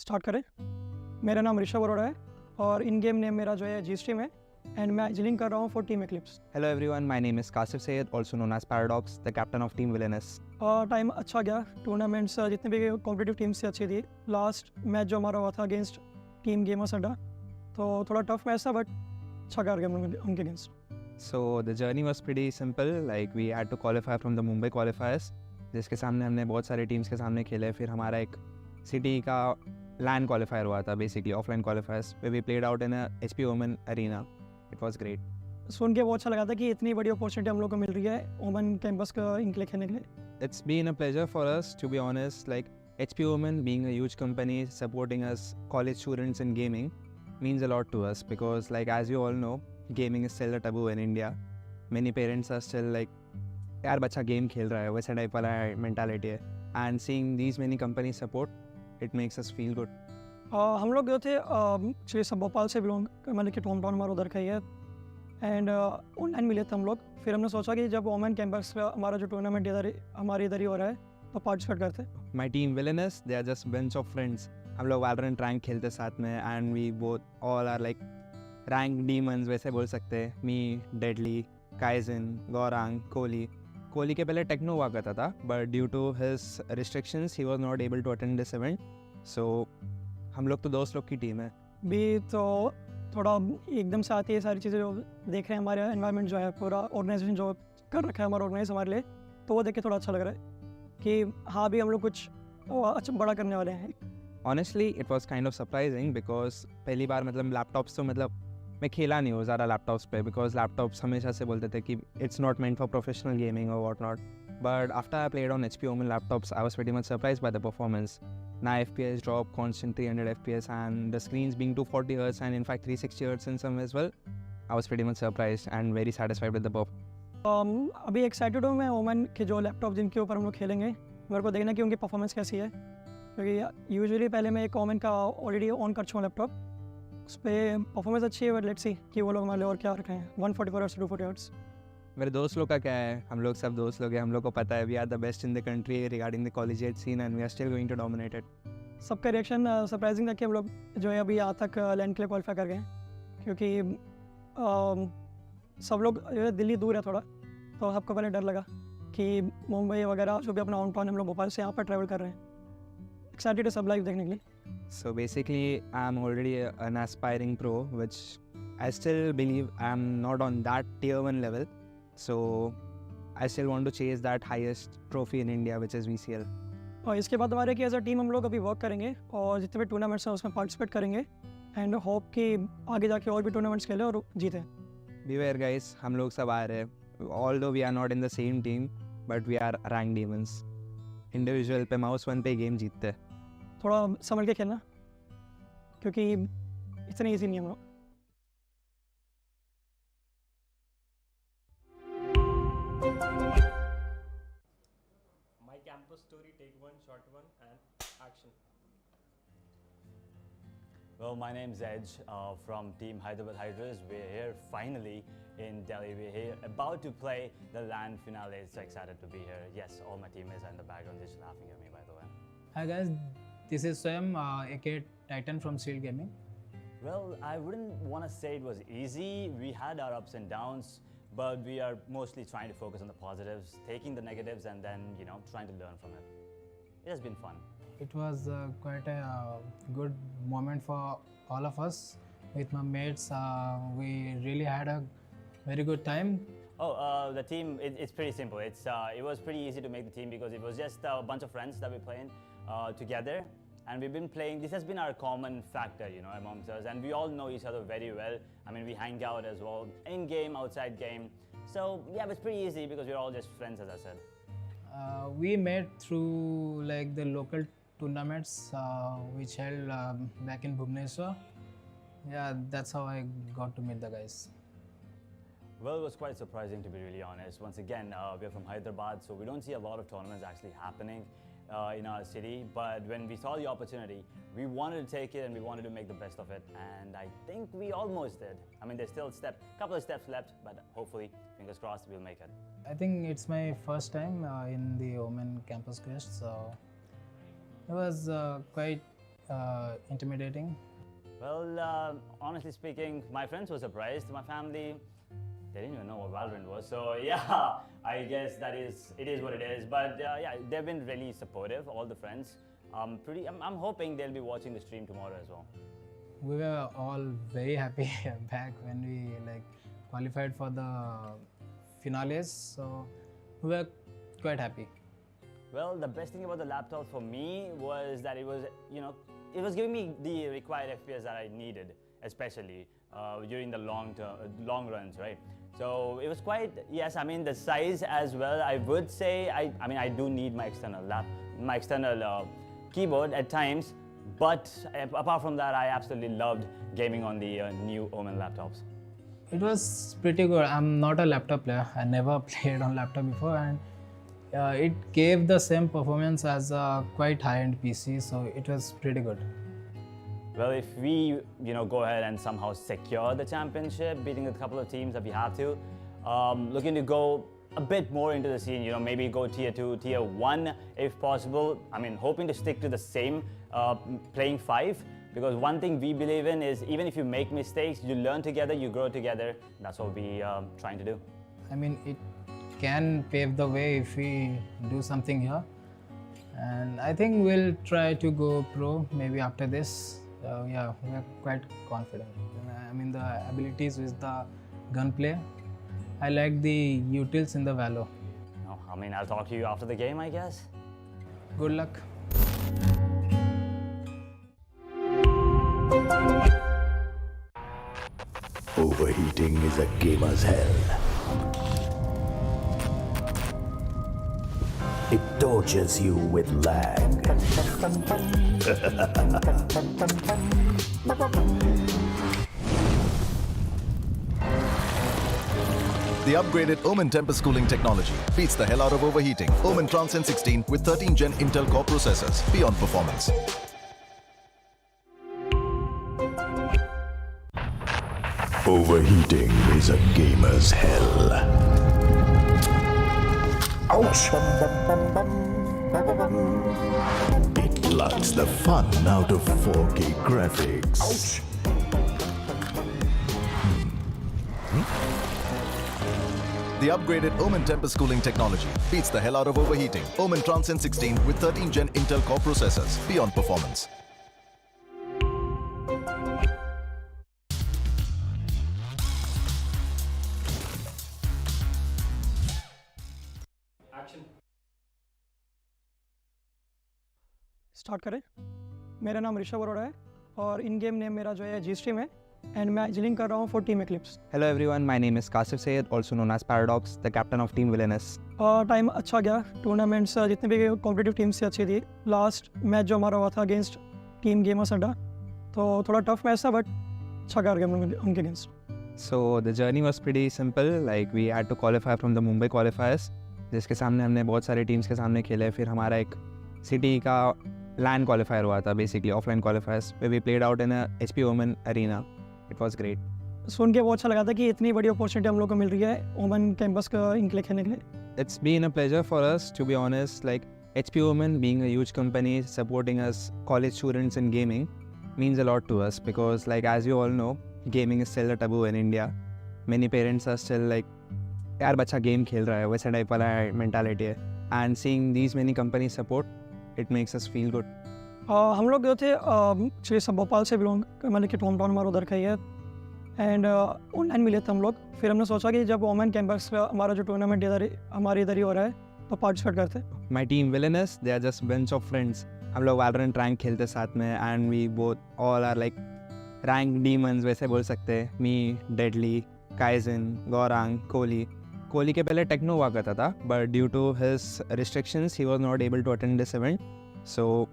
Start करें। मेरा नाम ऋषभ अरोड़ा है और इन गेम नेम मेरा जो है जी स्ट्रीम है एंड मैं एजिलिंग कर रहा हूँ for team Eclipse। Hello everyone, my name is Kasif Sayed, also known as Paradox, the captain of Team Villainous. Time अच्छा गया, टूर्नामेंट्स जितने भी कॉम्पिटिटिव टीम से अच्छी थी। लास्ट मैच जो हमारा हुआ था अगेंस्ट टीम गेमर्स अड्डा, तो थोड़ा टफ मैच था बट अच्छा कर गया उनके against. So the journey was pretty simple, like we had to qualify from the Mumbai qualifiers, जिसके सामने हमने बहुत सारे टीम्स के सामने खेले। फिर हमारा एक सिटी का LAN qualifier हुआ था, basically offline qualifiers, where we played out in a HP OMEN arena. It was great. सुन के बहुत अच्छा लगा था कि इतनी बड़ी अपॉर्चुनिटी हम लोग को मिल रही है ओमन कैंपस का इनके लिए खेलने के लिए। It's been a pleasure for us, to be honest. Like HP OMEN being a huge company supporting us college students in gaming means a lot to us because, like as you all know, gaming is still a taboo in India. Many parents are still like, यार बच्चा game खेल रहा है, वैसा type वाला mentality है। And seeing these many companies support, it makes us feel good. हम लोग जो थे एक्चुअली सब भोपाल से बिलोंग, मतलब कि होम टाउन हमारा उधर का ही है एंड ऑनलाइन मिले थे हम लोग। फिर हमने सोचा कि जब ओमन कैंपस पे हमारा जो टूर्नामेंट हमारे इधर ही हो रहा है तो पार्टिसिपेट करते। My team Villainous, they are just bunch of friends. हम लोग Valorant rank खेलते साथ में and we both all are like rank demons वैसे बोल सकते हैं। Me, Deadly, Kaizen, Gaurang, Kohli के पहले टेक्नो हुआ करता था but due to his restrictions he was not able to attend this event. So हम लोग तो दोस्त लोग की टीम है। भी तो थोड़ा एकदम से आती है सारी चीज़ें जो देख रहे हैं हमारे एनवायरनमेंट जो है, पूरा ऑर्गेनाइजेशन जो कर रखा है हमारा ऑर्गेनाइज हमारे लिए, तो वो देख के थोड़ा अच्छा लग रहा है कि हाँ भी हम लोग कुछ अच्छा बड़ा करने वाले हैं। Honestly, it was kind of surprising because पहली बार मतलब लैपटॉप्स तो मतलब मैं खेला नहीं हूँ ज़्यादा लैपटॉप्स पे because लैपटॉप्स हमेशा से बोलते थे कि it's not meant for professional gaming or what not. But after I played on HP OMEN laptops, I was pretty much surprised by the performance. Now FPS drop constant 300 FPS and the screens being 240 Hz and in fact 360 Hz in some as well. I was pretty much surprised and very satisfied with the performance. अभी excited हूँ मैं ओमन के जो laptop जिनके ऊपर हम लोग खेलेंगे, मेरे को देखना कि उनकी परफॉर्मेंस कैसी है, क्योंकि यूजुअली पहले मैं एक ओमन का ऑलरेडी ऑन कर चुका हूँ लैपटॉप, उस पर परफॉर्मेंस अच्छी है बट लेट्स सी कि वो लोग हमारे और क्या रखे हैं 144 Hz 240 Hz। मेरे दोस्त लोग का क्या है, हम लोग सब दोस्त लोग हैं, हम लोग को पता है we are the best in the country regarding the collegiate scene and we are still going to dominate it. सबका रिएक्शन सरप्राइजिंग था कि हम लोग जो है अभी यहाँ तक लैंड के लिए क्वालिफाई कर गए, क्योंकि सब लोग दिल्ली दूर है थोड़ा, तो सबको पहले डर लगा कि मुंबई वगैरह जो भी अपना होम टाउन हम लोग भोपाल से यहाँ पर ट्रैवल कर रहे हैं। एक्साइटेड है सब लाइव देखने के लिए। So basically I am already an aspiring pro which I still believe I am not on that tier 1 level, so I still want to chase that highest trophy in India which is VCL. और इसके बाद हमारे कि as a team हम लोग अभी work करेंगे और जितने भी टूर्नामेंट्स हैं उसमें पार्टिसिपेट करेंगे एंड होप कि आगे जाके और भी टूर्नामेंट्स खेलें और जीतें। Beware guys, हम लोग सब आ रहे हैं, although we are not in the same team but we are ranked demons. Individual पे माउस 1 पे गेम जीतते हैं। थोड़ा संभल के खेलना क्योंकि इतनी ईजी नहीं है हम लोग। My campus story, take one, short one, and action. Well, my name's Edge from Team Hydras. We're here finally in Delhi. We're here about to play the LAN Finals. So excited to be here. Yes, all my teammates are in the background just laughing at me, by the way. Hi guys, this is Swam, aka Titan from Steel Gaming. Well, I wouldn't want to say it was easy. We had our ups and downs, but we are mostly trying to focus on the positives, taking the negatives and then, trying to learn from it. It has been fun. It was quite a good moment for all of us with my mates. We really had a very good time. Oh, the team, it's pretty simple. It was pretty easy to make the team because it was just a bunch of friends that we're playing together. And we've been playing, this has been our common factor, amongst us. And we all know each other very well. I mean, we hang out as well, in-game, outside game. So, yeah, it's pretty easy because we're all just friends, as I said. We met through like the local tournaments which held back in Bhubaneswar. Yeah, that's how I got to meet the guys. Well, it was quite surprising to be really honest. Once again, we're from Hyderabad, so we don't see a lot of tournaments actually happening in our city. But when we saw the opportunity, we wanted to take it and we wanted to make the best of it. And I think we almost did. I mean, there's still a couple of steps left, but hopefully, fingers crossed, we'll make it. I think it's my first time in the OMEN campus quest, so it was quite intimidating. Well, honestly speaking, my friends were surprised. My family, they didn't even know what Valorant was. So yeah, I guess it is what it is. But yeah, they've been really supportive, all the friends. I'm hoping they'll be watching the stream tomorrow as well. We were all very happy back when we qualified for the finalists. So we were quite happy. Well, the best thing about the laptop for me was that it was, it was giving me the required FPS that I needed, especially during the long runs, right? So it was quite, yes, I mean the size as well. I would say, I do need my external keyboard at times, but apart from that, I absolutely loved gaming on the new OMEN laptops. It was pretty good. I'm not a laptop player. I never played on laptop before, and it gave the same performance as a quite high-end PC, so it was pretty good. Well, if we, go ahead and somehow secure the championship, beating a couple of teams that we have to, looking to go a bit more into the scene, maybe go tier 2, tier 1 if possible. I mean, hoping to stick to the same playing 5, because one thing we believe in is even if you make mistakes, you learn together, you grow together. That's what we are trying to do. I mean, it can pave the way if we do something here, and I think we'll try to go pro maybe after this. Yeah, we're quite confident. I mean, the abilities with the gunplay. I like the utils in the Valo. No, I mean, I'll talk to you after the game, I guess. Good luck. Overheating is a gamer's hell. It tortures you with lag. The upgraded OMEN Tempest cooling technology beats the hell out of overheating. OMEN Transcend 16 with 13 Gen Intel Core processors. Beyond performance. Overheating is a gamer's hell. Ouch! It blunts the fun out of 4K graphics. Ouch! The upgraded OMEN Tempest cooling technology beats the hell out of overheating. OMEN Transcend 16 with 13 Gen Intel Core processors. Beyond performance. Action. Start करें। मेरा नाम ऋषभ अरोड़ा है और इन game name मेरा जो है जी stream है and मैं एजिलिंग कर रहा हूँ for team eclipse. Hello everyone, my name is Kasif Sayed, also known as Paradox, the captain of Team Villainous. Time अच्छा गया, टूर्नामेंट्स जितने भी कॉम्पिटिटिव टीम्स से अच्छी थी। लास्ट मैच जो हमारा हुआ था अगेंस्ट टीम गेमर्स अड्डा, तो थोड़ा टफ मैच था बट अच्छा गया उनके against. So the journey was pretty simple, like we had to qualify from the Mumbai qualifiers, जिसके सामने हमने बहुत सारे टीम्स के सामने खेले। फिर हमारा एक सिटी का LAN qualifier हुआ था, basically offline qualifiers, where we played out in a HP OMEN arena. It was great. सुन के बहुत अच्छा लगा था कि इतनी बड़ी अपॉर्चुनिटी हम लोग को मिल रही है ओमन कैंपस का इनके लिए खेलने के लिए। It's been a pleasure for us, to be honest. Like HP OMEN being a huge company supporting us college students in gaming means a lot to us, because like as you all know, gaming is still a taboo in India. Many parents are still like, यार बच्चा game खेल रहा है, वैसा type वाला mentality है। And seeing these many companies support, it makes us feel good. हम लोग जो थे एक्चुअली सब भोपाल से बिलोंग, मतलब कि होम टाउन हमारा उधर का ही है एंड ऑनलाइन मिले थे हम लोग। फिर हमने सोचा कि जब ओमन कैंपस का हमारा जो टूर्नामेंट हमारे इधर ही हो रहा है तो पार्टिसिपेट करते। My team Villainous, they are just bunch of friends. हम लोग Valorant rank खेलते साथ में, and we both all are like rank demons वैसे बोल सकते हैं। Me, Deadly, Kaizen, Gorang, Kohli के पहले टेक्नो हुआ करता था, but due to his restrictions he was not able to attend this event. So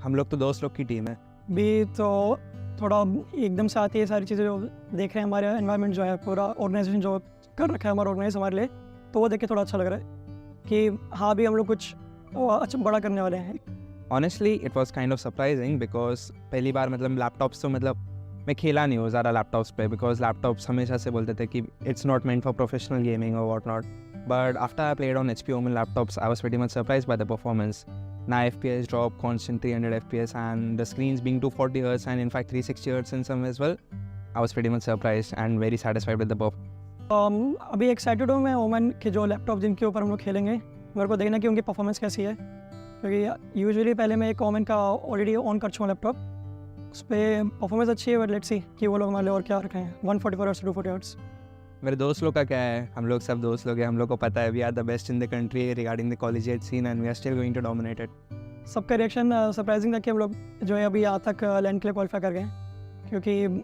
हम लोग तो दोस्त लोग की टीम है। भी तो थोड़ा एकदम से आती है सारी चीज़ें जो देख रहे हैं, हमारे एनवायरनमेंट जो है पूरा ऑर्गेनाइजेशन जो कर रखा है हमारा ऑर्गेनाइज हमारे लिए, तो वो देख के थोड़ा अच्छा लग रहा है कि हाँ भी हम लोग कुछ अच्छा बड़ा करने वाले हैं। Honestly, it was kind of surprising because पहली बार मतलब लैपटॉप्स तो मतलब मैं खेला नहीं हूँ ज़्यादा लैपटॉप्स पे, बिकॉज लैपटॉप्स हमेशा से बोलते थे कि it's not meant for professional gaming और what not, but after I played on HP OMEN laptops I was pretty much surprised by the performance. Now FPS drop constant 300 FPS and the screens being 240 Hz and in fact 360 Hz in some as well. I was pretty much surprised and very satisfied with the performance. अभी excited हूँ मैं ओमन के जो laptop जिनके ऊपर हम लोग खेलेंगे, मेरे को देखना कि उनकी परफॉर्मेंस कैसी है, क्योंकि यूजुअली पहले मैं एक ओमन का ऑलरेडी ऑन कर चुका हूँ लैपटॉप, उस पर परफॉर्मेंस अच्छी है, बट लेट्स सी कि वो लोग हमारे लिए और क्या रखे हैं 144 हर्ट्स 240 हर्ट्स। मेरे दोस्त लोग का क्या है, हम लोग सब दोस्त लोग हैं, हम लोग को पता है we are the best in the country regarding the collegiate scene and we are still going to dominate it. सबका रिएक्शन सरप्राइजिंग था कि हम लोग जो है अभी यहाँ तक लैंड के लिए क्वालिफाई कर गए, क्योंकि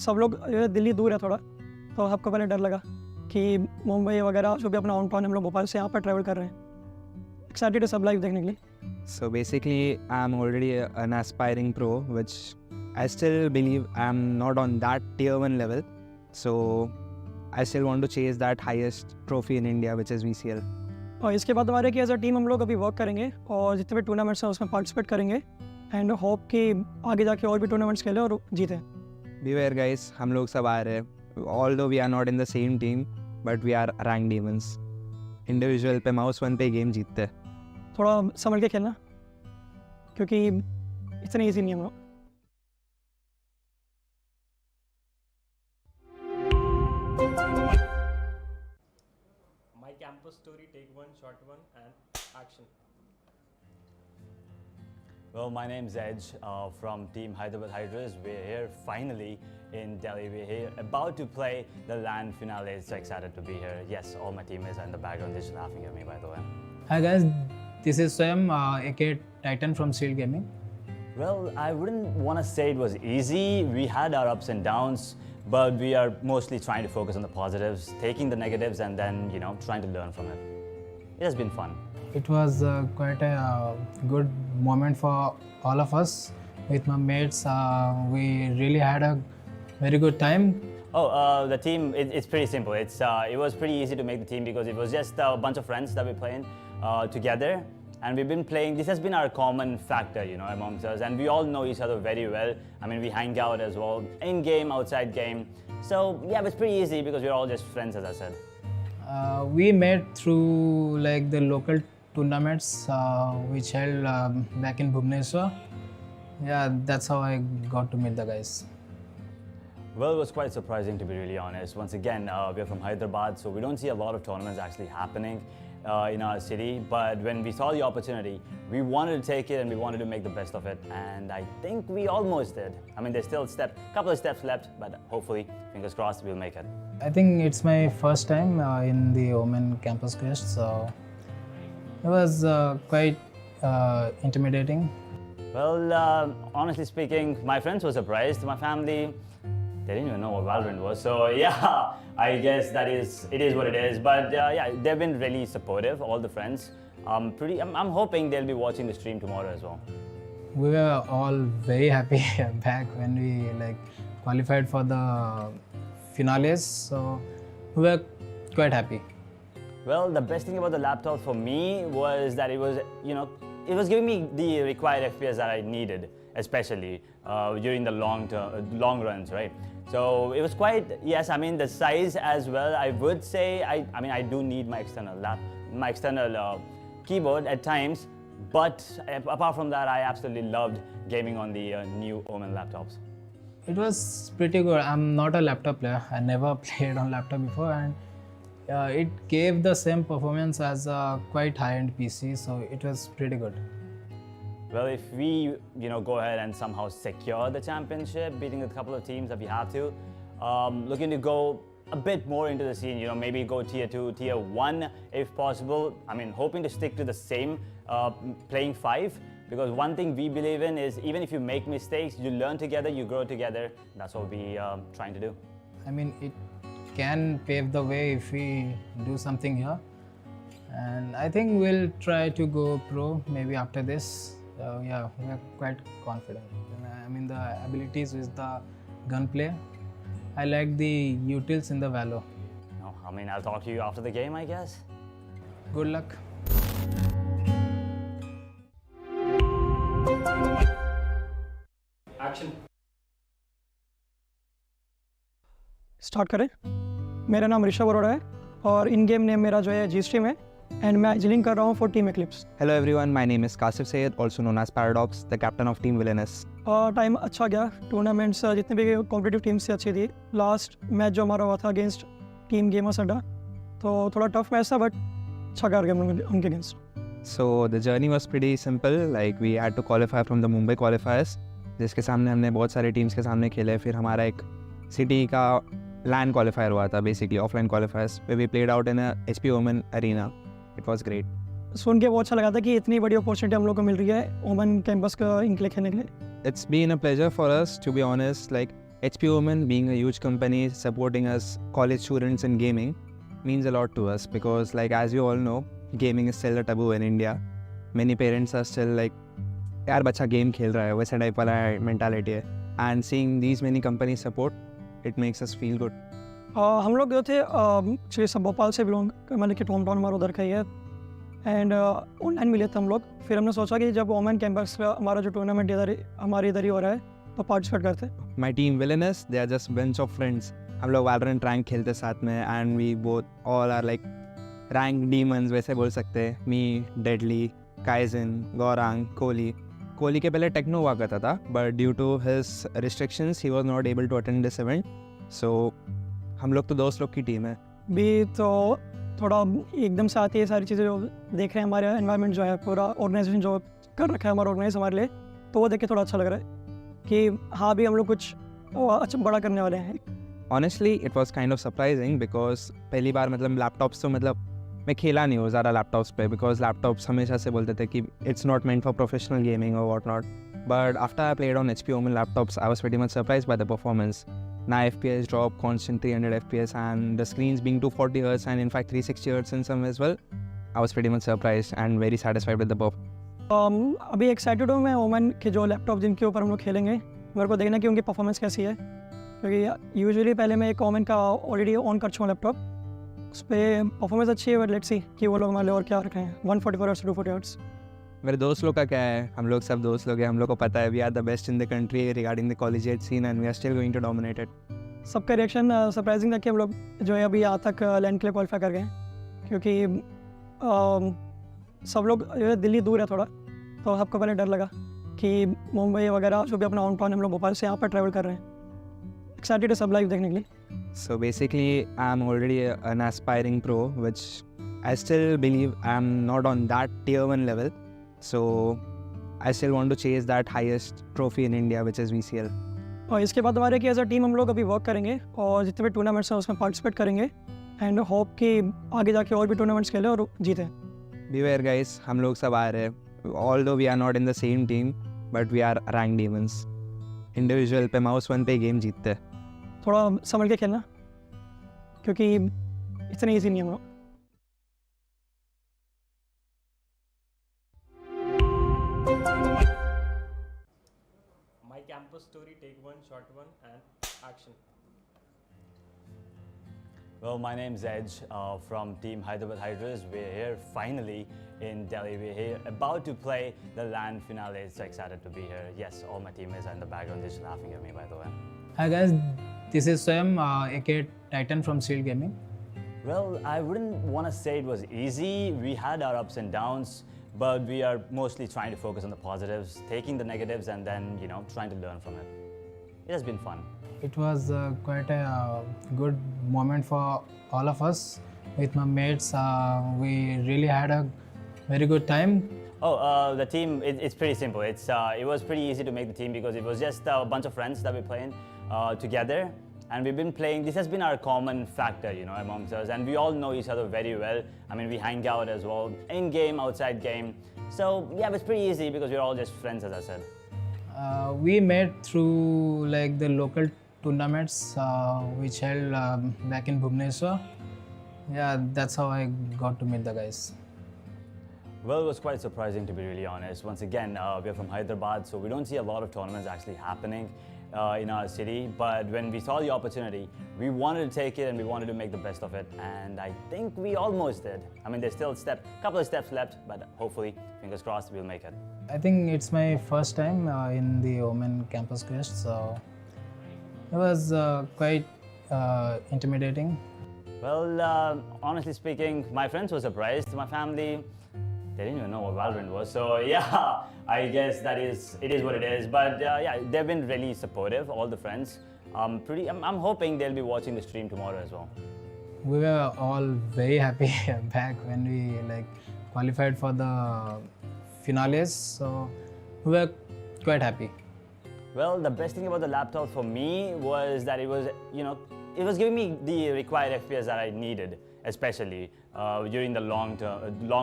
सब लोग दिल्ली दूर है थोड़ा, तो सबको पहले डर लगा कि मुंबई वगैरह जो भी अपना होम टाउन हम लोग भोपाल से यहाँ पर ट्रैवल कर रहे हैं। एक्साइटेड है सब लाइव देखने के लिए। So basically I'm already an aspiring pro, which I still believe I'm not on that tier 1 level, so I still want to chase that highest trophy in India, which is VCL. और इसके बाद हमारे कि as a team हम लोग अभी work करेंगे और जितने भी टूर्नामेंट्स हैं उसमें पार्टिसिपेट करेंगे एंड होप कि आगे जाके और भी टूर्नामेंट्स खेलें और जीतें। Beware guys, हम लोग सब आ रहे हैं, although we are not in the same team, but we are ranked demons. Individual पे mouse 1 पे गेम जीतते हैं। थोड़ा संभल के खेलना, क्योंकि इतने ईजी नहीं है हम लोग। My campus story, take one, shot one, and action. Well, my name's Edge from Team Hydras. We're here finally in Delhi. We're here about to play the LAN Finals. So excited to be here. Yes, all my teammates are in the background. They're just laughing at me, by the way. Hi guys, this is Swam, aka Titan from Shield Gaming. Well, I wouldn't want to say it was easy. We had our ups and downs, but we are mostly trying to focus on the positives, taking the negatives, and then, you know, trying to learn from it. It has been fun. It was quite a good moment for all of us with my mates. We really had a very good time. Oh, the team, it's pretty simple. It was pretty easy to make the team because it was just a bunch of friends that we're playing together. And we've been playing, this has been our common factor, you know, amongst us. And we all know each other very well. I mean, we hang out as well, in-game, outside game. So, yeah, it's pretty easy because we're all just friends, as I said. We met through like the local tournaments which held back in Bhubaneswar. Yeah, that's how I got to meet the guys. Well, it was quite surprising, to be really honest. Once again, we're from Hyderabad, so we don't see a lot of tournaments actually happening in our city. But when we saw the opportunity, we wanted to take it and we wanted to make the best of it. And I think we almost did. I mean, there's still a couple of steps left, but hopefully, fingers crossed, we'll make it. I think it's my first time in the OMEN Campus Quest, so it was quite intimidating. Well, honestly speaking, my friends were surprised. My family, they didn't even know what Valorant was. So yeah, I guess it is what it is. But yeah, they've been really supportive, all the friends. I'm hoping they'll be watching the stream tomorrow as well. We were all very happy back when we like qualified for the finales, so we were quite happy. Well, the best thing about the laptop for me was that it was, you know, it was giving me the required FPS that I needed, especially during the long runs, right? So it was quite, yes, I mean the size as well. I would say, I mean I do need my external keyboard at times, but apart from that, I absolutely loved gaming on the new OMEN laptops. It was pretty good. I'm not a laptop player. I never played on laptop before, and it gave the same performance as a quite high-end PC, so it was pretty good. Well, if we, you know, go ahead and somehow secure the championship, beating a couple of teams that we have to, looking to go a bit more into the scene, you know, maybe go tier 2, tier 1 if possible. I mean, hoping to stick to the same playing 5, because one thing we believe in is even if you make mistakes, you learn together, you grow together. That's what we're trying to do. I mean, it can pave the way if we do something here, and I think we'll try to go pro maybe after this. So yeah, we're quite confident. I mean, the abilities with the gunplay. I like the utils in the Valo. No, I mean, I'll talk to you after the game, I guess. Good luck. Action. Start करें। मेरा नाम ऋषभ अरोड़ा है और इन game name मेरा जो है जी stream है and मैं एजिलिंग कर रहा हूँ for team eclipse. Hello everyone, my name is Kasif Sayed, also known as Paradox, the captain of Team Villainous. Time अच्छा गया, टूर्नामेंट्स जितने भी कॉम्पिटिटिव टीम्स से अच्छी थी। लास्ट मैच जो हमारा हुआ था अगेंस्ट टीम गेमर्स अड्डा, तो थोड़ा टफ मैच था बट अच्छा कर गया हम लोग उनके against. So the journey was pretty simple, like we had to qualify from the Mumbai qualifiers, जिसके सामने हमने बहुत सारे टीम्स के सामने खेले। फिर हमारा एक सिटी का LAN qualifier हुआ था, basically offline qualifiers, where we played out in a HP Omen arena. It was great. सुन के बहुत अच्छा लगा था कि इतनी बड़ी अपॉर्चुनिटी हम लोग को मिल रही है ओमन कैंपस का इनके लिए खेलने के लिए। It's been a pleasure for us, to be honest. Like HP Omen being a huge company supporting us college students in gaming means a lot to us, because like as you all know, gaming is still a taboo in India. Many parents are still like, यार बच्चा game खेल रहा है, वैसे type वाला mentality है। And seeing these many companies support, it makes us feel good. हम लोग जो थे एक्चुअली सब भोपाल से बिलोंग, मतलब कि होम टाउन हमारा उधर का ही है, एंड ऑनलाइन मिले थे हम लोग। फिर हमने सोचा कि जब ओमन कैंपस का हमारा जो टूर्नामेंट इधर हमारे इधर ही हो रहा है तो पार्टिसिपेट करते। My team Villainous, they are just bunch of friends. हम लोग Valorant rank खेलते साथ में, and we both all are like rank demons वैसे बोल सकते हैं। Me, Deadly, Kaizen, Gaurang, Kohli. Kohli के पहले टेक्नो हुआ करता था, but due to his restrictions he was not able to attend this event. So हम लोग तो दोस्त लोग की टीम है भी, तो थोड़ा एकदम से आती है सारी चीज़ें जो देख रहे हैं। हमारे एनवायरनमेंट जो है, पूरा ऑर्गेनाइजेशन जो कर रखा है हमारा ऑर्गेनाइज हमारे लिए, तो वो देख के थोड़ा अच्छा लग रहा है कि हाँ भी हम लोग कुछ अच्छा बड़ा करने वाले हैं। Honestly it was kind of surprising, because पहली बार मतलब लैपटॉप्स तो मतलब मैं खेला नहीं हूँ ज़्यादा लैपटॉप्स पे, बिकॉज लैपटॉप्स हमेशा से बोलते थे कि it's not meant for professional gaming और what not. But after I played on HP Omen laptops, I was pretty much surprised by the performance. Now FPS drop constant 300 FPS and the screens being 240 Hz and in fact 360 Hz in some as well. I was pretty much surprised and very satisfied with the performance. अभी excited हूँ मैं ओमन के जो laptop जिनके ऊपर हम लोग खेलेंगे, मेरे को देखना कि उनकी परफॉर्मेंस कैसी है, क्योंकि यूजुअली पहले मैं एक ओमन का ऑलरेडी ऑन कर चुका हूँ लैपटॉप, उस पर परफॉर्मेंस अच्छी है। बट लेट्स सी कि वो लोग हमारे और क्या रखे हैं 144 Hz 240 Hz। मेरे दोस्त लोग का क्या है, हम लोग सब दोस्त लोग हैं, हम लोग को पता है we are the best in the country regarding the collegiate scene and we are still going to dominate it. सबका रिएक्शन सरप्राइजिंग था कि हम लोग जो है अभी यहाँ तक लैंड के लिए क्वालिफाई कर गए, क्योंकि सब लोग दिल्ली दूर है थोड़ा, तो सबको पहले डर लगा कि मुंबई वगैरह जो भी अपना होम टाउन, हम लोग भोपाल से यहाँ पर ट्रैवल कर रहे हैं। एक्साइटेड है सब लाइव देखने के लिए। So basically I'm already an aspiring pro, which I still believe I'm not on that tier 1 level. So I still want to chase that highest trophy in India, which is VCL. और इसके बाद हमारे कि as a team हम लोग अभी work करेंगे और जितने भी टूर्नामेंट्स हैं उसमें पार्टिसिपेट करेंगे, एंड होप कि आगे जाके और भी टूर्नामेंट्स खेलें और जीतें। Beware guys, हम लोग सब आ रहे हैं, although we are not in the same team, but we are ranked demons. Individual पे mouse 1 पे गेम जीतते हैं। थोड़ा संभल के खेलना, क्योंकि इतने ईजी नहीं है हम लोग। My campus story, take one, short one, and action. Well, my name's Edge from Team Hydras. We're here finally in Delhi. We're here about to play the LAN Finals. So excited to be here. Yes, all my teammates are in the background. They're just laughing at me, by the way. Hi guys, this is Swam, aka Titan from Shield Gaming. Well, I wouldn't want to say it was easy. We had our ups and downs, but we are mostly trying to focus on the positives, taking the negatives, and then, you know, trying to learn from it. It has been fun. It was quite a good moment for all of us. With my mates, we really had a very good time. Oh, the team, it's pretty simple. It was pretty easy to make the team because it was just a bunch of friends that we're playing together. And we've been playing, this has been our common factor, you know, amongst us. And we all know each other very well. I mean, we hang out as well, in game, outside game. So, yeah, it's pretty easy because we're all just friends, as I said. We met through like the local tournaments which held back in Bhubaneswar. Yeah, that's how I got to meet the guys. Well, it was quite surprising, to be really honest. Once again, we're from Hyderabad, so we don't see a lot of tournaments actually happening in our city. But when we saw the opportunity, we wanted to take it and we wanted to make the best of it. And I think we almost did. I mean, there's still a couple of steps left, but hopefully, fingers crossed, we'll make it. I think it's my first time in the Omen Campus Quest, so it was quite intimidating. Well, honestly speaking, my friends were surprised. My family, they didn't even know what Valorant was. So yeah, I guess it is what it is. But yeah, they've been really supportive, all the friends. I'm hoping they'll be watching the stream tomorrow as well. We were all very happy back when we qualified for the finales, so we were quite happy. Well, the best thing about the laptop for me was that it was, it was giving me the required FPS that I needed, especially during the long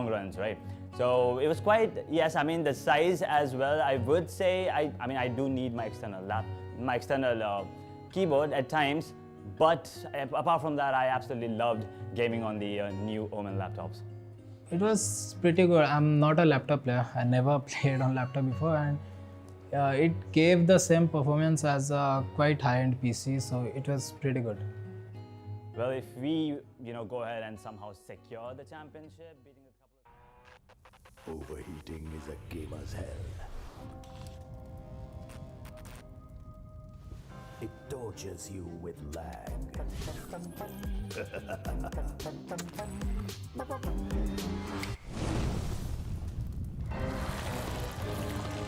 runs, right? So it was quite, yes, I mean the size as well. I would say, I do need my external keyboard at times, but apart from that, I absolutely loved gaming on the new OMEN laptops. It was pretty good. I'm not a laptop player. I never played on laptop before, and it gave the same performance as a quite high-end PC, so it was pretty good. Well, if we, go ahead and somehow secure the championship, beating a couple of... Overheating is a gamer's hell. It tortures you with lag.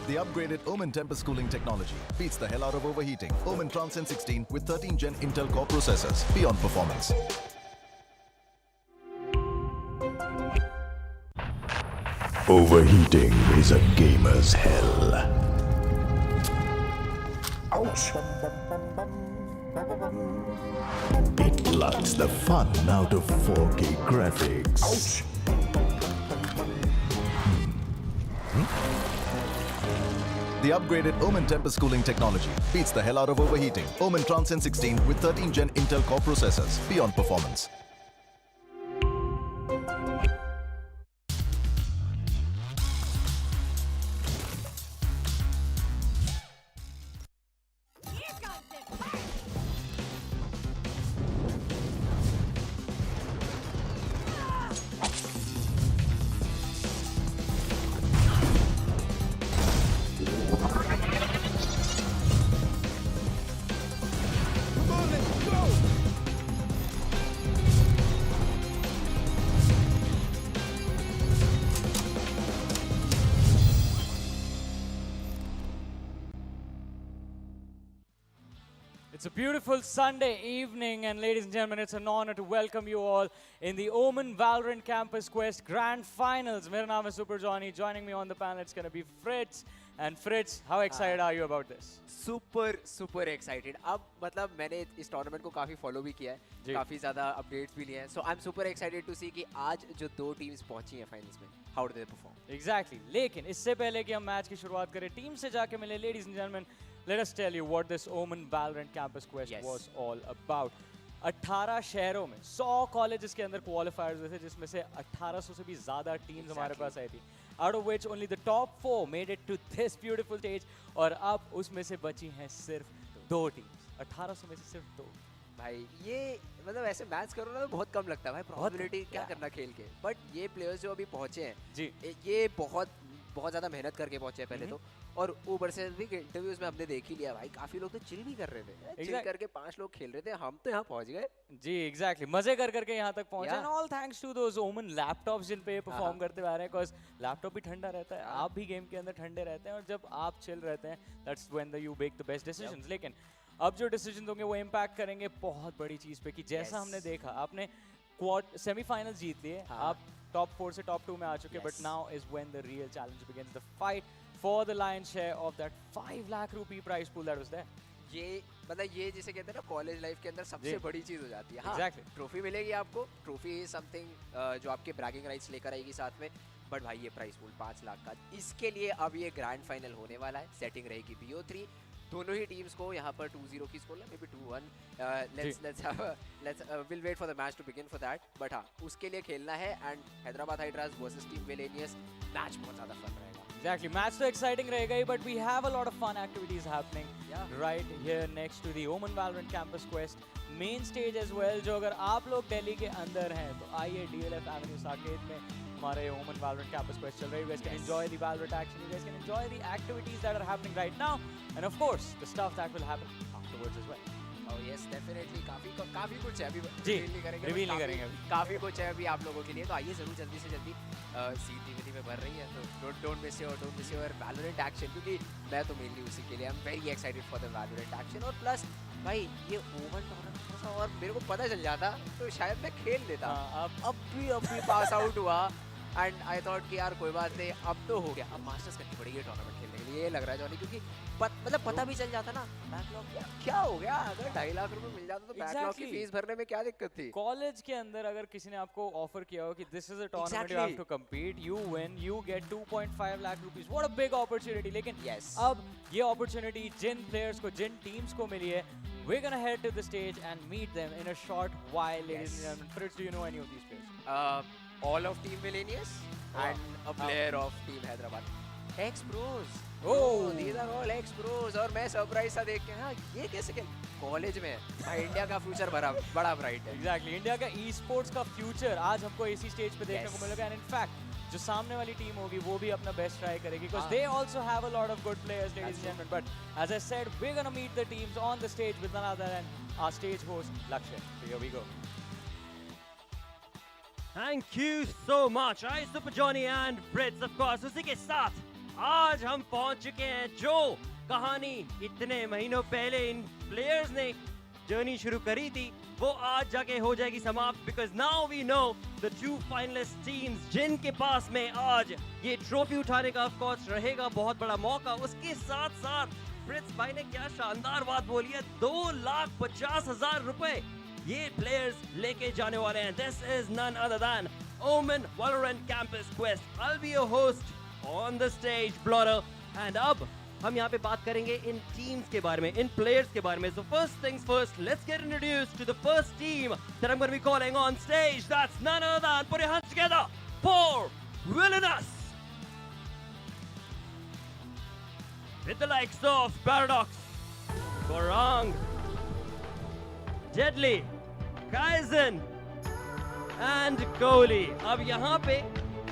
The upgraded OMEN Tempest cooling technology beats the hell out of overheating. OMEN Transcend 16 with 13 Gen Intel Core processors. Beyond performance. Overheating is a gamer's hell. Ouch! It blunts the fun out of 4K graphics. Ouch! The upgraded OMEN Tempest cooling technology beats the hell out of overheating. OMEN Transcend 16 with 13 Gen Intel Core processors. Beyond performance. It's a beautiful Sunday evening, and ladies and gentlemen, it's an honor to welcome you all in the OMEN Valorant Campus Quest Grand Finals. My name is Super Johnny. Joining me on the panel, it's going to be Fritz. And Fritz, how excited are you about this? super excited. अब मतलब मैंने इस tournament को काफी follow भी किया है, काफी ज़्यादा अपडेट्स भी लिए हैं. So I'm super excited to see कि आज जो दो टीम्स पहुंची हैं फाइनल्स में, how do they perform? Exactly. लेकिन इससे पहले कि हम मैच की शुरुआत करें, टीम से जाके मिले, ladies and gentlemen, let us tell you what this OMEN Valorant Campus Quest was all about. 18 शहरों में 100 कॉलेजेस के अंदर क्वालिफायर्स हुए थे, जिसमें से 1800 से भी ज़्यादा टीम्स हमारे पास आई थी. Out of which only the top 4 made it to this beautiful stage, और अब उसमें से बची हैं सिर्फ 2 टीम्स. 1800 में से सिर्फ 2. भाई ये मतलब ऐसे मैच करो ना तो बहुत कम लगता है भाई, प्रोबेबिलिटी क्या करना खेल के. बट ये प्लेयर्स जो अभी पहुंचे हैं जी, ये बहुत ज़्यादा मेहनत करके पहुंचे हैं पहले तो, और ऊपर से भी इंटरव्यूज में हमने देख ही लिया भाई, काफी लोग तो चिल भी कर रहे थे. चिल करके 5 लोग खेल रहे थे, हम तो यहाँ पहुंच गए. जी एग्जैक्टली, मजे कर करके यहाँ तक पहुंचे. And all thanks to those Omen laptops जिन पे परफॉर्म करते हुए आ रहे हैं, बिकॉज़ लैपटॉप भी ठंडा रहता है, आप भी गेम के अंदर ठंडे रहते हैं, और जब आप चिल रहते हैं, that's when the you make the best decisions. लेकिन अब जो डिसीजन होंगे वो इम्पैक्ट करेंगे बहुत बड़ी चीज पे, कि जैसा हमने देखा, आपने क्वार्टर सेमीफाइनल्स जीत लिए, आप टॉप 4 से टॉप 2 में आ चुके, but now is when the real challenge begins, the fight for the lion's share of that 5 lakh rupee prize pool that was there. ये मतलब ये जिसे कहते हैं ना कॉलेज लाइफ के अंदर सबसे बड़ी चीज हो जाती है. Exactly. ट्रॉफी मिलेगी आपको, ट्रॉफी इज समथिंग जो आपके ब्रैगिंग राइट्स लेकर आएगी साथ में, बट भाई ये प्राइस पूल 5 लाख का, इसके लिए अब ये ग्रैंड फाइनल होने वाला है. सेटिंग रहेगी BO3, दोनों ही टीम्स को यहाँ पर 2-0 की score, may be 2-1. let's we'll wait for the match to begin for that. But हाँ, उसके लिए खेलना है, and Hyderabad hydras versus team villainous, match बहुत ज़्यादा फन रहेगा. Exactly, match तो exciting रहेगा ही, but we have a lot of fun activities happening right here next to the OMEN Valorant Campus Quest main stage as well. जो अगर आप लोग दिल्ली के अंदर हैं तो आइए DLF Avenue Arcade में हमारे OMEN Valorant Campus Quest चल रही है. You guys can enjoy the Valorant action, you guys can enjoy the activities that are happening right now, and of course the stuff that will happen afterwards as well. Oh yes, definitely. काफी कुछ है अभी जी, reveal नहीं करेंगे, reveal but नहीं करेंगे अभी। काफी कुछ है अभी आप लोगों के लिए, तो आइए जरूर जल्दी से जल्दी सीट धीमे भर रही है, तो don't miss your Valorant action, क्योंकि मैं तो मेनली उसी के लिए I'm very excited for the Valorant action, और प्लस भाई ये ओवन टूर्नामेंट था और मेरे को पता चल जाता तो शायद मैं खेल लेता। अब भी पास आउट हुआ एंड आई थॉट कि यार कोई बात नहीं, अब तो हो गया, अब मास्टर्स करनी पड़ेगी टूर्नामेंट खेलने के लिए, ये लग रहा है जॉनी, क्योंकि मतलब पता भी चल जाता ना बैकलॉग क्या हो गया, अगर 2.5 लाख रुपए मिल जाता तो बैकलॉग की फीस भरने में क्या दिक्कत थी। कॉलेज के अंदर अगर किसी ने आपको ऑफर किया हो कि this is a tournament you have to compete, you win, you get 2.5 lakh rupees, what a big opportunity. लेकिन अब ये अपॉर्चुनिटी जिन प्लेयर्स को, जिन टीम्स को मिली है, we're gonna head to the stage and meet them in a short while, ladies and gentlemen. Fritz, do you know any of these players? All of Team Villainous and a player of Team Hyderabad. Ex-pros. Oh, these are all ex-pros. और मैं surprise सा देख के, हाँ ये कैसे खेल college में भाई, इंडिया का फ्यूचर बड़ा ब्राइट है। Exactly, इंडिया का ई-स्पोर्ट्स का फ्यूचर आज हमको इसी स्टेज पे देखने को मिलेगा, and in fact जो सामने वाली टीम होगी वो भी अपना बेस्ट ट्राई करेगी, because they also have a lot of good players, ladies and gentlemen. But as I said, we're gonna meet the teams on the stage with none other than our stage host Lakshya. So here we go. Thank you so much. I Super Johnny and Fritz, of course. उसी के साथ आज हम पहुंच चुके हैं जो कहानी इतने महीनों पहले इन प्लेयर्स ने जर्नी शुरू करी थी, वो आज जाके हो जाएगी समाप्त, because now we know the 2 finalist teams जिनके पास में आज ये ट्रॉफी उठाने का of course रहेगा बहुत बड़ा मौका। उसके साथ साथ फ्रिट्स भाई ने क्या शानदार बात बोली है, 2,50,000 रुपए ये प्लेयर्स लेके जाने वाले हैं। This is none other than OMEN VALORANT Campus Quest. I'll be your host on the stage, Blotter. And अब हम यहाँ पे बात करेंगे इन टीम्स के बारे में, इन प्लेयर्स के बारे में। So first things first, let's get introduced to the first team that I'm going to be calling on stage. That's none other than, put your hands together for Villainous. With the likes of Paradox, Gorang, Deadly, Kaizen and Kohli. अब यहाँ पे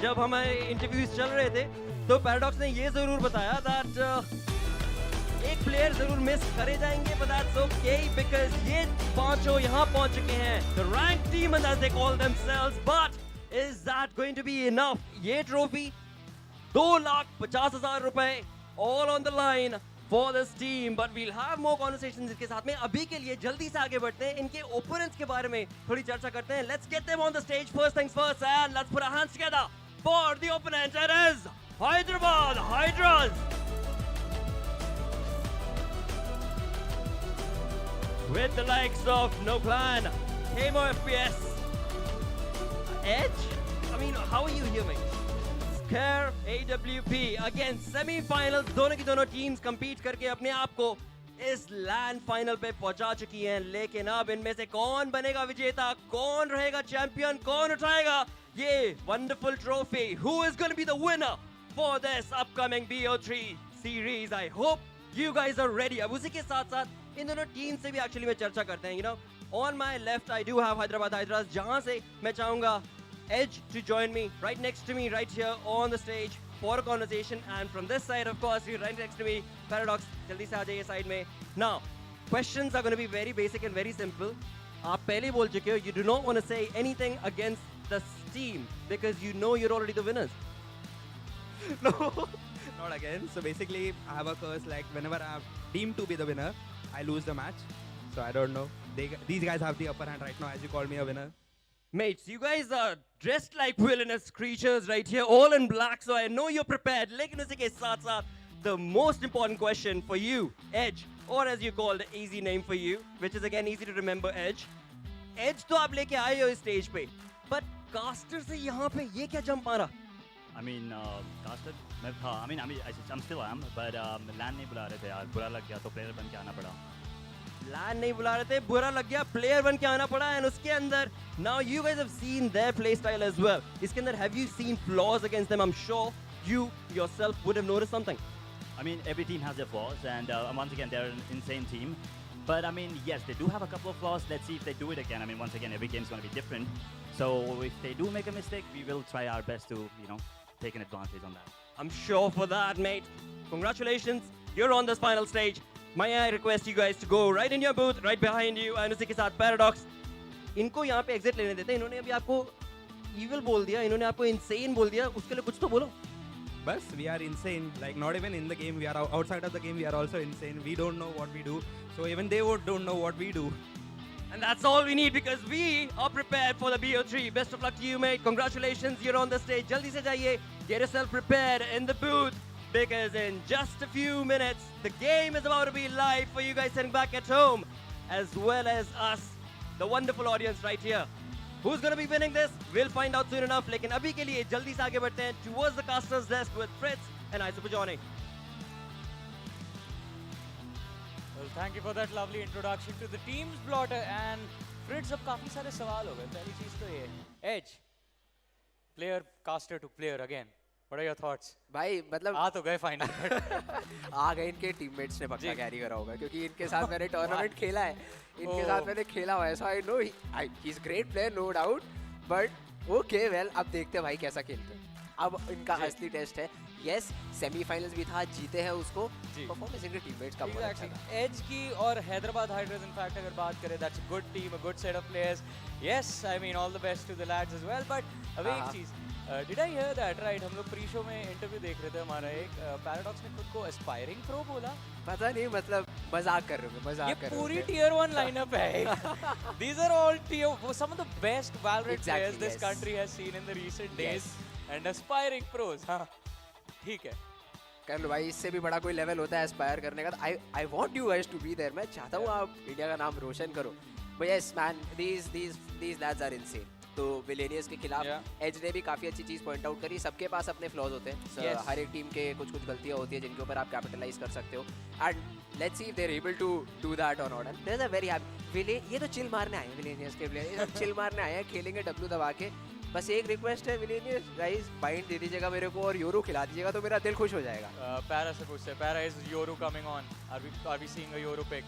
जब हमारे interviews चल रहे थे तो paradox ने ये जरूर बताया दैट एक प्लेयर जरूर मिस करे जाएंगे, but that's okay because ये पांचों यहाँ पहुंच चुके हैं, the ranked team as they call themselves. But is that going to be enough? ये ट्रॉफी 2,50,000 रुपए all on the line for this team, but we'll have more conversations इसके साथ में। अभी के लिए जल्दी से आगे बढ़ते हैं, इनके opponents के बारे में थोड़ी चर्चा करते हैं। Let's get them on the stage. First things first, and let's put our hands together for the opponent. It is Hyderabad Hydras. With the likes of No Plan, Hemo FPS, Edge. I mean, how are you here, mate? Scare, AWP against semi-finals, दोनों की दोनों teams compete करके अपने आप को इस LAN final पे पहुंचा चुकी हैं। लेकिन अब इनमें से कौन बनेगा विजेता, कौन रहेगा चैंपियन, कौन उठाएगा ये wonderful trophy? Who is going to be the winner for this upcoming BO3 series? I hope you guys are ready. अब उसी के साथ साथ इन दोनों टीम से भी एक्चुअली में चर्चा करते हैं। You know, on my left I do have Hyderabad Hydras, जहां से मैं चाहूंगा Edge to join me right next to me right here on the stage for a conversation, and from this side of course you're right next to me Paradox. जल्दी से आ जाइए side में। Now questions are going to be very basic and very simple. आप पहले बोल चुके हो, you do not want to say anything against the team because you know you're already the winners. No, not again. So basically, I have a curse. Like whenever I have deemed to be the winner, I lose the match. So I don't know. These guys have the upper hand right now, as you called me a winner. Mates, you guys are dressed like villainous creatures right here, all in black, so I know you're prepared. लेकिन उसी के साथ साथ, the most important question for you, Edge, or as you call the easy name for you, which is again easy to remember, Edge. Edge तो आप लेके आए हो इस stage पे, but caster से यहाँ पे ये क्या jump मारा? I mean, caster मैं था, I mean, I'm still am, but LAN नहीं बुला रहे थे यार, बुरा लग गया तो player बन के आना पड़ा। LAN नहीं बुला रहे थे, बुरा लग गया, player बन के आना पड़ा, and उसके अंदर, now you guys have seen their play style as well. इसके अंदर have you seen flaws against them? I'm sure you yourself would have noticed something. I mean, every team has their flaws, and once again, they're an insane team. But I mean, yes, they do have a couple of flaws. Let's see if they do it again. I mean, once again, every game is going to be different. So if they do make a mistake, we will try our best to, you know, take an advantage on that. I'm sure for that, mate. Congratulations, you're on this final stage. may I request you guys to go right in your booth, right behind you, and उसी के साथ Paradox. इनको यहाँ पे exit लेने देते हैं. इन्होंने अभी आपको evil बोल दिया, इन्होंने आपको insane बोल दिया. उसके लिए कुछ तो बोलो. Bus, we are insane. Like not even in the game, we are outside of the game. We are also insane. We don't know what we do. So even they don't know what we do. And that's all we need because we are prepared for the BO3. Best of luck to you, mate. Congratulations, you're on the stage. Jaldi se jaiye. Get yourself prepared in the booth because in just a few minutes, the game is about to be live for you guys sitting back at home as well as us, the wonderful audience right here. Who's going to be winning this? We'll find out soon enough. लेकिन अभी के लिए जल्दी से आगे बढ़ते हैं towards the caster's desk with Fritz and Iso for joining. Well, thank you for that lovely introduction to the team's blotter and Fritz. अब काफी सारे सवाल हो गए. पहली चीज तो ये Edge, player caster to player again. What are your thoughts? भाई मतलब आ तो गए फाइनल. आ गए इनके टीममेट्स ने पक्का कैरी करा होगा क्योंकि इनके साथ मैंने टूर्नामेंट खेला है, इनके साथ मैंने खेला हुआ है, so I know he is great player no doubt, but okay well अब देखते हैं भाई कैसा खेलते हैं. अब इनका असली टेस्ट है. यस सेमीफाइनल्स भी था, जीते हैं उसको. परफॉर्मेंस इनके टीममेट्स का बहुत अच्छा था. एज की और हैदराबाद हाइड्रास इनफैक्ट अगर बात करें that's a good team, a good set of players. Yes I mean all the best to the lads as well. But अब एक चीज did I hear that right, हम लोग प्री शो में इंटरव्यू देख रहे थे, हमारा एक पैराडॉक्स ने खुद को एस्पायरिंग प्रो बोला. पता नहीं मतलब मजाक कर रहे हो, मजाक कर रहे हो. पूरी टियर 1 लाइनअप है. These are all tier some of the best Valorant players this country has seen in the recent days and aspiring pros. हाँ ठीक है, कर लो भाई, इससे भी बड़ा कोई लेवल होता है एस्पायर करने का. I want you guys to be there. मैं चाहता हूँ आप इंडिया का नाम रोशन करो. But yes man, these lads are insane. तो विलेनियस के खिलाफ एज ने भी काफी अच्छी चीज पॉइंट आउट करी. सबके पास अपने फ्लॉज होते हैं. हर एक टीम के कुछ गलतियां होती है जिनके ऊपर आप कैपिटलाइज कर सकते हो. And let's see if they are able to do that or not. And there is a very happy. ये तो चिल मारने आए हैं विलेनियस के प्लेयर, ये चिल मारने आए हैं, खेलेंगे डब्ल्यू दबा के. बस एक रिक्वेस्ट है विलेनियस गाइस, बाइंड दे दीजिएगा मेरे को और यूरो खिला दीजिएगा तो मेरा दिल खुश हो जाएगा. पैरा से पूछते हैं, Para is Yoru coming on, are we seeing a Yoru pick?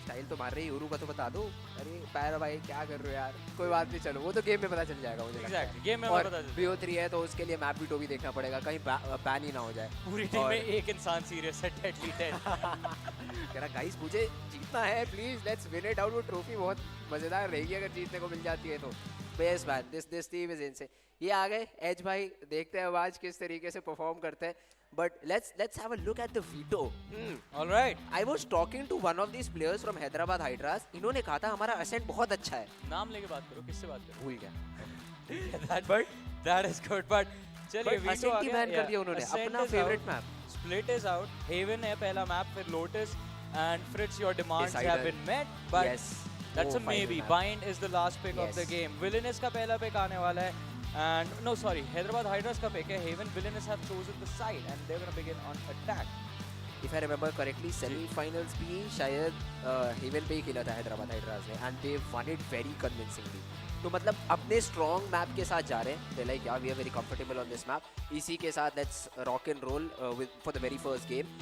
Style तो मार रही है, यूरो का तो बता दो. अरे पैरा भाई क्या कर रहे हो यार. कोई बात नहीं, चलो वो तो गेम में पता चल जाएगा मुझे. एग्जैक्टली गेम में पता चल. BO3 है तो उसके लिए मैप भी तो भी देखना पड़ेगा, कहीं बैन ही ना हो जाए. पूरी टीम में एक इंसान सीरियस है, डेडली डेड. कह रहा गाइस मुझे जीतना है, please let's win it out. वो ट्रॉफी बहुत मजेदार रहेगी अगर जीतने को मिल जाती है तो. Best man, this team is इनसे. ये आ गए एज भाई, देखते हैं अब आज किस तरीके से परफॉर्म करते हैं. But let's have a look at the veto. All right. I was talking to one of these players from Hyderabad Hydras. इन्होंने कहा था हमारा ascent बहुत अच्छा है. नाम लेके बात करो, किससे बात करो? भूल गया. That is good. But चलिए veto आ गया. बैन कर दिया उन्होंने अपना favorite map. Split is out. Haven है पहला map, फिर Lotus and Fritz. Your demands have been met. But yes. That's a maybe. Bind is the last pick of the game. Villainous का पहला pick आने वाला है. And no, sorry, Hyderabad Hydras का pick है. Haven Villainous have chosen the side and they're gonna begin on attack. If I remember correctly, semi-finals भी शायद Haven पे ही खेला था हैदराबाद हाइड्रास ने, and they won it very convincingly. तो मतलब अपने strong map के साथ जा रहे हैं. They're like, yeah, we are very comfortable on this map. इसी के साथ let's rock and roll for the very first game,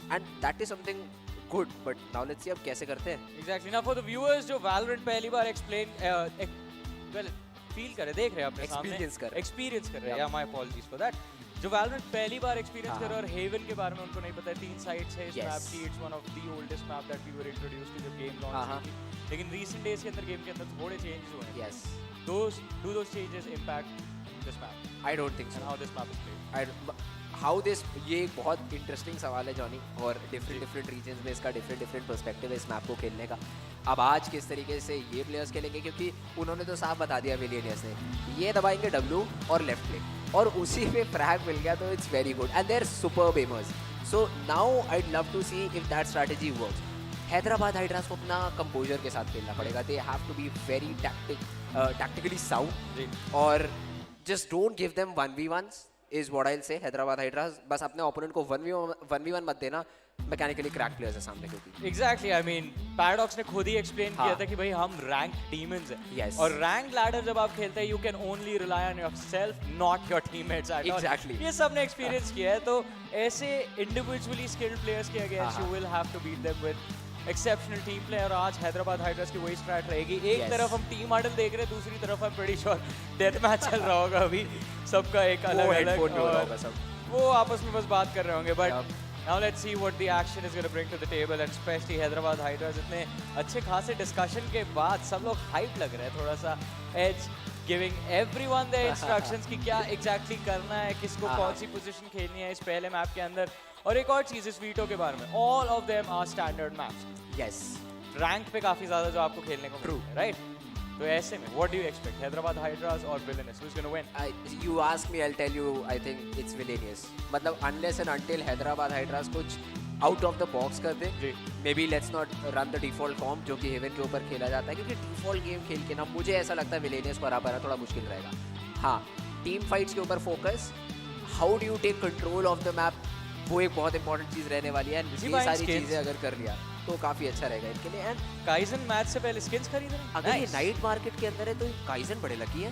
and that is something good. But now let's see अब कैसे करते हैं. Exactly. Now for the viewers जो Valorant पहली बार feel कर रहे, देख रहे हैं अपने सामने, एक्सपीरियंस कर रहे हैं. या माय अपॉलजीज फॉर दैट. जो Valorant पहली बार एक्सपीरियंस कर रहे हैं और हेवन के बारे में उनको नहीं पता है. 3 साइड्स है इस मैप की. It's one of the oldest map that we were introduced to the game launch. लेकिन रीसेंट डेज के अंदर गेम के अंदर थोड़े चेंजेस हुए हैं. Yes, those changes impact this map? I don't think so. And how this map is played? How this, ये एक बहुत इंटरेस्टिंग सवाल है जॉनी, और डिफरेंट रीजन्स में इसका डिफरेंट पर्सपेक्टिव है इस मैप को खेलने का. अब आज किस तरीके से ये प्लेयर्स खेलेंगे, क्योंकि उन्होंने तो साफ बता दिया विलियनियस ने, ये दबाएंगे W और लेफ्ट क्लिक और उसी में फ्रैग मिल गया तो it's very good and they are superb aimers. So now I'd love to see if that strategy works. Hyderabad Hydras को अपना कंपोजर के साथ खेलना पड़ेगा. They have to be very tactically sound और just don't give them 1v1s is what I'll say. Hyderabad Hydras बस अपने opponent को 1v1 मत देना. मैकेनिकली क्रैक प्लेयर्स है सामने क्योंकि एग्जैक्टली. आई मीन पैराडॉक्स ने खुद ही एक्सप्लेन किया था कि भाई हम रैंक डीमंस हैं. Yes. और रैंक लैडर जब आप खेलते हैं you can only rely on yourself, not your teammates at all. Exactly. ये सब ने एक्सपीरियंस किया है. तो ऐसे इंडिविजुअली स्किल्ड प्लेयर्स के against you will have to beat them with exceptional team play. और आज हैदराबाद हाइड्रास की वही स्ट्रैट रहेगी. एक तरफ हम टीम मॉडल देख रहे हैं, दूसरी तरफ I'm pretty sure death match चल रहा होगा अभी. सबका एक अलग अलग, वो आपस में बस बात कर रहे होंगे. But Now let's see what the action is going to bring to the table, and especially Hyderabad Hydras. इतने अच्छे खासे discussion के बाद सब लोग hype लग रहे हैं थोड़ा सा. Edge giving everyone their instructions कि क्या exactly करना है, किसको कौन सी position खेलनी है इस पहले map के अंदर. और एक और चीज़ इस वीटो के बारे में, all of them are standard maps. Yes. Rank पे काफी ज़्यादा जो आपको खेलने को मिलता है, right? तो ऐसे में, what do you expect? Hyderabad Hydras or Villainous? Who's going to win? You ask me, I'll tell you. I think it's Villainous. मतलब unless and until Hyderabad Hydras कुछ out of the box कर दे, maybe let's not run the default comp जो कि Heaven के ऊपर खेला जाता है, क्योंकि default game खेल के ना मुझे ऐसा लगता है Villainous को हरा पाना थोड़ा मुश्किल रहेगा. हाँ, team fights के ऊपर focus. How do you take control of the map? वो एक बहुत important चीज़ रहने वाली है. ये सारी चीज़ें अगर कर लिया तो काफी अच्छा रहेगा इनके लिए. एंड काइजन मैच से पहले स्किन्स खरीद रहे हैं. अगर ये नाइट मार्केट के अंदर है तो काइजन बड़े लकी है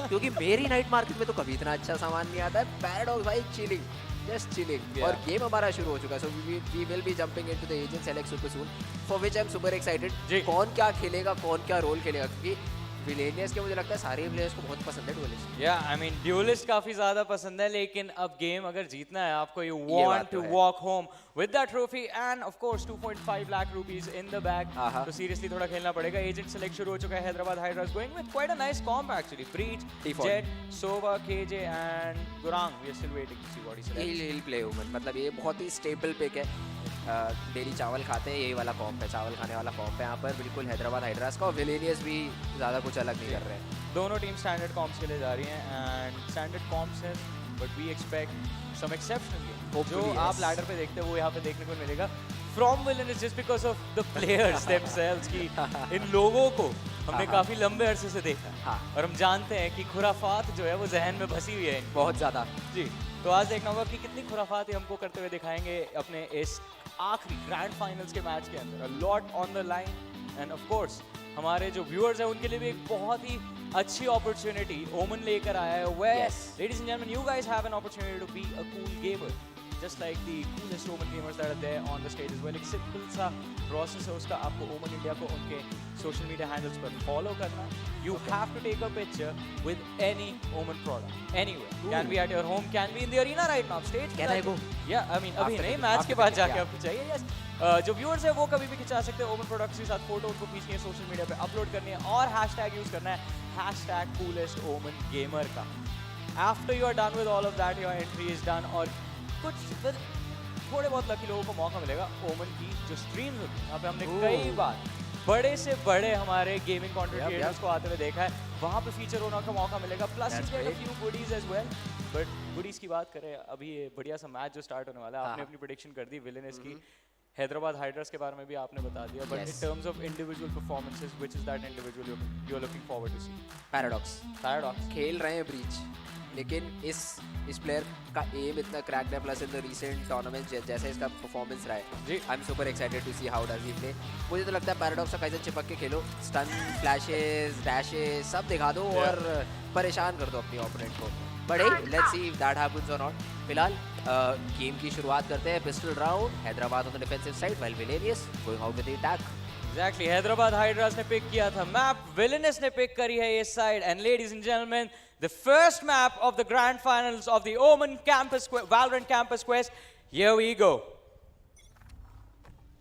क्योंकि मेरी नाइट मार्केट में तो कभी इतना अच्छा सामान नहीं आता है. पैराडॉक्स भाई चिलिंग, जस्ट चिलिंग. और गेम हमारा शुरू हो चुका है. So we will be jumping into the agent select super soon, for which I am super excited. कौन क्या खेलेगा, कौन क्या रोल खेलेगा, क्योंकि विलेनियस के मुझे लगता है सारे प्लेयर्स को बहुत पसंद है ड्यूलिस्ट. या आई मीन ड्यूलिस्ट काफी ज्यादा पसंद है, लेकिन अब गेम अगर जीतना है आपको, you want to walk home with that trophy and of course 2.5 lakh rupees in the bag. तो सीरियसली थोड़ा खेलना पड़ेगा. एजेंट सेलेक्ट शुरू हो चुका है. Hyderabad Hydras going with quite a nice comp actually. Breach, Jett, Sova, KJ and Gurang. We are still waiting to see what he selects. he'll play Omen. मतलब ये बहुत ही स्टेबल पिक है. डेली चावल खाते हैं, यही वाला कॉम्प है, चावल खाने वाला कॉम्प है यहाँ पर बिल्कुल हैदराबाद हाइड्रास का. और विलेनियस भी ज़्यादा कुछ अलग नहीं कर रहे हैं. दोनों टीम स्टैंडर्ड कॉम्प्स के लिए जा रही हैं एंड स्टैंडर्ड कॉम्प्स हैं, but we expect some exceptional game. जो आप लैडर पे देखते हो वो यहाँ पे देखने को मिलेगा from villainous, just because of the players themselves की इन लोगों को हमने काफी लंबे अरसे से देखा और हम जानते हैं कि खुराफात जो है वो जहन में बसी हुई है बहुत ज़्यादा. जी, तो आज देखना होगा कि कितनी खुराफात हमको करते हुए दिखाएंगे अपने इस आखिरी ग्रैंड फाइनल्स के मैच के अंदर. A lot on the line and of course हमारे जो व्यूअर्स हैं उनके लिए भी एक बहुत ही अच्छी अपॉर्चुनिटी ओमन लेकर आया है. Where ladies and gentlemen, you guys have an opportunity to be a cool gamer just like the coolest Omen gamers that are there on the stage as well. एक simple सा process है उसका. आपको Omen India को उनके social media handles पर follow करना. You have to take a picture with any Omen product anywhere. Can be at your home, can be in the arena right now. Stage. Can I go? Yeah, I mean अभी नहीं, match के बाद जाके आपको चाहिए. Yes. जो viewers है वो कभी भी खिंचा सकते हैं Omen products के साथ फोटो, उनको खींचनी है, सोशल मीडिया पे अपलोड करनी है और हैशटैग यूज करना है हैशटैग coolest Omen gamer का. After you are done with all of that, your entry is done. और कुछ थोड़े बहुत लकी लोगों को मौका मिलेगा ओमन की जो स्ट्रीम्स होती है. यहाँ पे हमने कई बार बड़े से बड़े हमारे गेमिंग कंटेंट क्रिएटर्स को आते हुए देखा है. वहाँ पे फीचर होने का मौका मिलेगा. Plus you get a few goodies as well. But goodies की बात करें, अभी ये बढ़िया सा मैच जो स्टार्ट होने वाला है, आपने अपनी प्रेडिक्शन कर दी विलेनियस की. हैदराबाद हाइड्रास के बारे में भी आपने बता दिया. But in terms of individual performances, which is that individual you are looking forward to see? Paradox खेल रहे हैं ब्रीच, लेकिन इस प्लेयर का एम इतना क्रैक्ड है. Plus in the recent tournament जैसे इसका परफॉर्मेंस रहा है, I am super excited to see how does he play. मुझे तो लगता है पैराडॉक्स का काइजन चिपक के खेलो, स्टन, फ्लैशेस, डैशेस सब दिखा दो और परेशान कर दो अपनी ओपोनेंट को. But let's see if that happens और नॉट. फिलहाल गेम की शुरुआत करते हैं. Pistol round, Hyderabad on the defensive side while villainous going out with the attack. Exactly. Hyderabad Hydras ने पिक किया था मैप, विलेनियस ने पिक करी है ये side. And ladies and gentleman, the first map of the grand finals of the Omen Campus Valorant Campus Quest. Here we go.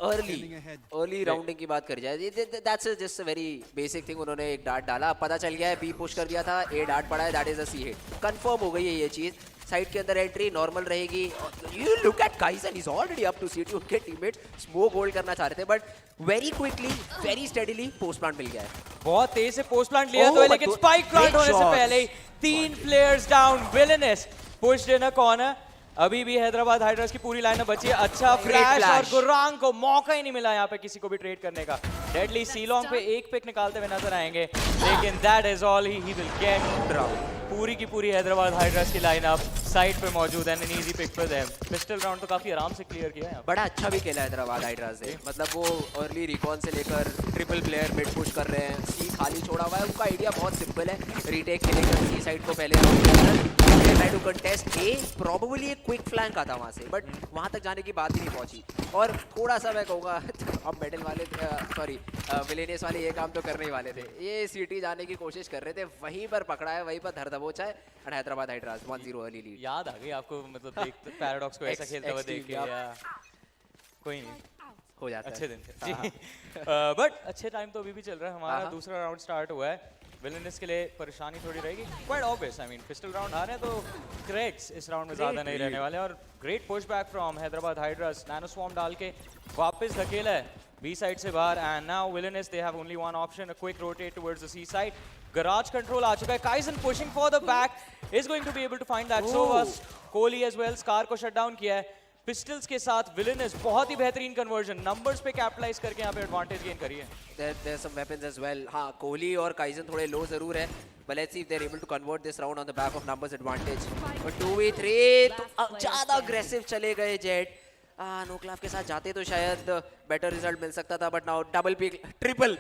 Early rounding की बात करी जाए, that's just a very basic thing. उन्होंने एक dart डाला, पता चल गया है, बी पुश कर दिया था, ए डार्ट पड़ा है, that is a C hit. Confirm हो गई है ये चीज. साइड के अंदर एंट्री नॉर्मल रहेगी. You look at Kaizen, he's already up to CT. उनके टीममेट्स स्मोक होल्ड करना चाह रहे थे, but very quickly, very steadily post plant मिल गया है. बहुत तेज से पोस्ट प्लांट लिया तो, लेकिन स्पाइक प्लांट होने से पहले ही 3 players down. Villainous pushed in a corner. अभी भी हैदराबाद हाइड्रास की पूरी लाइनअप बची है. अच्छा फ्लैश और गुरांग को मौका ही नहीं मिला यहाँ पे किसी को भी ट्रेड करने का. डेडली सीलोंग पे एक पिक निकालते हुए नजर आएंगे, लेकिन that is all he will get drown. पूरी की पूरी हैदराबाद हाइड्रास की लाइनअप साइड पे मौजूद है. An easy pick for them. Pistol round तो काफी आराम से क्लियर किया है. बड़ा अच्छा भी खेला हैदराबाद हाइड्रास ने. मतलब वो अर्ली रिकॉन से लेकर ट्रिपल प्लेयर मिड पुश कर रहे हैं. सी खाली छोड़ा हुआ है. उनका आइडिया बहुत सिंपल है, रीटेक खेलेंगे सी साइड को पहले they try to contest A, probably एक क्विक फ्लैंक आता वहाँ से, बट वहाँ तक जाने की बात ही नहीं पहुँची। और थोड़ा सा मैं कहूँगा अब मेडल वाले सॉरी विलेनियस वाले ये काम तो करने ही वाले थे, ये सिटी जाने की कोशिश कर रहे थे, वहीं पर पकड़ा है, वहीं पर धर दबोचा है, और हैदराबाद हाइड्रास 1-0 अर्ली लीड। याद आ गई आपको, मतलब देख पैराडॉक्स को ऐसा खेलता हुआ देख के, या कोई नहीं हो जाता है, अच्छे दिन थे जी। बट अच्छे टाइम तो अभी भी चल रहा है हमारा। दूसरा राउंड स्टार्ट हुआ है, विलेनियस के लिए परेशानी थोड़ी रहेगी, quite obvious. I mean pistol round आ रहे हैं तो क्रेट्स इस राउंड में ज़्यादा नहीं रहने वाले, और great push back from Hyderabad Hydras, nano swarm डाल के वापस धकेला है बी साइड से बाहर, and now Villainous they have only one option, a quick rotate towards the C side. Garage control आ चुका है, Kaizen pushing for the back is going to be able to find that, so was Kohli as well, Scar को shut down किया है। Pistols के साथ villainous बहुत ही बेहतरीन कन्वर्जन, नंबर्स पे कैपिटलाइज करके यहाँ पे एडवांटेज गेन करी है। There's some weapons as well. हाँ, कोहली और काइजन थोड़े लो जरूर है, but let's see if they're able to convert this round on the back of numbers advantage. But 2v3 तो ज़्यादा aggressive चले गए जेट। नोक्लाफ के साथ जाते तो शायद बेटर रिजल्ट मिल सकता था, but now double pick, triple.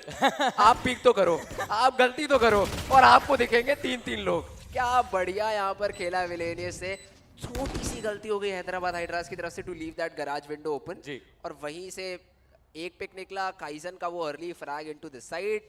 आप पिक तो करो, आप गलती तो करो, और आपको दिखेंगे 3-3 लोग। क्या बढ़िया यहाँ पर खेला विलेनियस से। छोटी सी गलती हो गई हैदराबाद हाइड्रास की तरफ से to leave that garage window open, और वहीं से एक पिक निकला काइजन का, वो early frag into the side.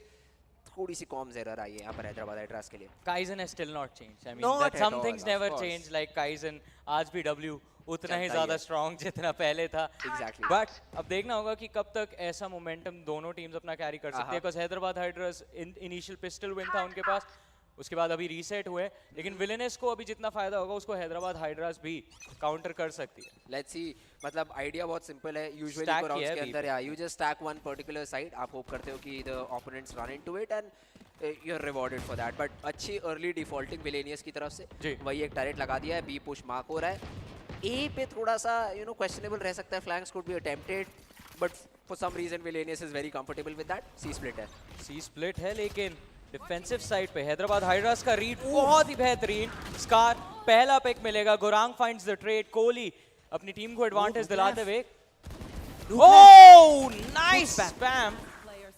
थोड़ी सी कॉम्स एरर आई है यहाँ पर हैदराबाद हाइड्रास के लिए। Kaizen has still not changed, I mean that some things never change, like Kaizen आज भी डब्ल्यू उतना ही ज्यादा स्ट्रांग जितना पहले था। एग्जैक्टली, बट अब देखना होगा कि कब तक ऐसा मोमेंटम दोनों टीम्स अपना कैरी कर सकती है, because Hyderabad hydras initial pistol win था उनके पास, उसके बाद अभी रीसेट हुए, लेकिन विलेनियस को अभी जितना फायदा होगा उसको हैदराबाद हाइड्रास भी काउंटर कर सकती है। लेट्स सी, मतलब आइडिया बहुत सिंपल है, यूजुअली राउंड्स के अंदर you just stack one particular side, आप होप करते हो कि the opponents run into it and you are rewarded for that. But अच्छी अर्ली डिफॉल्टिंग विलेनियस की तरफ से, वही एक टैरेट लगा दिया है, बी पुश मार्क हो रहा है। ए पे थोड़ा सा क्वेश्चनेबल रह सकता है, flanks could be attempted, but for some reason Villainous is very comfortable with that. C split है, सी स्प्लिट है, लेकिन डिफेंसिव साइड पे हैदराबाद हाइड्रास का रीड बहुत ही बेहतरीन। स्कार पहला पिक मिलेगा, Gaurang finds the trade, Kohli अपनी टीम को एडवांटेज दिलाते हुए, oh nice spam,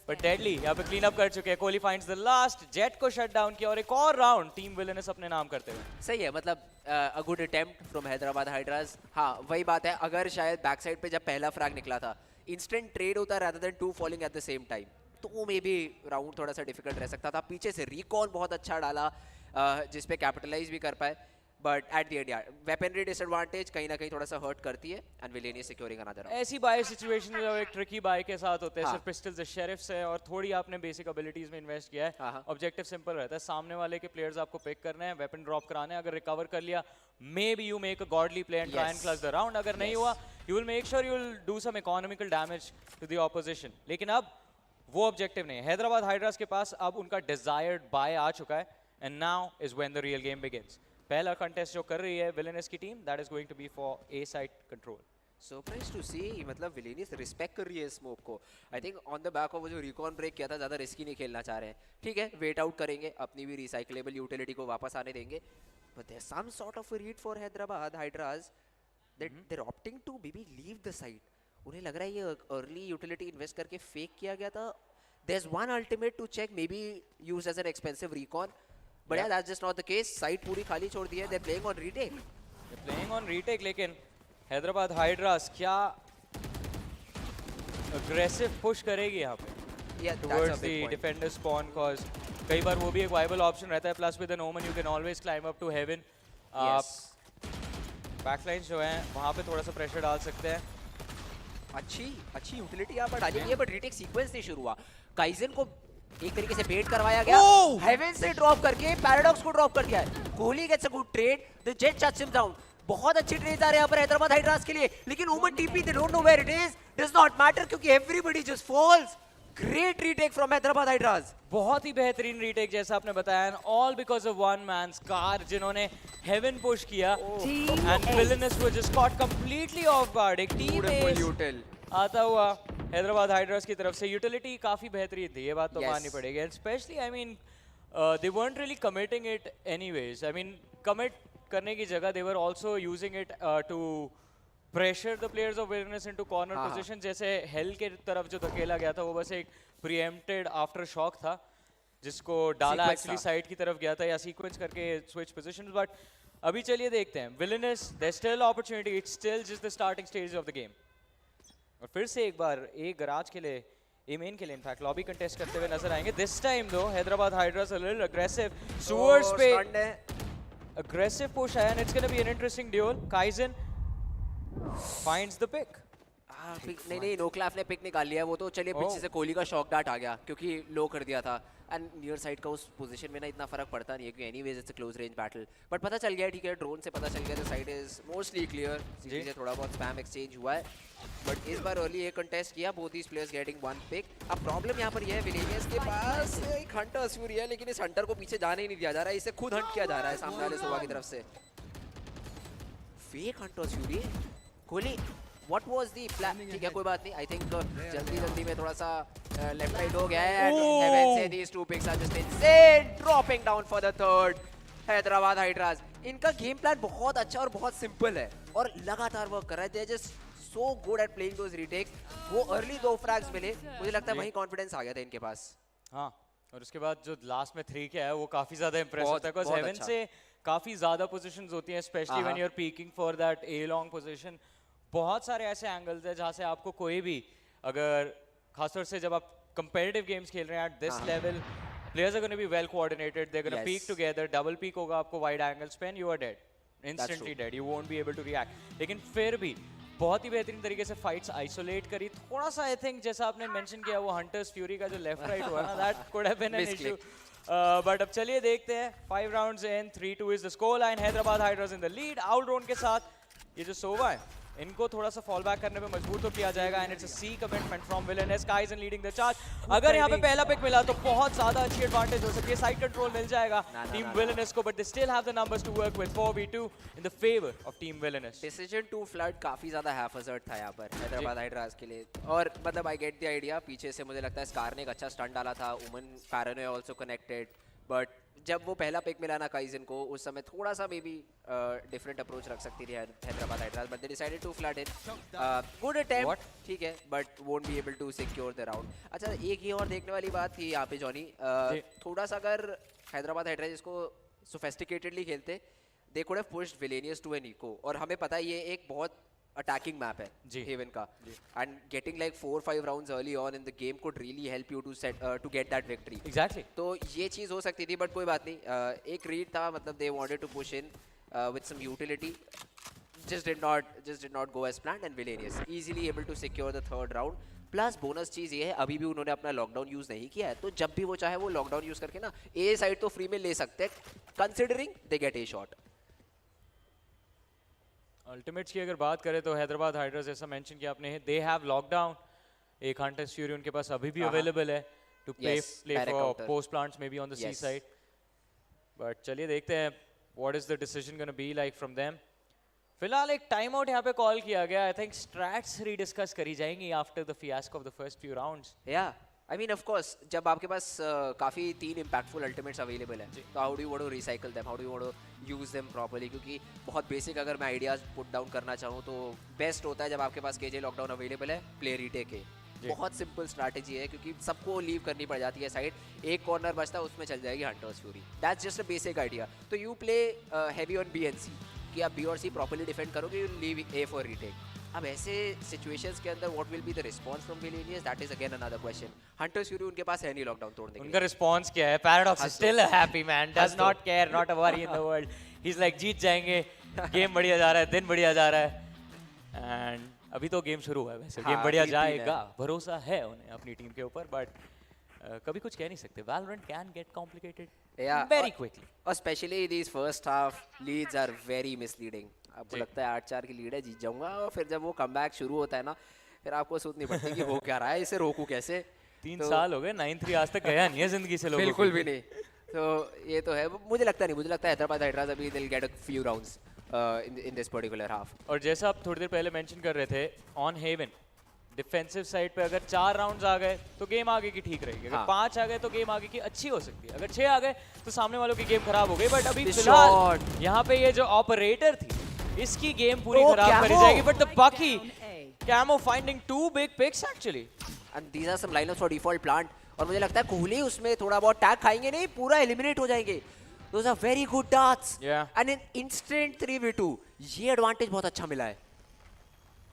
but deadly यहाँ पे क्लीन अप कर चुके हैं। Kohli finds the last, jet को शट डाउन किया, और एक और राउंड टीम विलेनियस अपने नाम करते हुए। सही है, मतलब a good attempt from Hyderabad hydras. हाँ, वही बात है, अगर शायद बैक साइड पे जब पहला फ्रैग निकला था इंस्टेंट ट्रेड होता rather than to falling at the same time, तो मे बी राउंड थोड़ा सा डिफिकल्ट रह सकता था। पीछे से रिकॉल बहुत अच्छा डाला जिस पे कैपिटलाइज भी कर पाए, बट एट द एंड यार वेपनरी डिसएडवांटेज कहीं ना कहीं थोड़ा सा हर्ट करती है, and villainous securing another round. ऐसी बाय सिचुएशन में जब एक ट्रिकी बाय के साथ होते हैं, सिर्फ पिस्टल्स शेरिफ्स है और थोड़ी आपने बेसिक एबिलिटीज में इन्वेस्ट किया है, ऑब्जेक्टिव सिंपल रहता है, सामने वाले के प्लेयर्स आपको पिक करने हैं, वेपन ड्रॉप कराने हैं, अगर रिकवर कर लिया maybe you make a godly play and try and clutch the round, अगर नहीं हुआ you will make sure you will do some economical damage to the opposition. लेकिन अब वो ऑब्जेक्टिव नहीं है, हैदराबाद हाइड्रास के पास अब उनका डिजायर्ड बाय आ चुका है, and now is when the real game begins. पहला कंटेस्ट जो कर रही है विलेनियस की team, that is going to be for A side control. Surprise to see, मतलब विलेनियस रिस्पेक्ट कर रही है स्मोक को। I think on the back of वो जो रिकॉन ब्रेक किया था, ज़्यादा रिस्की नहीं खेलना चाह रहे हैं, ठीक है वेट आउट करेंगे, अपनी भी रिसाइकलेबल यूटिलिटी को वापस आने देंगे, but there some sort of read for Hyderabad Hydras that they are opting to maybe leave the side. उन्हें लग रहा है ये अर्ली यूटिलिटी इन्वेस्ट करके फेक किया गया था। There's one ultimate to check, maybe used as an expensive recon, but yeah, that's just not the case. Side पूरी खाली छोड़ दी है, they're playing on retake. They're playing on retake, लेकिन Hyderabad hydras क्या aggressive push करेगी यहाँ पे? Yeah, towards the defender spawn, cause कई बार वो भी एक viable option रहता है, plus with an omen you can always climb up to heaven. Yes. Backlines जो हैं वहाँ पे थोड़ा सा pressure डाल सकते हैं। अच्छी यूटिलिटी यहाँ पर डाली गई है, बट रीटेक सीक्वेंस नहीं शुरू हुआ। काइजन को एक तरीके से बेट करवाया गया, हेवन से ड्रॉप करके पैराडॉक्स को ड्रॉप कर दिया है। Kohli gets a good trade, the Jett shuts him down. बहुत अच्छी ट्रेड आ रहे हैं यहाँ पर हैदराबाद हाइड्रास के लिए, लेकिन Omen TP they don't know where it is, does not matter क्योंकि everybody just falls. Great retake from Hyderabad Hydras, बहुत ही बेहतरीन रीटेक जैसा आपने बताया, and all because of one man Scar जिन्होंने हेवन पुश किया, and Villainous was just caught completely off guard. एक टीम एस आता हुआ हैदराबाद हाइड्रास की तरफ से, यूटिलिटी काफी बेहतरीन थी, ये बात तो माननी पड़ेगी, and specially I mean they weren't really committing it anyways. I mean commit करने की जगह they were also using it to pressure the players of Villainous into corner position. जैसे हेल के तरफ जो धकेला गया था वो बस एक preempted after shock था जिसको डाला एक्चुअली साइड की तरफ गया था या सीक्वेंस करके स्विच पोजीशंस, बट अभी चलिए देखते हैं Villainous, there's still opportunity, it's still just the starting stages of the game. और फिर से एक बार एक गराज के लिए मेन के लिए इनफैक्ट लॉबी कंटेस्ट करते हुए नजर आएंगे. दिस टाइम दो Hyderabad hydras a little aggressive. Sewers पे aggressive push आया and it's gonna be an interesting duel. Kaizen finds the pick. नहीं नो क्लैफ ने पिक निकाल लिया. वो तो चलिए पीछे से कोहली का शॉक डार्ट आ गया क्योंकि लो कर दिया था. एंड नियर साइड का उस पोजीशन में ना इतना फर्क पड़ता नहीं है क्योंकि anyways it's a close range battle. But पता चल गया ठीक है, ड्रोन से पता चल गया the side is mostly clear. चीजें थोड़ा बहुत स्पैम एक्सचेंज हुआ है बट इस बार अर्ली एक कंटेस्ट किया. Both these players getting one pick. अब प्रॉब्लम यहाँ पर ये है विलेनियस के पास एक हंटर फ्यूरी है लेकिन इस हंटर को पीछे जाने ही नहीं दिया जा रहा है. इसे खुद हंट किया जा रहा है सामने वाले सोवा की तरफ से. Fake Hunter fury. Kohli What was the plan? ठीक है कोई बात नहीं. I think जल्दी में थोड़ा सा लेफ्ट राइट हो गया है. Heaven से these two picks are just insane, dropping down for the third. Hyderabad hydras इनका गेम प्लान बहुत अच्छा और बहुत सिंपल है और लगातार वर्क कर रहा है. They are just so good at playing those retakes. वो अर्ली 2 फ्रैग्स मिले, मुझे लगता है वहीं कॉन्फिडेंस आ गया था इनके पास. हाँ, और उसके बाद जो लास्ट में 3 किया है वो काफी ज्यादा इंप्रेस होता है बिकॉज़ हेवन से काफी ज्यादा पोजीशंस होती हैं especially when you are peeking for that a long position. बहुत सारे ऐसे एंगल्स हैं जहाँ से आपको कोई भी अगर खासतौर से जब आप कंपेटिटिव गेम्स खेल रहे हैं at this level players are gonna be well coordinated. They are gonna peek together. Double peek होगा आपको वाइड एंगल्स पे and you are dead, instantly dead. You won't be able to react. लेकिन फिर भी बहुत ही बेहतरीन तरीके से फाइट्स आइसोलेट करी. थोड़ा सा आई थिंक जैसा आपने मेंशन किया वो हंटर्स फ्यूरी का जो लेफ्ट राइट हुआ ना that could have been an issue. But अब चलिए देखते हैं 5 rounds in 3-2 is the scoreline लाइन. Hyderabad Hydras in the lead. Out drone के साथ ये जो सोवा है इनको थोड़ा सा फॉल बैक करने पे मजबूर तो किया जाएगा and it's a C commitment from Villainous. Kaizen leading the charge. अगर यहाँ पे पहला पिक मिला तो बहुत ज्यादा अच्छी एडवांटेज हो सकती है. साइड कंट्रोल मिल जाएगा टीम विलेनस को but they still have the numbers to work with 4v2 in the favour of team Villainous. Decision to flood काफी ज्यादा हैफर्ड था यहाँ पर हैदराबाद हाइड्रास के लिए. और मतलब आई गेट द आइडिया. पीछे से मुझे लगता है स्कार ने एक अच्छा स्टंट डाला था. ओमन पैरानो आल्सो कनेक्टेड बट जब वो पहला पिक मिला ना काइजन को उस समय थोड़ा सा मे बी डिफरेंट अप्रोच रख सकती थी Hyderabad Hydras but they decided to flood in. Good attempt ठीक है but won't be able to secure the round. अच्छा एक ये और देखने वाली बात थी यहाँ पे जॉनी. थोड़ा सा अगर हैदराबाद हाइड्रास इसको सोफिस्टिकेटेडली खेलते they could have pushed Villainous to an eco. और हमें पता है ये एक बहुत अटैकिंग मैप है हेवन का and getting like 4-5 rounds early on in the game could really help you to get that victory. Exactly. तो ये चीज़ हो सकती थी बट कोई बात नहीं. एक रीड था मतलब they wanted to push in with some utility. just did not go as planned and Villainous easily able to secure the third round. Plus bonus चीज़ ये है अभी भी उन्होंने अपना लॉकडाउन यूज़ नहीं किया है तो जब भी वो चाहे वो लॉकडाउन यूज़ करके ना ए साइड तो फ्री में ले सकते हैं considering they get A shot. Ultimates की अगर बात करें तो हैदराबाद हाइड्रास जैसा मेंशन किया आपने दे हैव लॉकडाउन. एक हंटर्स फ्यूरी उनके पास अभी भी अवेलेबल है to play for post plants maybe on the C side. But चलिए देखते हैं what is the decision gonna be like from them. फिलहाल एक टाइम आउट यहाँ पे कॉल किया गया. आई थिंक स्ट्रैट्स रीडिस्कस करी जाएंगी after the fiasco of the first few rounds. या आई मीन ऑफ कोर्स जब आपके पास काफ़ी 3 इम्पैक्टफुल अल्टीमेट्स अवेलेबल है तो how do you want to recycle them, how do you want to use them properly. क्योंकि बहुत बेसिक अगर मैं आइडियाज़ पुट डाउन करना चाहूँ तो बेस्ट होता है जब आपके पास केजे लॉकडाउन अवेलेबल है प्ले रीटेक के. बहुत सिंपल स्ट्रैटेजी है क्योंकि सबको लीव करनी पड़ जाती है साइड. एक कॉर्नर बचता है उसमें चल जाएगी hunter's fury. That's just a basic idea. तो you play heavy on B and C कि आप बी और सी प्रॉपर्ली डिफेंड करोगे you leave A for retake. अब ऐसे सिचुएशंस के अंदर what will be the response from Villainous that is again another question. Hunter's fury उनके पास है नहीं लॉकडाउन तोड़ने के लिए. उनका रिस्पांस क्या है? Paradox is still a happy man, does not care, not a worry in the world. He is like जीत जाएंगे, गेम बढ़िया जा रहा है, दिन बढ़िया जा रहा है. एंड अभी तो गेम शुरू हुआ है वैसे गेम बढ़िया जाएगा, भरोसा है उन्हें अपनी टीम के ऊपर. बट कभी कुछ कह नहीं सकते. Valorant can get complicated very quickly. Especially these first half leads are very misleading. आपको लगता है 8-4 की लीड है जीत जाऊंगा और फिर जब वो कमबैक शुरू होता है ना फिर आपको सोचनी पड़ती है कि हो क्या रहा है, इसे रोकूं कैसे. 3 साल हो गए 9-3 आज तक गया नहीं है जिंदगी से लोगों बिल्कुल भी नहीं. तो ये तो है. मुझे लगता है हैदराबाद हाइड्रास अभी they'll get a few rounds in this particular half. और जैसा आप थोड़ी देर पहले मेंशन कर रहे थे ऑन हेवन डिफेंसिव साइड पे अगर 4 राउंड्स आ गए तो गेम आगे की ठीक रहेगी. अगर 5 आ गए तो गेम आगे की अच्छी हो सकती है. अगर 6 आ गए तो सामने वालों की गेम खराब हो गई. बट अभी फिलहाल यहाँ पे ये जो ऑपरेटर थी इसकी गेम पूरी खराब करी जाएगी. But the Bucky camo finding 2 big picks actually and these are some lineups for default plant. और मुझे लगता है कोहली उसमें थोड़ा बहुत टैग खाएंगे नहीं पूरा एलिमिनेट हो जाएंगे. those are very good darts. Yeah. And in instant 3v2, ये advantage बहुत अच्छा मिला है.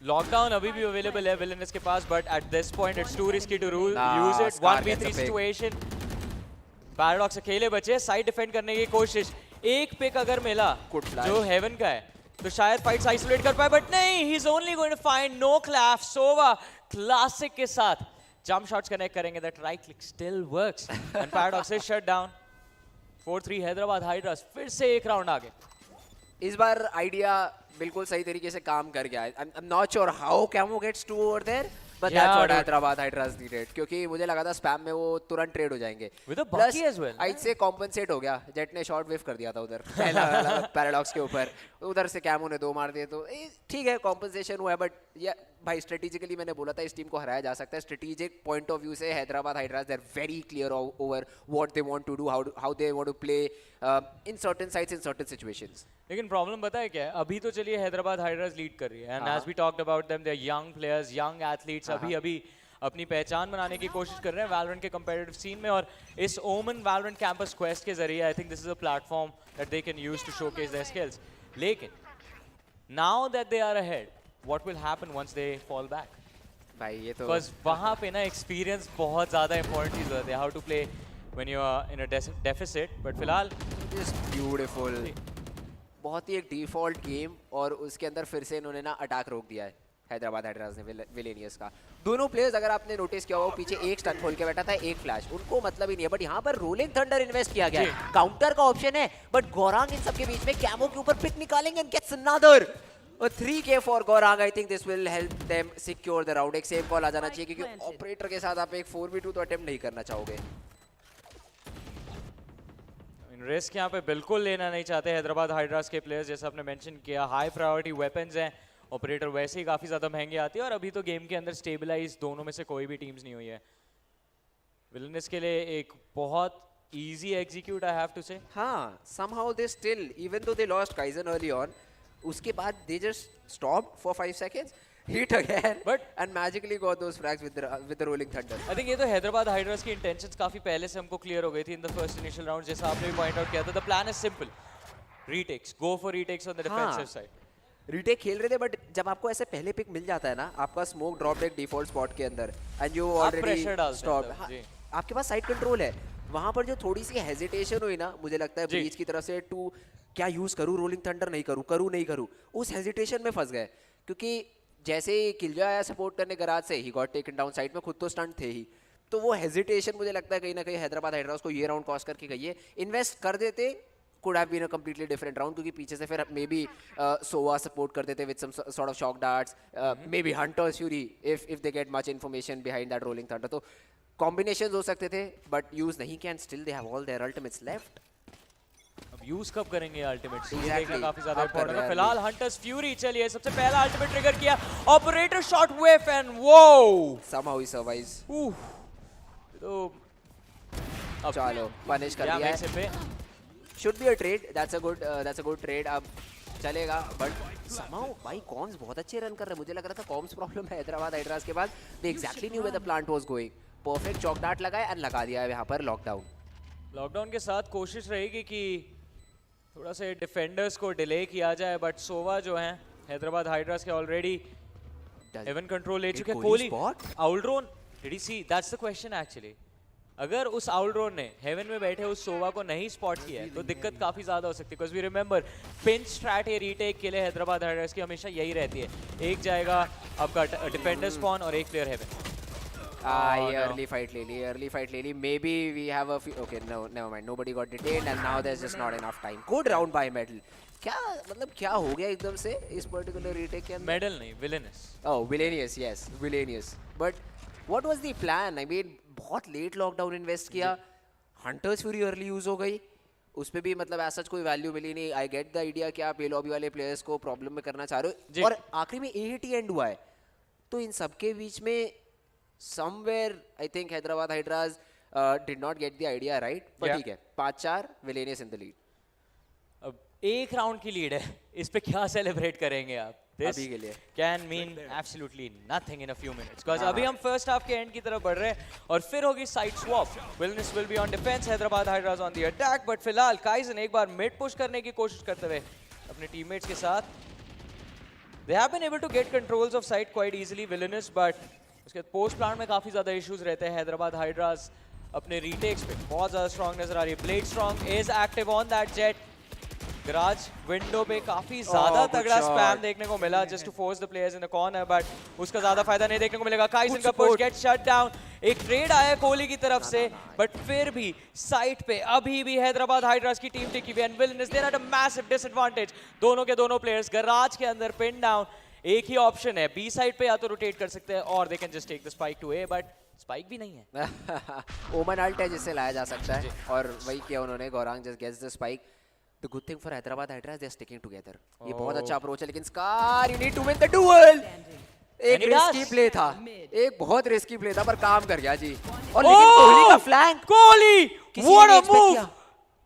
लॉकडाउन अभी भी अवेलेबल है विलेनस के पास, but at this point it's too risky to use it. Scar 1v3 gets a pick. Situation. Paradox अकेले बचे, साइड डिफेंड करने की कोशिश. एक पिक अगर मिला जो हेवन का है तो शायद फाइट्स आइसोलेट कर पाए, बट नहीं, he is only going to find no क्लैफ. सोवा क्लासिक के साथ जंप शॉट्स कनेक्ट करेंगे. That right click still works and Paradox is shut down. 4-3 Hyderabad Hydras फिर से एक राउंड आगे. इस बार आइडिया बिल्कुल सही तरीके से काम कर गया है. I'm not sure how Camo gets 2 over there, but that's what Hyderabad Hydras needed. क्योंकि मुझे लगा था स्पैम में वो तुरंत ट्रेड हो जाएंगे. With a bucky as well. I'd say compensate हो गया. जेट ने शॉट वेव कर दिया था उधर पहला वाला पैराडॉक्स के ऊपर. उधर से Camo ने 2 मार दिए, तो ठीक है, कॉम्पनसेशन हुआ है. बट या भाई स्ट्रेटेजिकली मैंने बोला था इस टीम को हराया जा सकता है. स्ट्रेटेजिक पॉइंट ऑफ व्यू से Hyderabad Hydras they are very clear over what they want to do, how they want to play in certain sites in certain situations. लेकिन प्रॉब्लम पता है क्या है, अभी तो चलिए हैदराबाद हाइड्रास लीड कर रही है, and as we talked about them, they are young players, young athletes, अभी अपनी पहचान बनाने की कोशिश कर रहे हैं वैलोरेंट के कंपेटिटिव सीन में. और इस ओमन वैलोरेंट कैंपस क्वेस्ट के जरिए I think this is a platform that they can use to showcase their skills. लेकिन now that they are ahead, what will happen once they fall back? भाई ये तो बिकॉज वहाँ पे ना एक्सपीरियंस बहुत ज़्यादा इंपॉर्टेंट चीज़ होती है, how to play when you are in a deficit. But फिलहाल जस्ट ब्यूटीफुल, बहुत ही एक डिफॉल्ट गेम, और उसके अंदर फिर से इन्होंने ना अटैक रोक दिया है हैदराबाद हाइड्रास ने विलेनियस का. दोनों प्लेयर्स अगर आपने नोटिस किया होगा, पीछे एक स्टन खोल के बैठा था, एक फ्लैश, उनको मतलब ही नहीं है. बट यहाँ पर रोलिंग थंडर इन्वेस्ट किया गया है, काउंटर का ऑप्शन है, बट गौरांग इन सबके बीच में Camo के ऊपर पिक निकालेंगे and gets another. A 3K for Gorang. I think this will help them secure the round. एक सेम कॉल आ जाना चाहिए, क्योंकि ऑपरेटर के साथ आप एक 4v2 तो अटेम्प्ट नहीं करना चाहोगे. रिस्क यहाँ पे बिल्कुल लेना नहीं चाहते हैदराबाद हाइड्रास के प्लेयर्स. जैसा आपने मेंशन किया, हाई प्रायोरिटी वेपन्स हैं, ऑपरेटर वैसे ही काफ़ी ज़्यादा महंगी आती है, और अभी तो गेम के अंदर स्टेबलाइज दोनों में से कोई भी टीम्स नहीं हुई है. विलेनस के लिए एक बहुत easy execute, I have to say. हाँ, somehow they still, even though they lost Kaizen early on, उसके बाद they just stopped for 5 seconds, hit again, and magically got those frags with the rolling thunder. I think ये तो Hyderabad Hydras की intentions काफ़ी पहले से हमको क्लियर हो गई थी in the first initial round. जैसा आपने भी पॉइंट आउट किया था, the plan is simple, retakes, go for retakes on the defensive side. Retake खेल रहे थे, बट जब आपको ऐसे पहले पिक मिल जाता है ना, आपका स्मोक ड्रॉप एक डिफॉल्ट स्पॉट के अंदर, एंड यू ऑलरेडी स्टॉप, आपके पास साइड कंट्रोल है, वहां पर जो थोड़ी सी हेजिटेशन हुई ना, मुझे लगता है ब्रीच की तरफ से, टू क्या यूज करूं, रोलिंग थंडर नहीं करूं नहीं करूं, उस हेजिटेशन में फंस गए. क्योंकि जैसे ही किलजो आया सपोर्ट करने गराज से, he got taken down side में, खुद तो स्टंट थे ही, तो वो हेजिटेशन मुझे लगता है कहीं ना कहीं हैदराबाद हाइड्रास को ये राउंड कॉस्ट करके गई है. इन्वेस्ट कर देते, could have been a completely different round, क्योंकि पीछे से फिर maybe Sova support कर देते with some sort of shock darts, maybe Hunter's Fury if they get much information behind that rolling thunder. तो combinations हो सकते थे, but use नहीं किया, and still they have all their ultimates left. अब use कब करेंगे अल्टीमेट्स, ये देखना काफी ज्यादा इंपॉर्टेंट है. फिलहाल हंटर्स फ्यूरी, चलिए सबसे पहला अल्टीमेट ट्रिगर किया, ऑपरेटर शॉट वेव, एंड वो somehow he survives. तो चलो पनिश कर दिया है. Should be a trade. That's a good trade. अब चलेगा, but somehow भाई कॉम्स बहुत अच्छे रन कर रहे हैं. मुझे लग रहा था कॉम्स प्रॉब्लम है हैदराबाद हाइड्रास के बाद. They exactly knew where the plant was going. Perfect Chowk dart लगाया and लगा दिया है यहाँ पर लॉकडाउन के साथ कोशिश रहेगी कि थोड़ा से डिफेंडर्स को डिले किया जाए, बट सोवा जो है हैदराबाद हाइड्रास के ऑलरेडी हेवन कंट्रोल ले चुके हैं. Kohli owl drone, did you see, that's the question actually. अगर उस आउलड्रोन ने हेवन में बैठे उस सोवा को नहीं स्पॉट किया है तो दिक्कत काफी ज्यादा हो सकती है. Because we remember pinch strat या रीटेक के लिए हैदराबाद हाइड्रास की हमेशा यही रहती है, एक जाएगा आपका डिफेंडर स्पॉन और एक प्लेयर हेवन. अर्ली फाइट ले ली. Maybe we have a okay, no, never mind. Nobody got detained and now there's just not enough time. Good round by Medal. क्या हो गया एकदम से इस पर्टिकुलर रीटेक के अंदर? मेडल नहीं, villainous. Oh, Villainous, yes, Villainous. But what was the plan? I mean, बहुत लेट लॉकडाउन इन्वेस्ट किया, हंटर्स फ्यूरी अर्ली यूज हो गई, उस पे भी मतलब ऐसा कोई वैल्यू मिली नहीं. आई गेट द आइडिया कि आप ये लॉबी वाले प्लेयर्स को प्रॉब्लम में करना चाह रहे हो, और आखिरी में AHT एंड हुआ है. तो इन सबके बीच में somewhere I think Hyderabad hydras did not get the idea right, पर ठीक है, 5-4 Villainous in the lead. अब एक राउंड की लीड है, इस पे क्या सेलिब्रेट करेंगे आप? this अभी के लिए can mean absolutely nothing in a few minutes. Because अभी हम first half के end की तरफ बढ़ रहे हैं और फिर होगी side swap. Villainous will be on defense, Hyderabad Hydras on the attack. But फिलहाल Kaizen एक बार mid push करने की कोशिश करते हुए अपने teammates के साथ. They have been able to get controls of site quite easily, Villainous, but उसके post plant में काफी ज़्यादा issues रहते हैं. Hyderabad Hydras अपने retakes पे बहुत ज़्यादा strong नजर आ रही है. Blade Strong is active on that jet. Garage window पे काफी ज्यादा तगड़ा स्पैम देखने को मिला just to force the players in the corner, but उसका ज्यादा फायदा नहीं देखने को मिलेगा. काइजन का पुश गेट शट डाउन. एक ट्रेड आया कोहली की तरफ से, बट फिर भी साइट पे अभी भी हैदराबाद हाइड्रास की टीम टिकी हुई है. Villainous they're at a massive disadvantage. दोनों के दोनों प्लेयर्स गराज के अंदर पिन डाउन. एक ही ऑप्शन है, बी साइड पे या तो रोटेट कर सकते हैं और they can just take the spike to A, but spike भी नहीं है. ओमन अल्ट है जिससे लाया जा सकता है और वही किया उन्होंने. Gaurang just gets the spike. The good thing for Hyderabad Hydras, they are sticking together. ये बहुत अच्छा अप्रोच है, लेकिन scar, you need to win the duel. एक रिस्की प्ले था, एक बहुत रिस्की प्ले था, पर काम कर गया जी. और लेकिन कोहली का flank, Kohli, what a move!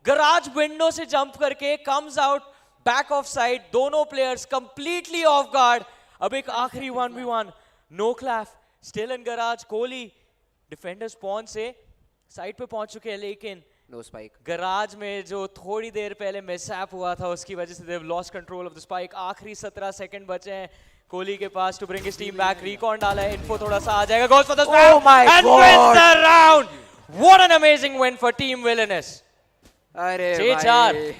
Garage window से जंप करके comes out back of side. दोनों प्लेयर्स completely off guard. अब एक आखिरी 1v1, no clap, still in garage. Kohli defender spawn से साइड पे पहुंच चुके हैं, लेकिन नो स्पाइक. गराज में जो थोड़ी देर पहले मिसहैप हुआ था उसकी वजह से they've lost control of the spike. आखिरी 17 सेकंड बचे हैं कोहली के पास to bring his team back. Recon डाला है, इन्फो थोड़ा सा आ जाएगा. Goes for the spam and wins the round. What an amazing win for team Villainous. अरे भाई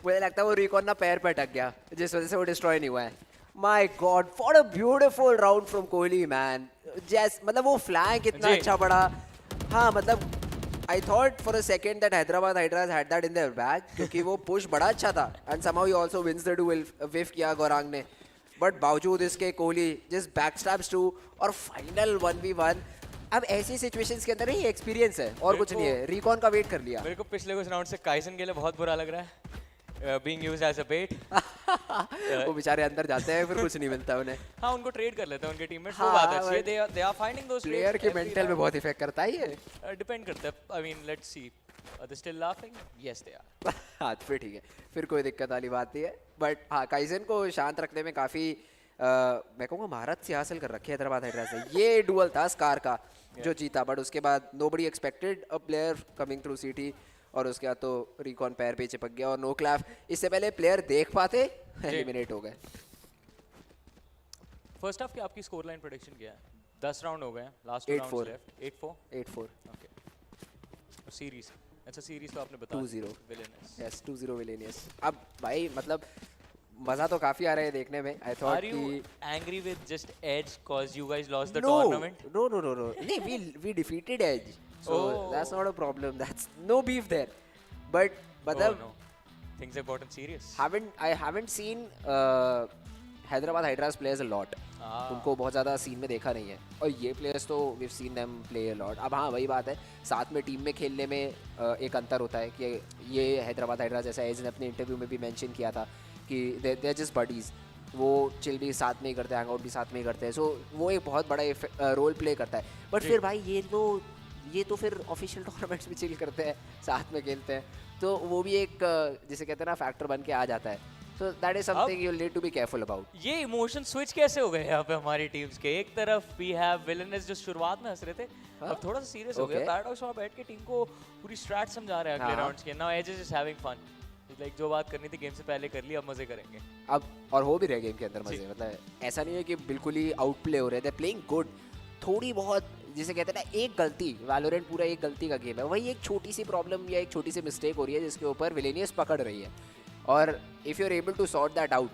मुझे लगता है वो रिकॉन ना पैर पे अटक गया जिस वजह से वो डिस्ट्रॉय नहीं हुआ है. My God, what a beautiful round from Kohli, man. Just मतलब वो फ्लैंक इतना अच्छा पड़ा. हाँ मतलब I thought for a second that Hyderabad Hydras had that in their bag क्योंकि वो push बड़ा अच्छा था and somehow he also wins the duel. whiff किया गौरांग ने, but बावजूद इसके कोहली just backstabs to और final 1v1. अब ऐसी situations के अंदर ही एक्सपीरियंस है और कुछ नहीं है. रिकॉन का वेट कर लिया. मेरे को पिछले कुछ राउंड से काइजन के लिए बहुत बुरा लग रहा है being used as a bait. वो बेचारे अंदर जाते हैं फिर कुछ नहीं मिलता उन्हें. हाँ उनको ट्रेड कर लेते हैं उनके टीममेट्स. वो बात अच्छी है. they are finding those player के मेंटल में बहुत इफेक्ट करता है ये. डिपेंड करता है. I mean let's see. Are they still laughing? Yes they are. हाँ फिर ठीक है, फिर कोई दिक्कत वाली बात नहीं है. बट हाँ काइजन को शांत रखने में काफी मैं कहूँगा महारत से हासिल कर रखी है हैदराबाद हाइड्रा से. ये डुअल था स्कार का जो जीता, बट उसके बाद nobody expected a player coming through सीटी और उसके बाद तो रिकॉन पैर पे चिपक गया और नो क्लैप. इससे पहले प्लेयर देख पाते एलिमिनेट हो गए. फर्स्ट हाफ की आपकी स्कोर लाइन प्रेडिक्शन क्या है? 10 राउंड हो गए हैं, last 2 rounds left. 8-4 okay. Series, अच्छा सीरीज तो आपने बता 2-0 विलेनियस. Yes 2-0 villainous. अब भाई मतलब मजा तो काफी आ रहा है देखने में. I thought Are you angry with just Edge cause you guys lost the no, tournament? No. नहीं, we defeated Edge. So that's not a problem. That's no beef there. But मतलब no. Things have gotten serious. I haven't seen Hyderabad Hydras players a lot. उनको बहुत ज़्यादा scene में देखा नहीं है और ये प्लेयर्स तो we've seen them play a lot. अब हाँ वही बात है, साथ में टीम में खेलने में एक अंतर होता है कि ये हैदराबाद हाइड्रास जैसा एज ने अपने इंटरव्यू में भी मेंशन किया था कि दे आर जस्ट बडीज़. वो चिल भी साथ में ही करते हैं, हैंगआउट भी साथ में ही करते हैं. सो वो एक बहुत बड़ा रोल प्ले करता है. बट फिर भाई ये तो फिर ऑफिशियल टूर्नामेंट्स भी चिल करते हैं, साथ में खेलते हैं, तो वो भी एक जिसे कहते हैं ना फैक्टर बन के आ जाता है. So that is something you'll need to be careful about. ये इमोशन स्विच कैसे हो गए यहाँ पे हमारी टीम्स के? एक तरफ we have Villainous जो शुरुआत में हंस रहे थे, अब थोड़ा सा सीरियस हो गया. पैराडॉक्स वहाँ बैठ के टीम को पूरी स्ट्रैट समझा रहे हैं अगले राउंड्स के. Now Edge is just having fun. Like जो बात करनी थी गेम से पहले कर ली, अब मजे करेंगे. अब और हो भी रहे गेम के अंदर मजे. मतलब ऐसा नहीं है कि बिल्कुल ही आउट प्ले हो रहे. They're playing good. थोड़ी बहुत जिसे कहते हैं ना एक गलती, वैलोरेंट पूरा एक गलती का गेम है. वही एक छोटी सी प्रॉब्लम या एक छोटी सी मिस्टेक हो रही है जिसके ऊपर विलेनियस पकड़ रही है. और if you are able to sort that out,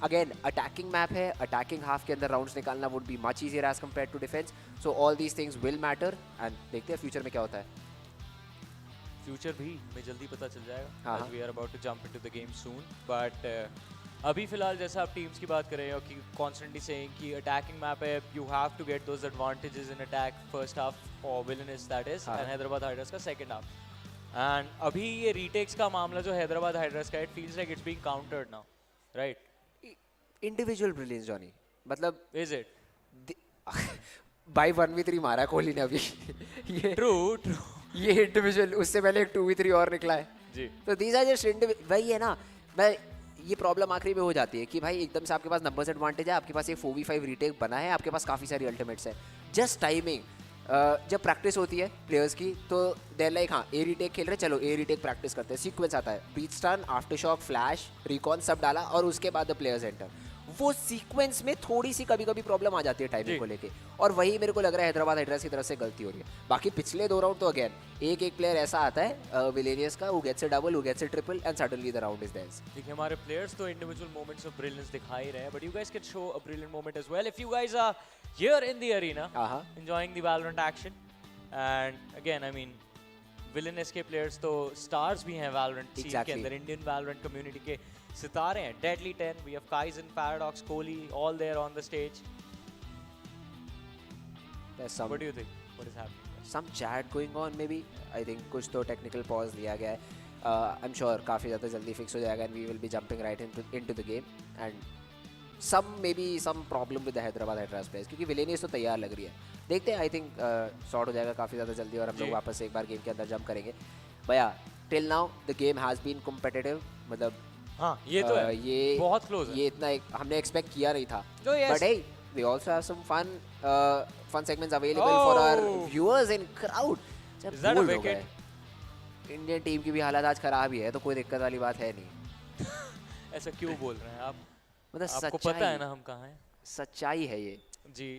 again attacking map है, अटैकिंग हाफ के अंदर राउंड्स निकालना would be much easier as compared to defence. So all these things will matter and देखते हैं फ्यूचर में क्या होता है. फ्यूचर भी हमें जल्दी पता चल जाएगा. We are about to jump into the game soon. But अभी फिलहाल जैसा आप टीम्स की बात कर रहे हो कि कॉन्स्टेंटली सेइंग कि अटैकिंग मैप है, you have to get those advantages in attack first half for Villainous that is, and Hyderabad Hydras का सेकंड हाफ. एंड अभी ये रीटेक्स का मामला जो हैदराबाद हाइड्रास का, it feels like it's being countered now, right? Individual brilliance Johnny, मतलब is it by 1v3 मारा कोहली ने अभी. ये ट्रू ये इंडिविजुअल, उससे पहले एक 2v3 और निकला है जी. तो दीज आर जस्ट वही है ना. मैं ये प्रॉब्लम आखिरी में हो जाती है कि भाई एकदम से आपके पास नंबर्स एडवांटेज है, आपके पास एक 4v5 रीटेक बना है, आपके पास काफ़ी सारी अल्टीमेट्स है, जस्ट टाइमिंग। जब प्रैक्टिस होती है प्लेयर्स की तो देर लाइक हाँ ए रीटेक खेल रहे, चलो ए रीटेक प्रैक्टिस करते हैं, सीक्वेंस आता है, beat stun, aftershock, flash, recon सब डाला और उसके बाद द प्लेयर्स एंटर। वो सीक्वेंस में थोड़ी सी कभी कभी प्रॉब्लम आ जाती है टाइमिंग को लेके, और वही मेरे को लग रहा है हैदराबाद हाइड्रास की तरफ से गलती हो रही है। बाकी पिछले 2 राउंड तो अगेन एक प्लेयर ऐसा आता है विलेनियस का, वो गेट्स अ डबल, वो gets a triple and suddenly the round is theirs. देखिए हमारे प्लेयर्स तो इंडिविजुअल मोमेंट्स ऑफ ब्रिलियंस दिखा ही रहे हैं, but you guys can show a brilliant moment as well if you guys are here in the arena enjoying the Valorant action. And again I mean Villainous के players तो stars भी हैं Valorant scene के अंदर, Indian Valorant community के सितारे हैं। Deadly 10, we have Kaizen, Paradox, Kohli, all there on the stage. What do you think? What is happening? Some chat going on maybe. I think कुछ तो technical pause लिया गया है. I'm sure काफ़ी ज़्यादा जल्दी fix हो जाएगा and we will be jumping right into the game and some problem with the Hyderabad Hydras players क्योंकि Villainous तो तैयार लग रही है. देखते हैं, I think sort हो जाएगा काफ़ी ज़्यादा जल्दी और हम लोग वापस एक बार गेम के अंदर जंप करेंगे. भैया till now the game has been competitive, मतलब हाँ ये तो है, ये बहुत क्लोज है, ये इतना हमने एक्सपेक्ट किया नहीं था, but hey we also have some fun segments available for our viewers in crowd. Is that a wicket? Indian team की भी हालत आज खराब ही है तो कोई दिक्कत वाली बात है नहीं. ऐसा क्यों बोल रहे हैं आप? मतलब आपको पता है ना हम कहाँ हैं. सच्चाई है ये जी.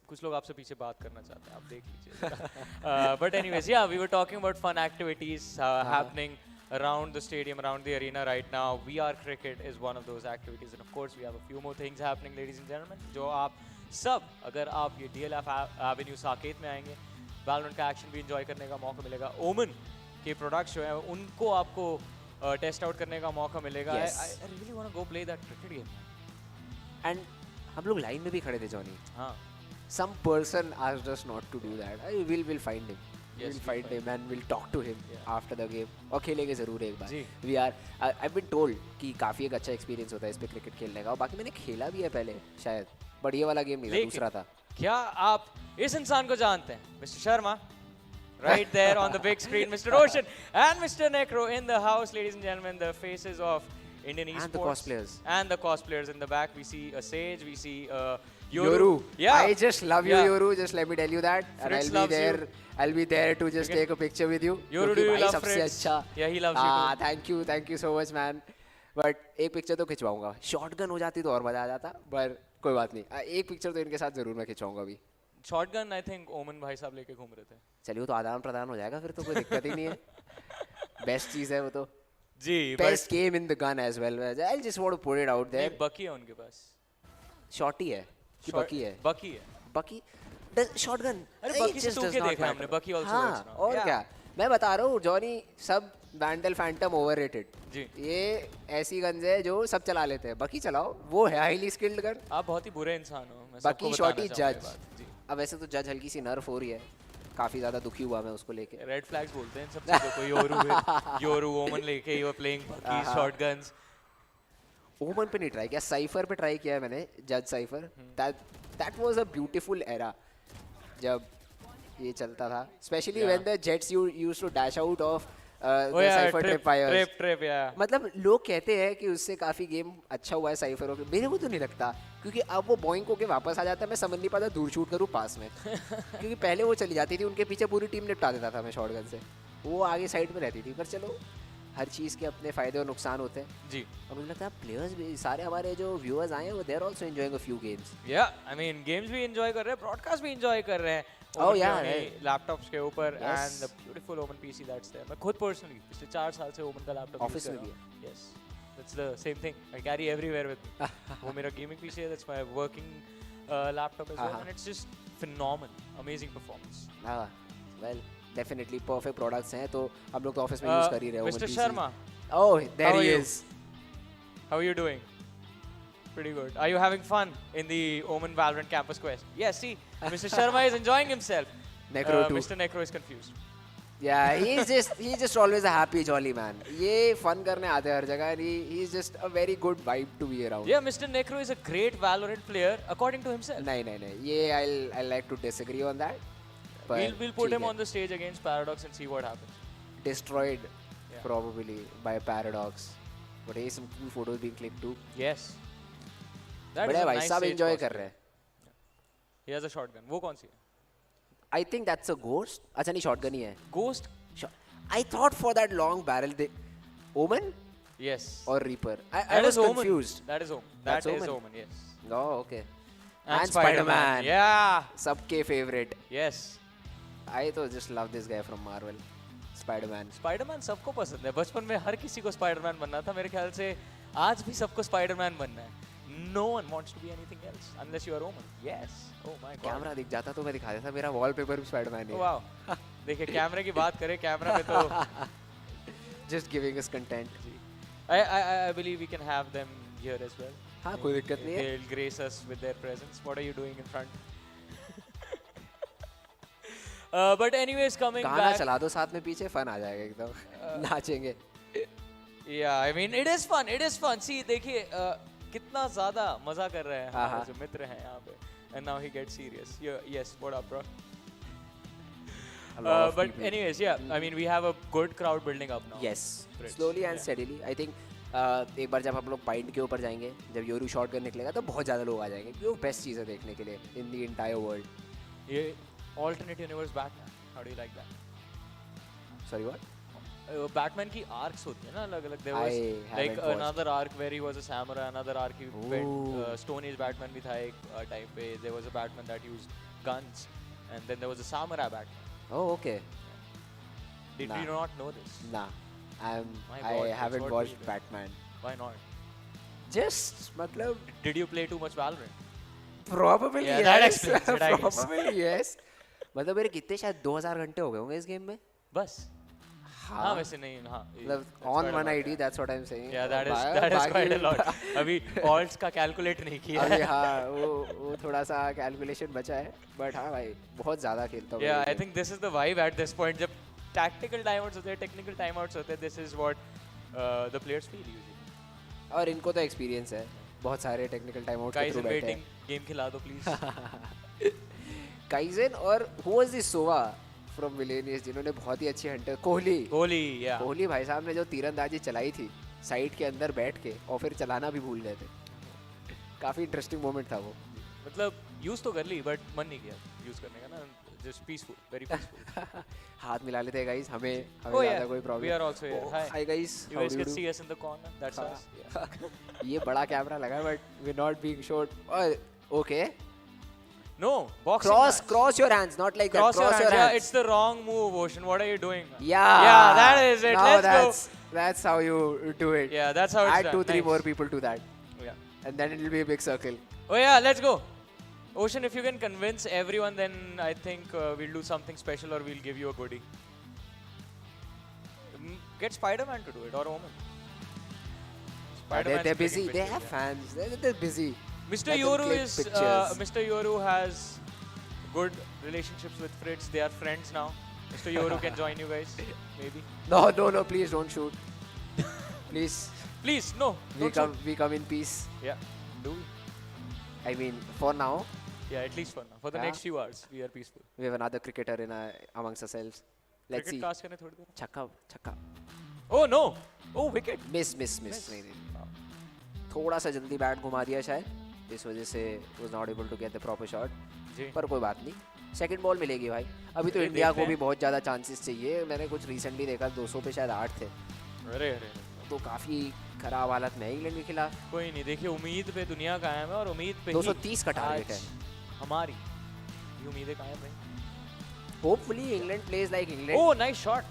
कुछ लोग आपसे पीछे बात करना चाहते हैं, आप देख लीजिए. But anyways, yeah, we were talking about fun activities happening around the stadium, around the arena right now. VR cricket is one of those activities, and of course we have a few more things happening, ladies and gentlemen. जो आप सब अगर आप ये DLF Avenue Saket में आएंगे, Valorant का action भी इंजॉय करने का मौका मिलेगा. ओमन के प्रोडक्ट्स जो हैं उनको आपको टेस्ट आउट करने का मौका मिलेगा. I really want to go play that cricket game. And हम लोग लाइन में भी खड़े थे जॉनी. हाँ. Some person asked us not to do that. We'll find him. We'll find him and we'll talk to him after the game. और खेलेंगे ज़रूर एक बार. I've been told कि काफ़ी एक अच्छा एक्सपीरियंस होता है इस पे क्रिकेट खेलने का, और बाकी मैंने खेला भी है पहले शायद, बट ये वाला गेम नहीं था, दूसरा था. क्या आप इस इंसान को जानते हैं? Mister Sharma, right there on the big screen, Mr. Roshan and Mr. Necro in the house, ladies and gentlemen, the faces of Indian esports. And the cosplayers. And the cosplayers in the back. We see a Sage, we see Yoru. Yeah. I just love you, Yoru. Just let me tell you that. And Fritz I'll be there. I'll be there to just take a picture with you. Yoru, do you love सबसे Fritz? अच्छा. Yeah, he loves you. Thank you so much, man. But एक picture तो खिंचवाऊंगा. Shotgun हो जाती तो और मजा आ जाता. पर कोई बात नहीं. एक पिक्चर तो इनके साथ जरूर मैं खिंचवाऊंगा अभी. शॉटगन आई थिंक ओमन भाई साहब लेके घूम रहे थे. चलिए वो तो आदान प्रदान हो जाएगा फिर तो कोई दिक्कत ही नहीं है. बेस्ट चीज है वो तो. जी. Best game in the gun as well. I just want to put it out there. बकी है उनके पास. शॉटी है. कि बकी है. बकी है. बकी. शॉटगन. अरे बकी से 2K देखा हमने. बकी also. हाँ. और क्या? मैं बता रहा हूँ जॉनी, सब वैंडल फैंटम ओवररेटेड. जी. ये ऐसी गन्स है जो सब चला लेते हैं. बकी चलाओ, वो है हाईली स्किल्ड गन. आप बहुत ही बुरे इंसान हो. बकी शॉटी जज. अब वैसे तो जज हल्की सी नर्फ हो रही है. काफी ज्यादा दुखी हुआ मैं उसको लेके. रेड फ्लैग्स बोलते हैं सब चीजों को. योरू ओमन लेके यू आर प्लेइंग बकी शॉटगन्स. ओमन पे नहीं ट्राई किया, साइफर पे ट्राई किया है मैंने. जज Cypher. That was a beautiful era जब ये चलता था, especially when the Jetts used to dash out of Cypher trip fires. मतलब लोग कहते हैं कि उससे काफी गेम अच्छा हुआ है साइफरों के. मेरे को तो नहीं लगता, क्योंकि अब वो बॉइंग होके वापस आ जाता है. मैं समझ नहीं पाता दूर शूट करूँ पास में. क्योंकि पहले वो चली जाती थी, उनके पीछे पूरी टीम निपटा देता था मैं शॉटगन से. वो आगे साइड में रहती थी. पर चलो, हर चीज़ के अपने फायदे और नुकसान होते हैं. जी. और मुझे लगता है प्लेयर्स भी सारे हमारे जो व्यूअर्स आए हैं वो they are also enjoying a few games. या आई मीन गेम्स भी एंजॉय कर रहे हैं, ब्रॉडकास्ट भी एंजॉय कर रहे हैं. Oh yeah, लैपटॉप्स के ऊपर एंड द ब्यूटीफुल ओमन पीसी दैट्स देयर. मैं खुद पर्सनली पिछले 4 साल से ओमन का लैपटॉप ऑफिस में भी है. Yes, that's the same thing. I carry everywhere with me. वो मेरा गेमिंग पीसी है, that's my working laptop as well, and it's just phenomenal, amazing performance. हां, वेल डेफिनेटली परफेक्ट प्रोडक्ट्स हैं, तो हम लोग तो ऑफिस में यूज कर ही रहे हैं. Mister Sharma, oh there he is. How are you doing? Pretty good. Are you having fun in the Omen Valorant campus quest? Yes, see, Mr. Sharma is enjoying himself. Necro too. Mr. Necro is confused. Yeah, he's just always a happy jolly man. ये fun करने आते हैं हर जगह. He's just a very good vibe to be around. Yeah, Mr. Necro is a great Valorant player according to himself. नहीं. ये I'll like to disagree on that. We'll put him on the stage against Paradox and see what happens. Destroyed probably by Paradox. But hey, some cool photos being clicked too. Yes. That बड़े is a भाई nice सब sage enjoy costume. कर रहे हैं. He has a shotgun. वो कौन सी है? I think that's a ghost. अच्छा नहीं shotgun ही है. Ghost? I thought for that long barrel they Omen Yes. or Reaper. I That was is Omen. confused. That is Omen. That's That is Omen. Omen. Yes. Oh, okay. And Spider-Man. Yeah. सबके favorite. Yes. I तो just love this guy from Marvel. Spider-Man. Spider-Man सबको पसंद है. बचपन में हर किसी को Spider-Man बनना था. मेरे ख्याल से आज भी सबको Spider-Man बनना है. No one wants to be anything else unless you are Omen. Yes. Oh my God. Camera दिख जाता तो मैं दिखा देता. मेरा wallpaper भी Spider-Man है. Wow. देखिए कैमरे की बात करें कैमरा में तो Just giving us content. I believe we can have them here as well. हाँ कोई दिक्कत नहीं है. They'll grace us with their presence. What are you doing in front? But anyways, coming गाना back. चला दो साथ में पीछे फन आ जाएगा एकदम. नाचेंगे. Yeah, I mean it is fun. It is fun. See, देखिए कितना ज़्यादा मजा कर रहे हैं हमारे जो मित्र हैं यहाँ पे. And now he gets serious. Yes, what up, bro? But anyways, yeah. I mean, we have a good crowd building up now. Yes. Slowly and steadily. I think एक बार जब हम लोग पॉइंट के ऊपर जाएंगे, जब योरू शॉट गन निकलेगा तो बहुत ज़्यादा लोग आ जाएंगे. क्योंकि वो बेस्ट चीज़ है देखने के लिए in the entire world. ये alternate universe Batman. How do you like that? Sorry, what? Batman की arcs होती है ना अलग-अलग. There was like another arc where he was a samurai, another arc he went Stone Age Batman भी था एक time पे. There was a Batman that used guns, and then there was a samurai Batman. Oh, okay. Did you not know this? Nah. I haven't watched Batman. Why not? Just मतलब. Did you play too much Valorant? Probably yeah, yes. That explains it, I guess. Probably yes. मतलब मेरे कितने शायद 2000 घंटे हो गए होंगे इस गेम में. बस. हाँ वैसे नहीं हाँ. मतलब on one ID, that's what I'm saying. Yeah, that is quite a lot. अभी alts का calculate नहीं किया. अभी हाँ वो थोड़ा सा calculation बचा है. But हाँ भाई बहुत ज़्यादा खेलता हूँ. Yeah, I think this is the vibe at this point. जब tactical timeouts होते हैं, technical timeouts होते हैं, this is what the players feel usually. और इनको तो experience है. बहुत सारे technical timeouts के through बैठे हैं. Game खिला दो please. Kaizen और who was this Sova from Villainous जिन्होंने बहुत ही अच्छी hunter कोहली भाई साहब ने जो तीरंदाजी चलाई थी साइड के अंदर बैठ के और फिर चलाना भी भूल गए थे. काफी इंटरेस्टिंग मोमेंट था वो. मतलब यूज तो कर ली बट मन नहीं किया यूज करने का ना. Just peaceful, very peaceful. हाथ मिला लेते हैं guys. हमें ज़्यादा कोई problem. We are also here. Hi guys. You guys can see us in the corner. That's us. ये बड़ा कैमरा लगा है but we're not being showed. Okay. No, boxing. Cross your hands, not like cross that. Cross your hands. Yeah, it's the wrong move, Ocean. What are you doing? Yeah, that is it. Now Let's go. That's how you do it. Yeah, that's how it's done. Add 2-3 more people to that. Yeah. And then it will be a big circle. Oh yeah, let's go. Ocean, if you can convince everyone, then I think we'll do something special or we'll give you a goodie. Get Spider-Man to do it or Omen. They're busy. They have fans. They're busy. Mr. Yoru is Mr. Yoru has good relationships with Fritz. They are friends now. Mr. Yoru can join you guys, maybe. No, please don't shoot. Please, no. We come in peace. Yeah, do we? I mean, for now. Yeah, at least for now. For the next few hours, we are peaceful. We have another cricketer amongst ourselves. Let's see. Cricket करने थोड़ी देर. छक्का. Oh no! Oh wicket. Miss. नहीं. थोड़ा सा जल्दी bat घुमा दिया शायद. इस वजह से was not able to get the proper shot. पर कोई बात नहीं. सेकंड बॉल मिलेगी भाई. अभी तो इंडिया को भी बहुत ज़्यादा चांसेस चाहिए. मैंने कुछ रिसेंटली देखा 200 पे शायद 8 थे. अरे. तो काफ़ी खराब हालत में इंग्लैंड के खिलाफ. कोई नहीं. देखिए उम्मीद पे दुनिया कायम है और उम्मीद पे 230 का टारगेट है. हमारी ये उम्मीदें कायम रहें. Hopefully England plays like England. Oh, nice shot.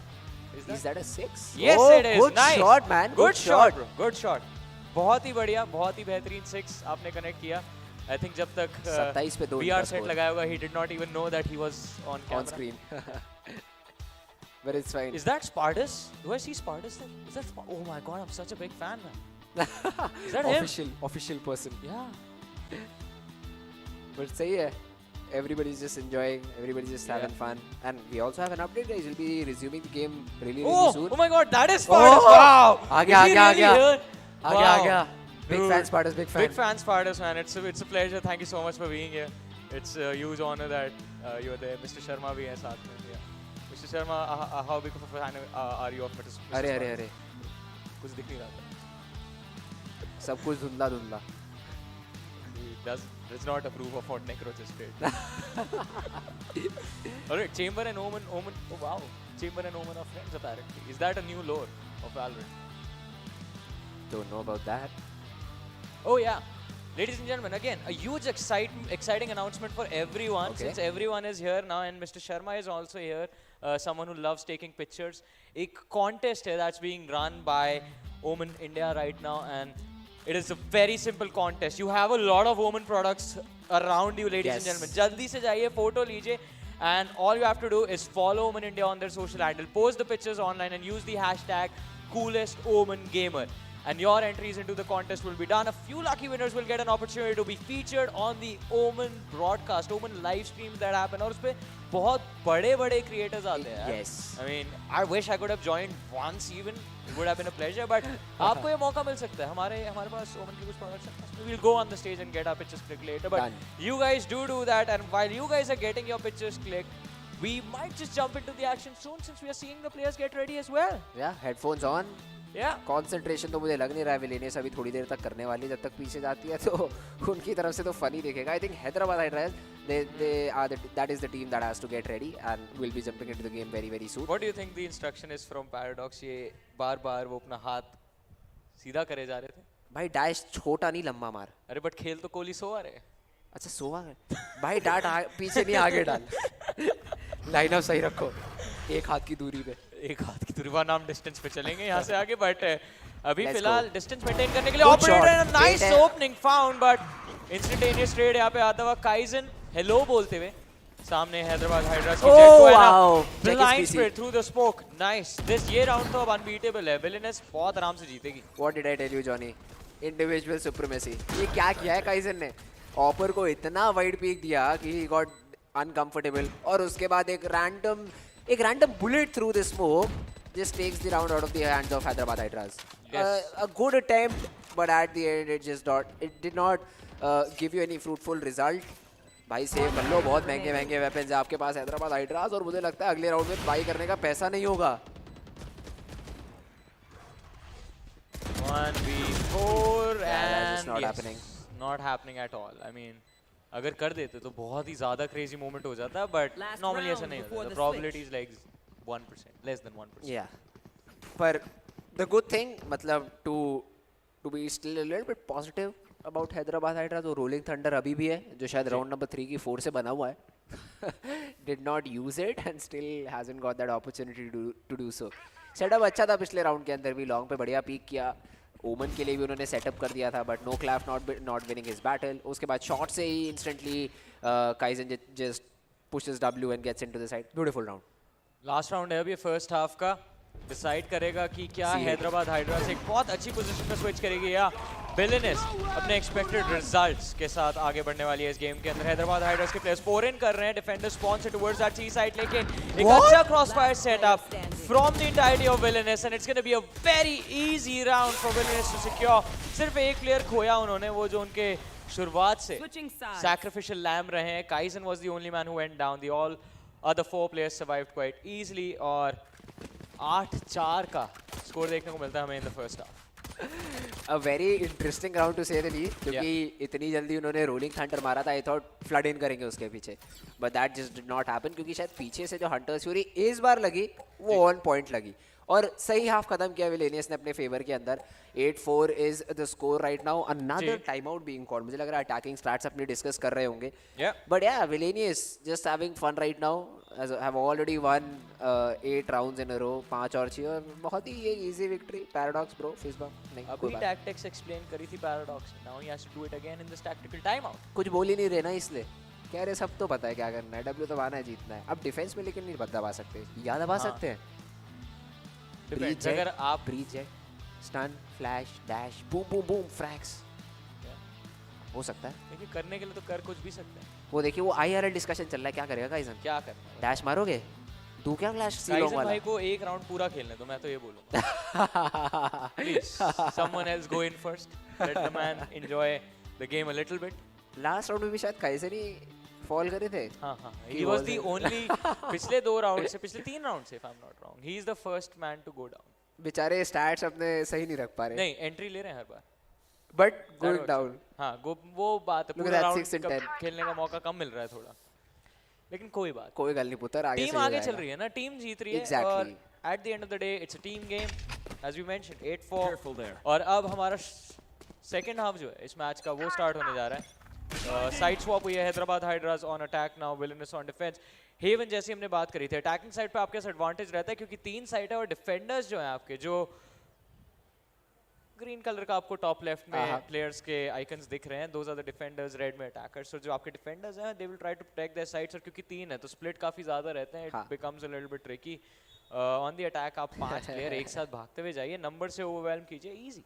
Is that a 6? Yes, it is. Good nice. shot, man. Good shot, bro. Good shot. बहुत ही बढ़िया, बहुत ही बेहतरीन 6 आपने कनेक्ट किया. I think जब तक 27 पे 2 VR सेट लगाया होगा, he did not even know that he was on camera. On screen. But it's fine. Is that Spartus? Do I see Spartus there? Is that oh my god, I'm such a big fan, man. Is that him? Official person. Yeah. But सही है. Everybody's just enjoying. Everybody's just having fun. And we also have an update, guys. We'll be resuming the game really soon. Oh my god, that is Spartus. Wow. आ गया. Big fan Spartus, big fan. Big fan Spartus, man. It's a pleasure. Thank you so much for being here. It's a huge honor that you're there. Mr. Sharma भी है साथ में. Yeah. Mr. Sharma, how big of a fan are you of Mr. अरे. कुछ दिख नहीं रहा था. सब कुछ धुंधला धुंधला. Does not approve of what Necro just did. Alright, Chamber and Omen. Oh wow, Chamber and Omen are friends apparently. Is that a new lore of Valorant? Don't know about that. Oh yeah. Ladies and gentlemen, again, a huge exciting announcement for everyone, Okay. since everyone is here now and Mr. Sharma is also here, someone who loves taking pictures. A contest here that's being run by Omen India right now, and it is a very simple contest. You have a lot of Omen products around you, ladies and Yes. gentlemen. Jaldi se jaiye, photo lijiye, and all you have to do is follow Omen India on their social handle, post the pictures online and use the hashtag #CoolestOmenGamer. And your entries into the contest will be done. A few lucky winners will get an opportunity to be featured on the Omen broadcast, Omen live streams that happen. और उसपे बहुत बड़े creators आते हैं. Yes. I mean, I wish I could have joined once even. It would have been a pleasure. But आपको ये मौका मिल सकता है. हमारे पास Omen के कुछ products हैं. We'll go on the stage and get our pictures clicked later. But Done. you guys do that. And while you guys are getting your pictures clicked, we might just jump into the action soon since we are seeing the players get ready as well. Yeah, headphones on. Yeah. Concentration तो मुझे लग नहीं रहा है villainous अभी थोड़ी देर तक करने वाली, जब तक पीछे जाती है तो उनकी तरफ से तो फनी दिखेगा. I think Hyderabad Hydras, that is the team that has to get ready and will be jumping into the game very soon. What do you think the instruction is from Paradox? ये बार-बार वो अपना हाथ सीधा करे जा रहे थे. भाई डैश छोटा नहीं लंबा मार. अरे बट खेल तो कोहली सो आ रहे. अच्छा सोवा है भाई, डाट पीछे नहीं आगे डाल. लाइनअप सही रखो, एक हाथ की दूरी पे. एक हाथ की दूरी पर नाम डिस्टेंस पे चलेंगे यहाँ से आगे, बट अभी Let's फिलहाल go. डिस्टेंस मेंटेन करने के लिए Good operator shot. And nice Great है. Opening found, but instantaneous trade यहाँ पे आता हुआ काइजन हेलो बोलते हुए सामने हैदराबाद हाइड्रास की जेट को है wow. ना Check blind his PC. Spread through the smoke. Nice. This ये राउंड तो अब अनबीटेबल है. विलेनस बहुत आराम से जीतेगी. What did I tell you, Johnny? Individual supremacy. ये क्या किया है काइजन ने? ऑपर को इतना वाइड पीक दिया कि he got uncomfortable, और उसके बाद एक random bullet through the smoke just takes the round out of the hands of Hyderabad Hydras. Yes. A good attempt, but at the end it did not give you any fruitful result. भाई save कर लो, बहुत महंगे weapons है आपके पास Hyderabad hydras, और मुझे लगता है अगले राउंड में बाई करने का पैसा नहीं होगा. 1v4 that's and not yes, happening. not happening at all. I mean, अगर कर देते तो बहुत ही ज़्यादा crazy moment हो जाता, but normally ऐसा नहीं होता. The probability is like 1%, less than 1%. Yeah, but the good thing, मतलब to be still a little bit positive about Hyderabad Hydras, वो rolling thunder अभी भी है जो शायद round number 3 की 4 से बना हुआ है. Did not use it and still hasn't got that opportunity to do so. Setup अच्छा था पिछले round के अंदर भी, long पे बढ़िया peak किया. ओमन के लिए भी उन्होंने सेटअप कर दिया था, but Noclaf not winning his battle. उसके बाद शॉट से ही instantly Kaizen just pushes W and gets into the side. Beautiful round. Last round है अभी फर्स्ट हाफ का. डिसाइड करेगा कि क्या हैदराबाद हाइड्रास एक बहुत अच्छी पोजीशन पर स्विच करेगी या विलेनस अपने एक्सपेक्टेड रिजल्ट्स के साथ आगे बढ़ने वाली है इस गेम के अंदर. हैदराबाद हाइड्रास के प्लेयर्स फोर इन कर रहे हैं. Defender sponsor towards that C side, लेकिन एक अच्छा crossfire setup from the entirety of Villainous, and it's going to be a very easy round for Villainous to secure. सिर्फ एक प्लेयर खोया उन्होंने, वो जो उनके शुरुआत से sacrificial lamb रहे हैं. Kaizen was the only man who went down. The all other 4 players survived quite easily, और 8-4 का स्कोर देखने को मिलता है हमें in the first half. A very interesting round to say the least, क्योंकि इतनी जल्दी उन्होंने रोलिंग थंडर मारा था. आई थॉट फ्लड इन करेंगे उसके पीछे, but that just did not happen, क्योंकि शायद पीछे से जो हंटर्स फ्यूरी इस बार लगी वो ऑन पॉइंट लगी, और सही हाफ खत्म किया विलेनियस ने अपने फेवर के अंदर. 8-4 is the score right now. Another time out being called. मुझे लग रहा है अटैकिंग स्टैट्स अपनी डिस्कस कर रहे होंगे, बट या Villainous just having fun right now. have already won 8 rounds in a row. 5 और 6, और बहुत ही ये easy victory. Paradox bro, face bump नहीं. अभी tactics explain करी थी Paradox. Now he has to do it again in this tactical timeout. कुछ बोल ही नहीं रहे ना, इसलिए कह रहे सब तो पता है क्या करना है. W तो आना है, जीतना है. अब डिफेंस में लेकिन नहीं दबा सकते. या दबा सकते हैं. Depends, अगर आप ब्रीच है, stun, flash, dash, boom boom boom, frags हो सकता है. देखिए करने के लिए तो कर कुछ भी सकते हैं. वो देखिए वो IRL डिस्कशन चल रहा है. क्या करेगा काइजन? क्या करना है? डैश मारोगे? तू क्या फ्लैश सीलोंग वाला? भाई को एक राउंड पूरा खेलने तो मैं तो ये बोलूंगा. Please, someone else go in first. Let the man enjoy the game a little bit. Last round में भी शायद काइजन ही फॉल करे थे. हाँ. He was the only पिछले 2 राउंड से, पिछले 3 राउंड से, if I'm not wrong, he is the first man to go down. बेचारे स्टैट्स अपने सही नहीं रख पा रहे. नहीं, एंट्री ले रहे हैं हर बार. But going down. हाँ वो बात है, Look at पूरा that, राउंड 6 in 10. खेलने का मौका कम मिल रहा है थोड़ा, लेकिन कोई बात, कोई गल नहीं पुत्र, आगे टीम आगे चल रही है ना, टीम जीत रही है। Exactly. और at the end of the day it's a team game, as we mentioned 8-4। और अब हमारा सेकंड हाफ जो है इस मैच का वो स्टार्ट होने जा रहा है। साइड स्वैप हुई है, Hyderabad Hydras on attack now, Villainous on defence. Heaven जैसे हमने बात करी थी, अटैकिंग साइड पे आपके एडवांटेज रहता है क्योंकि 3 साइड है और डिफेंडर्स जो हैं आपके, जो ग्रीन कलर का आपको टॉप लेफ्ट में प्लेयर्स के आइकन्स दिख रहे हैं, those are the defenders, red में अटैकर्स। और जो आपके डिफेंडर्स हैं they will try to protect their sides, और क्योंकि 3 है तो स्प्लिट काफी ज्यादा रहते हैं, it becomes a little bit tricky. On the attack आप 5 प्लेयर एक साथ भागते हुए जाइए, नंबर से ओवरवेल्म कीजिए, easy.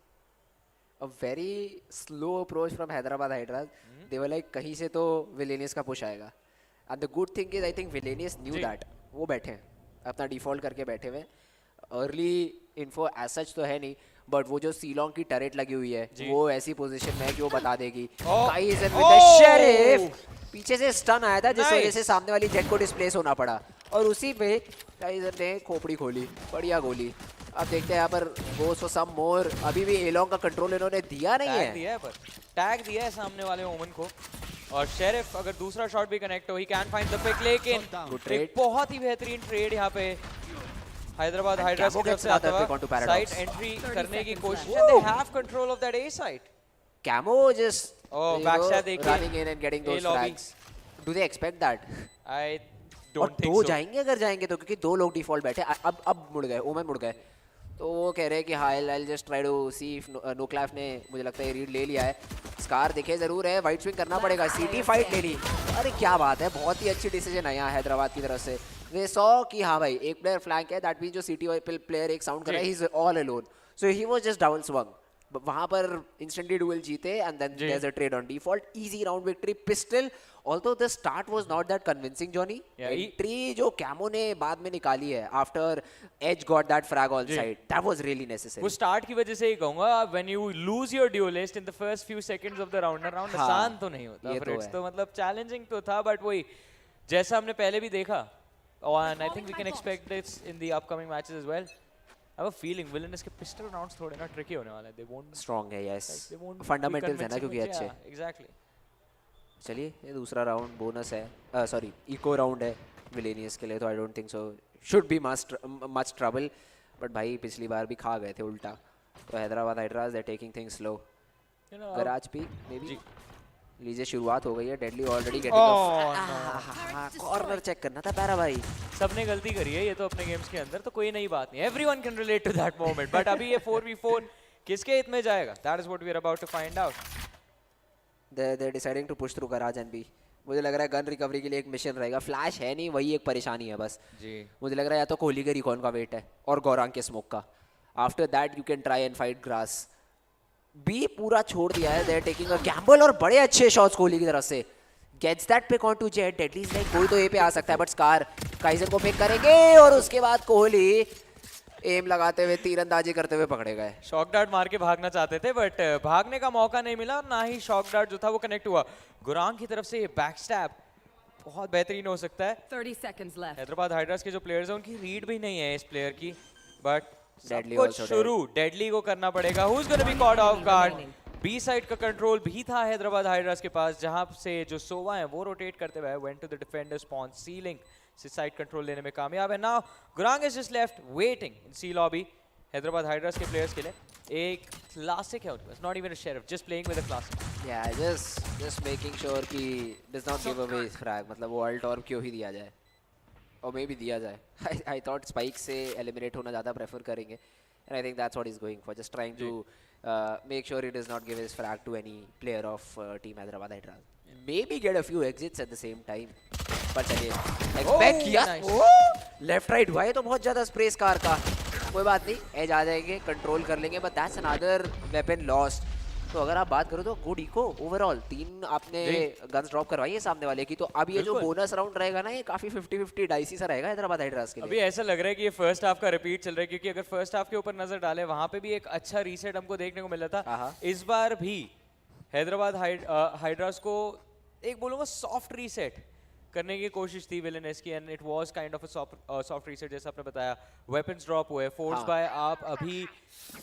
A very slow approach from Hyderabad Hydras. They were like कहीं से तो Villainous का पुश आएगा, and the good thing is I think Villainous knew that. वो बैठे हैं अपना डिफॉल्ट करके बैठे हुए, अर्ली इन्फो एज सच तो है नहीं, बट वो जो सीलोंग की टरेट लगी हुई है वो ऐसी पोजीशन में है कि वो बता देगी। काइजन विद द शेरिफ, पीछे से स्टन आया था जिस वजह से सामने वाली जेट को डिस्प्लेस होना पड़ा, और उसी पे काइजन ने खोपड़ी खोली, बढ़िया गोली। अब देखते हैं यहाँ पर गोस फॉर सम मोर, अभी भी एलोंग का कंट्रोल इन्होंने दिया नहीं है, दिया है पर टैग दिया है सामने वाले ओमन को, और शेरिफ अगर दूसरा शॉट भी कनेक्ट हो, he can find the pick, लेकिन एक बहुत ही बेहतरीन ट्रेड यहाँ पे हैदराबाद हाइड्रास की तरफ से आता है, साइड एंट्री करने की कोशिश, they have control of that A side. Camo just backshot देखिए, running in and getting those frags. Do they expect that? I don't think so. जाएंगे अगर जाएंगे तो, क्योंकि 2 लोग डिफॉल्ट बैठे, अब मुड़ गए, ओमन मुड़ गए, तो वो कह रहे हैं कि I just try to see if Noclaf ने मुझे लगता है रीड ले लिया है। स्कार दिखे जरूर है, वाइट स्विंग करना पड़ेगा, सीटी फाइट ले ली, अरे क्या बात है, बहुत ही अच्छी डिसीजन है यहाँ हैदराबाद की तरफ से। वे सॉ कि हाँ भाई एक प्लेयर फ्लैंक है, दैट मीन जो सिटी प्लेयर एक साउंड कर रहा है, he is all alone, so he was just down swung, वहां पर इंस्टेंटली डुएल जीते, and then there is a trade on default, easy round victory. Pistol although the start was not that convincing, Johnny, entry जो camo ने बाद में निकाली है after Edge got that frag on side, that was really necessary. वो start की वजह से ही कहूंगा, when you lose your duelist in the first few seconds of the round आसान तो नहीं होता, तो मतलब चैलेंजिंग तो था, बट वही जैसा हमने पहले भी देखा, and I think we can expect this in the upcoming matches as well. I have a feeling Villainous के पिस्टल राउंड्स थोड़े ना ट्रिकी होने वाले हैं, they won't strong है, yes, fundamentals है ना क्योंकि अच्छे, exactly। चलिए ये दूसरा राउंड बोनस है, सॉरी इको राउंड है विलेनियस के लिए, तो I don't think so should be much trouble, but भाई पिछली बार भी खा गए थे उल्टा, तो Hyderabad Hydras they taking things slow. Garage P maybe लीजिए, शुरुआत हो गई है, Deadly already getting corner check करना था प्यारा भाई, सबने गलती करी है ये तो अपने गेम्स के अंदर, तो कोई नई बात नहीं, everyone can relate to that moment, but अभी ये 4v4 किसके हित में जाएगा, that is what we are about to find out. They're deciding to push through garage and B. मुझे लग रहा है गन रिकवरी के लिए एक मिशन रहेगा, फ्लैश है नहीं, वही एक परेशानी है बस जी। मुझे लग रहा है या तो कोहली के रिकॉन का वेट है और गौरांग के स्मोक का, after that you can try and fight grass. B पूरा छोड़ दिया है, they're taking a gamble, और बड़े अच्छे शॉट्स कोहली की तरफ से, gets that pick on to Jet, deadly is like कोई तो ए पे आ सकता है, बट स्कार काइजन को पिक करेंगे, और उसके बाद कोहली एम लगाते हुए तीरंदाजी करते हुए पकड़े गए। शॉक डार्ट मार के भागना चाहते थे, बट भागने का मौका नहीं मिला, ना ही शॉक डार्ट जो था वो कनेक्ट हुआ। गुरांग की तरफ से ये बैक स्टैब बहुत बेहतरीन हो सकता है। 30 seconds left. हैदराबाद हाइड्रास के जो प्लेयर्स हैं उनकी रीड भी नहीं है इस प्लेयर की, बट कुछ शुरू डेडली को करना पड़ेगा। Who is gonna be caught off guard? B side का कंट्रोल भी था हैदराबाद हाइड्रास के पास, जहां से जो सोवा है वो रोटेट करते हुए went to the defender spawn, ceiling से साइड कंट्रोल लेने में कामयाब है। Now Gaurang is just left waiting in C lobby. Hyderabad Hydras के प्लेयर्स के लिए एक क्लासिक है उनके पास, not even a sheriff, just playing with a classic. या जस्ट मेकिंग श्योर कि does not give away his frag, मतलब वो अल्ट और क्यों ही दिया जाए, और मे भी दिया जाए। आई थॉट स्पाइक से एलिमिनेट होना ज़्यादा प्रेफर करेंगे, and I think that's what is going for, just trying to make sure he does not give his frag to any player of team Hyderabad Hydras, maybe get a few exits at the same time, पर चलिए expect किया left right हुआ है तो बहुत ज़्यादा spray scar का, कोई बात नहीं, एज आ जाएंगे, कंट्रोल कर लेंगे, but that's another weapon lost. तो अगर आप बात करो तो गुड इको ओवरऑल, 3 आपने गन्स ड्रॉप करवाई है सामने वाले की, तो अब ये जो बोनस राउंड रहेगा ना, ये काफी 50-50 डाइसी सा रहेगा हैदराबाद हाइड्रास के लिए। अभी ऐसा लग रहा है कि ये फर्स्ट हाफ का रिपीट चल रहा है, क्योंकि अगर फर्स्ट हाफ के ऊपर नजर डाले वहां पे भी एक अच्छा रीसेट हमको देखने को मिला था, इस बार भी हैदराबाद हाइड्रास को एक बोलूंगा सॉफ्ट रीसेट करने की कोशिश थी विलेनस की, and it was kind of a soft reset जैसा आपने बताया. वेपन्स ड्रॉप हुए, फोर्स बाय आप अभी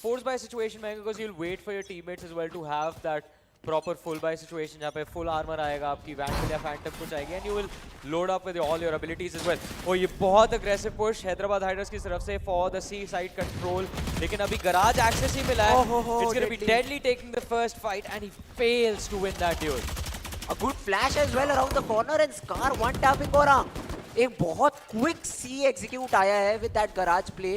फोर्स बाय सिचुएशन में, because you will wait for your teammates as well to have that proper full buy situation जहाँ पे full armour आएगा, आपकी वैंडल या फैंटम कुछ आएगी, and you will load up with all your abilities as well. और ये बहुत अग्रेसिव पुश हैदराबाद हाइड्रस की तरफ से for the C side control, लेकिन अभी गराज एक्सेस ही मिला है. It's gonna be Deadly taking the first fight and he fails to win that duel. A good flash as well around the corner and Scar one tapping Orang. एक बहुत quick सी execute आया है with that garage play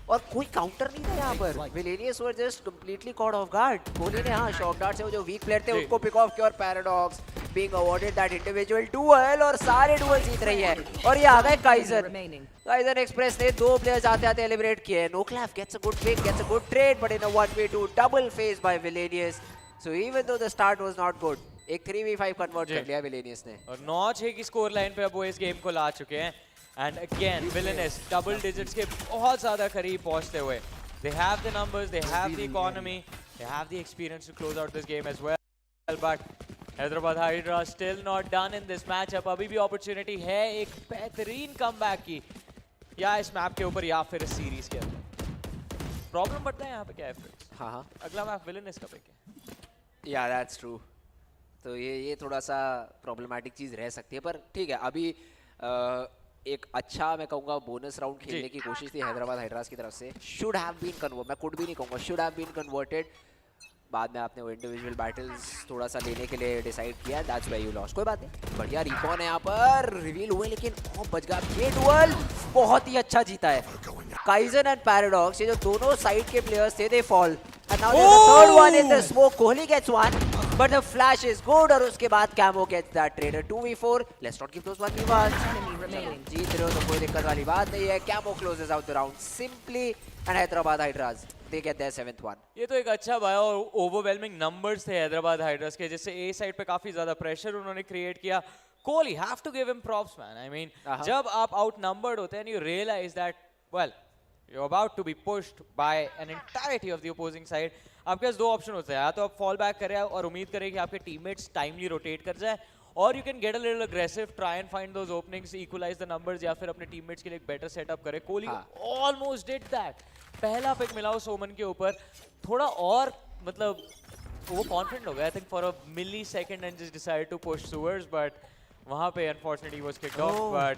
और कोई counter नहीं था यहाँ पर. Villainous were just completely caught off guard. Kohli ने हाँ शॉक डार्ट से वो जो वीक प्लेयर थे उनको पिक ऑफ किया और paradox being awarded that individual duel और सारे duel जीत रही है. और ये आ गए काइजन एक्सप्रेस ने 2 प्लेयर्स आते आते एलिमिनेट किए. नोक्लाफ gets a good pick, gets a good trade, but in a 1v2 double face by Villainous. So even though the start was not good, एक 3v5 कन्वर्ट कर लिया विलेनियस ने. और 9-6 की स्कोर लाइन पे अब वो इस गेम को ला चुके हैं. And again Villainous double digits के बहुत ज़्यादा करीब पहुंचते हुए. They have the numbers, they have the economy, they have the experience to close out this game as well. But Hyderabad Hydra still not done in this matchup. अभी भी opportunity है एक बेहतरीन कमबैक की, या इस मैप के ऊपर या फिर इस सीरीज के अंदर. प्रॉब्लम बढ़ता है यहाँ पे क्या है फिर? हाँ अगला मैप विलेनस का पिक है. या दैट्स ट्रू. तो ये थोड़ा सा प्रॉब्लमेटिक चीज़ रह सकती है, पर ठीक है. अभी एक अच्छा मैं कहूँगा बोनस राउंड खेलने की कोशिश थी हैदराबाद हाइड्रास की तरफ से. शुड हैव बीन कन्वर्ट, मैं कुड भी नहीं कहूँगा, शुड हैव बीन कन्वर्टेड. बाद में आपने वो इंडिविजुअल बैटल्स थोड़ा सा लेने के लिए डिसाइड किया, दैट्स व्हाई यू लॉस्ट. कोई बात नहीं, बढ़िया रिकॉन है यहाँ पर रिवील हुए, लेकिन बच गया. ये डुअल बहुत ही अच्छा जीता है. काइजन एंड पैराडॉक्स, ये जो दोनों साइड के प्लेयर्स थे, they fall. And now there's a third one in the smoke. Kohli gets one, but the flash is good. और उसके बाद Camo gets that trade. 2v4. Let's not give those 1v1. जीत रहे हो तो कोई दिक्कत वाली बात नहीं है. Camo closes out the round simply, and Hyderabad Hydras they get their 7th one. ये तो एक अच्छा भाई और ओवरवेलमिंग नंबर्स थे हैदराबाद हाइड्रास के, जिससे ए साइड पे काफी ज्यादा प्रेशर उन्होंने क्रिएट किया. Kohli have to give him props man. I mean जब आप आउट नंबर्ड होते हैं, you realise that well you're about to be pushed by an entirety of the opposing side. आपके पास 2 ऑप्शन होते हैं, या तो आप फॉल बैक करें और उम्मीद करें कि आपके टीममेट्स टाइमली रोटेट कर जाए, और you can get a little aggressive, try and find those openings, equalize the numbers, या फिर अपने टीममेट्स के लिए एक बेटर सेटअप करें. Kohli almost did that. पहला पिक मिला उस ओमन के ऊपर, थोड़ा और मतलब वो कॉन्फिडेंट हो गया I think for a millisecond and just decided to push towards, but वहां पे unfortunately was kicked off. But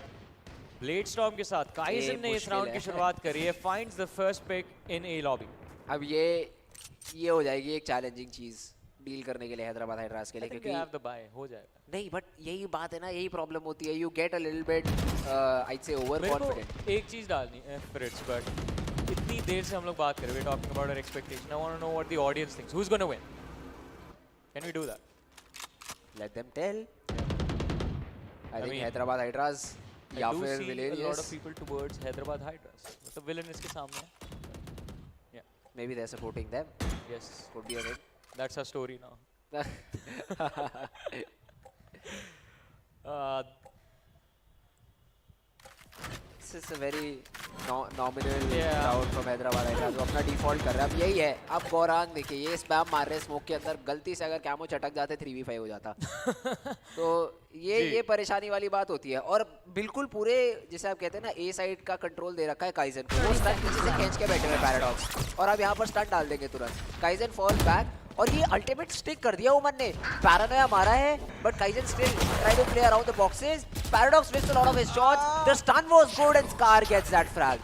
blade storm के साथ काइजन ने इस राउंड की शुरुआत करी है. Finds the first pick in A lobby. अब ये हो जाएगी एक चैलेंजिंग चीज डील करने के लिए हैदराबाद हाइड्रास के लिए, क्योंकि हैव द बाय हो जाएगा. नहीं, बट यही बात है ना, यही प्रॉब्लम होती है. You get a little bit I से ओवर कॉन्फिडेंट. एक चीज डालनी है फ्रिट्स, बट इतनी देर से हम लोग बात कर रहे हैं, talking about our expectation. I want to know what the audience thinks. Who is gonna win? Can we do that? Let them tell. I think Hyderabad Hydras या फिर Villainous. A lot of people towards Hyderabad Hydras. मतलब Villainous के सामने. Yeah. Maybe they're supporting them. Yes. Could be a thing. That's our story now. This is a very nominal crowd from Hyderabad Hydras. वो अपना default कर रहा है. अब यही है. अब गौरांग देखिए, ये स्पैम मार रहे स्मोक के अंदर. गलती से अगर कैमो चटक जाते 3v5 हो जाता. तो ये परेशानी वाली बात होती है. और बिल्कुल पूरे जिसे आप कहते हैं ना, ए साइड का कंट्रोल दे रखा है काइजन को. वो स्टन पीछे से खींच के बैठे हुए पैराडॉक्स, और अब यहाँ पर स्टन डाल देंगे तुरंत. काइजन फॉल बैक, और ये अल्टीमेट स्टिक कर दिया ओमन ने. पैरानोया मारा है, but Kaizen still try to play around the boxes. Paradox missed a lot of his shots. The stun was good and Scar gets that frag.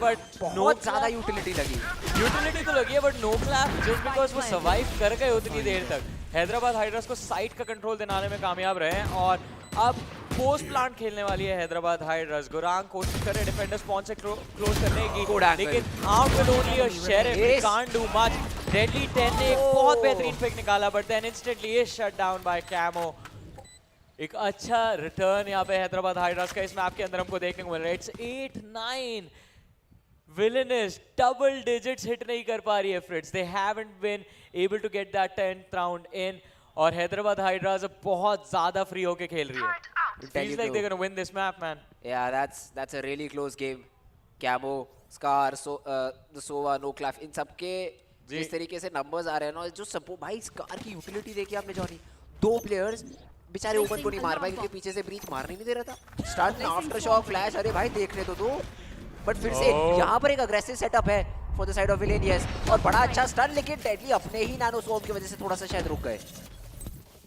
But बहुत ज्यादा यूटिलिटी लगी. यूटिलिटी तो लगी है, but no clap just because वो survive कर गए उतनी देर तक. हैदराबाद हाइड्रास को साइड का कंट्रोल दिलाने में कामयाब रहे हैं, और अब पोस्ट प्लांट खेलने वाली है हैदराबाद हाइड्रास. गुरांग कोशिश कर रहे डिफेंडर्स पहुंच से क्लोज करने की, लेकिन out with only a sheriff, can't do much. Deadly 10 ने एक बहुत बेहतरीन पिक निकाला, but then instantly is shut down by Camo. एक अच्छा रिटर्न यहाँ पे हैदराबाद हाइड्रास का इस मैप के अंदर हमको देखने को मिल रहा है. It's 8-9. Villainous double digits hit नहीं कर पा रही है फ्रिट्स. They haven't been able to get that 10th round in. और हैदराबाद हाइड्रास अब बहुत ज़्यादा फ्री होके खेल रही है. It feels like they're gonna win this map, man. Yeah, that's a really close game. Camo, Scar, the Sova, Noclaf, इन सबके जिस तरीके से नंबर्स आ रहे हैं ना, जो सपोर्ट भाई, स्कार की यूटिलिटी देखिए आपने जॉनी. 2 प्लेयर्स बेचारे ओमन को नहीं मार पाए क्योंकि पीछे से ब्रीच मारने नहीं दे रहा था। स्टन, आफ्टर शॉक, फ्लैश, अरे भाई देखने तो दो। बट फिर से यहाँ पर एक अग्रेसिव सेटअप है for the side of villainous और बड़ा अच्छा स्टन, लेकिन डेडली अपने ही नैनो स्वॉर्म की वजह से थोड़ा सा शायद रुक गए।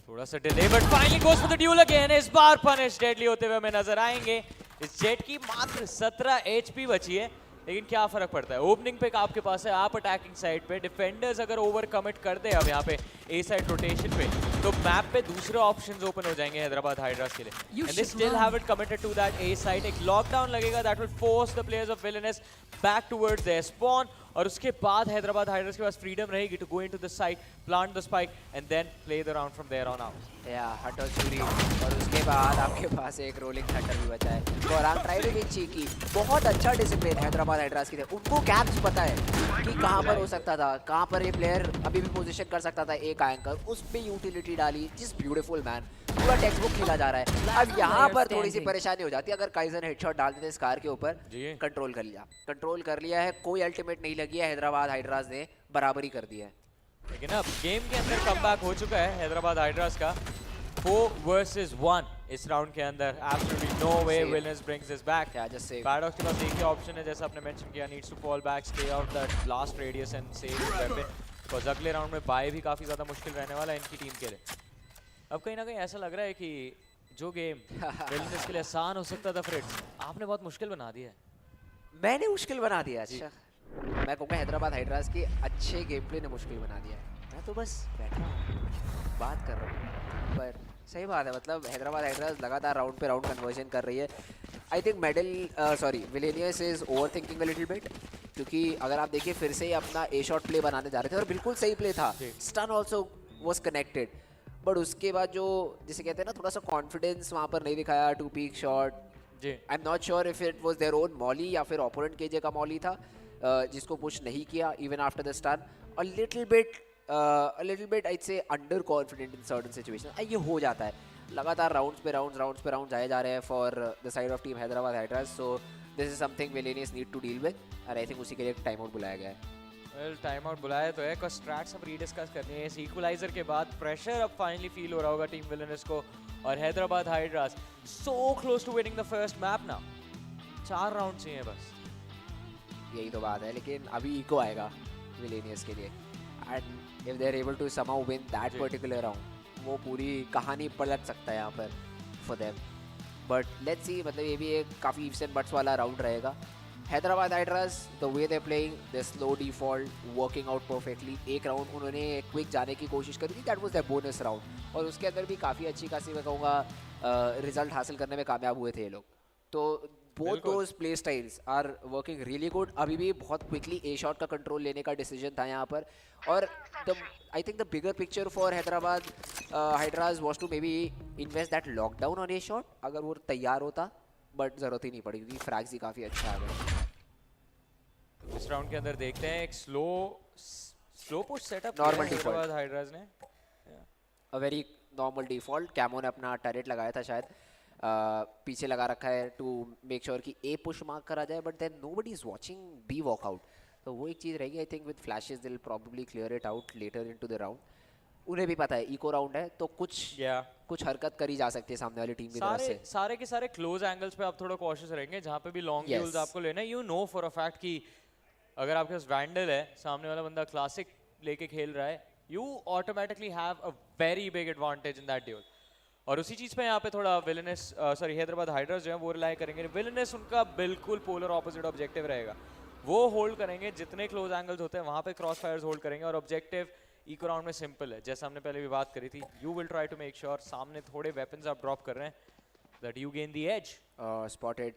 थोड़ा सा delay but finally goes for the dual again. इस बार पनिश डेडली होते हुए हमें नजर आएंगे। इस जेट की मात्र 17 HP बची है, लेकिन क्या फर्क पड़ता है। ओपनिंग पिक आपके पास है, आप अटैकिंग साइड पे, डिफेंडर्स अगर ओवर कमिट कर दे अब यहाँ पे ए साइड रोटेशन पे, तो मैप पे दूसरे ऑप्शंस ओपन हो जाएंगे हैदराबाद हाइड्रास के लिए। And they still have it committed to that A side. एक लॉकडाउन लगेगा that will force the players of Villainous back towards their spawn, और उसके बाद हैदराबाद हाइड्रास के पास फ्रीडम रहेगी to go into the side, plant the spike and then play the round from there on out. या हट और चूरी, और उसके बाद आपके पास एक रोलिंग थंडर भी बचा है। Gaurang try to be cheeky, बहुत अच्छा डिसिप्लिन हैदराबाद हाइड्रास की तरफ। उनको कैप्स पता है कि कहां पर हो सकता था, कहां पर ये प्लेयर अभी भी पोजीशन कर सकता था एक एंकर, उस पे यूटिलिटी डाली। जिस ब्यूटीफुल मैन, पूरा टेक्स्ट बुक खेला जा रहा है। अब यहाँ पर थोड़ी सी परेशानी हो जाती है अगर काइजन हेडशॉट डाल देते स्कार के ऊपर। कंट्रोल कर लिया है, कोई अल्टीमेट नहीं लगी है, हैदराबाद हाइड्रास ने बराबरी कर दी है। लेकिन अब गेम के अंदर कमबैक हो चुका है हैदराबाद हाइड्रास का 4 versus 1 इस राउंड के अंदर। Absolutely no way Villainous brings this back. Paradox के पास एक ही ऑप्शन है, जैसा आपने मेंशन किया, needs to fall back, stay out that blast radius and save his weapon, because अगले राउंड में बाय भी काफी ज्यादा मुश्किल रहने वाला है इनकी टीम के लिए। अब कहीं ना कहीं ऐसा लग रहा है कि जो गेम विलनेस के लिए आसान हो सकता था फ्रिट्स, आपने बहुत मुश्किल बना दिया है। मैंने मुश्किल बना दिया? अच्छा, मैं कहूँगा हैदराबाद हाइड्रास के अच्छे गेम प्ले ने मुश्किल बना दिया है। मैं तो बस बैठा हूँ, बात कर रहा हूँ, पर सही बात है। मतलब हैदराबाद हाइड्रास लगातार राउंड पे राउंड कन्वर्जन कर रही है। I think villainous is over thinking a little bit, क्योंकि अगर आप देखिए फिर से ही अपना ए शॉट प्ले बनाने जा रहे थे और बिल्कुल सही प्ले था, stun also was connected, but उसके बाद जो जिसे कहते हैं ना थोड़ा सा कॉन्फिडेंस वहाँ पर नहीं दिखाया। Two peek shot, I am not sure if it was their own molly या फिर ओपोनेंट केजे का मॉली था जिसको पुश नहीं किया even after the stun. A little bit I say under confident in certain situation. ये हो जाता है, लगातार राउंड्स पे राउंड्स आए जा रहे हैं for the side of team Hyderabad Hydras. So this is something Villainous need to deal with, और आई थिंक उसी के लिए टाइम आउट बुलाया गया है। वेल टाइम आउट बुलाया तो है, कुछ स्ट्रैट्स अब रीडिस्कस करनी है। इस इक्वलाइजर के बाद प्रेशर अब फाइनली फील हो रहा होगा टीम विलेनस को, और Hyderabad Hydras so close to winning the first map now. 4 round चाहिए बस, यही तो बात है। लेकिन अभी इको आएगा विलेनियस के लिए, and if they are able to somehow win that particular round, वो पूरी कहानी पलट सकता है यहाँ पर for them. But let's see, मतलब ये भी एक काफ़ी इफ्स एंड बट्स वाला राउंड रहेगा। Hyderabad Hydras, the way they playing, the slow default working out perfectly. एक राउंड उन्होंने क्विक जाने की कोशिश करी थी, that was the bonus round, और उसके अंदर भी काफ़ी अच्छी खासी मैं कहूँगा रिजल्ट हासिल करने में कामयाब हुए थे ये लोग। तो both those play styles are working really good. अभी भी बहुत quickly A shot का कंट्रोल लेने का डिसीजन था यहाँ पर, और I think the bigger picture for Hyderabad Hydras was to maybe invest that lockdown on A shot अगर वो तैयार होता, बट जरूरत ही नहीं पड़ी क्योंकि फ्रैग्स ही काफी अच्छा आ गया। इस राउंड के अंदर देखते हैं एक slow push setup normal Hyderabad Hydras ने, a very normal default. Camo ने अपना टरेट लगाया था शायद, पीछे लगा रखा है टू मेक श्योर कि ए पुश मार्क करा जाए, but then nobody is watching B walk out. तो वो एक चीज़ रहेगी। I think with flashes they will probably clear it out later into the round. उन्हें भी पता है इको राउंड है तो कुछ हरकत करी जा सकती है सामने वाली टीम की तरफ से। सारे के सारे क्लोज एंगल्स पे आप थोड़ा कॉशियस रहेंगे, जहाँ पे भी लॉन्ग ड्यूल्स आपको लेना है। You know for a fact कि अगर आपके पास वैंडल है, सामने वाला बंदा क्लासिक लेके खेल रहा है, you automatically have a very big advantage in that dual. और उसी चीज़ पे यहाँ पे थोड़ा विलेनस हैदराबाद हाइड्रास जो है वो रिलाई करेंगे। विलेनस उनका बिल्कुल पोलर ऑपोजिट ऑब्जेक्टिव रहेगा, वो होल्ड करेंगे जितने क्लोज एंगल्स होते हैं वहाँ पे क्रॉस फायर्स होल्ड करेंगे। और ऑब्जेक्टिव इको राउंड में सिंपल है, जैसा हमने पहले भी बात करी थी, you will try to make sure सामने थोड़े वेपन्स आप ड्रॉप कर रहे हैं that you gain the edge. Spotted,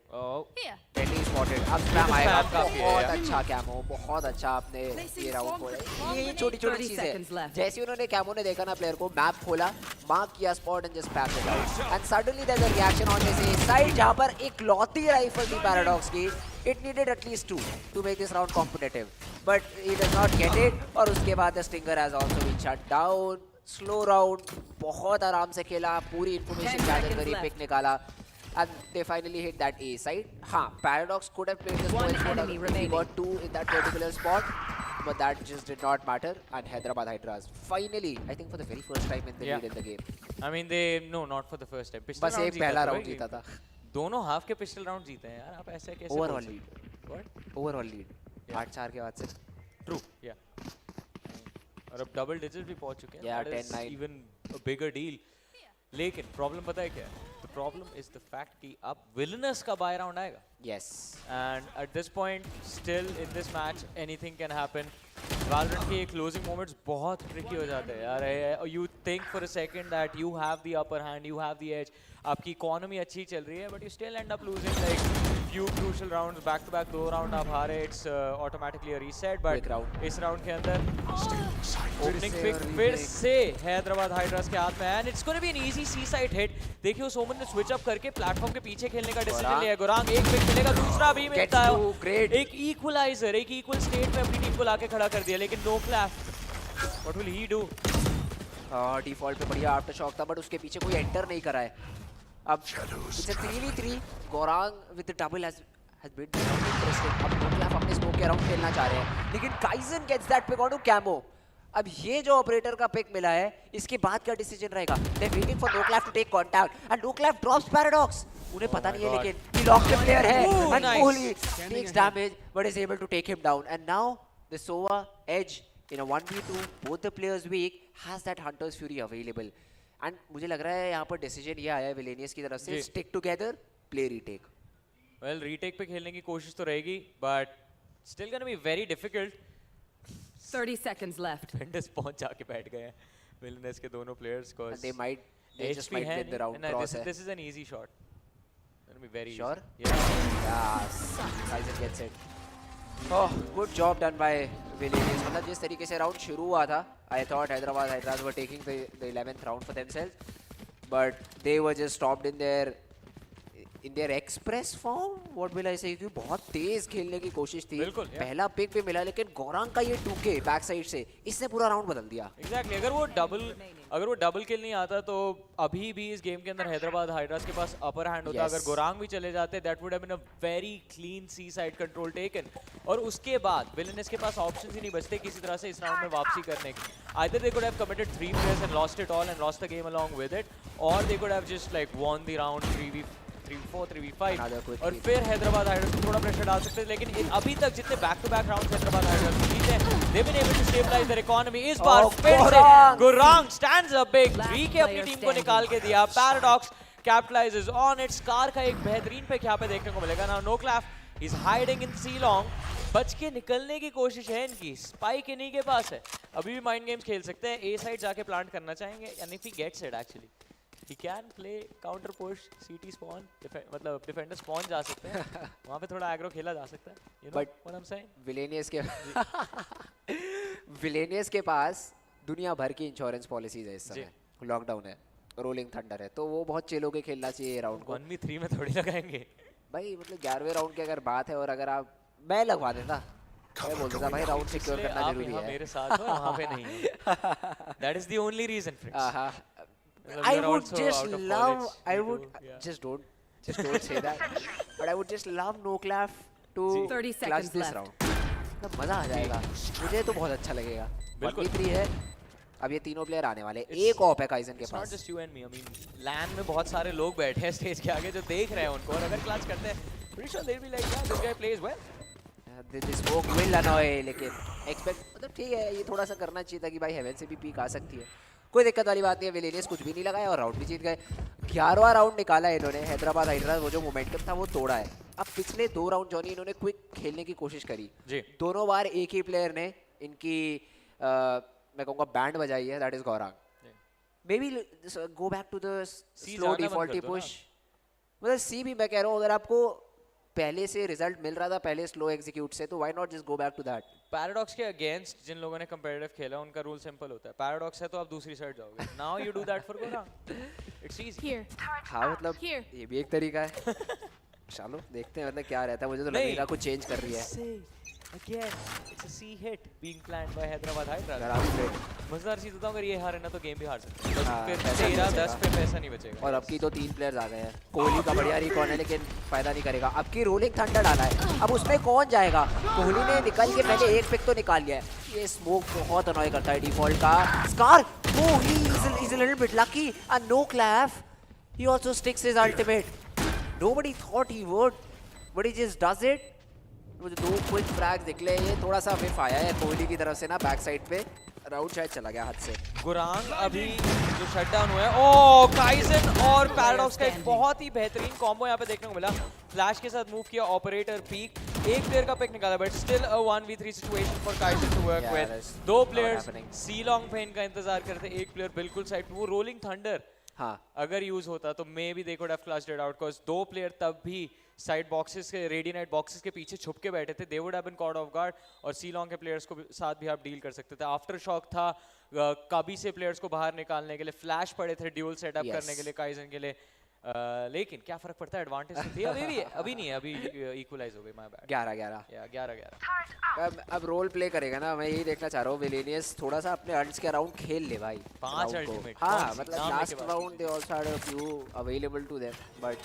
Deadly spotted. अब स्पैम आएगा, बहुत अच्छा कैमो, बहुत अच्छा आपने ये राउंड खोला। ये छोटी छोटी चीजें, जैसे उन्होंने कैमो ने देखा ना प्लेयर को, मैप खोला, मार्क किया spot and just pass it out, and suddenly there is a reaction on this side जहां पर एक लौती राइफल थी पैराडॉक्स की। It needed at least 2 to make this round competitive, but he does not get it. और उसके बाद the stinger has also been shut down. Slow round, बहुत आराम से खेला, पूरी इंफॉर्मेशन गैदर करी, पिक निकाला, and they finally hit that A side. Paradox could have played this point, he got 2 in that particular spot, but that just did not matter. And Hyderabad Hydras finally, I think for the very first time in the lead in the game. I mean they no not for the first time. पिछले बस एक पहला round जीता था. दोनों half के पिछले round जीते हैं यार. आप ऐसे कैसे overall lead. What? Overall lead. 8-4 के बाद से. True. Yeah. और अब डबल डिजिट भी पहुंच चुके हैं. Yeah, That is 10-9. even a bigger deal. लेकिन प्रॉब्लम पता है क्या है? The problem is the fact कि अब Villainous का बाय राउंड आएगा. Yes. And at this point, still in this match, anything can happen. Valorant के closing moments बहुत tricky हो जाते हैं यार. You think for a second that you have the upper hand, you have the edge. आपकी economy अच्छी चल रही है, but you still end up losing like few crucial rounds, back to back 2 round आप हारे. It's automatically a reset. But इस round के अंदर opening pick फिर से हैदराबाद हाइड्रास के हाथ में, and it's going to be an easy C-side hit. देखिए उस ओमन ने स्विच अप करके प्लेटफॉर्म के पीछे खेलने का डिसीजन लिया है. गोरांग एक पिक मिलेगा, दूसरा भी मिलता है. एक इक्वलाइजर, एक इक्वल स्टेट में अपनी टीम को लाके खड़ा कर दिया. लेकिन Noclash, what will he do? Default पे बढ़िया आफ्टर शॉक था, बट उसके पीछे कोई एंटर नहीं करा है. अब it's a 3v3. Gaurang with the double has beat interesting. अब नो क्लैश अपने स्मोक के अराउंड खेलना चाह रहे हैं, लेकिन Kaizen gets that pick on Camo. अब ये जो ऑपरेटर का पिक मिला है, इसके बाद क्या डिसीजन रहेगा? They waiting for Noclaf to take contact and Noclaf drops Paradox. उन्हें पता नहीं है लेकिन he locked the player है and Kohli takes damage but is able to take him down. And now the Sova Edge in a 1v2, both the players weak, has that Hunter's Fury available. And मुझे लग रहा है यहाँ पर decision ये आया है Villainous की तरफ से, stick together, play retake. Well, retake पे खेलने की कोशिश तो रहेगी, but still gonna be very difficult. 30 seconds left. Defenders पहुंच जाके बैठ गए हैं Villainous के दोनों players को. And they just might win the round. This is an easy shot. Gonna be very sure. Easy. Yeah. Yes. Kaizen gets it. Oh, good job done by Villainous. मतलब जिस तरीके से राउंड शुरू हुआ था, I thought Hyderabad Hydras were taking the 11th round for themselves, but they were just stopped in their express form. What will I say? क्योंकि बहुत तेज खेलने की कोशिश थी. पहला पिक भी मिला, लेकिन गोरांग का ये 2K बैक साइड से इसने पूरा राउंड बदल दिया. Exactly. अगर वो डबल किल नहीं आता तो अभी भी इस गेम के अंदर हैदराबाद हाइड्रास के पास अपर हैंड होता. अगर गोरांग भी चले जाते, that would have been a very clean C-side control taken. और उसके बाद Villainous के पास ऑप्शंस ही नहीं बचते किसी तरह से इस राउंड में वापसी करने की. Either they could have committed 3 players and lost it all and lost the game along with it, or they could have just like won the round 3v4, 3v5. और फिर हैदराबाद हाइड्रास को थोड़ा प्रेशर डाल सकते हैं. लेकिन अभी तक जितने back to back rounds Hyderabad Hydras जीते हैं, they've been able to stabilize their economy. इस बार फिर से Gaurang stands up big. 3K अपनी टीम को निकाल के दिया. Paradox capitalizes on it. Scar का एक बेहतरीन पिक यहाँ पे देखने को मिलेगा. Now no clap. He's hiding in C-long. बच के निकलने की कोशिश है इनकी. स्पाइक इन्हीं के पास है. अभी भी माइंड गेम्स खेल सकते हैं. A साइड जाके प्लांट करना चाहेंगे. And if he gets it actually, he can play counter push, CT spawn, मतलब defender spawn जा सकते हैं. वहाँ पे थोड़ा aggro खेला जा सकता है. You know what I'm saying? Villainous के पास दुनिया भर की इंश्योरेंस पॉलिसीज है इस समय. लॉकडाउन है, रोलिंग थंडर है, तो वो बहुत चिल होके खेलना चाहिए राउंड को. 1v3 में थोड़ी लगाएंगे भाई. मतलब 11वें राउंड की अगर बात है और अगर आप मैं लगवा देता, मैं बोल देता भाई राउंड सिक्योर करना जरूरी है. मेरे साथ हो, वहाँ पे नहीं. That is the only reason, friends. I would just love, just don't say that, but I would just love NoClaf to 30 clutch seconds this left. round. मतलब मजा आ जाएगा. मुझे तो बहुत अच्छा लगेगा. 1v3 है. अब ये तीनों प्लेयर आने वाले. एक ऑफ है काइजन के पास. Not just you and me. I mean, LAN में बहुत सारे लोग बैठे हैं स्टेज के आगे जो देख रहे हैं उनको, और अगर क्लच करते हैं, pretty sure they'll be like, yeah, this guy plays well. This smoke will annoy, लेकिन expect मतलब ठीक है, ये थोड़ा सा करना चाहिए था कि भाई हेवन से भी पीक आ सकती है. कोई दिक्कत वाली बात नहीं है. Villainous कुछ भी नहीं लगाया और राउंड भी जीत गए. 11वां राउंड निकाला है इन्होंने. हैदराबाद हाइड्रास वो जो मोमेंटम था वो तोड़ा है. अब पिछले 2 राउंड जॉनी इन्होंने क्विक खेलने की कोशिश करी. दोनों बार एक ही प्लेयर ने इनकी मैं कहूँगा बैंड बजाई है. That is Gaurang. Maybe go back to the slow default push. मतलब सी भी मैं कह रहा हूँ, अगर आपको पहले से रिजल्ट मिल रहा था पहले स्लो एग्जीक्यूट से, तो why not just go back to that. Paradox के अगेंस्ट जिन लोगों ने कंपेटिटिव खेला उनका रूल सिंपल होता है. पैराडॉक्स है तो आप दूसरी साइड जाओगे. Now you do that for Gaurang. It's easy. हाँ मतलब ये भी एक तरीका है. चलो देखते हैं मतलब क्या रहता है. मुझे तो लगेगा कुछ चेंज कर रही है. Again, it's a C hit being planned by Hyderabad Hydras. मजेदार चीज बताऊं, अगर ये हारे ना तो गेम भी हार सकते हैं. फिर 13-10 पे पैसा नहीं बचेगा. और अब की तो 3 प्लेयर्स आ गए हैं. कोहली का बढ़िया रिकॉर्ड है लेकिन फायदा नहीं करेगा. अब की रोलिंग थंडर डाला है. अब उसमें कौन जाएगा? कोहली ने निकल के पहले एक पिक तो निकाल लिया है. ये स्मोक बहुत अनॉय करता है डिफॉल्ट का. Scar Oh, he's a little bit lucky. And no clap. He also sticks his ultimate. Nobody thought he would, but he just does it. मुझे 2 क्विक फ्रैग्स निकले, ये थोड़ा सा विफ आया है कोहली की तरफ से ना बैक साइड पे, राउंड शायद चला गया हाथ से। गुरांग अभी जो शटडाउन हुआ है, ओह काइजन और पैराडॉक्स का एक बहुत ही बेहतरीन कॉम्बो यहाँ पे देखने को मिला। फ्लैश के साथ मूव किया, ऑपरेटर पीक, एक प्लेयर का पिक निकाला, but still a 1v3 situation for Kaizen to work with. 2 players C long पे इनका इंतजार करते, एक प्लेयर बिल्कुल साइड पे, वो रोलिंग थंडर अगर यूज होता तो maybe they could have clutched it out, because 2 player तब भी साइड बॉक्सेस के रेडियनाइट बॉक्सेस के पीछे छुप के बैठे थे, they would have been caught off guard, और सी लॉन्ग के प्लेयर्स को साथ भी आप डील कर सकते थे। आफ्टर शॉक था, कभी से प्लेयर्स को बाहर निकालने के लिए, फ्लैश पड़े थे ड्यूल सेटअप करने के लिए काइजन के लिए, लेकिन क्या फर्क पड़ता है, एडवांटेज तो थी अभी भी, अभी नहीं है, अभी इक्वलाइज हो गई, माय बैड। 11-11 अब रोल प्ले करेगा ना, मैं यही देखना चाह रहा हूँ। विलेनियस थोड़ा सा अपने अल्ट्स के अराउंड खेल ले भाई, 5 अल्टीमेट। हाँ मतलब last round they also had a few available to them, but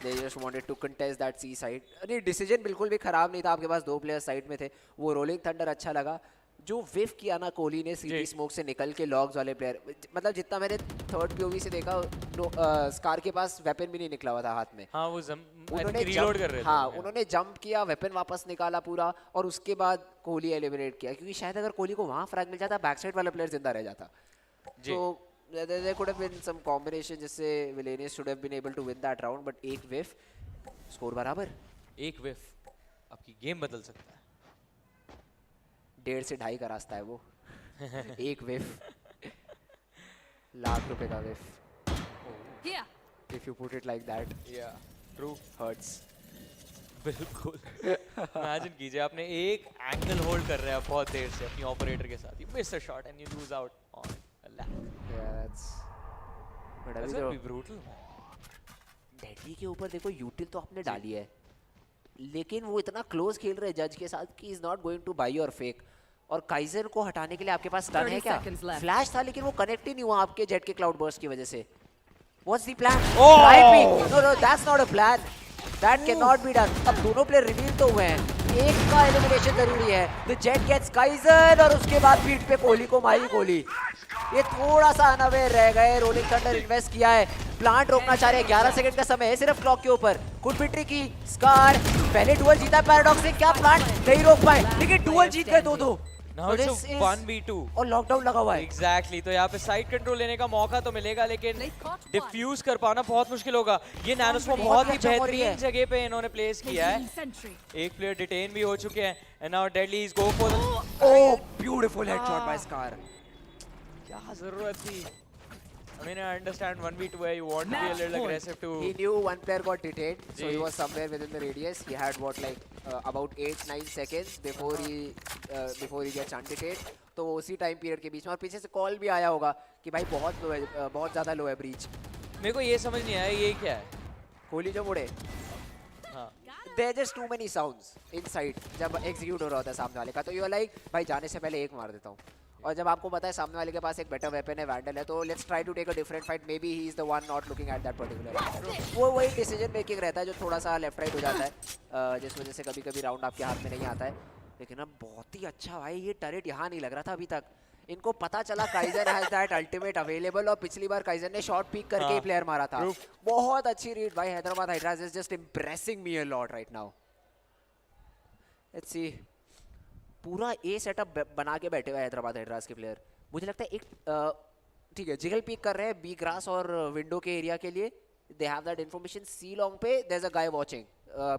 they just wanted to contest that C side. नहीं, डिसीजन बिल्कुल भी खराब नहीं था, आपके पास 2 प्लेयर साइड में थे। वो रोलिंग थंडर अच्छा लगा, जो विफ किया ना कोहली ने सीटी स्मोक से निकल के, लॉग्स वाले प्लेयर, मतलब जितना मैंने थर्ड पीओवी से देखा, स्कार के पास वेपन भी नहीं निकला हुआ था हाथ में। हाँ, वो उन्होंने रीलोड कर रहे थे। हाँ, उन्होंने जंप किया, वेपन वापस निकाला पूरा, और उसके बाद कोहली एलिमिनेट किया, क्योंकि शायद अगर कोहली को वहाँ फ्रैग मिल जाता, बैक साइड वाला प्लेयर जिंदा रह जाता। तो there could have been some combination जिससे Villainous should have been able to win that round, but एक whiff, स्कोर बराबर। एक whiff आपकी गेम बदल सकता है। 1.5 से 2.5 का रास्ता है वो। एक whiff, लाख रुपए का whiff। If you put it like that, yeah, true, hurts। बिल्कुल। इमेजिन कीजिए, आपने एक एंगल होल्ड कर रहे हैं बहुत देर से अपनी ऑपरेटर के साथ, you miss a shot and you lose out on a lack. that's brutal। Deadly के ऊपर देखो, यूटिल तो आपने डाली है, लेकिन वो इतना क्लोज खेल रहे हैं जज के साथ कि is not going two by your fake. और काइजर को हटाने के लिए आपके पास टर्न है क्या? फ्लैश था, लेकिन वो कनेक्ट ही नहीं हुआ आपके जेट के क्लाउड बर्स्ट की वजह से। What's the plan? No, that's not a plan. That cannot be done. अब दोनों प्लेयर रिवील तो हुए हैं, एक का एलिमिनेशन जरूरी है। The Jet gets काइजर, और उसके बाद पीठ पे कोहली को मारी कोहली। ये थोड़ा सा अनअवेयर रह गए, रोलिंग थंडर इन्वेस्ट किया है, प्लांट रोकना चाह रहे हैं, 11 सेकंड का समय है सिर्फ क्लॉक के ऊपर। कुड बी ट्रिकी, स्कार पहले डुअल जीता पैराडॉक्स ने, क्या प्लांट नहीं रोक पाए, लेकिन डुअल जीत गए 2-2। Now it's a 1v2 और लॉकडाउन लगा हुआ है। Exactly, तो यहाँ पे साइड कंट्रोल लेने का मौका तो मिलेगा, लेकिन डिफ्यूज कर पाना बहुत मुश्किल होगा। ये नैनोस्मॉर्म बहुत ही बेहतरीन जगह पे इन्होंने प्लेस किया है, एक प्लेयर डिटेन भी हो चुके हैं, and now Deadly is go for the beautiful headshot by Scar. क्या जरूरत थी? I mean, I understand 1v2 where you want to be a little aggressive too. He knew one player got detained, so he was somewhere within the radius. He had what, like about 8-9 seconds before he gets undetained. तो उसी time period के बीच में, और पीछे से call भी आया होगा कि भाई बहुत लो है, बहुत ज़्यादा लो है ब्रीच। मेरे को ये समझ नहीं आया ये क्या है। कोहली जो मुड़े, there are just too many sounds inside जब execute हो रहा होता है सामने वाले का, तो you're like भाई जाने से पहले एक मार देता हूँ। और जब आपको पता है सामने वाले के पास एक बेटर वेपन है, वैंडल है, तो let's try to take a different fight, may be he is the one not looking at that particular. वो वही डिसीजन मेकिंग रहता है जो थोड़ा सा लेफ्ट राइट हो जाता है, जिस वजह से कभी कभी राउंड आपके हाथ में नहीं आता है। लेकिन अब बहुत ही अच्छा भाई, ये टरेट यहाँ नहीं लग रहा था अभी तक, इनको पता चला Kaizer has that ultimate available, और पिछली बार काइजर ने शॉट पीक करके ही प्लेयर मारा था। बहुत अच्छी रीड भाई, Hyderabad hydras is just impressing me a lot right now. Let's सी, पूरा ए सेटअप बना के बैठे हुए हैदराबाद हाइड्रास के प्लेयर। मुझे लगता है एक ठीक है, जिगल पीक कर रहे हैं बी ग्रास और विंडो के एरिया के लिए, they have that information. C long पे there is a guy watching,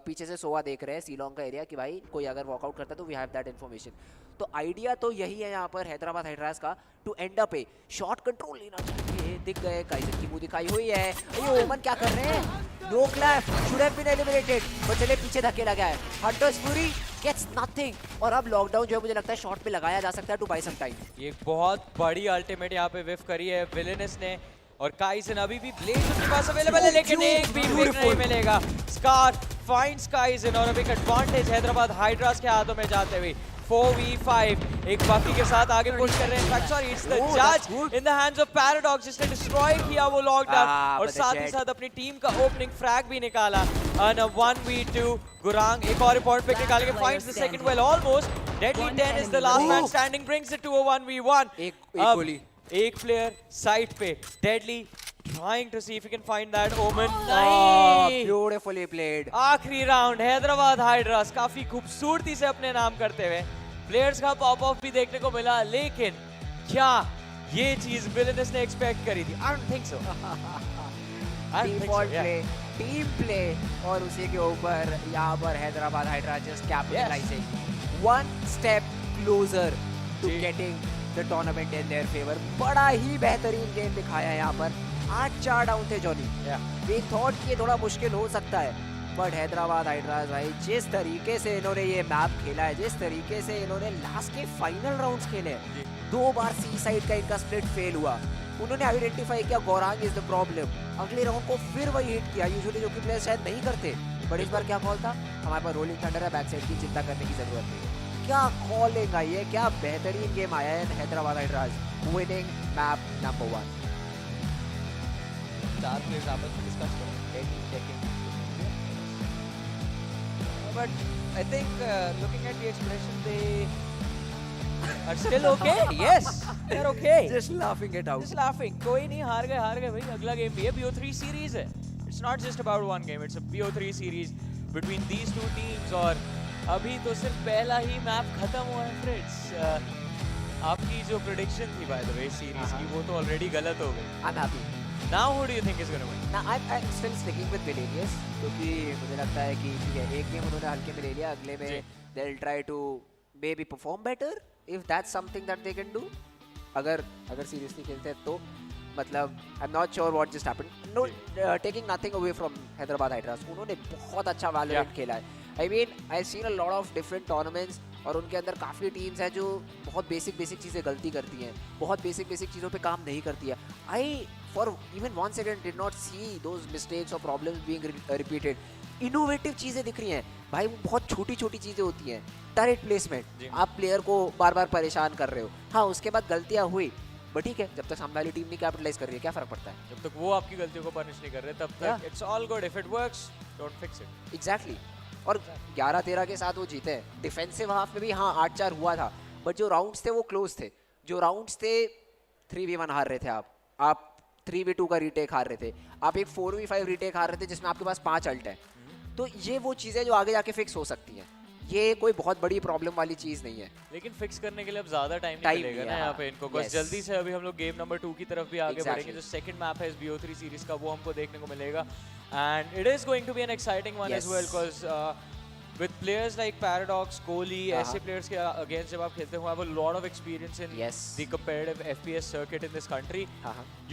पीछे से सोवा देख रहे हैं सी लॉन्ग का एरिया कि भाई कोई अगर वॉकआउट करता है तो वी हैव दैट इन्फॉर्मेशन। तो आइडिया तो यही है यहाँ पर हैदराबाद हाइड्रास का, to end up A shot control लेना चाहिए। दिख गए, काइजर की मुंह दिखाई हुई है, ये ओमन क्या कर रहे हैं, Noclash, should have been eliminated, पर चले पीछे धक्के लगा है। हंटर्स फ्यूरी गेट्स नथिंग, और अब लॉकडाउन जो है मुझे लगता है शॉट पे लगाया जा सकता है टू बाय सम टाइम। ये बहुत बड़ी अल्टीमेट यहाँ पे विफ करी है विलेनस ने, और काइजन अभी भी ब्लेड उसके पास अवेलेबल है, लेकिन एक भी पिक नहीं मिलेगा। स्कार फाइंड्स काइजन, और अभी एक एडवांटेज हैदराबाद हाइड्रास के हाथों में जाते हुए 4v5 एक बाकी के साथ आगे पुश कर रहे हैं। इनफैक्ट सॉरी, इट्स द जज इन द हैंड्स ऑफ पैराडॉक्स, जिसने डिस्ट्रॉय किया वो लॉकडाउन, और साथ ही साथ अपनी टीम का ओपनिंग फ्रैग भी निकाला। ऑन अ 1v2 गुरांग एक और पॉइंट पिक निकाल के finds the second well almost. Deadly 10 is the last man standing, brings it to a 1v1। एक गोली एक प्लेयर साइड पे Deadly trying to see if he can find that Omen. नहीं, beautifully played. आखिरी round Hyderabad hydras काफी खूबसूरती से अपने नाम करते हुए प्लेयर्स का पॉप ऑफ भी देखने को मिला, लेकिन क्या ये चीज विलेनस ने एक्सपेक्ट करी थी? I don't think so. Default play, team play, और उसी के ऊपर यहाँ पर Hyderabad Hydras just capitalizing one step closer to getting the tournament in their favour. बड़ा ही बेहतरीन गेम दिखाया है यहाँ पर। 8-4 डाउन थे जॉनी। वी थॉट ये थोड़ा मुश्किल हो सकता है, बट हैदराबाद हाइड्रास भाई जिस तरीके से इन्होंने ये मैप खेला है, जिस तरीके से इन्होंने लास्ट के फाइनल राउंड्स खेले, 2 बार सी साइड का इनका स्प्लिट फेल हुआ। उन्होंने आइडेंटिफाई किया गौरांग इज द प्रॉब्लम, अगले राउंड को फिर वही हिट किया, यूजुअली जो कि प्लेयर शायद नहीं करते, बट इस बार क्या कॉल था? हमारे पास रोलिंग थंडर है, बैक साइड की चिंता करने की जरूरत नहीं। क्या कॉलिंग आई है, क्या बेहतरीन गेम आया है Hyderabad hydras, winning map number 1। 4 players आपस में डिस्कस करें, but I think looking at the expression they are still okay. Yes, they're okay. Just laughing it out. Just laughing. कोई नहीं, हार गए भाई, अगला गेम भी है, BO3 सीरीज है। It's not just about one game, it's a BO3 series between these two teams, और अभी तो सिर्फ पहला ही मैप खत्म हुआ है फ्रेंड्स। आपकी जो प्रेडिक्शन थी बाय द वे सीरीज की, वो तो ऑलरेडी गलत हो गई। I'm happy. Now who do you think is going to win? Now I'm still sticking with Villainous, क्योंकि मुझे लगता है कि ठीक है, एक गेम उन्होंने हल्के में ले लिया, अगले में they'll try to maybe perform better if that's something that they can do. अगर seriously खेलते हैं तो मतलब I'm not sure what just happened. No, taking nothing away from Hyderabad Hydras, उन्होंने बहुत अच्छा Valorant खेला है। I mean, I've seen a lot of different tournaments, और उनके अंदर काफ़ी टीम्स हैं जो बहुत बेसिक चीज़ें गलती करती हैं, बहुत बेसिक चीज़ों पे काम नहीं करती है। I for even 1 second did not see those mistakes or problems being repeated. Innovative चीज़ें दिख रही हैं भाई, वो बहुत छोटी चीज़ें होती हैं। टरेट प्लेसमेंट, आप प्लेयर को बार परेशान कर रहे हो, हाँ उसके बाद गलतियाँ हुई, बट ठीक है, जब तक सामने वाली टीम नहीं कैपिटलाइज कर रही है क्या फ़र्क पड़ता है? जब तक वो आपकी गलतियों को पनिश नहीं कर रहे, तब तक it's all good. If it works, don't fix it. Exactly. और 11-13 के साथ वो जीते हैं। डिफेंसिव हाफ में भी हाँ 8-4 हुआ था, बट जो राउंड्स थे वो क्लोज थे। जो राउंड्स थे 3v1 हार रहे थे आप 3v2 का रीटेक हार रहे थे, आप एक 4v5 रीटेक हार रहे थे जिसमें आपके पास 5 अल्ट है। तो ये वो चीज़ें जो आगे जाके फिक्स हो सकती हैं, ये कोई बहुत बड़ी प्रॉब्लम वाली चीज़ नहीं है। लेकिन फिक्स करने के लिए अब ज़्यादा टाइम नहीं मिलेगा ना यहाँ पे इनको, बस जल्दी से अभी हम लोग गेम नंबर 2 की तरफ भी आगे बढ़ेंगे। जो सेकंड मैप है इस BO3 सीरीज का, वो हमको देखने को मिलेगा, and it is going to be an exciting one as well, because with players like Paradox, Kohli, ऐसे players के against जब आप खेलते हो, have a lot of experience in the competitive FPS circuit in this country.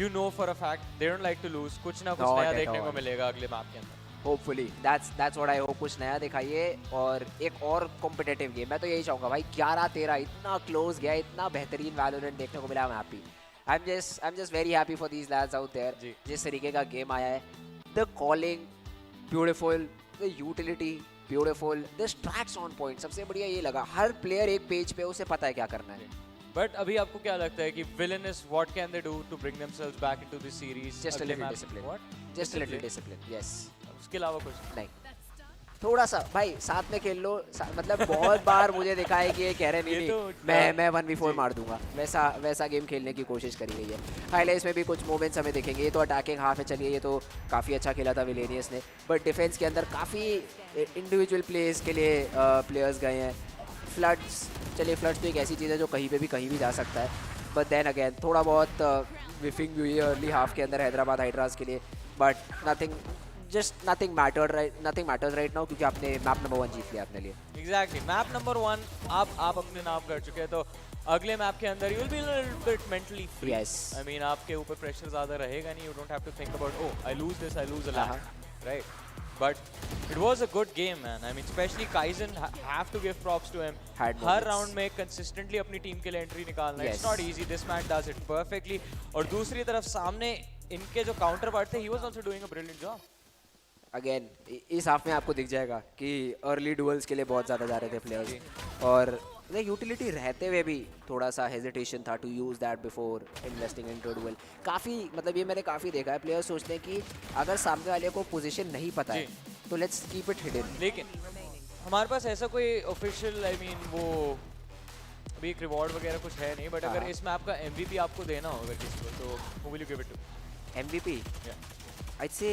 You know for a fact they don't like to lose. कुछ ना कुछ नया देखने को मिलेगा अगले मैप के अंदर। Hopefully, that's what I hope, कुछ नया दिखाइए और एक और competitive game। मैं तो यही चाहूँगा भाई, 11-13 इतना close गया, इतना बेहतरीन Valorant देखने को मिला, I'm happy. I'm just very happy for these lads out there. जिस तरीके का गेम आया है, the calling beautiful, the utility beautiful, the strats on point, सबसे बढ़िया ये लगा, हर प्लेयर एक पेज पे, उसे पता है क्या करना है। बट अभी आपको क्या लगता है कि Villainous, what can they do to bring themselves back into this series? Just a little discipline. What? Just a little discipline. Yes. उसके अलावा कुछ नहीं, थोड़ा सा भाई साथ में खेल लो। मतलब बहुत बार मुझे दिखा है कि ये कह रहे नहीं मैं 1v4 मार दूंगा, वैसा गेम खेलने की कोशिश करी गई है। हाईलाइट्स में भी कुछ मोमेंट्स हमें दिखेंगे। ये तो अटैकिंग हाफ है, चलिए ये तो काफ़ी अच्छा खेला था Villainous ने, बट डिफेंस के अंदर काफ़ी इंडिविजुअल प्लेस के लिए प्लेयर्स गए हैं। फ्लड्स, चलिए फ्लड्स तो एक ऐसी चीज़ है जो कहीं भी जा सकता है, बट देन अगेन थोड़ा बहुत विफिंग भी हुई है अर्ली हाफ के अंदर हैदराबाद हाइड्रास के लिए, but nothing matters right now, क्योंकि आपने मैप नंबर 1 जीत लिया अपने लिए। Exactly, मैप नंबर 1 आप अपने नाम कर चुके हैं, तो अगले मैप के अंदर you will be a little bit mentally free. Yes. I mean, आपके ऊपर प्रेशर ज़्यादा रहेगा नहीं, you don't have to think about I lose this, I lose a lot, right? But it was a good game, man. I mean, especially Kaizen, have to give props to him. Her round में consistently अपनी team के लिए entry निकालना, it's not easy. This man does it perfectly. और दूसरी तरफ सामने इनके जो काउंटर पार्ट थे, he was also doing a brilliant job. Again इस हाफ में आपको दिख जाएगा कि अर्ली डुअल्स के लिए बहुत ज़्यादा जा रहे थे प्लेयर्स, और यूटिलिटी रहते हुए भी थोड़ा सा हेजिटेशन था to use that before investing into duel. काफ़ी मतलब ये मैंने काफ़ी देखा है, प्लेयर्स सोचते हैं कि अगर सामने वाले को पोजीशन नहीं पता है तो लेट्स कीप इट हिडन। लेकिन हमारे पास ऐसा कोई ऑफिशियल वो अभी एक रिवॉर्ड वगैरह कुछ है नहीं, बट अगर इस मैप का MVP आपको देना हो अगर किसी को, तो who will you give it to? MVP? Yeah. I'd say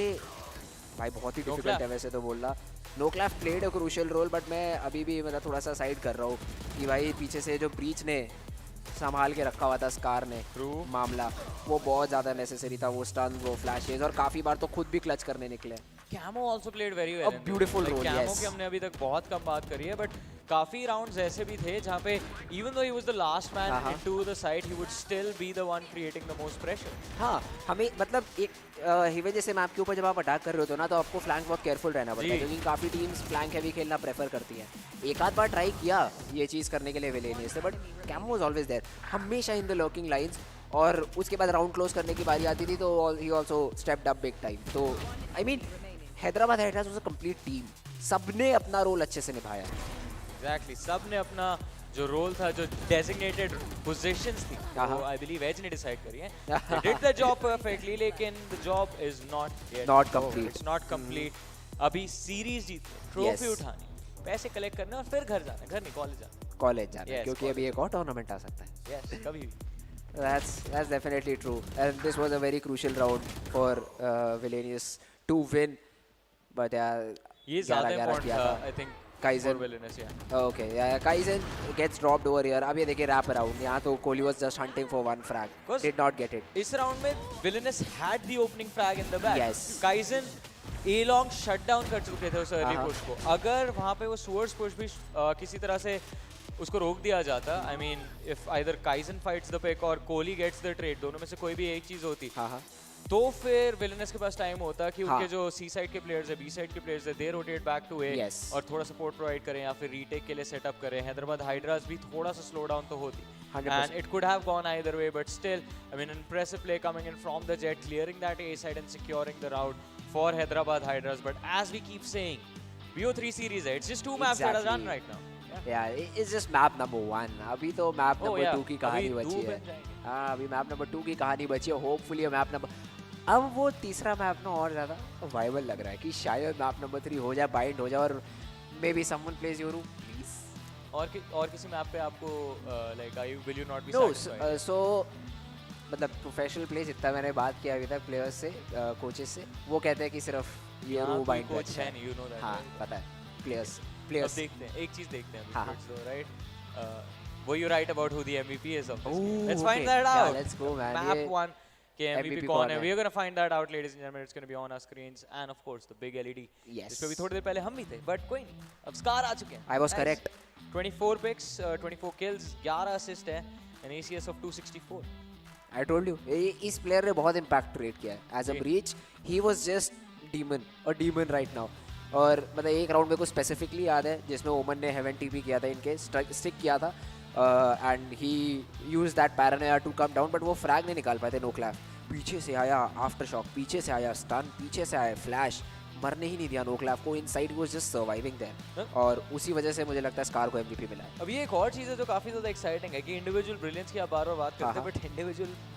भाई बहुत ही डिफिकल्ट है वैसे तो बोलना। Noclaf played a crucial role, but मैं अभी भी मतलब थोड़ा सा साइड कर रहा हूँ कि भाई पीछे से जो ब्रीच ने संभाल के रखा हुआ था स्कार ने मामला, वो बहुत ज़्यादा नेसेसरी था। वो स्टन, वो फ्लैशेस, और काफ़ी बार तो खुद भी क्लच करने निकले। Camo also played very well. A beautiful role, Camo yes. की हमने अभी तक बहुत कम बात करी है, बट काफी राउंड्स ऐसे भी थे जहाँ पे even though he was the last man into the site, he would still be the one creating the most pressure. हाँ, हमें मतलब एक हिवे जैसे मैप के ऊपर जब आप अटैक कर रहे होते हो ना, तो आपको फ्लैंक बहुत केयरफुल रहना पड़ता है, क्योंकि काफ़ी टीम्स फ्लैंक हैवी खेलना प्रेफर करती हैं। एक आध बार ट्राई किया ये चीज़ करने के लिए विलेनियस से, but Camo was always there, हमेशा इन द लर्किंग लाइंस, और उसके बाद राउंड क्लोज करने की बारी आती थी तो he also stepped up big time. तो I mean Hyderabad Hydras was a complete team, सबने अपना रोल अच्छे से निभाया। एग्जैक्टली, सबने अपना जो रोल था, जो डेजिग्नेटेड पोजीशंस थी, वो आई बिलीव एज ने डिसाइड करी है। They did the job perfectly, लेकिन the job is not complete. It's not complete. अभी सीरीज जीतनी, ट्रॉफी उठानी, पैसे कलेक्ट करने और फिर घर जाना, घर नहीं कॉलेज जाना। कॉलेज जाना, क्योंकि अभी एक और टूर्नामेंट आ सकता है। Yes, कभी भी। That's definitely true, and this was a very crucial round for Villainous to win. But ये ज़्यादा important था, I think. Kaizen. Villainous, yeah. Okay, yeah, Kaizen gets dropped over here. अब ये देखिए wrap around, यहाँ तो Kohli was just hunting for one frag, did not get it. इस round में Villainous had the opening frag in the back. Yes. Kaizen A-long shut down कर चुके थे उस early push को। अगर वहाँ पे वो swords push भी किसी तरह से उसको रोक दिया जाता, I mean, if either Kaizen fights the pick or Kohli gets the trade, दोनों में से कोई भी एक चीज़ होती, तो फिर विलेनस के पास टाइम होता कि उनके जो सी साइड के प्लेयर्स है, बी साइड के प्लेयर्स है, दे रोटेट बैक टू ए और थोड़ा सपोर्ट प्रोवाइड करें या फिर रीटेक के लिए सेटअप करें। हैदराबाद हाइड्रास भी थोड़ा सा स्लो डाउन तो होती, and it could have gone either way, but still, I mean, impressive play coming in from the jet, clearing that A side and securing the route for Hyderabad Hydras. But as we keep saying, BO3 series है, it's just two maps that are done right now. Yeah, it's just map number 1. अभी तो map number 2 की कहानी बची है। हाँ, अभी map number 2 की कहानी बची है। Hopefully map number, अब वो तीसरा मैप ना और ज़्यादा वाइबल लग रहा है कि शायद मैप नंबर 3 हो जाए, बाइंड हो जाए, और may be someone plays your room please. और किसी मैप पे आपको like will you not be satisfied? So मतलब प्रोफेशनल प्लेज इतना मैंने बात किया अभी तक प्लेयर्स से, कोचेस से, वो कहते हैं कि सिर्फ ये रूम बाइंड कोच है नहीं, यू नो दैट। हाँ, पता है। प्लेयर्स देखते हैं, एक चीज़ देखते हैं अभी, राइट? वो you right about who the MVP is of this game. Let's find that out. Let's go, man. Map 1 के MVP कौन है? We are gonna find that out, ladies and gentlemen. It's gonna be on our screens, and of course the big LED. Yes. जिस पे भी थोड़ी देर पहले हम भी थे, but कोई नहीं, अब स्कार आ चुके हैं। I was correct. 24 picks, 24 kills, 11 assist है, an ACS of 264. I told you, इस प्लेयर ने बहुत इम्पैक्ट क्रिएट किया है। As a breach, he was just a demon right now. और मतलब एक राउंड में को स्पेसिफिकली याद है जिसमें ओमन ने हेवन टीपी किया था, इनके स्टिक किया था, and he use that paranoia to come down, but वो फ्रैग नहीं निकाल पाए थे। नोक्लाफ पीछे से आया, आफ्टर शॉक पीछे से आया, स्टन पीछे से आया, फ्लैश मरने ही नहीं दिया नोक्लाफ को। Inside was just surviving there, और उसी वजह से मुझे लगता है स्कार को MVP मिला है। अब ये एक और चीज़ है जो काफ़ी ज़्यादा एक्साइटिंग है कि इंडिविजुअल ब्रिलियंस की आप बार-बार बात करते हैं, बट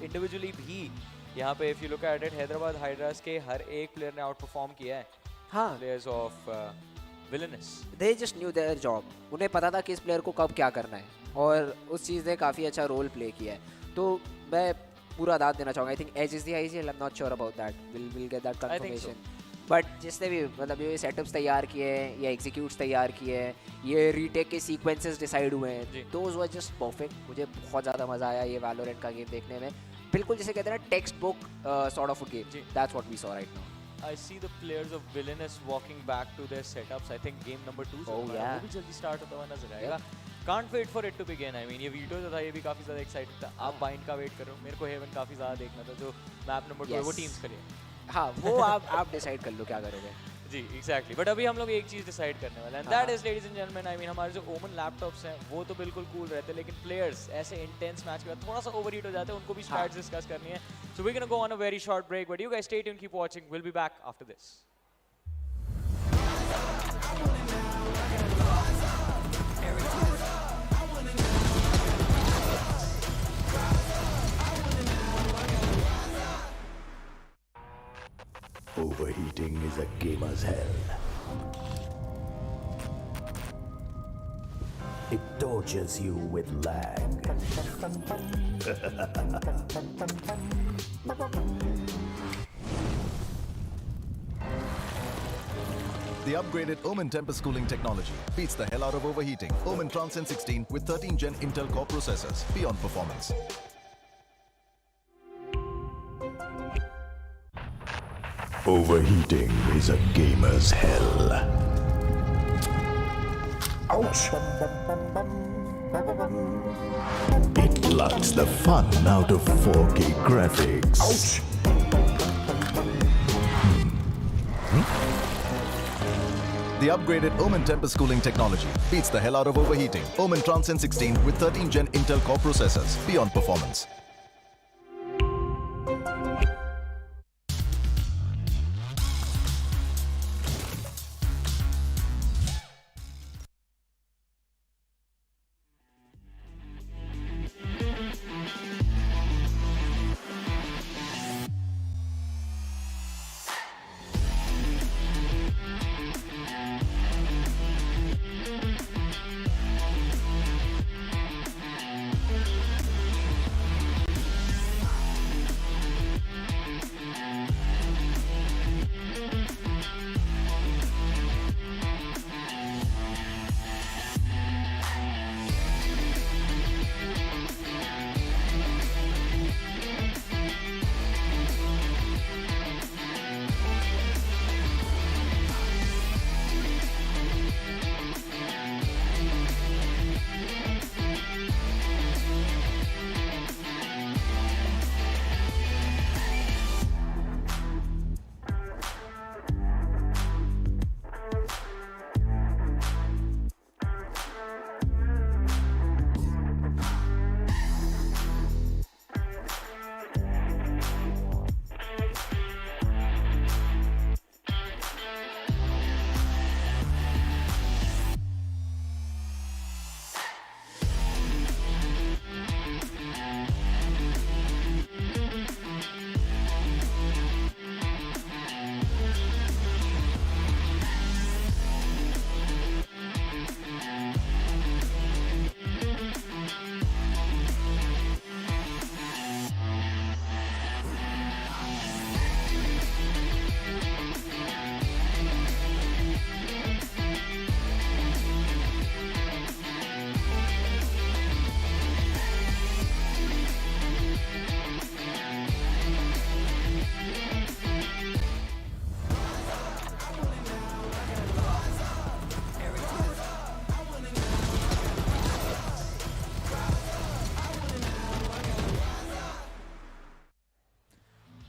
इंडिविजुअली भी यहाँ पे if you look at it, Hyderabad Hydras के हर एक प्लेयर ने आउट परफॉर्म किया है। हाँ, players of villainous, they just new their job. उन्हें पता था कि इस प्लेयर को कब क्या करना है, और उस चीज़ ने काफ़ी अच्छा रोल प्ले किया है। तो मैं पूरा दाद देना चाहूँगा। I think edge is the IGL, I am not sure about that, will get that confirmation. But जिसने भी मतलब ये सेटअप्स तैयार किए हैं या एग्जीक्यूट्स तैयार किए हैं, ये रीटेक के सीक्वेंसेस डिसाइड हुए हैं, दोज वर जस्ट परफेक्ट। मुझे बहुत ज़्यादा मज़ा आया ये वैलोरेंट का गेम देखने में। बिल्कुल जिसे कहते हैं ना text book sort of a game, that's what we saw right now. I see the players of Villainous walking back to their setups. I think game number 2 वो भी जल्दी स्टार्ट होता हुआ नजर आएगा। Can't wait for it to begin. I mean, ये video जो था ये भी काफ़ी ज़्यादा एक्साइटेड था। आप बाइंड का वेट करो, मेरे को हेवन काफ़ी ज़्यादा देखना था, जो मैप नंबर 2 है वो टीम्स के लिए। हाँ, वो आप डिसाइड कर लो क्या करोगे। जी एग्जैक्टली, बट अभी हम लोग एक चीज़ डिसाइड करने वाले हैं, that is ladies and gentleman, I mean हमारे जो ओमन लैपटॉप्स हैं वो तो बिल्कुल कूल रहते हैं, लेकिन प्लेयर्स ऐसे इंटेंस मैच के बाद थोड़ा सा ओवरहीट हो जाते हैं, उनको भी स्ट्रैट्स डिस्कस करनी है। So we can go on a very short break, but you guys stay tuned, keep watching, will be back after this. Overheating is a gamer's hell. It tortures you with lag. The upgraded OMEN Tempest cooling technology beats the hell out of overheating. OMEN Transcend 16 with 13 Gen Intel Core processors. Beyond performance. Overheating is a gamer's hell. Ouch! It blocks the fun out of 4K graphics. Ouch! The upgraded OMEN Tempest cooling technology beats the hell out of overheating. OMEN Transcend 16 with 13 Gen Intel Core processors. Beyond performance.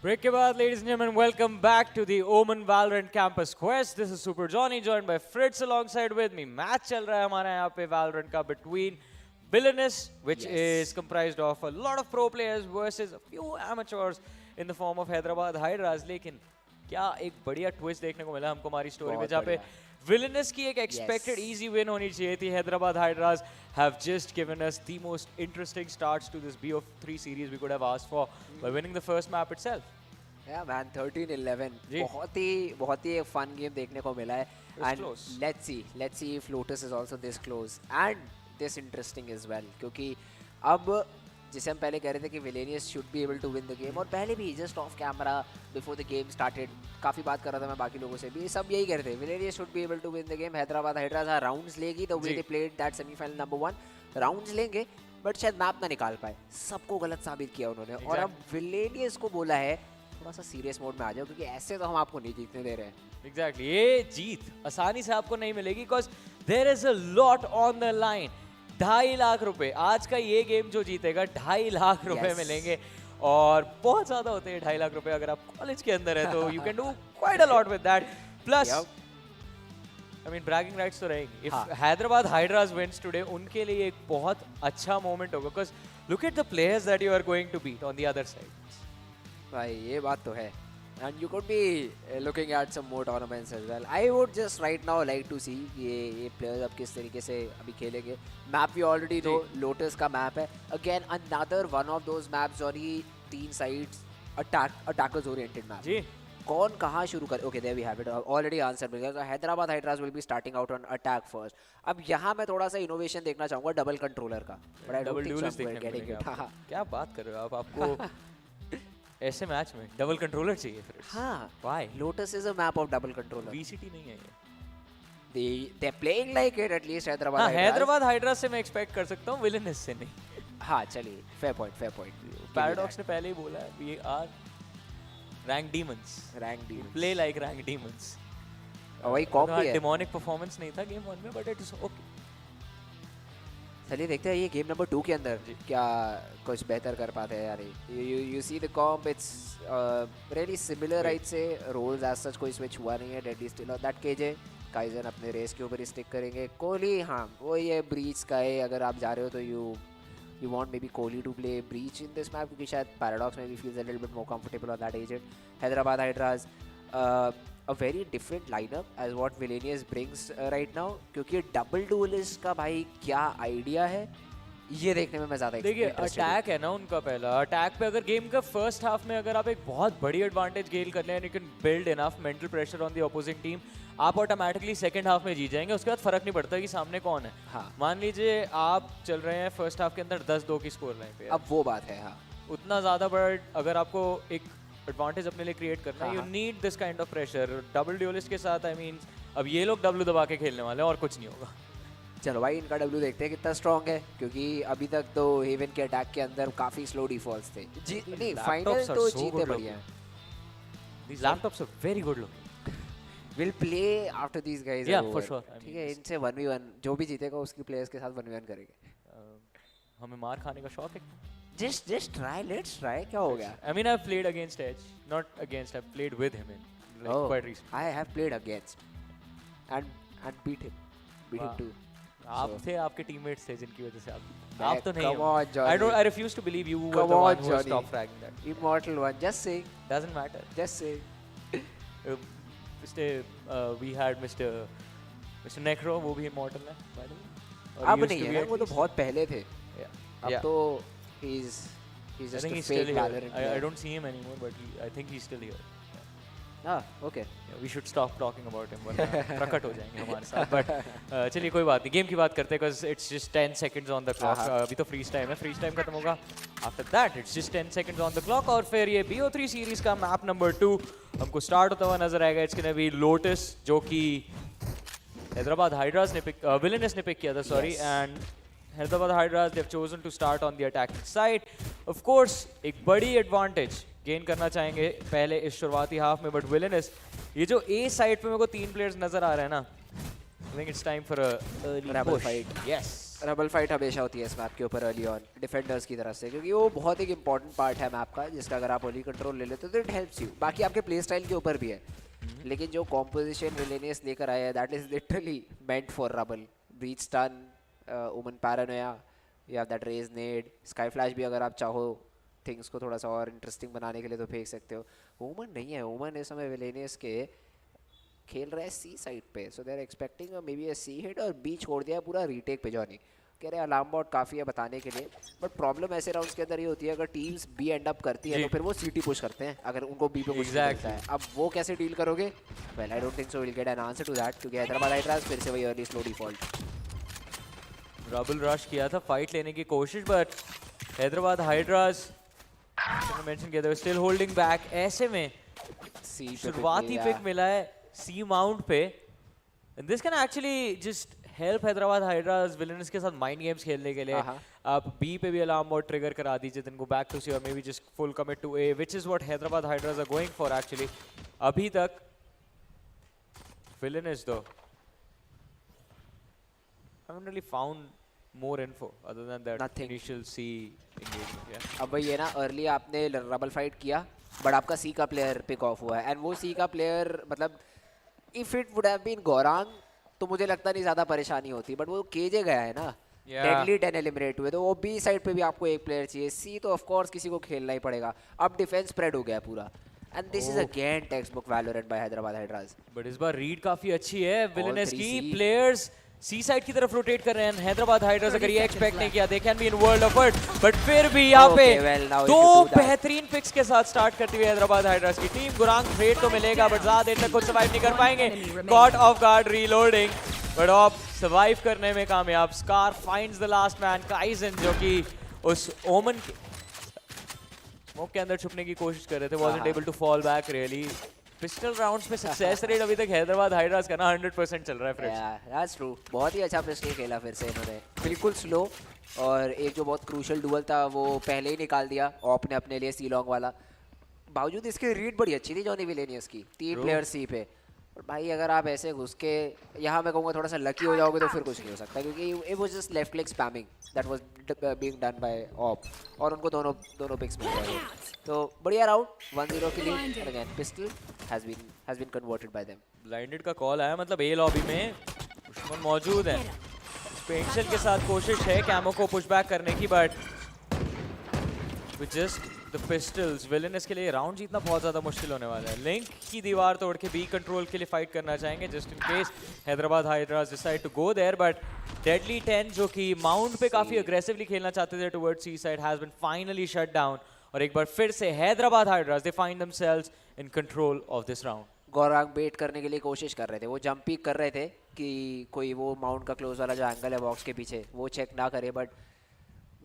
Break के बाद, ladies and gentlemen, welcome back to the OMEN Valorant Campus Quest. This is Super Johnny, joined by Fritz alongside with me. Match चल रहा है हमारे यहाँ पे Valorant का between Villainous, which is comprised of a lot of pro players versus a few amateurs in the form of Hyderabad Hydras. लेकिन क्या एक बढ़िया twist देखने को मिला हमको हमारी story में, जहाँ पे Villainous की एक expected easy win होनी चाहिए थी. Hyderabad Hydras have just given us the most interesting starts to this BO3 series we could have asked for by winning the first map itself. Yeah man, 13-11 बहुत ही एक fun game देखने को मिला है. And let's see if Lotus is also this close and this interesting as well. क्योंकि अब जिसे हम पहले कह रहे थे कि Villainous should be able to win the game, और पहले भी just off camera before the game started काफ़ी बात कर रहा था मैं बाकी लोगों से भी, सब यही कह रहे थे Villainous should be able to win the game. Hyderabad hydras rounds लेगी, the way they played that semi-final number 1 rounds लेंगे, but शायद मैप ना निकाल पाए. सबको गलत साबित किया उन्होंने, और अब Villainous को बोला है थोड़ा सा सीरियस मोड में आ जाओ, क्योंकि ऐसे तो हम आपको नहीं जीतने दे रहे हैं. Exactly, ये जीत आसानी से आपको नहीं मिलेगी, because there is a lot on the line. 2.5 lakh रुपए, आज का ये गेम जो जीतेगा 2.5 लाख रुपए मिलेंगे, और बहुत ज्यादा होते हैं 2.5 लाख रुपए अगर आप कॉलेज के अंदर है तो you can do quite a lot with that. Plus, I mean bragging rights तो रहेंगे. If Hyderabad Hydras wins today, उनके लिए एक बहुत अच्छा moment होगा, because look at the players that you are going to beat on the other side. भाई ये बात तो है. And you could be looking at some more tournaments as well. I would just right now like to see ये players अब किस तरीके से अभी खेलेंगे. Map we already know, Lotus का map है. Again another one of those maps और ये 3 sides attackers oriented map. जी. कौन कहाँ शुरू कर, okay there we have it already answer मिल गया। Hyderabad Hydras will be starting out on attack first. अब यहाँ मैं थोड़ा सा इनोवेशन देखना चाहूंगा डबल कंट्रोलर का, but I don't think so getting it. क्या बात कर रहे हो आप, आपको ऐसे मैच में डबल कंट्रोलर चाहिए फिर? हाँ, why? Lotus is a map of double controller. VCT नहीं है ये। They're playing like it at least Hyderabad हाँ, हाइड्रास। हैदराबाद हाइड्रास से मैं एक्सपेक्ट कर सकता हूँ, विलेनस से नहीं। हाँ चलिए, फेयर पॉइंट। पैराडॉक्स ने पहले ही बोला है, we are rank demons, play like rank demons. और वही कॉप भी है। डेमोनिक परफॉर्मेंस नहीं था गेम 1 में, बट इट इज ओके। चलिए देखते हैं ये गेम नंबर 2 के अंदर क्या कुछ बेहतर कर पाते हैं यार। You see the comp, it's really similar right से। रोल्स एज सच कोई स्विच हुआ नहीं है। Deadly still on that KJ. Kaizen अपने रेस के ऊपर ही स्टिक करेंगे। कोहली, हाँ वो ये ब्रीच का है, अगर आप जा रहे हो तो you want maybe Kohli to play breach in this map, क्योंकि शायद Paradox maybe feels a little bit more comfortable on that agent. Hyderabad Hydras, a very different lineup as what Villainous brings right now, क्योंकि double duelist का भाई क्या idea है ये देखने में मैं ज़्यादा देखिए अटैक है ना उनका पहला। अटैक पे अगर गेम का फर्स्ट हाफ में अगर आप एक बहुत बड़ी एडवांटेज गेन कर लें and you can build enough mental pressure on the opposing team, आप ऑटोमेटिकली सेकंड हाफ में जीत जाएंगे। उसके बाद फर्क नहीं पड़ता कि सामने कौन है। हाँ। मान लीजिए आप चल रहे हैं फर्स्ट हाफ के अंदर 10-2 की स्कोर लाइन पे, अब वो बात है। हाँ, उतना ज़्यादा बड़ा अगर आपको एक एडवांटेज अपने लिए क्रिएट करना है, you need this kind of pressure. Double dualist के साथ आई मीन अब ये लोग डब्ल्यू दबा के खेलने वाले हैं और कुछ नहीं होगा। चलो भाई इनका डब्ल्यू देखते हैं कितना स्ट्रॉन्ग है, क्योंकि अभी तक तो हेवन के अटैक के अंदर काफी स्लो डिफॉल्ट्स थे। जी नहीं, फाइनल तो जीते बढ़िया हैं। These laptops are very good looking. We'll play after these guys Yeah, are for over. sure. ठीक है, इनसे 1v1 जो भी जीतेगा उसकी प्लेयर्स के साथ 1v1 करेंगे। हमें मार खाने का शौक है। Just try, let's try। क्या हो गया? I mean I've played against Edge, not against. I've played with him in like quite recently. I have played against and beat him too. आप थे, आपके टीममेट्स थे जिनकी वजह से आप तो नहीं Come on, Johnny. I refuse to believe you were Come the on, one who Johnny. stopped fragging that. Immortal one, just saying. Doesn't matter. Just saying. We had Mr. Necro, वो भी immortal है by the way. अब नहीं है, वो तो बहुत पहले थे। अब तो he's just a fake Valorant. I don't see him anymore, but I think he's still here. Okay. We should stop talking about him, वरना प्रकट हो जाएंगे हमारे साथ। But चलिए कोई बात नहीं, गेम की बात करते हैं because it's just 10 seconds on the clock. अभी तो freeze time है, freeze time खत्म होगा। After that it's just 10 seconds on the clock और फिर ये BO3 सीरीज का मैप नंबर 2 हमको स्टार्ट होता हुआ नजर आएगा। It's gonna be Lotus, जो कि हैदराबाद हाइड्रास ने विलेनस ने पिक किया था, sorry, and Hyderabad Hydras they have chosen to start on the attacking side. Of course एक बड़ी एडवांटेज गेन करना चाहेंगे पहले इस शुरुआती हाफ में, बट विलेनस ये जो ए साइड पे मेरे को 3 प्लेयर्स नजर आ रहे हैं ना, I think it's time for a rubble fight. Yes, rubble fight हमेशा होती है इस मैप के ऊपर अर्ली ऑन डिफेंडर्स की तरफ से, क्योंकि वो बहुत एक इंपॉर्टेंट पार्ट है मैप का, जिसका अगर आप अर्ली कंट्रोल ले लेते हो तो इट हेल्प्स यू। बाकी आपके प्ले स्टाइल के ऊपर भी है, लेकिन जो कॉम्पोजिशन विलेनियस लेकर आया है that is literally meant for rubble. Breach stun, Omen paranoia, you have that Raze nade, Skye flash भी अगर आप चाहो थिंग्स को थोड़ा सा और इंटरेस्टिंग बनाने के लिए तो फेंक सकते हो। ओमन नहीं है, ओमन इस समय विलेनियस के खेल रहा है सी साइड पे, so they are expecting may be a C hit, और बी छोड़ दिया पूरा रीटेक पे। जॉनी कह रहे हैं अलार्म बॉट काफ़ी है बताने के लिए, बट प्रॉब्लम ऐसे राउंड्स के अंदर ये होती है अगर टीम्स बी एंड अप करती है तो फिर वो सीटी पुश करते हैं अगर उनको बी पे कुछ मिलता है। अब वो कैसे डील करोगे? Well I don't think so will get an answer to that, क्योंकि हैदराबाद हाइड्रास फिर से वही early slow default. Rubble rush किया था फाइट लेने की कोशिश, बट हैदराबाद हाइड्रास मेंशन किया था स्टिल होल्डिंग बैक। ऐसे में शुरुआती पिक मिला है सी माउंट पे, and this can actually just help Hyderabad hydras villainous के साथ माइंड गेम्स खेलने के लिए। आप बी पे भी अलार्म बोर्ड ट्रिगर करा दीजिए, then go back to C और may be just full commit to A, which is what Hyderabad Hydras are going for actually. अभी तक विलेनस दो I haven't really found more info other than that initial C engagement. Yeah. अब ये ना early आपने rubble fight किया, but आपका सी का प्लेयर पिक ऑफ हुआ है, एंड वो सी का प्लेयर मतलब if it would have been Gaurang तो मुझे लगता नहीं ज़्यादा परेशानी होती, बट वो केजे गया है ना, डेडली 10 एलिमिनेट हुए, तो वो बी साइड पे भी आपको एक प्लेयर चाहिए। सी तो ऑफ कोर्स किसी को खेलना ही पड़ेगा। अब डिफेंस स्प्रेड हो गया पूरा, and this is again text book Valorant by Hyderabad Hydras. But इस बार रीड काफी अच्छी है विलेनस की, प्लेयर्स सी साइड की तरफ रोटेट कर रहे हैं हैदराबाद हाइड्रास। अगर ये एक्सपेक्ट नहीं किया they can be in world of hurt, but फिर भी यहाँ पे दो बेहतरीन पिक्स के साथ स्टार्ट करती हुई हैदराबाद हाइड्रास की टीम। गुरांग ट्रेड तो मिलेगा बट ज्यादा देर तक कुछ सर्वाइव नहीं कर पाएंगे। Got off guard reloading but of survive करने में कामयाब। Scar finds the last man kaizen, जो कि उस ओमन स्मोक के अंदर छुपने की कोशिश कर रहे थे, wasn't able to fall back really। Pistol rounds में सक्सेस रेट अभी तक हैदराबाद हाइड्रास का ना 100% चल रहा है फ्रेंड्स। दैट्स ट्रू, बहुत ही अच्छा पिस्टल खेला फिर से इन्होंने, बिल्कुल स्लो। और एक जो बहुत क्रूशियल डुअल था वो पहले ही निकाल दिया ऑप ने अपने लिए, सी लॉन्ग वाला। बावजूद इसकी रीड बड़ी अच्छी थी जॉनी विलेनियस की, 3 प्लेयर सी पे। और भाई अगर आप ऐसे घुस के यहाँ मैं कहूँगा थोड़ा सा लकी हो जाओगे तो फिर कुछ नहीं हो सकता, क्योंकि it was just left click spamming that was being done by op, और उनको दोनों पिक्स मिल गए। तो बढ़िया राउंड, 1-0 की लीड। Again pistol has been converted by them. Blinded का कॉल आया, मतलब ए लॉबी में दुश्मन मौजूद है। स्पेंशल के साथ कोशिश है कैमो को पुश बैक करने की, but with just the pistols villainous के लिए राउंड जीतना बहुत ज़्यादा मुश्किल होने वाला है। लिंक की दीवार तोड़ के बी कंट्रोल के लिए फाइट करना चाहेंगे just in case Hyderabad Hydras decide to go there, but Deadly 10 जो कि माउंट पे काफ़ी अग्रेसिवली खेलना चाहते थे towards C side has been finally shut down. और एक बार फिर से Hyderabad Hydras they find themselves in control of this round. Gaurang bait करने के लिए कोशिश कर रहे थे, वो जंप पीक कर रहे थे कि कोई वो माउंट का क्लोज वाला जो एंगल है बॉक्स के पीछे वो चेक ना करे, but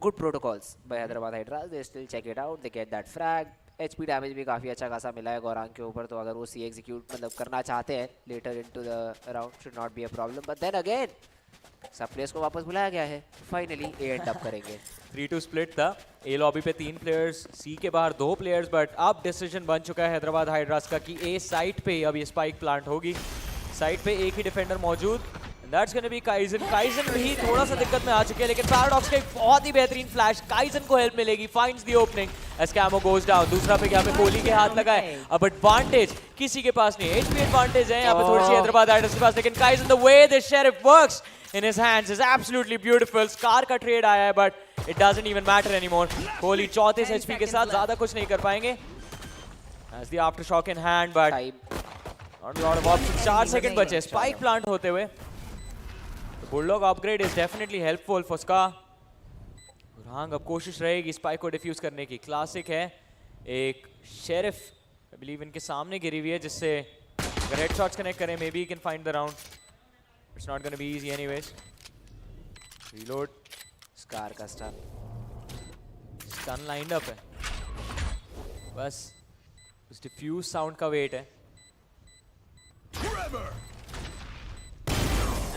good protocols by Hyderabad Hydras, they still check it out, they get that frag. HP damage भी काफ़ी अच्छा खासा मिला है गौरांग के ऊपर, तो अगर वो सी एग्जीक्यूट मतलब करना चाहते हैं later into the round should not be a problem. But then again सब प्लेयर्स को वापस बुलाया गया है, फाइनली ए एंड अप करेंगे। 3-2 स्प्लिट था, ए लॉबी पे 3 प्लेयर्स, सी के बाहर 2 प्लेयर्स, बट अब डिसीजन बन चुका है हैदराबाद हाइड्रास का कि ए साइट पे अब ये स्पाइक प्लांट होगी। साइट पे एक ही डिफेंडर मौजूद, that's gonna B kaizen. Kaizen भी थोड़ा सा दिक्कत में आ चुके हैं, लेकिन पैराडॉक्स का एक बहुत ही बेहतरीन फ्लैश, काइजन को हेल्प मिलेगी, finds the opening as Camo goes down. दूसरा पिक यहाँ पे कोहली के हाथ लगा है, अब एडवांटेज किसी के पास नहीं, एचपी एडवांटेज है यहाँ पे थोड़ी सी हैदराबाद हाइड्रास के पास, लेकिन kaizen the way the sheriff works in his hands is absolutely beautiful। Scar का ट्रेड आया है but it doesn't even matter anymore। Kohli 34 HP के साथ ज्यादा कुछ नहीं कर पाएंगे। As the aftershock in hand, but not a lot of options। 4 second बचे स्पाइक प्लांट होते हुए। Bulldog upgrade is definitely helpful for Ska। Gurang अब कोशिश रहेगी स्पाइक को डिफ्यूज करने की, क्लासिक है। एक शेरिफ I believe इनके सामने गिरी हुई है, जिससे अगर हेडशॉट्स कनेक्ट करें may be can find the round. It's not gonna be easy anyways। Reload। Scar का स्टन लाइंड अप है, बस उस डिफ्यूज साउंड का वेट है।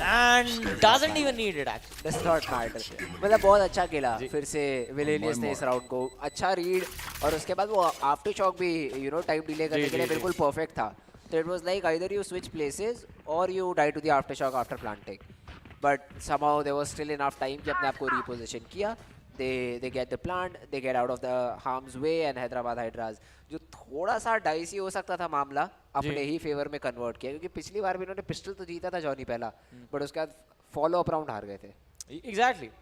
And doesn't even need it actually। Does not matter। मतलब बहुत अच्छा खेला फिर से विलेनियस ने इस राउंड को, अच्छा रीड, और उसके बाद वो आफ्टर शॉक भी टाइम डिले करने के लिए बिल्कुल परफेक्ट था। So it was like either you switch places or you die to the aftershock after planting, but somehow there was still enough time कि अपने आप को reposition किया। They get the plant, they get out of the harm's way, and Hyderabad hydras जो थोड़ा सा dicey हो सकता था मामला अपने ही फेवर में कन्वर्ट किया, क्योंकि पिछली बार भी इन्होंने पिस्टल तो जीता था जॉनी पहला, बट उसके बाद फॉलो अप राउंड हार गए थे। Exactly।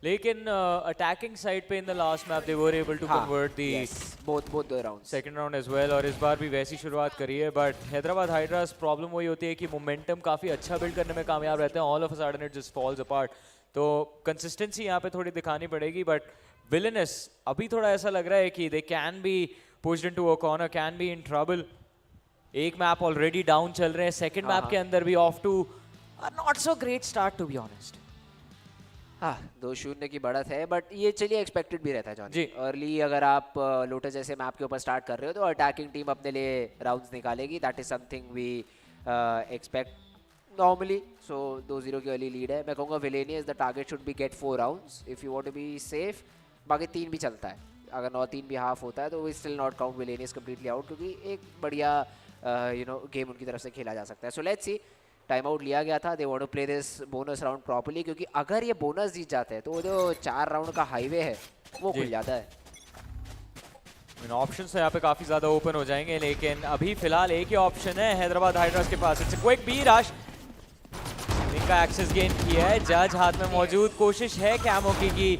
लेकिन अटैकिंग साइड पे in the last map they were able to convert the both the round, second round as well, और इस बार भी वैसी शुरुआत करी है। बट हैदराबाद हाइड्रास प्रॉब्लम वही होती है कि मोमेंटम काफ़ी अच्छा बिल्ड करने में कामयाब रहते हैं, all of a sudden it just falls apart. तो कंसिस्टेंसी यहाँ पे थोड़ी दिखानी पड़ेगी, बट विलेनस अभी थोड़ा ऐसा लग रहा है कि they can be pushed into a corner, can be in trouble. एक मैप ऑलरेडी डाउन चल रहे हैं, सेकंड मैप के अंदर भी off to not so great start to be honest. हाँ 2-0 की बढ़त है, बट ये चलिए एक्सपेक्टेड भी रहता है जॉनी। अर्ली अगर आप लोटस जैसे मैप के ऊपर स्टार्ट कर रहे हो तो अटैकिंग टीम अपने लिए राउंड्स निकालेगी, that is something we expect normally. So 2-0 की अर्ली लीड है। मैं कहूँगा Villainous the target should be get 4 rounds if you want to be safe. बाकी 3 भी चलता है, अगर 9-3 भी हाफ होता है तो we still not count Villainous completely out, क्योंकि एक बढ़िया गेम उनकी तरफ से खेला जा सकता है। So let's see, time out लिया गया था, they want to play this bonus round properly, क्योंकि अगर ये बोनस जीत जाते हैं तो वो जो 4 राउंड का हाईवे है वो खुल जाता है। ऑप्शन यहाँ पे काफी ज्यादा ओपन हो जाएंगे, लेकिन अभी फिलहाल एक ही ऑप्शन है हैदराबाद हाइड्रास के पास। It's a quick B rush, इनका एक्सेस गेन किया है, जज हाथ में मौजूद, कोशिश है कैमो की कि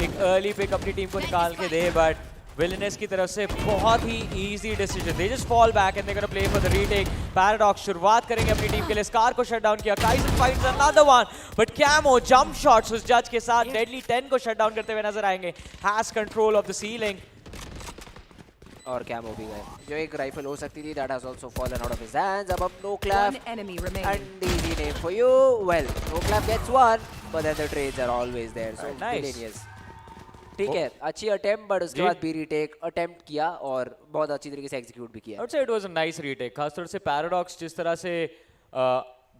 एक अर्ली पिक अपनी टीम को निकाल के दे, बट Villainous की तरफ से बहुत ही easy decision. They just fall back and they're gonna play for the retake. Paradox शुरुआत करेंगे अपनी टीम के लिए. Scar को shut down किया. Kaizen finds another one, but Camo jump shots उस judge के साथ Deadly 10 को shut down करते हुए नजर आएंगे. Has control of the ceiling. और कैमो भी गए. जो एक राइफल हो सकती थी, that has also fallen out of his hands. अब no clap. One enemy remaining. And easy name for you. Well, no clap gets one, but then the trades are always there. So Nice. Villainous. ठीक है, अच्छी attempt, but उसके बाद भी retake attempt किया और बहुत अच्छी तरीके से एग्जीक्यूट भी किया. I would say it was a nice retake. खासतौर से Paradox जिस तरह से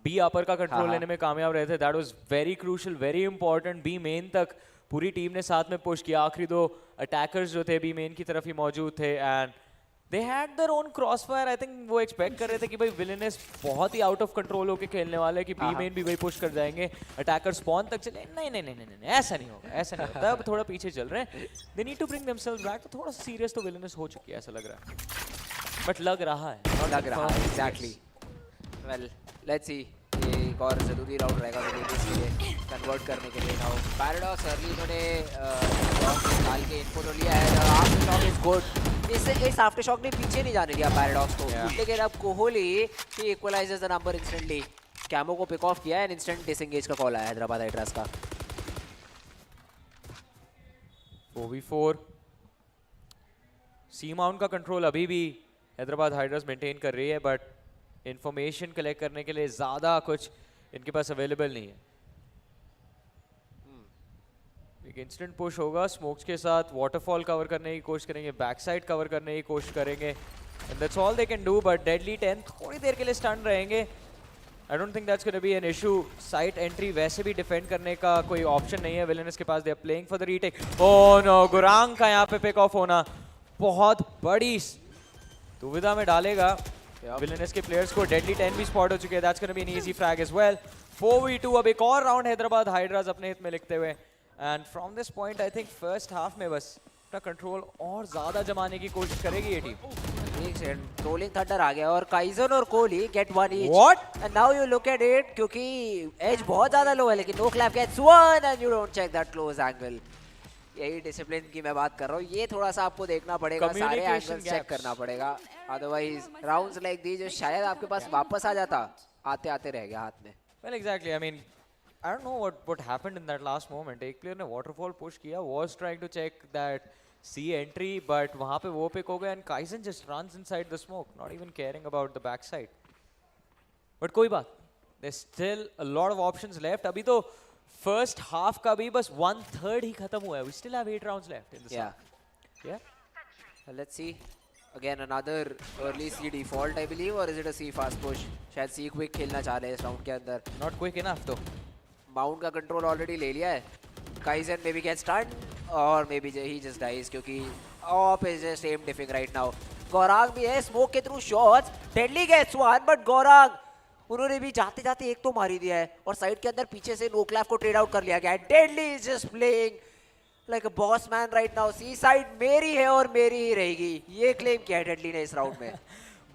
B upper का कंट्रोल लेने में कामयाब रहे थे, that was very crucial, very important. B main तक पूरी टीम ने साथ में पुश किया. आखिरी दो अटैकर्स जो थे B main की तरफ ही मौजूद थे and they had their own crossfire. I think वो एक्सपेक्ट कर रहे थे कि भाई Villainous बहुत ही आउट ऑफ कंट्रोल होके खेलने वाले कि B main भी वही पुश कर जाएंगे, अटैकर स्पॉन तक चले. नहीं, ऐसा नहीं होगा, ऐसा नहीं होता. अब थोड़ा पीछे चल रहे हैं. They need to bring themselves back. तो थोड़ा सीरियस तो Villainous हो चुकी है ऐसा लग रहा है. बट लग रहा है. एग्जैक्टली. Well, let's see. ये एक और ज़रूरी राउंड रहेगा Villainous के लिए कन्वर्ट करने के लिए. नाउ पैराडॉक्स अर्ली इन्होंने निकाल के इनको तो लिया है. After shock is good. इस आफ्टर शॉक ने पीछे नहीं जाने दिया पैराडॉक्स को. लेकिन अब कोहली ही इक्वलाइजेस द नंबर इंस्टेंटली. कैमो को पिक ऑफ किया है एंड इंस्टेंट डिसएंगेज का कॉल आया हैदराबाद हाइड्रास का. 4v4 सी माउंट का कंट्रोल अभी भी हैदराबाद हाइड्रास मेंटेन कर रही है, बट इंफॉर्मेशन कलेक्ट करने के लिए ज़्यादा कुछ इनके पास अवेलेबल नहीं है. एक इंस्टेंट पुश होगा स्मोक्स के साथ. वाटरफॉल कवर करने की कोशिश करेंगे, बैक साइड कवर करने की कोशिश करेंगे, and that's all they can do. But Deadly 10 थोड़ी देर के लिए स्टन रहेंगे. आई don't think that's gonna be an issue. Site entry वैसे भी डिफेंड करने का कोई ऑप्शन नहीं है विलेनस के पास. They are playing for the retake. Oh no, Gaurang का यहाँ पे पिक ऑफ होना बहुत बड़ी दुविधा में डालेगा विलेनस के प्लेयर्स को. डेडली 10 भी स्पॉट हो चुके हैं. That's gonna be an easy frag as well. 4v2. अब एक और राउंड हैदराबाद हाइड्रास अपने हित में लिखते हुए. And from this point I think first half में बस अपना कंट्रोल और ज्यादा जमाने की कोशिश करेगी ये टीम. एक सेकंड, रोलिंग थंडर आ गया और काइजन और Kohli get one each. What? And now you look at it, क्योंकि एज बहुत ज्यादा लो है, लेकिन Noclaf gets one and you don't check that close angle. यही डिसिप्लिन की मैं बात कर रहा हूँ. ये थोड़ा सा आपको देखना पड़ेगा, सारे एंगल्स चेक करना पड़ेगा. अदरवाइज राउंड्स लाइक दीज जो शायद आपके पास वापस आ जाता, आते आते रह गया हाथ में. Well exactly. I mean I don't know what happened in that last moment. एक प्लेयर ने waterfall push किया, was trying to check that C entry, but वहाँ पे वो pick हो गया and Kaizen just runs inside the smoke, not even caring about the backside. But कोई बात, there's still a lot of options left. अभी तो first half का भी बस 1/3 ही खत्म हुआ है. We still have 8 rounds left in the Yeah. Let's see. Again another early C default I believe, or is it a C fast push? शायद C quick खेलना चाह रहे हैं इस राउंड के अंदर. Not quick enough though. Mount का control already ले लिया है. Kaizen may be get stun और may be he just dies, क्योंकि op is just um diffing right now. Gaurang भी है स्मोक के through shots. Deadly gets one, but Gaurang उन्होंने भी जाते जाते एक तो मार ही दिया है और साइड के अंदर पीछे से नो क्लैप को ट्रेड आउट कर लिया गया है. Deadly is just playing like a boss man right now. C side मेरी है और मेरी ही रहेगी, ये क्लेम किया है डेडली ने इस राउंड में.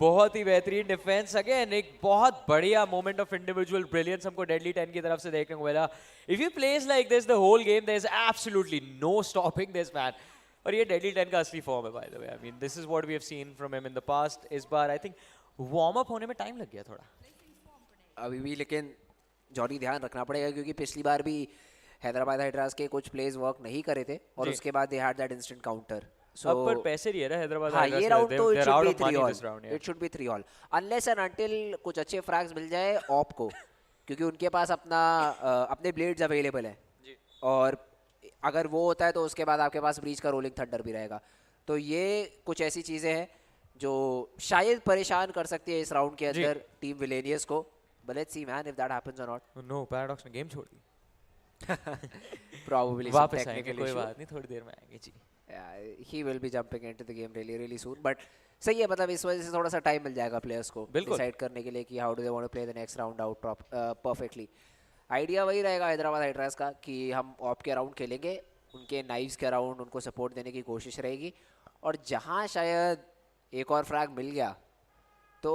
बहुत ही बेहतरीन डिफेंस. अगेन एक बहुत बढ़िया मोमेंट ऑफ इंडिविजुअल ब्रिलियंस हमको डेडली 10 की तरफ से देखने को मिला. If you plays like this the whole game, there is absolutely no stopping this man. और ये डेडली 10 का असली फॉर्म है by the way. I mean this is what we have seen from him in the past. इस बार I think warm up होने में time लग गया थोड़ा अभी भी, लेकिन जॉनी ध्यान रखना पड़ेगा क्योंकि पिछली बार भी हैदराबाद हाइड्रास के कुछ प्लेज वर्क नहीं करे थे और उसके बाद they had that instant counter. अब पर पैसे नहीं है ना हैदराबाद. हाँ, ये राउंड तो it should B 3 all unless and until कुछ अच्छे फ्रैग्स मिल जाए ऑप को, क्योंकि उनके पास अपने ब्लेड्स अवेलेबल है. और अगर वो होता है तो उसके बाद आपके पास ब्रीच का रोलिंग थंडर भी रहेगा. तो ये कुछ ऐसी चीजें हैं जो शायद परेशान कर सकती है इस राउंड के अंदर टीम विलेनियस को. But let's C man if that happens और नॉट. नो, पैराडॉक्स ने गेम छोड़ दी. Probably वापस आएंगे, कोई बात नहीं, थोड़ी देर में आएंगे जी. He will be jumping into the game really soon, but सही है. मतलब इस वजह से थोड़ा सा टाइम मिल जाएगा प्लेयर्स को डिसाइड करने के लिए कि how do they want to play the next round out perfectly. Idea वही रहेगा हैदराबाद हाइड्रास का कि हम ऑप के राउंड खेलेंगे, उनके नाइव्स के राउंड उनको सपोर्ट देने की कोशिश रहेगी. और जहाँ शायद एक और फ्रैग मिल गया तो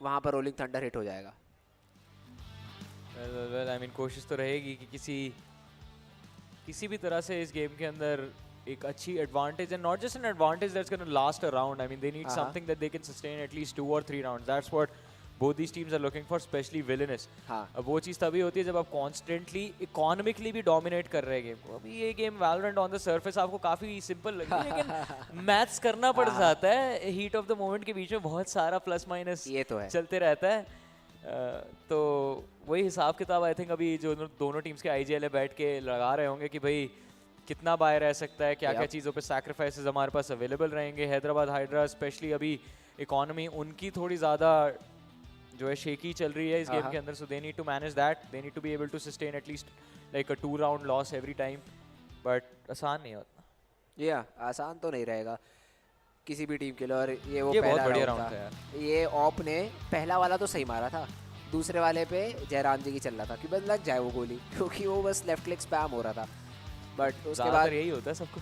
वहाँ पर रोलिंग थंडर हिट हो जाएगा. वेल आई मीन कोशिश तो रहेगी कि किसी भी तरह से इस गेम के अंदर एक अच्छी advantage and not just an advantage that's gonna last a round. I mean they need something that they can sustain at least 2 or 3 rounds. That's what both these teams are looking for, especially Villainous. अब वो चीज़ तभी होती है जब आप constantly economically भी dominate कर रहे हैं गेम को. अभी ये game Valorant on the surface आपको काफ़ी simple लगी, लेकिन मैथ्स करना पड़ जाता है. हीट ऑफ द मोमेंट के बीच में बहुत सारा प्लस माइनस चलते रहता है. तो वही हिसाब किताब आई थिंक अभी जो दोनों टीम्स के IGL बैठ के लगा रहे होंगे कि भाई कितना बाय रह सकता है, क्या क्या चीज़ों पे सैक्रिफाइसेस हमारे पास अवेलेबल रहेंगे. हैदराबाद हाइड्रा स्पेशली अभी इकोनॉमी उनकी थोड़ी ज़्यादा जो है शेकी चल रही है इस गेम के अंदर. So they need to manage that, they need to be able to sustain at least like a 2 round loss every time. But आसान नहीं होता. आसान तो नहीं रहेगा किसी भी टीम के लिए. और ये वो बहुत बढ़िया राउंड था यार. ये ऑप ने पहला वाला तो सही मारा था, दूसरे वाले पे जयराम जी की चल रहा था कि बस लग जाए वो गोली, क्योंकि वो बस लेफ्ट क्लिक स्पैम हो रहा था. बट उसके बाद यही होता है सबको.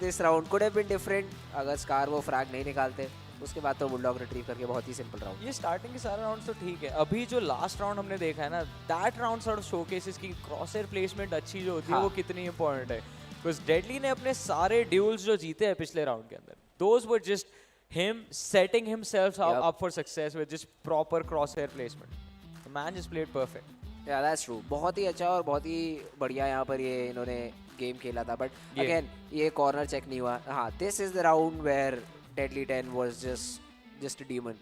This round could have been different अगर स्कार वो फ्रैग नहीं निकालते. उसके बाद तो बुलडॉग रिट्रीव करके बहुत ही सिंपल राउंड. ये स्टार्टिंग के सारे राउंड्स तो ठीक है. अभी जो लास्ट राउंड हमने देखा है ना, that round sort of showcases की क्रॉसएयर प्लेसमेंट अच्छी जो होती है वो कितनी इंपॉर्टेंट है. बिकॉज डेडली ने अपने सारे ड्यूल्स जो जीते हैं पिछले राउंड के अंदर, those were just him setting himself up for success with just proper crosshair placement. The man just played perfect. Yeah that's true. बहुत ही अच्छा और बहुत ही बढ़िया यहाँ पर ये इन्होंने गेम खेला था. बट अगेन ये कॉर्नर चेक नहीं हुआ. हाँ, this is the round where Deadly 10 was just a demon.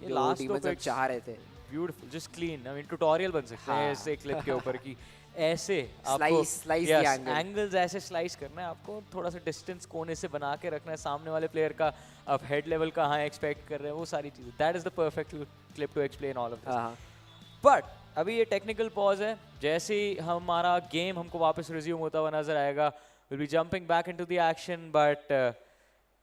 ये लास्ट demons सब चाह रहे थे. Beautiful, just clean. I mean tutorial बन सकते हैं इस Eclipse के ऊपर कि ऐसे आपको slice angles ऐसे slice करना है आपको, थोड़ा सा distance कोने से बना के रखना है सामने वाले player का. आप head level कहाँ expect कर रहे हैं वो सारी चीजें. That is the perfect clip to explain all of this. But अभी ये technical pause है. जैसे ही हमारा game हमको वापस resume होता हुआ नजर आएगा, we'll be jumping back into the action. But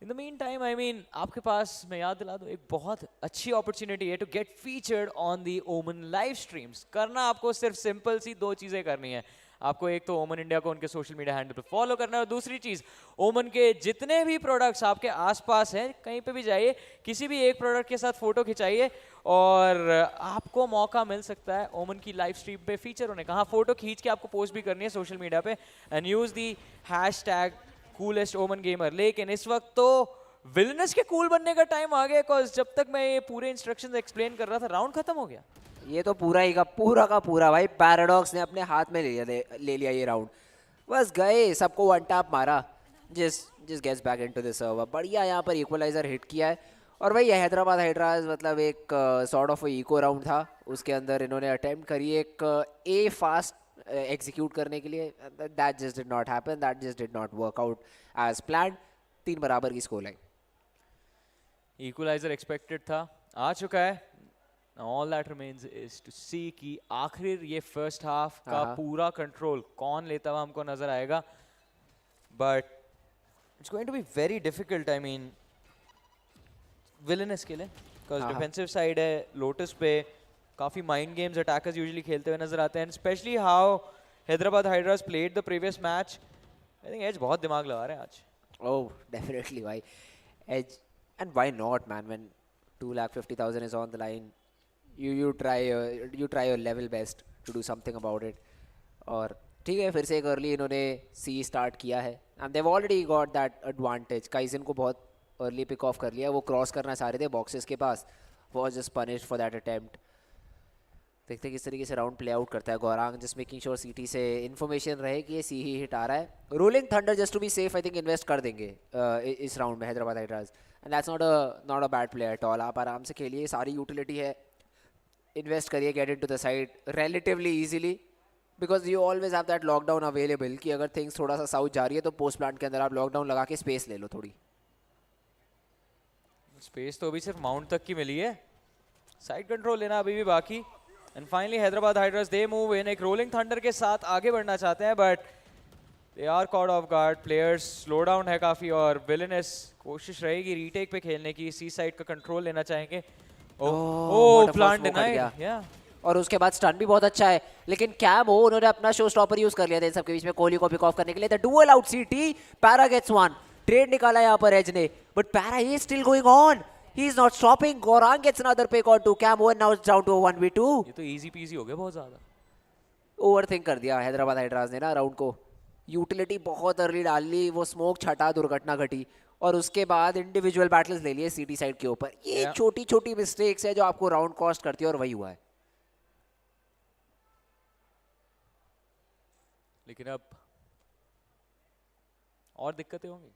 in the meantime, I mean, आपके पास मैं याद दिला दूँ एक बहुत अच्छी अपॉर्चुनिटी है to get featured on the OMEN live streams. करना आपको सिर्फ सिंपल सी 2 चीज़ें करनी है. आपको एक तो OMEN इंडिया को उनके सोशल मीडिया हैंडल पर फॉलो करना है, और दूसरी चीज़ OMEN के जितने भी प्रोडक्ट्स आपके आसपास हैं कहीं पे भी जाइए, किसी भी एक प्रोडक्ट के साथ फोटो खिंचाइए और आपको मौका मिल सकता है OMEN की लाइव स्ट्रीम पे फीचर होने का. हाँ, फोटो खींच के आपको पोस्ट भी करनी है सोशल मीडिया पे and use the hashtag coolest ओमन गेमर. लेकिन इस वक्त तो विलनस के कूल बनने का टाइम आ गया, बिकॉज जब तक मैं ये पूरे इंस्ट्रक्शंस एक्सप्लेन कर रहा था राउंड खत्म हो गया. ये तो पूरा ही का पूरा भाई पैराडॉक्स ने अपने हाथ में ले लिया ये राउंड. बस गए, सबको वन टैप मारा, just gets back into the server. बढ़िया यहाँ पर इक्वलाइजर हिट किया है. और भाई हैदराबाद हाइड्रास मतलब एक सॉर्ट ऑफ इको राउंड था. उसके अंदर इन्होंने अटेम्प्ट करी एक ए फास्ट एग्जीक्यूट करने के लिए. That just did not happen, that just did not work out as planned. 3 बराबर की स्कोर लाइन. इक्वलाइजर एक्सपेक्टेड था, आ चुका है. All that remains is to see कि आखिर ये फर्स्ट हाफ का पूरा कंट्रोल कौन लेता हुआ हमको नजर आएगा. But it's going to be very difficult. I mean Villains के लिए, बिकॉज डिफेंसिव साइड है. लोटस पे काफ़ी माइंड गेम्स अटैकर्स यूजुअली खेलते हुए नजर आते हैं. Specially how Hyderabad Hydras played the previous match. I think एज बहुत दिमाग लगा रहे हैं आज. Oh, definitely, why? Edge, and why not, man? When 2,50,000 is on the line, you try your level best to do something about it. और ठीक है, फिर से एक अर्ली इन्होंने C स्टार्ट किया है and they've already got that advantage. Kaizen को बहुत अर्ली पिक ऑफ कर लिया. वो क्रॉस करना चाह रहे थे बॉक्सेस के पास, was just punished for that attempt. देखते हैं किस तरीके से राउंड प्ले आउट करता है गौरांग. जस्ट मेकिंग श्योर सीटी से इन्फॉर्मेशन रहे कि ये सी ही हिट आ रहा है. Rolling Thunder just to be safe I think invest कर देंगे इस राउंड में Hyderabad Hydras. And that's not a bad player at all. आप आराम से खेलिए, सारी यूटिलिटी है, इन्वेस्ट करिए, get into the side relatively easily, because you always have that lockdown available कि अगर थिंग्स थोड़ा सा साउथ जा रही है तो पोस्ट प्लांट के अंदर आप लॉकडाउन लगा के स्पेस ले लो. थोड़ी स्पेस तो अभी सिर्फ माउंट तक की मिली है, साइड कंट्रोल लेना अभी भी बाकी. And finally Hyderabad Hydras they move in. एक रोलिंग थंडर के साथ आगे बढ़ना चाहते हैं but they are caught off guard. Players slow down है काफ़ी और विलेनस कोशिश रहेगी रीटेक पे खेलने की. सी साइड का कंट्रोल लेना चाहेंगे. ओह प्लांट डिनाइड. और उसके बाद स्टन भी बहुत अच्छा है, लेकिन कैम हो उन्होंने अपना शो स्टॉपर यूज कर लिया था इन सबके बीच में कोहली को पिक ऑफ करने के लिए. द डुअल आउट सीटी, पैरा गेट्स वन. ट्रेड निकाला यहाँ पर एज ने, but para is still going on. He is not stopping. Gorang gets another pick or two. Cam Owen now is down to a 1v2. ये तो easy peasy हो गया बहुत ज़्यादा. Overthink कर दिया हैदराबाद हाइड्रास ने ना राउंड को. यूटिलिटी बहुत अर्ली डाल ली, वो स्मोक छटा, दुर्घटना घटी, और उसके बाद इंडिविजुअल बैटल्स ले लिए सिटी साइड के ऊपर। ये छोटी छोटी मिस्टेक्स है जो आपको राउंड कॉस्ट करती है, और वही हुआ है। लेकिन अब और दिक्कतें होंगी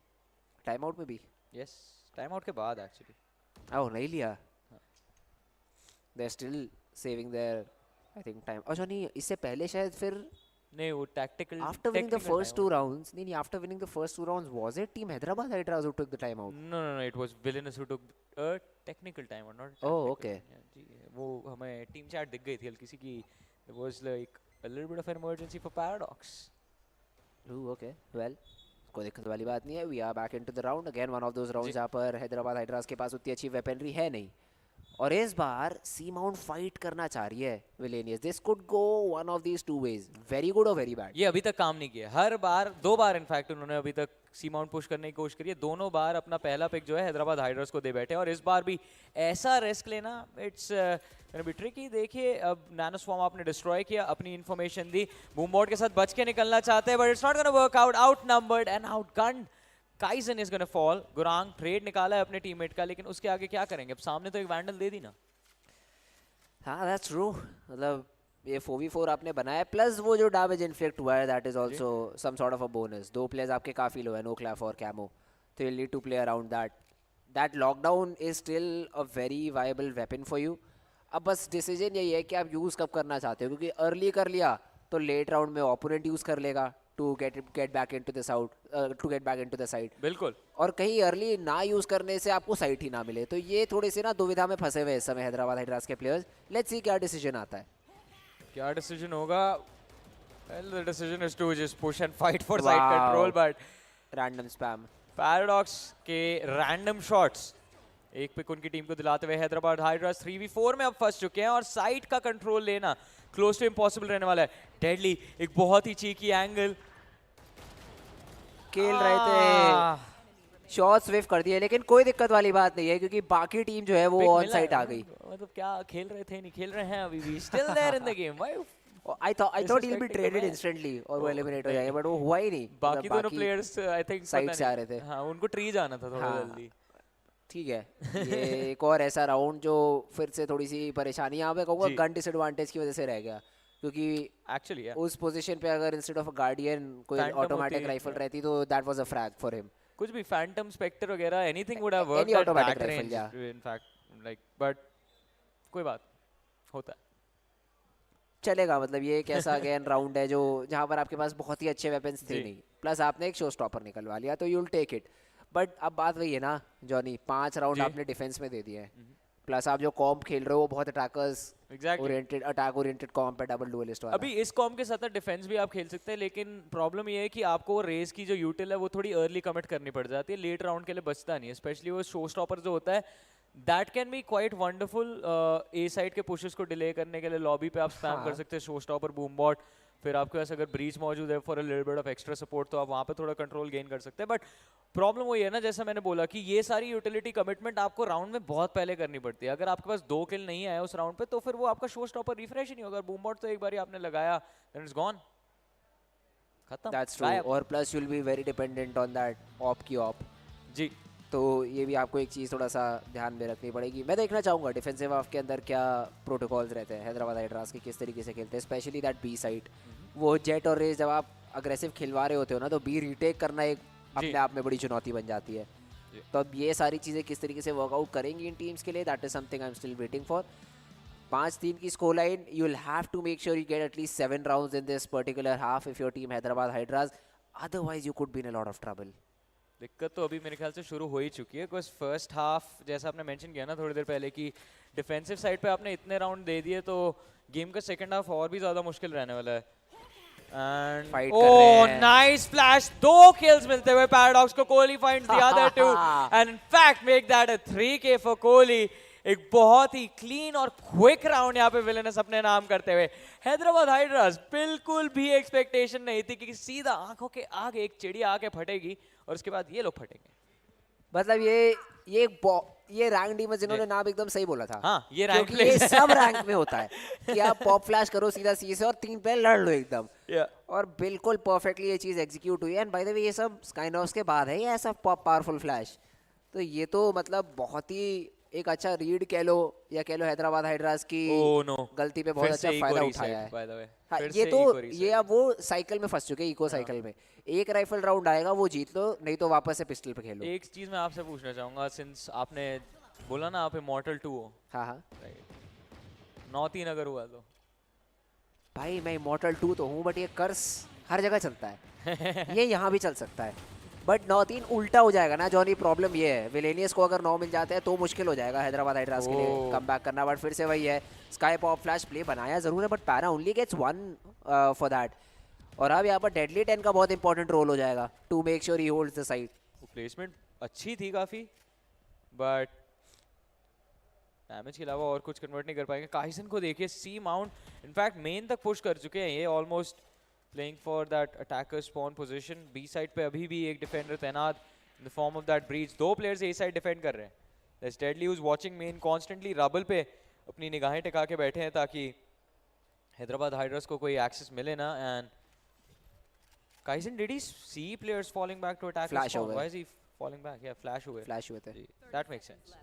टाइम आउट में भी। यस, टाइम आउट के बाद एक्चुअली ओह नहीं लिया, they are still saving their I think time. अच्छा नहीं, इससे पहले शायद फिर नहीं, वो tactical after winning the first 2 rounds, नहीं after winning the first 2 rounds was it team Hyderabad hydras who took the time out? No, it was villainous who took a technical time out, not. Oh okay, वो हमें team chat दिख गई थी हल्की सी कि there was like a little bit of an emergency for Paradox. Oh okay, well कोई दिक्कत वाली बात नहीं है। We are back into the round again, one of those rounds जहां पर हैदराबाद हाइड्रास के पास उतनी अच्छी वेपनरी है नहीं, और इस बार सी माउंट फाइट करना चाह रही है Villains. This could go one of these two ways, very good और वेरी बैड। ये अभी तक काम नहीं किया, हर बार 2 बार इनफैक्ट उन्होंने अभी तक सी माउंट पुश करने की कोशिश करी है, दोनों बार अपना पहला पिक जो है हैदराबाद हाइड्रास को दे बैठे, और इस बार भी ऐसा रिस्क लेना इट्स बी ट्रिकी। देखिए अब नैनो स्वॉर्म आपने डिस्ट्रॉय किया, अपनी इन्फॉर्मेशन दी, बूमबॉट के साथ बच के निकलना चाहते हैं, but it's not gonna work out, outnumbered and outgunned. Kaizen is gonna fall. Gaurang trade निकाला है अपने टीममेट का, लेकिन उसके आगे क्या करेंगे? अब सामने तो एक वैंडल दे दी ना। हाँ दैट्स ट्रू, मतलब ये 4v4 आपने बनाया, प्लस वो जो डैमेज इन्फ्लिक्ट हुआ है that is also some sort of a bonus. 2 players आपके काफी लो है, नो क्लैफ और कैमो, तो you need to play around that. That lockdown is still a very viable weapon for you. अब बस decision यही है कि आप यूज कब करना चाहते हो, क्योंकि अर्ली कर लिया तो लेट राउंड में ओपोनेंट यूज कर लेगा to get back into the side, to get back into the side. बिल्कुल, और कहीं अर्ली ना यूज करने से आपको साइट ही ना मिले, तो ये थोड़ी सी ना दुविधा में फंसे हुए इस समय हैदराबाद हाइड्रास के प्लेयर्स। लेट्स सी क्या डिसीजन आता है, क्या डिसीजन होगा। Well, the decision is to just push and fight for side control, but random spam paradox के रैंडम शॉट्स एक पिक उनकी टीम को दिलाते हुए हैदराबाद हाइड्रास 3v4 में अब फंस चुके हैं, और साइड का कंट्रोल लेना क्लोज टू इम्पॉसिबल रहने वाला है। डेडली एक बहुत ही चीकी एंगल खेल रहे थे, शॉट स्विफ्ट कर दिए, लेकिन कोई दिक्कत वाली बात नहीं है क्योंकि बाकी टीम जो है वो ऑन साइड आ गई। मतलब क्या खेल रहे थे, नहीं खेल रहे हैं अभी भी, still there in the game. I thought he'll be traded instantly और वो एलिमिनेट हो जाएगा, बट वो हुआ ही नहीं। बाकी दोनों प्लेयर्स आई थिंक साइड से आ रहे थे। हाँ, उनको ट्री जाना था थोड़ा जल्दी। ठीक है, ये एक और ऐसा राउंड जो फिर से थोड़ी सी परेशानी यहाँ पे कहूँगा गन डिसएडवांटेज की वजह से रह गया, क्योंकि एक्चुअली उस पोजीशन पे अगर इंस्टेड ऑफ अ गार्डियन कोई ऑटोमेटिक राइफल रहती तो that was a frag for him. कुछ भी फैंटम स्पेक्टर वगैरह anything would have worked Any at automatic that rifle, range in fact, like, but कोई बात होता है, चलेगा। मतलब ये एक ऐसा अगेन राउंड है जो जहाँ पर आपके पास बहुत ही अच्छे वेपन्स थे नहीं, प्लस आपने एक शो स्टॉपर निकलवा लिया, तो you will take it. But अब बात वही है ना जॉनी, 5 राउंड आपने डिफेंस में दे दिए हैं, प्लस आप जो कॉम्प खेल रहे हो वो बहुत अटैकर्स ओरिएंटेड, अटैक ओरिएंटेड कॉम्प है, डबल डुअलिस्ट वाला। अभी इस कॉम्प के साथ डिफेंस भी आप खेल सकते हैं, लेकिन प्रॉब्लम ये है कि आपको वो रेस की जो यूटिल है वो थोड़ी अर्ली कमिट करनी पड़ जाती है, लेट राउंड के लिए बचता नहीं है। स्पेशली वो शो स्टॉपर जो होता है that can be quite wonderful. A side के पुशेस को डिले करने के लिए लॉबी पे आप स्पैम कर सकते हैं शो स्टॉपर, बूम बॉट, फिर आपके पास अगर ब्रीच मौजूद है for a little bit of extra support तो आप वहाँ पे थोड़ा कंट्रोल गेन कर सकते हैं। बट प्रॉब्लम वही है ना, जैसा मैंने बोला कि ये सारी यूटिलिटी कमिटमेंट आपको राउंड में बहुत पहले करनी पड़ती है। अगर आपके पास 2 किल नहीं आया उस राउंड पे तो फिर वो आपका शो स्टॉपर रिफ्रेश ही नहीं होगा। बूम बॉट तो एक बार आपने लगाया देन इट्स गॉन, खत्म। दैट्स ट्रू, और plus you will be very dependent on that op की ऑप जी। तो ये भी आपको एक चीज़ थोड़ा सा ध्यान में रखनी पड़ेगी। मैं देखना चाहूँगा डिफेंसिव हाफ के अंदर क्या प्रोटोकॉल्स रहते हैं हैदराबाद हाइड्रास के, किस तरीके से खेलते हैं, स्पेशली दैट बी साइड। वो जेट और रेस जब आप अग्रेसिव खिलवा रहे होते हो ना, तो बी रीटेक करना एक अपने आप में बड़ी चुनौती बन जाती है। तो अब ये सारी चीज़ें किस तरीके से वर्कआउट करेंगी इन टीम्स के लिए, that is something I am still waiting for. 5-3 की score line, you will have to make sure you get at least 7 rounds in this particular half if your team Hyderabad Hydras, otherwise you could be in a lot of trouble. दिक्कत तो अभी मेरे ख्याल से शुरू हो ही चुकी है, बिकॉज फर्स्ट हाफ जैसा आपने मेंशन किया ना थोड़ी देर पहले कि डिफेंसिव साइड पे आपने इतने राउंड दे दिए तो गेम का सेकंड हाफ और भी ज़्यादा मुश्किल रहने वाला है। And oh nice flash, 2 kills मिलते हुए पैराडॉक्स को, Kohli finds the other 2 and in fact make that a 3K for Kohli. एक बहुत ही क्लीन और क्विक राउंड यहाँ पे विलेनस अपने नाम करते हुए। हैदराबाद हाइड्रास बिल्कुल भी एक्सपेक्टेशन नहीं थी कि सीधा आंखों के आगे एक चिड़िया आके फटेगी और उसके बाद ये लोग फटेंगे। मतलब ये ये रैंक टीम में जिन्होंने नाम एकदम सही बोला था। हाँ, ये रैंक क्योंकि ये सब रैंक में होता है कि आप पॉप फ्लैश करो सीधा सी से और 3 प्लेयर लड़ लो एकदम। और बिल्कुल परफेक्टली ये चीज़ एग्जीक्यूट हुई है। एंड बाय द वे ये सब स्काइनॉस के बाद है ये ऐसा पावरफुल फ्लैश, तो ये तो मतलब बहुत ही एक अच्छा रीड कह लो या कह लो हैदराबाद हाइड्रास की गलती पे बहुत अच्छा फायदा उठाया है। हाँ, ये तो ये अब वो साइकिल में फंस चुके हैं, इको साइकिल में। एक राइफल राउंड आएगा वो जीत लो, नहीं तो वापस से पिस्टल पे खेलो। एक चीज मैं आपसे पूछना चाहूंगा, सिंस आपने बोला ना आप इमॉर्टल 2 हो। हाँ हाँ 9-3 अगर हुआ तो भाई मैं इमॉर्टल 2 तो हूँ, बट ये कर्स हर जगह चलता है ये यहाँ भी चल सकता है। बट 9-3 उल्टा हो जाएगा ना जॉनी, प्रॉब्लम ये है विलेनियस को अगर 9 मिल जाते हैं तो मुश्किल हो जाएगा हैदराबाद हाइड्रास के लिए कम बैक करना। बट फिर से वही है, स्काई पॉप फ्लैश प्ले बनाया जरूर है but Para only gets 1 for that. और अब यहाँ पर डेडली 10 का बहुत इंपॉर्टेंट रोल हो जाएगा to make sure he holds the side. Placement अच्छी थी काफी, बट डैमेज के अलावा और कुछ कन्वर्ट नहीं कर पाएंगे। काइसन को देखिए, सी माउंट इनफैक्ट मेन तक पुश कर चुके हैं ये, almost playing for that attacker spawn position. B side पे अभी भी एक डिफेंडर तैनात in the form of that Breach. 2 players A side defend कर रहे हैं। That's Deadly who's watching main constantly rubble पे अपनी निगाहें टिका के बैठे हैं ताकि हैदराबाद हाइड्रास को कोई एक्सेस मिले ना। And Kaizen, did he see players falling back to attack? Flash हो गए। Why is he falling back? या फ्लैश हुए थे। That makes sense.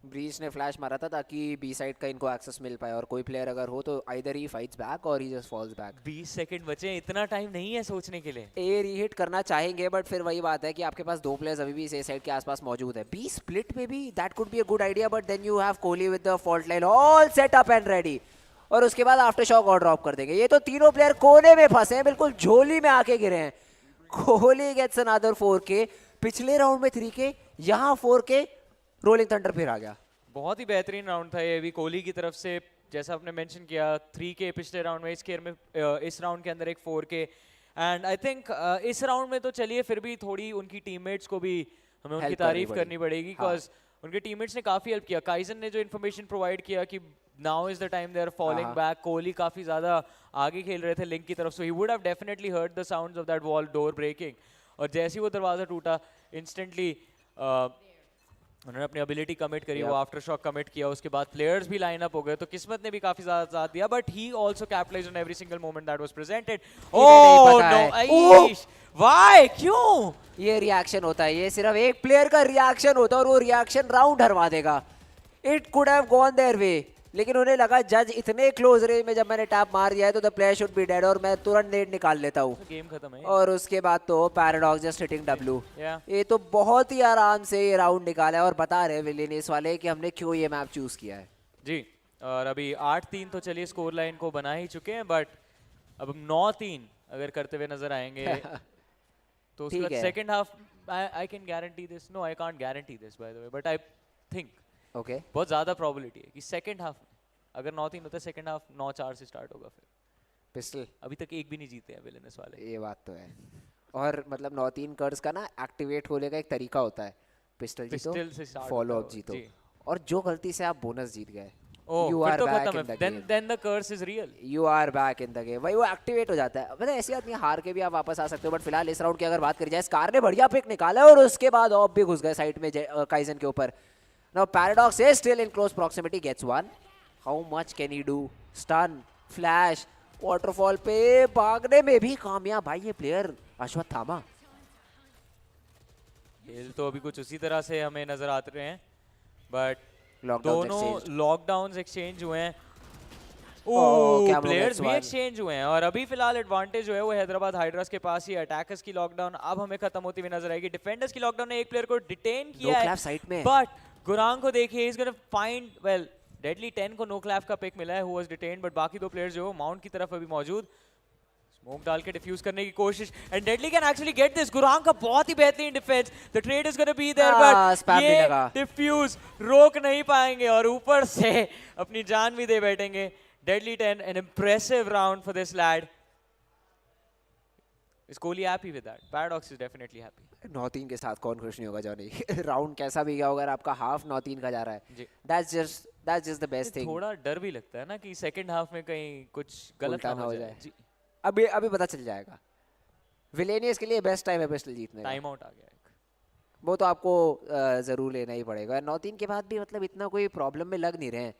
ब्रीच ने फ्लैश मारा था ताकि बी साइड का इनको एक्सेस मिल पाए, और कोई प्लेयर अगर हो तो आइदर ही फाइट्स बैक और ही जस्ट फॉल्स बैक। 20 सेकंड बचे, इतना टाइम नहीं है सोचने के लिए। ए रीहिट करना चाहेंगे बट फिर वही बात है कि आपके पास 2 प्लेयर्स अभी भी इस साइड के आसपास मौजूद है। बी स्प्लिट में भी that could be a good idea, but then you have Kohli with the fault line all set up and ready, और उसके बाद आफ्टर शॉक और ड्रॉप कर देंगे। ये तो तीनों प्लेयर कोने में फंसे हैं, बिल्कुल झोली में आके गिरे हैं। कोहली गेट्स अनदर 4K, पिछले राउंड में 3K, यहाँ 4K, रोलिंग थंडर फिर आ गया। बहुत ही बेहतरीन राउंड था ये भी कोहली की तरफ से, जैसा आपने मेंशन किया 3K पिछले राउंड में, इस राउंड के अंदर एक 4K। एंड आई थिंक इस राउंड में तो चलिए फिर भी थोड़ी उनकी टीममेट्स को भी हमें उनकी तारीफ करनी पड़ेगी, बिकॉज उनके टीममेट्स ने काफी हेल्प किया। काइसन ने जो इन्फॉर्मेशन प्रोवाइड किया कि now is the time they are falling back, Kohli काफी ज्यादा आगे खेल रहे थे लिंक की तरफ, so he would have definitely heard the sounds of that wall door breaking. और जैसे ही वो दरवाजा टूटा इंस्टेंटली उन्होंने अपनी एबिलिटी कमिट करी, वो आफ्टर शॉक कमिट किया, उसके बाद प्लेयर्स भी लाइन अप हो गए, तो किस्मत ने भी काफी ज्यादा साथ दिया, but he also capitalized on every single moment that was presented. Oh no आईश, व्हाई, क्यों? ये रिएक्शन होता है, ये सिर्फ एक प्लेयर का रिएक्शन होता है और वो रिएक्शन राउंड हरवा देगा। It could have gone their way, लेकिन उन्हें लगा जज इतने क्लोज रेंज में जब मैंने टैप मार दिया है तो the player should be dead और मैं तुरंत नेट निकाल लेता हूँ। गेम खत्म है। और उसके बाद तो पैराडॉक्स जस्ट हिटिंग W। ये तो बहुत ही आराम से ये राउंड निकाला है और बता रहे विलेनियस वाले कि हमने क्यों ये मैप चूज किया है। जी, और अभी 8-3 तो चलिए स्कोर लाइन को बना ही चुके हैं, बट अब 9-3 अगर करते हुए नजर आएंगे तो उसका second half I can guarantee this, no I can't guarantee this by the way, but I think बहुत ज्यादा प्रोबेबिलिटी है कि सेकंड हाफ अगर 9-3 होता है, सेकंड हाफ 9-4 से स्टार्ट होगा। फिर पिस्टल अभी तक एक भी नहीं जीते हैं विलेनस वाले, ये बात तो है। और मतलब 9-3 कर्स का ना एक्टिवेट होने का एक तरीका होता है, पिस्टल जीतो, फॉलो अप जीतो, और जो गलती से आप बोनस जीत गए you are back in the game. Then the curse is real. You are back in the game. वही वो एक्टिवेट हो जाता है। मतलब ऐसी बात नहीं, हार के भी आप वापस आ सकते हो, बट फिलहाल इस राउंड की अगर बात करी जाए, स्कार ने बढ़िया पिक निकाला और उसके बाद ऑफ भी घुस गए साइड में काइजन के ऊपर। Now Paradox is still in close proximity, gets one. How much can he do? Stun, flash, waterfall पे भागने में भी कामयाब भाई ये प्लेयर अश्वत्थामा। खेल तो अभी कुछ उसी तरह से हमें नजर आते रहे हैं, बट दोनों लॉकडाउन एक्सचेंज हुए हैं, प्लेयर्स भी एक्सचेंज हुए हैं, और अभी फिलहाल एडवांटेज जो है वो हैदराबाद हाइड्रास के पास ही। अटैकर्स की लॉकडाउन अब हमें खत्म होती हुई नजर आएगी। डिफेंडर्स की लॉकडाउन ने एक प्लेयर को डिटेन किया है, बट गुरांग को देखिए, is gonna find well deadly 10 को नो क्लैप का पिक मिला है, हु वाज डिटेन, बट बाकी 2 प्लेयर्स जो माउंट की तरफ अभी मौजूद, स्मोक डाल के डिफ्यूज करने की कोशिश, and Deadly can actually get this. Gurang का बहुत ही बेहतरीन defence, the trade is gonna be there, but ये डिफ्यूज रोक नहीं पाएंगे और ऊपर से अपनी जान भी दे बैठेंगे। Deadly 10, an impressive round for this lad. Is Kohli happy with that? Paradox is definitely happy. 9-3 के साथ कौन खुश नहीं होगा जॉनी? राउंड कैसा भी गया अगर आपका हाफ 9-3 का जा रहा है, that's just the best thing. थोड़ा डर भी लगता है ना कि सेकंड हाफ में कहीं कुछ गलत ना हो जाए। अभी पता चल जाएगा। विलेनियस के लिए बेस्ट टाइम है पिस्टल जीतने का। टाइम आउट आ गया एक। वो तो आपको ज़रूर लेना ही पड़ेगा। 9-3 के बाद भी मतलब इतना कोई प्रॉब्लम में लग नहीं रहे हैं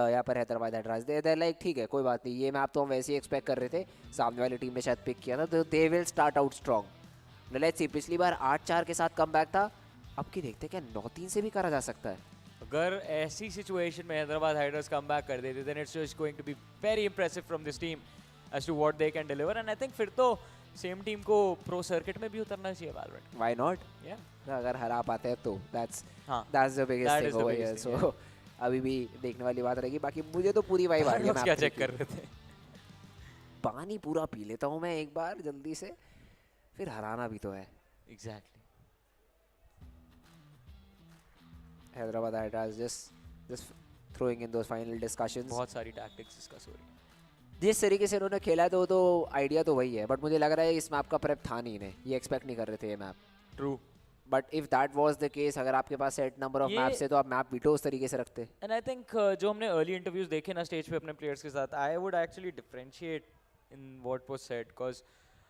यहाँ पर हैदराबाद हाइड्रास। दे लाइक ठीक है कोई बात नहीं, ये मैप तो हम वैसे ही एक्सपेक्ट कर रहे थे, सामने वाली टीम ने शायद पिक किया था, तो they will start out strong. Let's see, पिछली बार 8-4 के साथ कमबैक था, अब की देखते क्या 9-3 से भी करा जा सकता है। अगर ऐसी सिचुएशन में हैदराबाद हाइड्रास कम बैक कर देते then it's just going to be very impressive from this team as to what they can deliver, and I think फिर तो सेम टीम को प्रो सर्किट में भी उतरना चाहिए वैलोरेंट। व्हाई नॉट, अगर हरा पाते हैं तो that's the biggest thing over here. So अभी भी देखने वाली बात रहेगी। बाकी मुझे तो पूरी वाइब आ रही है। मैं क्या चेक कर रहे थे? पानी पूरा पी लेता हूँ मैं एक बार जल्दी से, फिर हराना भी तो है। Exactly. Hyderabad hydras just throwing in those final discussions। बहुत सारी टैक्टिक्स डिस्कस हो रही है। जिस तरीके से उन्होंने खेला तो आइडिया तो वही है, बट मुझे लग रहा है इस मैप का प्रेप था नहीं, इन्हें ये एक्सपेक्ट नहीं कर रहे थे ये map. True, but if that was the case, अगर आपके पास सेट नंबर ऑफ मैप्स है तो आप मैप बीटो उस तरीके से रखते। एंड आई थिंक जो हमने अर्ली इंटरव्यूज देखे ना स्टेज पे अपने प्लेयर्स के साथ, I would actually differentiate in what was said, because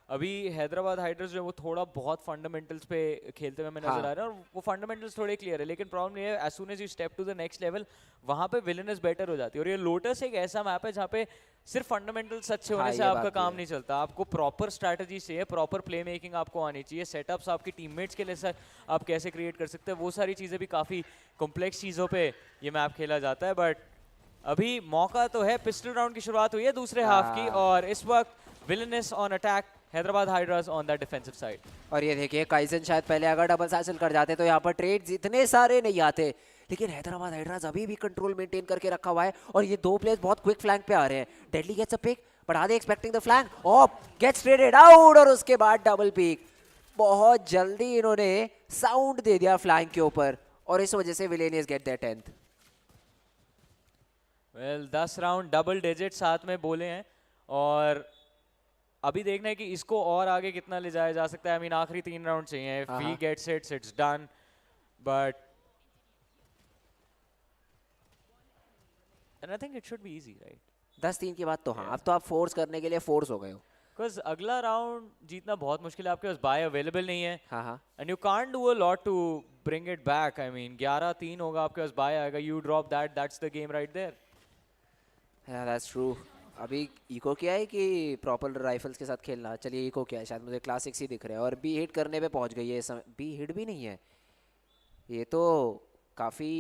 अभी हैदराबाद हाइड्रास जो है वो थोड़ा बहुत फंडामेंटल्स पे खेलते हुए हमें नजर आ रहा है, और वो फंडामेंटल्स थोड़े क्लियर है, लेकिन प्रॉब्लम ये है as soon as you step to the next level वहाँ पे विलेनस बेटर हो जाती है। और ये लोटस एक ऐसा मैप है जहाँ पे सिर्फ फंडामेंटल्स अच्छे होने से आपका काम नहीं चलता, आपको प्रॉपर स्ट्रैटेजी चाहिए, प्रॉपर प्ले मेकिंग आपको आनी चाहिए, सेटअप्स आपकी टीममेट्स के लिए आप कैसे क्रिएट कर सकते हैं, वो सारी चीज़ें भी काफ़ी कॉम्प्लेक्स चीज़ों पे ये मैप खेला जाता है। बट अभी मौका तो है, पिस्टल राउंड की शुरुआत हुई है दूसरे हाफ की, और इस वक्त villainous on attack, Hyderabad Hydras on that defensive side. और ये देखिए काइजन शायद पहले अगर डबल हासिल कर जाते तो यहाँ पर ट्रेड्स इतने सारे नहीं आते, लेकिन हैदराबाद हाइड्रास अभी भी कंट्रोल मेंटेन करके रखा हुआ है, और ये दो प्लेयर्स बहुत क्विक फ्लैंक पे आ रहे हैं। Deadly gets a pick, but are they expecting the flank, off gets traded out, और उसके बाद डबल पिक। बहुत जल्दी इन्होंने साउंड दे दिया फ्लैंक के ऊपर, और इस वजह से Villains get there 10th। Well 10 round double digit साथ में बोले हैं, और अभी देखना है कि इसको और आगे कितना ले जाया जा सकता है। आई मीन आखिरी 3 राउंड चाहिए, if he gets it it's done, but and I think it should be easy, right? 10-3 के बाद तो हाँ, अब तो आप फोर्स करने के लिए फोर्स हो गए हो, बिकॉज अगला राउंड जीतना बहुत मुश्किल है, आपके पास बाय अवेलेबल नहीं है, हाँ, and you can't do a lot to bring it back. I mean 11-3 होगा, आपके पास बाय आएगा, you drop that, that's the game right there. Yeah, that's true। अभी इको क्या है कि प्रॉपर राइफल्स के साथ खेलना, चलिए इको क्या है, शायद मुझे क्लासिक्स ही दिख रहे हैं, और बी हिट करने पे पहुंच गई है। बी हिट भी नहीं है, ये तो काफ़ी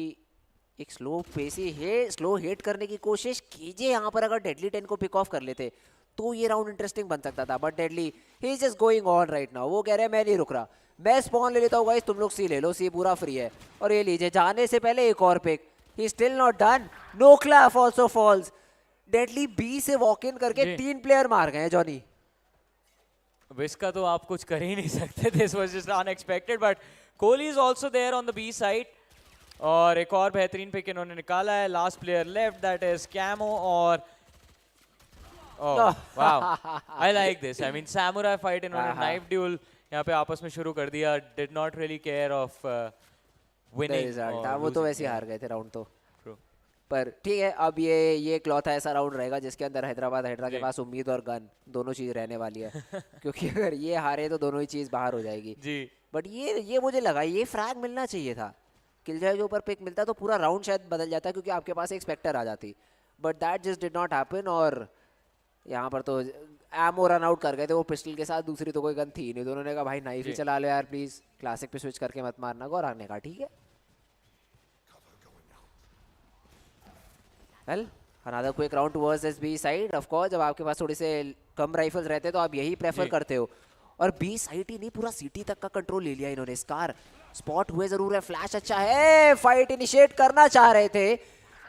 एक स्लो पेसी है, स्लो हिट करने की कोशिश कीजिए यहाँ पर। अगर डेडली 10 को पिक ऑफ कर लेते तो ये राउंड इंटरेस्टिंग बन सकता था, but deadly he is just going on right now. वो कह रहे हैं मैं नहीं रुक रहा, मैं स्पॉन ले लेता हूँ गाइस, तुम लोग सी ले लो, सी पूरा फ्री है। और ये लीजिए जाने से पहले एक और pick, he still not done, Noclaf also falls. Deadly B से वॉक इन करके 3 प्लेयर मार गए हैं जॉनी। अब इसका तो आप कुछ कर ही नहीं सकते, this was just unexpected, but Kohli is also there on the B side, और एक और बेहतरीन पिक इन्होंने निकाला है। Last player left, that is Camo, और wow I like this, I mean samurai fight, इन्होंने नाइफ ड्यूल यहाँ पे आपस में शुरू कर दिया, did not really care of winning. वो तो वैसे ही हार गए थे राउंड तो, पर ठीक है। अब ये क्लॉथ ऐसा राउंड रहेगा जिसके अंदर हैदराबाद हाइड्रा के पास उम्मीद और गन दोनों चीज़ रहने वाली है क्योंकि अगर ये हारे तो दोनों ही चीज़ बाहर हो जाएगी जी। बट ये मुझे लगा ये फ्रैग मिलना चाहिए था, किलजॉय के ऊपर पिक मिलता तो पूरा राउंड शायद बदल जाता क्योंकि आपके पास एक स्पेक्टर आ जाती, but that just did not happen. और यहाँ पर तो एमो रन आउट कर गए थे वो पिस्टल के साथ, दूसरी तो कोई गन थी नहीं, दोनों ने कहा भाई नाइफ ही चला लो यार प्लीज़, क्लासिक पे स्विच करके मत मारना। गौरांग ने कहा ठीक है। Well another quick round towards this B side. Of course जब आपके पास थोड़े से कम राइफल्स रहते तो आप यही प्रेफर करते हो, और बी साइड ही नहीं पूरा सिटी तक का कंट्रोल ले लिया इन्होंने। स्कार स्पॉट हुए जरूर है, फ्लैश अच्छा है, फाइट इनिशिएट करना चाह रहे थे,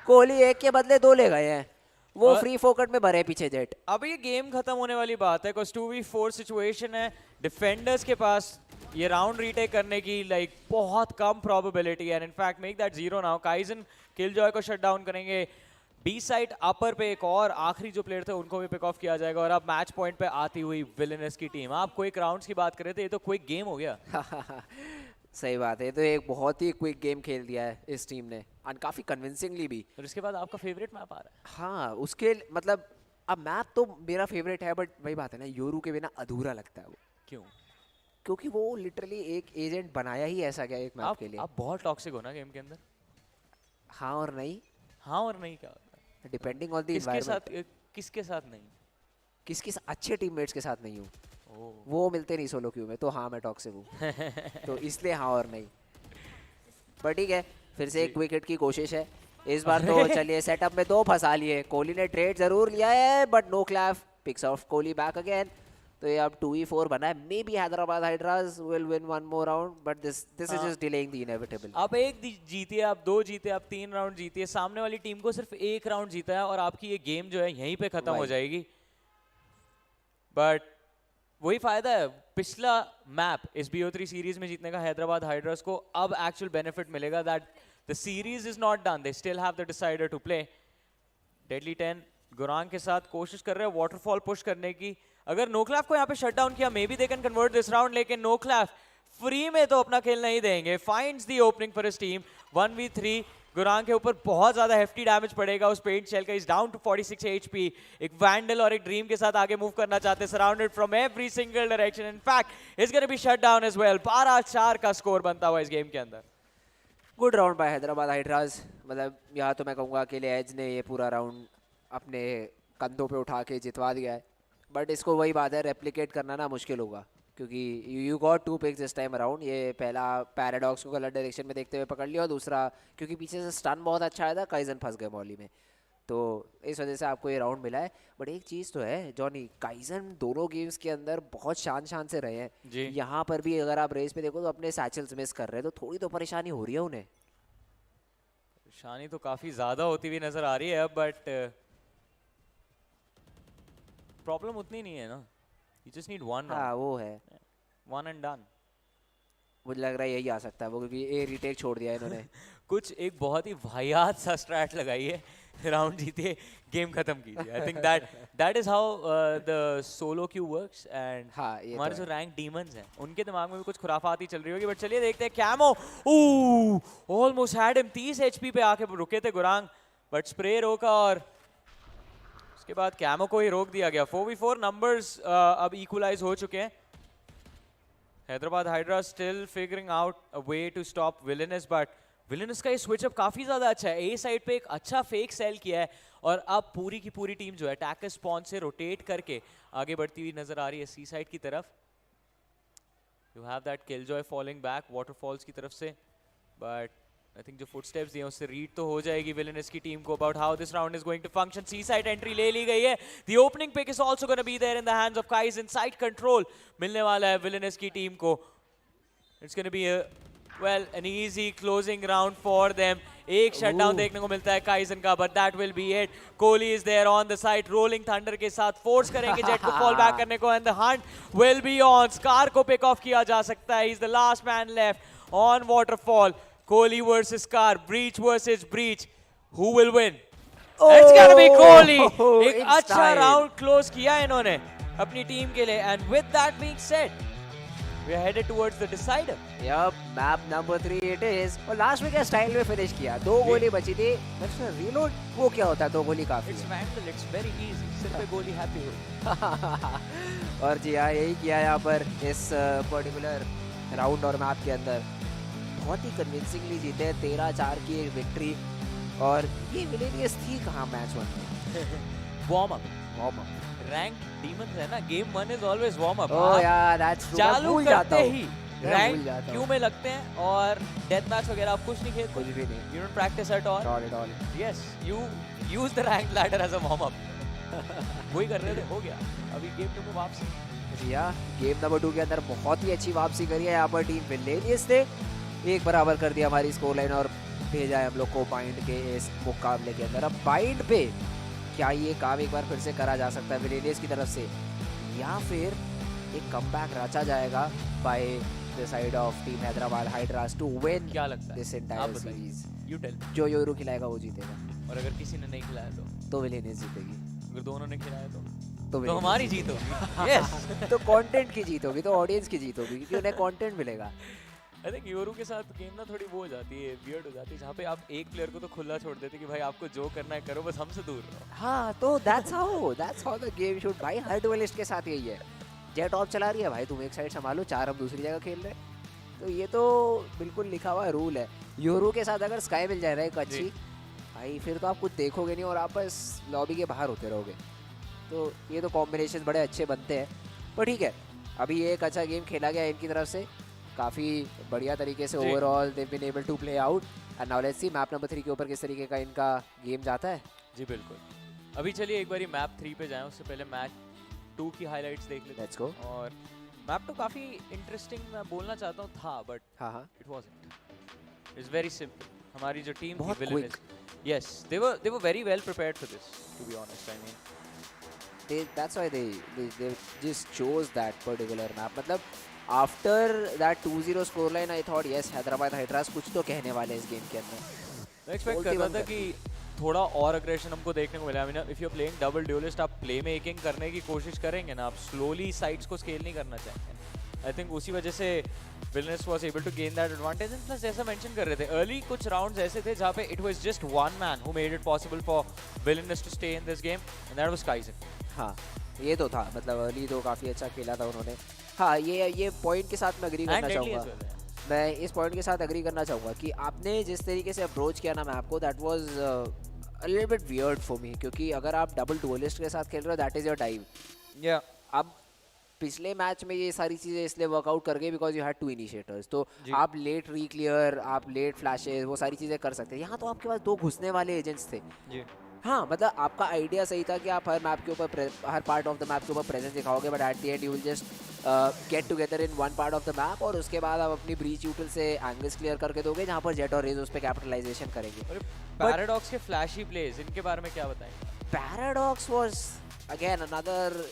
कोहली एक के बदले 2 ले गए हैं, वो फ्री फोकट में भरे पीछे जेट। अब ये गेम खत्म होने वाली बात है, बिकॉज़ 2v4 सिचुएशन है, डिफेंडर्स के पास ये राउंड रीटेक करने की बहुत कम प्रोबेबिलिटी है, and in fact make that 0 now. Kaizen killjoy को शट डाउन करेंगे, बी साइड अपर पे एक और आखिरी जो प्लेयर थे उनको भी पिक ऑफ किया जाएगा, और अब मैच पॉइंट पे आती हुई विलेनस की टीम। आप क्विक राउंड्स की बात कर रहे थे, ये तो क्विक गेम हो गया। सही बात है, तो एक बहुत ही क्विक गेम खेल दिया है इस टीम ने, और काफी कन्विंसिंगली भी। और इसके बाद आपका फेवरेट मैप आ रहा है। हाँ उसके मतलब अब मैप तो मेरा फेवरेट है, बट वही बात है ना, योरू के बिना अधूरा लगता है वो। क्यों? क्योंकि वो लिटरली एक एजेंट बनाया ही ऐसा गया एक मैप के लिए। आप बहुत टॉक्सिक हो ना गेम के अंदर। हाँ और नहीं। हाँ और नहीं क्या होता है? Depending on the environment. किसके साथ नहीं? किसके अच्छे टीममेट्स के साथ नहीं हूँ, वो मिलते नहीं सोलो क्यू में, तो हाँ मैं टॉक्सिक हूँ। तो इसलिए हाँ और नहीं। पर ठीक है, फिर से एक विकेट की कोशिश है इस बार। तो चलिए सेटअप में 2 फंसा लिए। कोहली ने ट्रेड जरूर लिया है but Noclaf, picks off Kohli back again. तो ये अब 2v4 बना है। Maybe Hyderabad Hydras will win 1 more round but this is just delaying the inevitable. आप 1 जीतिए, आप 2 जीते, आप 3 राउंड जीतिए, सामने वाली टीम को सिर्फ 1 राउंड जीता है और आपकी ये गेम जो है यहीं पे खत्म हो जाएगी। बट वही फायदा है पिछला मैप इस BO3 सीरीज में जीतने का हैदराबाद हाइड्रास को। अब एक्चुअल बेनिफिट मिलेगा that the series is not done, they still have the decider to play. Deadly 10 Gurang के साथ कोशिश कर रहे हैं वाटरफॉल पुश करने की। अगर नोक्लैफ को यहाँ पे शट डाउन किया maybe they can convert this round, लेकिन नोक्लैफ फ्री में तो अपना खेल नहीं देंगे। Finds the opening for his team. 1v3 Gurang के ऊपर बहुत ज्यादा हेफ्टी डैमेज पड़ेगा उस पेंट शेल का। Is down to 46 HP। एक वैंडल और एक ड्रीम के साथ आगे मूव करना चाहते हैं, surrounded from every single direction. In fact is gonna be shut down as well. 12-4 का स्कोर बनता हुआ इस गेम के अंदर। Good round by Hyderabad Hydras. मतलब यहाँ तो मैं कहूँगा अकेले एज ने ये पूरा राउंड अपने कंधों पे उठा के जितवा दिया है। बट इसको वही बात है, रेप्लिकेट करना ना मुश्किल होगा क्योंकि you got 2 picks this time around. ये पहला पैराडॉक्स को गलत डायरेक्शन में देखते हुए पकड़ लिया और दूसरा क्योंकि पीछे से स्टन बहुत अच्छा आया था, काइजन फंस गए मॉली में, तो इस वजह से आपको ये राउंड मिला है। बट एक चीज़ तो है जॉनी, काइजन दोनों गेम्स के अंदर बहुत शान से रहे हैं। यहाँ पर भी अगर आप रेस पे देखो तो अपने सैचल्स मिस कर रहे हैं, तो थोड़ी तो परेशानी हो रही है उन्हें। परेशानी तो काफ़ी ज़्यादा होती हुई नज़र आ रही है, बट प्रॉब्लम उतनी नहीं है ना। You just need one. हाँ वो है, 1 and done. मुझे लग रहा है यही आ सकता है वो, क्योंकि ये रिटेक छोड़ दिया इन्होंने। कुछ एक बहुत ही वाहियात सा स्ट्रैट लगाई है, राउंड जीते गेम खत्म कीजिए। I think that is how the solo Q works. And हमारे जो रैंक डीमंस हैं उनके दिमाग में भी कुछ खुराफात ही चल रही होगी। बट चलिए देखते हैं। Camo almost had him. 30 HP पे आके रुके थे गुरांग, बट स्प्रे रोका और उसके बाद कैमो को ही रोक दिया गया। 4v4 नंबर्स अब इक्वलाइज हो चुके हैं। Hyderabad Hydra still figuring out a way to stop Villains, but Villains का ये स्विचअप काफी ज्यादा अच्छा है। ए साइड पे एक अच्छा फेक सेल किया है और अब पूरी की पूरी टीम जो है अटैकर स्पॉन से रोटेट करके आगे बढ़ती हुई नजर आ रही है सी साइड की तरफ। You have that killjoy falling back waterfalls की तरफ से, बट आई थिंक जो फुटस्टेप्स दिए उससे रीड तो हो जाएगी विलेनस की टीम को about how this round is going to function. C side entry ले ली गई है। The opening pick is also gonna be there in the hands of Kaiz. Inside control मिलने वाला है विलेनस की टीम को। It's gonna be well an easy closing round for them. एक शटडाउन देखने को मिलता है काइजन का, but that will be it. Kohli is there on the side, rolling Thunder के साथ फोर्स करेंगे जेट को फॉल बैक करने को, and the Hunt will be on. Scar को पिक ऑफ किया जा सकता है। He is the last man left on waterfall. Kohli versus Scar, breach versus breach. Who will win? It's gonna be Kohli. एक अच्छा round close किया इन्होंने अपनी टीम के लिए, and with that being said, we are headed towards the decider. Yup, map number 3 it is. और last में क्या स्टाइल में फिनिश किया। 2 गोली बची थी। रीलोड वो क्या होता है, 2 गोली काफी। It's vandal, it's very easy. सिर्फ एक गोली हैप्पी हो। और जी हाँ, यही किया यहाँ पर इस पर्टिकुलर राउंड और मैप के अंदर। बहुत ही कन्विंसिंगली जीते हैं। 13-4 की एक विक्ट्री। और ये विलेनियस थी कहाँ मैच 1 में? वार्म अप रैंक डीमंस है ना, game 1 is always warm up. Oh यार दैट्स ट्रू। चालू करते ही रैंक क्यू में लगते हैं और डेथ मैच वगैरह आप कुछ नहीं खेलते, कुछ भी नहीं। You don't practice at all. Yes, you use the rank ladder as a warm up. वही कर रहे थे, हो गया। अभी गेम 2 में वापसी। जी हाँ, गेम नंबर 2 के अंदर बहुत ही अच्छी वापसी करी है यहाँ पर टीम विलेनियस ने। एक बराबर कर दिया हमारी स्कोर लाइन और भेजा है हम लोग को बाइंड के इस मुकाबले के अंदर। अब बाइंड पे क्या ये काम एक बार फिर से करा जा सकता है विलेनियस की तरफ से, या फिर एक कमबैक रचा जाएगा by the side of team Hyderabad Hydras to win क्या लगता है this entire series? You tell. जो योरू खिलाएगा वो जीतेगा, और अगर किसी ने नहीं खिलाया तो विलेनियस जीतेगी। अगर दोनों ने खिलाया तो हमारी जीत होगी। यस, तो कंटेंट की जीत होगी, तो ऑडियंस की जीत होगी, क्योंकि उन्हें कंटेंट मिलेगा। आई थिंक योरू के साथ गेम ना थोड़ी वो हो जाती है, वियर्ड हो जाती है, जहाँ पे आप एक प्लेयर को तो खुला छोड़ देते कि भाई आपको जो करना है करो, बस हमसे दूर रहो। हाँ, तो that's how the game should भाई। हर डुएलिस्ट के साथ यही है। जेट ऑफ चला रही है भाई, तुम एक साइड संभालो, 4 हम दूसरी जगह खेल रहे हैं। तो ये तो बिल्कुल लिखा हुआ रूल है। यूरो के साथ अगर स्काई मिल जाए ना एक अच्छी, भाई फिर तो आप कुछ देखोगे नहीं और आप बस लॉबी के बाहर होते रहोगे। तो ये तो कॉम्बिनेशन बड़े अच्छे बनते हैं। पर ठीक है, अभी ये एक अच्छा गेम खेला गया इनकी तरफ से, काफ़ी बढ़िया तरीके से overall they been able to play out. And now let's see map number 3 के ऊपर किस तरीके का इनका गेम जाता है। जी बिल्कुल। अभी चलिए एक बारी मैप 3 पे जाएं, उससे पहले मैच 2 की हाइलाइट्स देख लेते हैं। Let's go. और मैप 2 काफ़ी इंटरेस्टिंग मैं बोलना चाहता हूँ था, बट हाँ it wasn't. It's very simple. हमारी जो टीम बहुत थी विलेनस, yes they were very well prepared for this, to be honest. I mean that's why they just chose that particular map. मतलब after that 2-0 scoreline I thought yes Hyderabad hydras कुछ तो कहने वाले इस गेम के अंदर। मैं एक्सपेक्ट कर रहा था कि थोड़ा और अग्रेशन हमको देखने को मिला। I mean if you are playing double duelist, आप प्ले मेकिंग करने की कोशिश करेंगे ना, आप स्लोली साइड्स को स्केल नहीं करना चाहेंगे। आई थिंक उसी वजह से विलनेस was able to gain that advantage. And plus जैसा मेंशन कर रहे थे अर्ली, कुछ राउंड्स ऐसे थे जहाँ पे it was just one man who made it possible for विलनेस to stay in this game, and that was Kaizen. हाँ ये तो था, मतलब अर्ली तो काफ़ी अच्छा खेला था उन्होंने। हाँ ये पॉइंट के साथ मैं एग्री करना चाहूँगा। मैं इस पॉइंट के साथ एग्री करना चाहूँगा कि आपने जिस तरीके से अप्रोच किया ना मैप को, that was a little bit weird for me. क्योंकि अगर आप डबल डुअलिस्ट के साथ खेल रहे हो, दैट इज़ योर टाइम। या अब पिछले मैच में ये सारी चीज़ें इसलिए वर्कआउट कर गई बिकॉज यू हैड 2 इनिशिएटर्स। तो आप लेट रीक्लियर, आप लेट फ्लैशेस, वो सारी चीज़ें कर सकते हैं। यहाँ तो आपके पास 2 घुसने वाले एजेंट्स थे। हाँ मतलब आपका आइडिया सही था कि आप हर मैप के ऊपर, हर पार्ट ऑफ द मैप के ऊपर प्रेजेंस दिखाओगे, but at the end you will just get together in one part of the map, और उसके बाद आप अपनी ब्रीच यूटिल से एंगल्स क्लियर करके दोगे जहाँ पर जेट और रेज उस पर कैपिटलाइजेशन करेंगे। पैराडॉक्स के फ्लैशी प्लेज, इनके बारे में क्या बताएंगे? Paradox was again another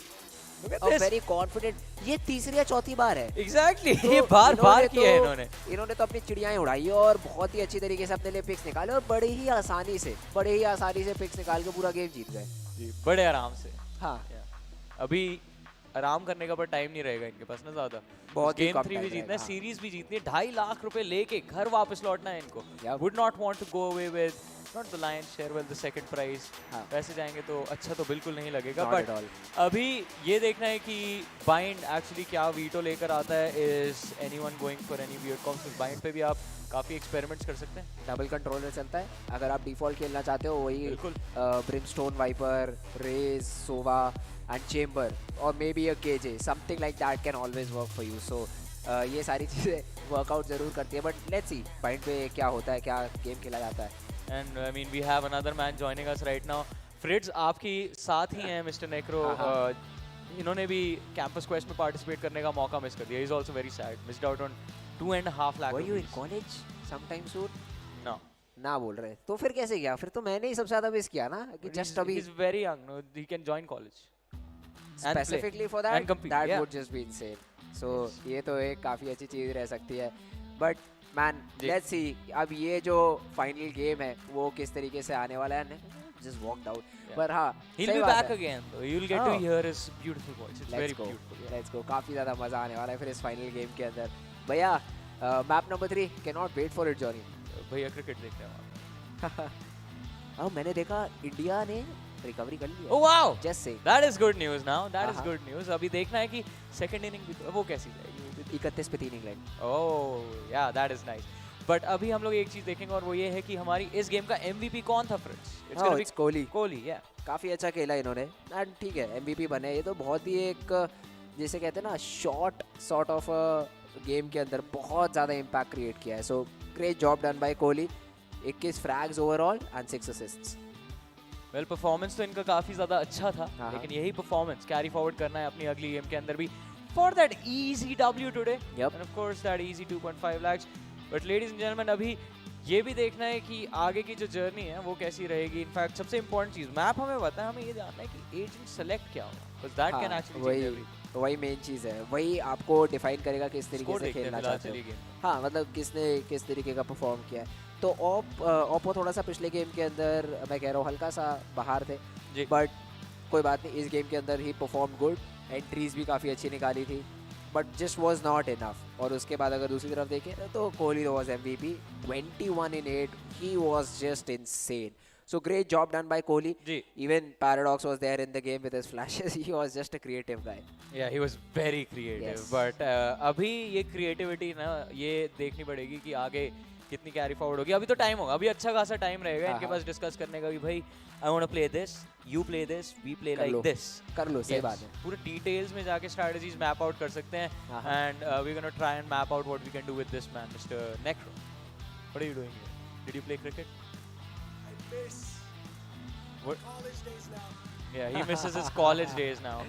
very confident. ये तीसरी या चौथी बार है एग्जैक्टली तो ये बार किया है इन्होंने तो अपनी चिड़ियाएं उड़ाई और बहुत ही अच्छी तरीके से अपने लिए पिक्स निकाले, और बड़े ही आसानी से पिक्स निकाल के पूरा गेम जीत गए जी, बड़े आराम से। हाँ अभी आराम करने का पर टाइम नहीं रहेगा इनके पास ना ज़्यादा। बहुत गेम 3 भी जीतना है, सीरीज भी जीतनी है, 2.5 लाख रुपए लेके घर वापस लौटना है इनको। Would not want to go away with not the lion share with the second prize. वैसे जाएंगे तो अच्छा तो बिल्कुल नहीं लगेगा। बट अभी ये देखना है कि बाइंड एक्चुअली क्या वीटो लेकर आता है। Is anyone going for any weird comps? Bind पे भी आप काफ़ी एक्सपेरिमेंट्स कर सकते हैं। डबल कंट्रोलर चलता है, अगर आप डिफॉल्ट खेलना चाहते हो वही Brimstone Viper, Raze, Sova and Chamber, और may be a KJ, something like that can always work for you. So ये सारी चीज़ें वर्कआउट ज़रूर करती है। बट लेट्स सी बाइंड पे क्या होता है, क्या गेम खेला जाता है। And I mean we have another man joining us right now. Friends आपकी साथ ही हैं मिस्टर नेक्रो। इन्होंने भी कैंपस क्वेस्ट में पार्टिसिपेट करने का मौका मिस कर दिया। He is also very sad, missed out on 2.5 lakh. Were you in college sometime soon? No ना बोल रहे तो फिर कैसे गया? फिर तो मैंने ही सबसे ज़्यादा मिस किया ना कि जस्ट अभी। He is very young, no he can join college specifically for that, that would just be insane. So ये तो एक काफ़ी अच्छी चीज़ रह सकती है। बट मैन लेट्स सी अब ये जो फाइनल गेम है वो किस तरीके से आने वाला है। जस्ट वॉकड आउट, पर हाँ he'll be back again though. You'll get to hear his beautiful voice. It's very beautiful. Let's go. काफ़ी ज़्यादा मज़ा आने वाला है फिर इस फाइनल गेम के अंदर। भैया map number 3 cannot wait for it Johnny. भैया क्रिकेट देखते हैं। अब मैंने देखा इंडिया ने रिकवरी कर ली है। Oh wow! Just say. That is good news now. That is good news. अभी देखना है कि सेकंड इनिंग भी वो कैसी जाएगी। 31 पे 3 England. Oh yeah, that is nice. But अभी हम लोग एक चीज़ देखेंगे और वो ये है कि हमारी इस गेम का MVP कौन था फ्रिड्स? It's कोहली। कोहली, या काफ़ी अच्छा खेला इन्होंने एंड ठीक है MVP बने। ये तो बहुत ही एक जैसे कहते हैं ना शॉर्ट सॉर्ट ऑफ गेम के अंदर बहुत ज़्यादा इम्पैक्ट क्रिएट किया है। So great job done by Kohli. 21 फ्रैग्स overall and 6 assists. Well performance तो इनका काफ़ी ज़्यादा अच्छा था, लेकिन यही परफॉर्मेंस कैरी फॉरवर्ड करना है अपनी अगली गेम के अंदर भी for that easy W today and of course that easy 2.5 lakhs। But ladies and gentleman अभी ये भी देखना है कि आगे की जो जर्नी है वो कैसी रहेगी। इनफैक्ट सबसे इंपॉर्टेंट चीज़ मैप हमें पता है, हमें ये जानना है कि एजेंट सेलेक्ट क्या होगा, बिकॉज़ दैट कैन एक्चुअली वही मेन चीज़ है, वही आपको डिफाइन करेगा किस तरीके से खेलना चाहते हो। हाँ मतलब किसने किस तरीके का परफॉर्म किया है। तो ओप्पो थोड़ा सा पिछले गेम के अंदर मैं कह रहा हूँ हल्का सा बाहर थे, बट कोई बात नहीं, इस गेम के अंदर ही परफॉर्म गुड। एंट्रीज भी काफ़ी अच्छी निकाली थी, but just was not enough. और उसके बाद अगर दूसरी तरफ देखें तो Kohli was MVP 21 in 8। He was just insane. So great job done by Kohli. Ji. Even Paradox was there in the game with his flashes. He was just a creative guy. Yeah, he was very creative. Yes. But अभी ये creativity ना ये देखनी पड़ेगी कि आगे कितनी carry forward होगी. अभी तो time होगा. अभी अच्छा खासा time रहेगा इनके पास discuss करने का कि भाई I want to play this, you play this, we play like this. कर लो, सही बात है. पूरे details में जाके strategies map out कर सकते हैं. And we're gonna try and map out what we can do with this man, Mr. Necro. What are you doing here? Did you play cricket? I miss What? college days now. Yeah, he misses his college days now.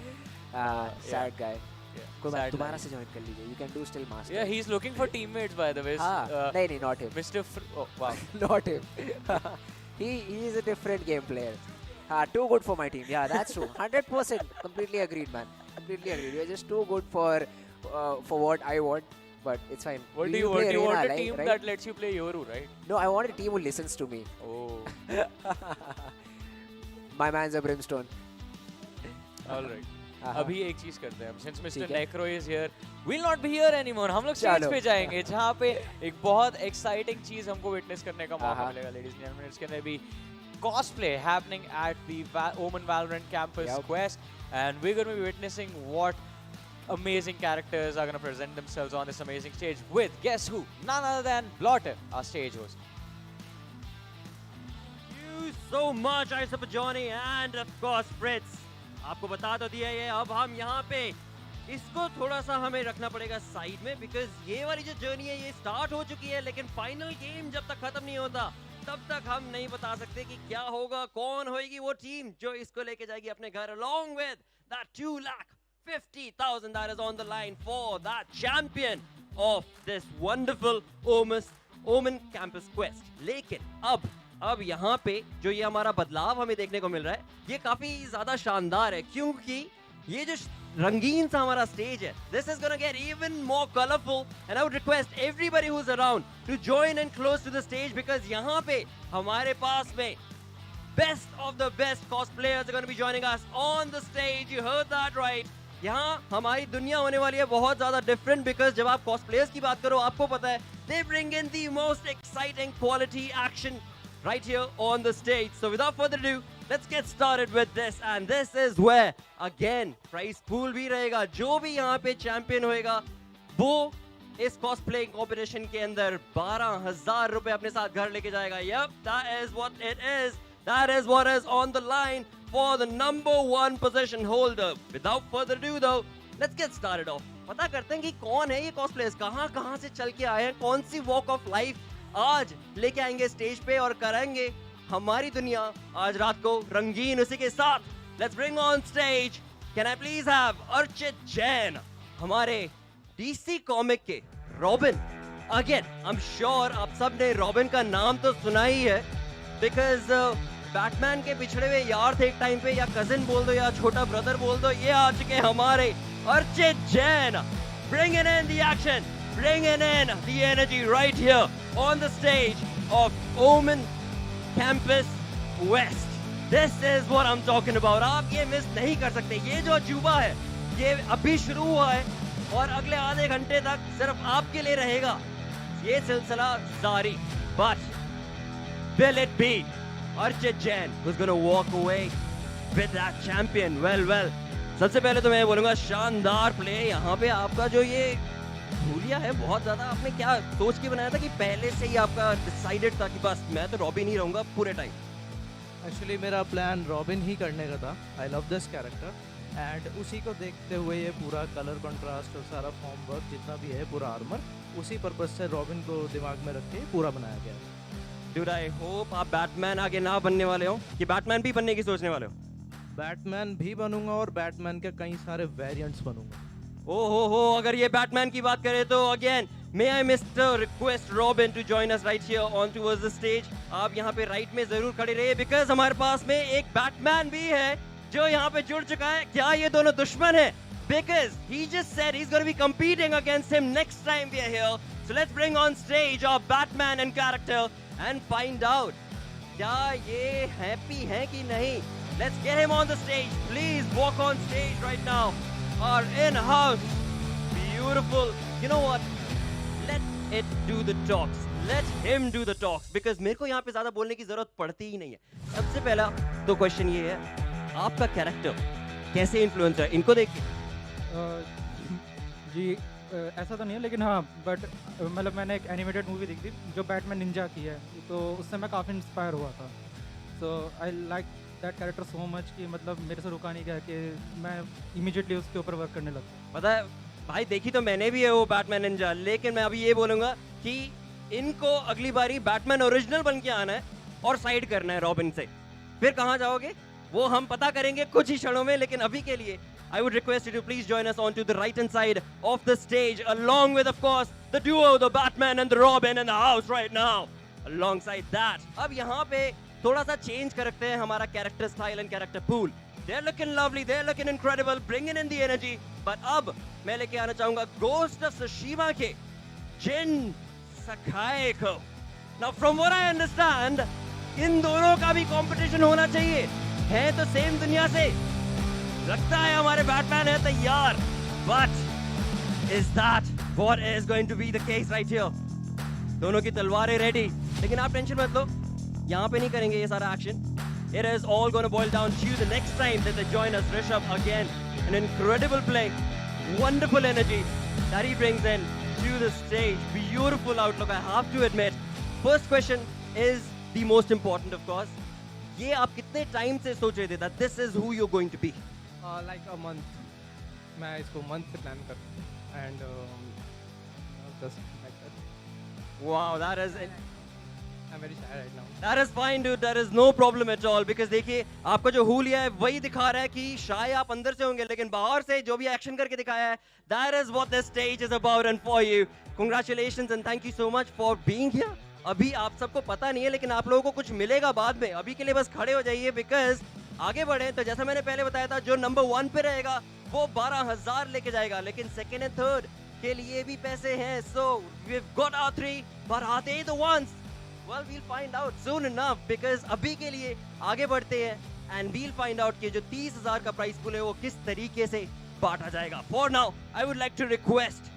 Sad guy. Yeah, कोई बात sad दोबारा life. से join कर लीजिए. You can do still master. Yeah, he's looking for teammates by the way. नहीं, not him. Mr. Oh, wow. Not him. he is a different game player. Too good for my team. Yeah, that's true. 100%. Completely agreed, man. Completely agreed. You're just too good for what I want. But it's fine. What do you want? You want a team that lets you play Yoru, right? No, I want a team who listens to me. Oh. My man's a brimstone. All right. अभी एक चीज करते हैं. Since Mr. Necro is here, we'll not be here anymore. हम लोग stage पे जाएंगे जहाँ पे एक बहुत exciting चीज हमको witness करने का मौका मिलेगा, ladies and gentlemen. It's gonna be cosplay happening at the OMEN Valorant campus quest, and we're gonna be witnessing what amazing characters are going to present themselves on this amazing stage with, guess who? None other than Blotter, our stage host. Thank you so much, Isaac Johnny, and of course, Fritz. आपको बता तो दिया ये, अब हम यहाँ पे इसको थोड़ा सा हमें रखना पड़ेगा साइड में, because ये वाली जो जर्नी है ये स्टार्ट हो चुकी है, लेकिन फाइनल गेम जब तक खत्म नहीं होता तब तक हम नहीं बता सकते कि क्या होगा, कौन होगी वो टीम जो इसको लेके जाएगी अपने घर, along with that 2,50,000 that is on the line for that champion of this wonderful OMEN campus quest. लेकिन अब यहाँ पे जो ये हमारा बदलाव हमें देखने को मिल रहा है ये काफी ज्यादा शानदार है, क्योंकि ये जो रंगीन सा हमारा स्टेज है, this is gonna get even more colorful, and I would request everybody who's around to join and close to the stage, because यहाँ पे हमारे पास में best of the best cosplayers are going to be joining us on the stage. You heard that right. यहाँ हमारी दुनिया होने वाली है बहुत ज़्यादा different, because जब आप cosplayers की बात करो आपको पता है they bring in the most exciting quality action right here on the stage. So without further ado, let's get started with this, and this is where again prize pool भी रहेगा. जो भी यहाँ पे champion होएगा वो इस cosplay competition के अंदर 12,000 रुपए अपने साथ घर लेके जाएगा. Yep, that is what it is. That is what is on the line for the #1 position holder. Without further ado though, let's get started off. पता करते हैं कि कौन है ये cosplayers, कहाँ से चल के आए हैं, कौन सी walk of life आज लेके आएंगे स्टेज पे और कराएंगे हमारी दुनिया आज रात को रंगीन उसी के साथ. Let's bring on stage. Can I please have Archit Jain, हमारे DC comic के Robin. Again, I'm sure आप सब ने Robin का नाम तो सुना ही है, because बैटमैन के पिछड़े हुए यार थे एक टाइम पे, या कजिन बोल दो या छोटा ब्रदर बोल दो, ये आ चुके हमारे Archit Jain. Bringing in the action, bringing in the energy right here on the stage of OMEN Campus West. This is what I'm talking about. आप ये मिस नहीं कर सकते. ये जो अजूबा है ये अभी शुरू हुआ है और अगले आधे घंटे तक सिर्फ आपके लिए रहेगा ये सिलसिला जारी. But will it be Archit Jain who's going to walk away with that champion? Well, सबसे पहले तो मैं बोलूँगा शानदार प्ले. यहाँ पे आपका जो ये भूलिया है बहुत ज़्यादा, आपने क्या सोच के बनाया था कि पहले से ही आपका डिसाइडेड था कि बस मैं तो रॉबिन ही रहूँगा पूरे टाइम? एक्चुअली मेरा प्लान रॉबिन ही करने का था. I love this character, and उसी को देखते हुए ये पूरा कलर कंट्रास्ट और सारा फॉर्म वर्क जितना भी है, पूरा आर्मर, उसी पर्पज से रॉबिन को दिमाग में रख के पूरा बनाया गया है. Dude, I hope आप बैटमैन आगे ना बनने वाले हो, कि बैटमैन भी बनने की सोचने वाले हो? बैटमैन भी बनूंगा और बैटमैन के कई सारे वेरिएंट्स बनूंगा. हो, अगर ये बैटमैन की बात करें तो again may I mister request Robin to join us right here on towards the stage. आप यहाँ पे राइट में जरूर खड़े रहिए, बिकॉज हमारे पास में एक बैटमैन भी है जो यहाँ पे जुड़ चुका है. क्या ये दोनों दुश्मन है? Because he just said he's going to be competing against him next time we are here. So let's bring on stage our Batman and character and find out क्या ये happy है कि नहीं. Let's get him on the stage. Please walk on stage right now. Our in-house beautiful. You know what? Let it do the talks. Let him do the talks because मेरे को यहाँ पे ज़्यादा बोलने की ज़रूरत पड़ती ही नहीं है. सबसे पहला तो क्वेश्चन ये है, आपका कैरेक्टर कैसे इन्फ्लुएंस है इनको देख के? जी ऐसा तो नहीं है, लेकिन हाँ बट मतलब मैंने एक एनिमेटेड मूवी देखी थी जो बैटमैन निंजा की है, तो उससे मैं काफ़ी इंस्पायर हुआ था. So I like that character so much कि मतलब मेरे से रुका नहीं गया कि मैं इमीडिएटली उसके ऊपर वर्क करने लगा. पता है भाई, देखी तो मैंने भी है वो बैटमैन निंजा, लेकिन मैं अभी ये बोलूँगा कि इनको अगली बारी बैटमैन ओरिजिनल बन के आना है और साइड करना है रॉबिन से. फिर कहाँ जाओगे वो हम पता करेंगे कुछ ही क्षणों में, लेकिन अभी के लिए I would request you to please join us onto the right hand side of the stage, along with, of course, the duo, the Batman and the Robin in the house right now. Alongside that, अब यहाँ पे थोड़ा सा change करते हैं हमारा character style and character pool. They're looking lovely, they're looking incredible, bringing in the energy. But अब मैं लेके आना चाहूँगा Ghost of Tsushima के Jin Sakai को. Now, from what I understand, इन दोनों का भी competition होना चाहिए. है तो same दुनिया से. लगता है हमारे बैटमैन है तैयार, but is that what is going to be the case right here? दोनों की तलवारें रेडी, लेकिन आप टेंशन मत लो, यहाँ पे नहीं करेंगे ये सारा action. It is all going to boil down to the next time that they join us. Rishabh again, an incredible play, wonderful energy that he brings in to the stage. Beautiful outlook, I have to admit. First question is the most important, of course. ये आप कितने time से सोच रहे थे that this is who you're going to be? Like a month. मैं इसको month से प्लान करता हूँ and just like that. Wow, that is I'm very shy right now. That is fine, dude. That is no problem at all. Because देखिए आपका जो हुलिया है वही दिखा रहा है कि शाय आप अंदर से होंगे, लेकिन बाहर से जो भी एक्शन करके दिखाया है, that is what this stage is about. And for you, congratulations and thank you so much for being here. अभी आप सबको पता नहीं है, लेकिन आप लोगों को कुछ मिलेगा बाद में. अभी के लिए बस खड़े हो जाइए because आगे बढ़े तो जैसा मैंने पहले बताया था, जो नंबर 1 पे रहेगा वो 12,000 लेके जाएगा, लेकिन सेकंड एंड थर्ड के लिए भी पैसे हैं. So we've got our 3, but are they the ones? Well, we'll find out soon enough because अभी के लिए आगे बढ़ते हैं and we'll find out कि जो 30,000 का प्राइस पूल है वो किस तरीके से बांटा जाएगा. For now, I would like to request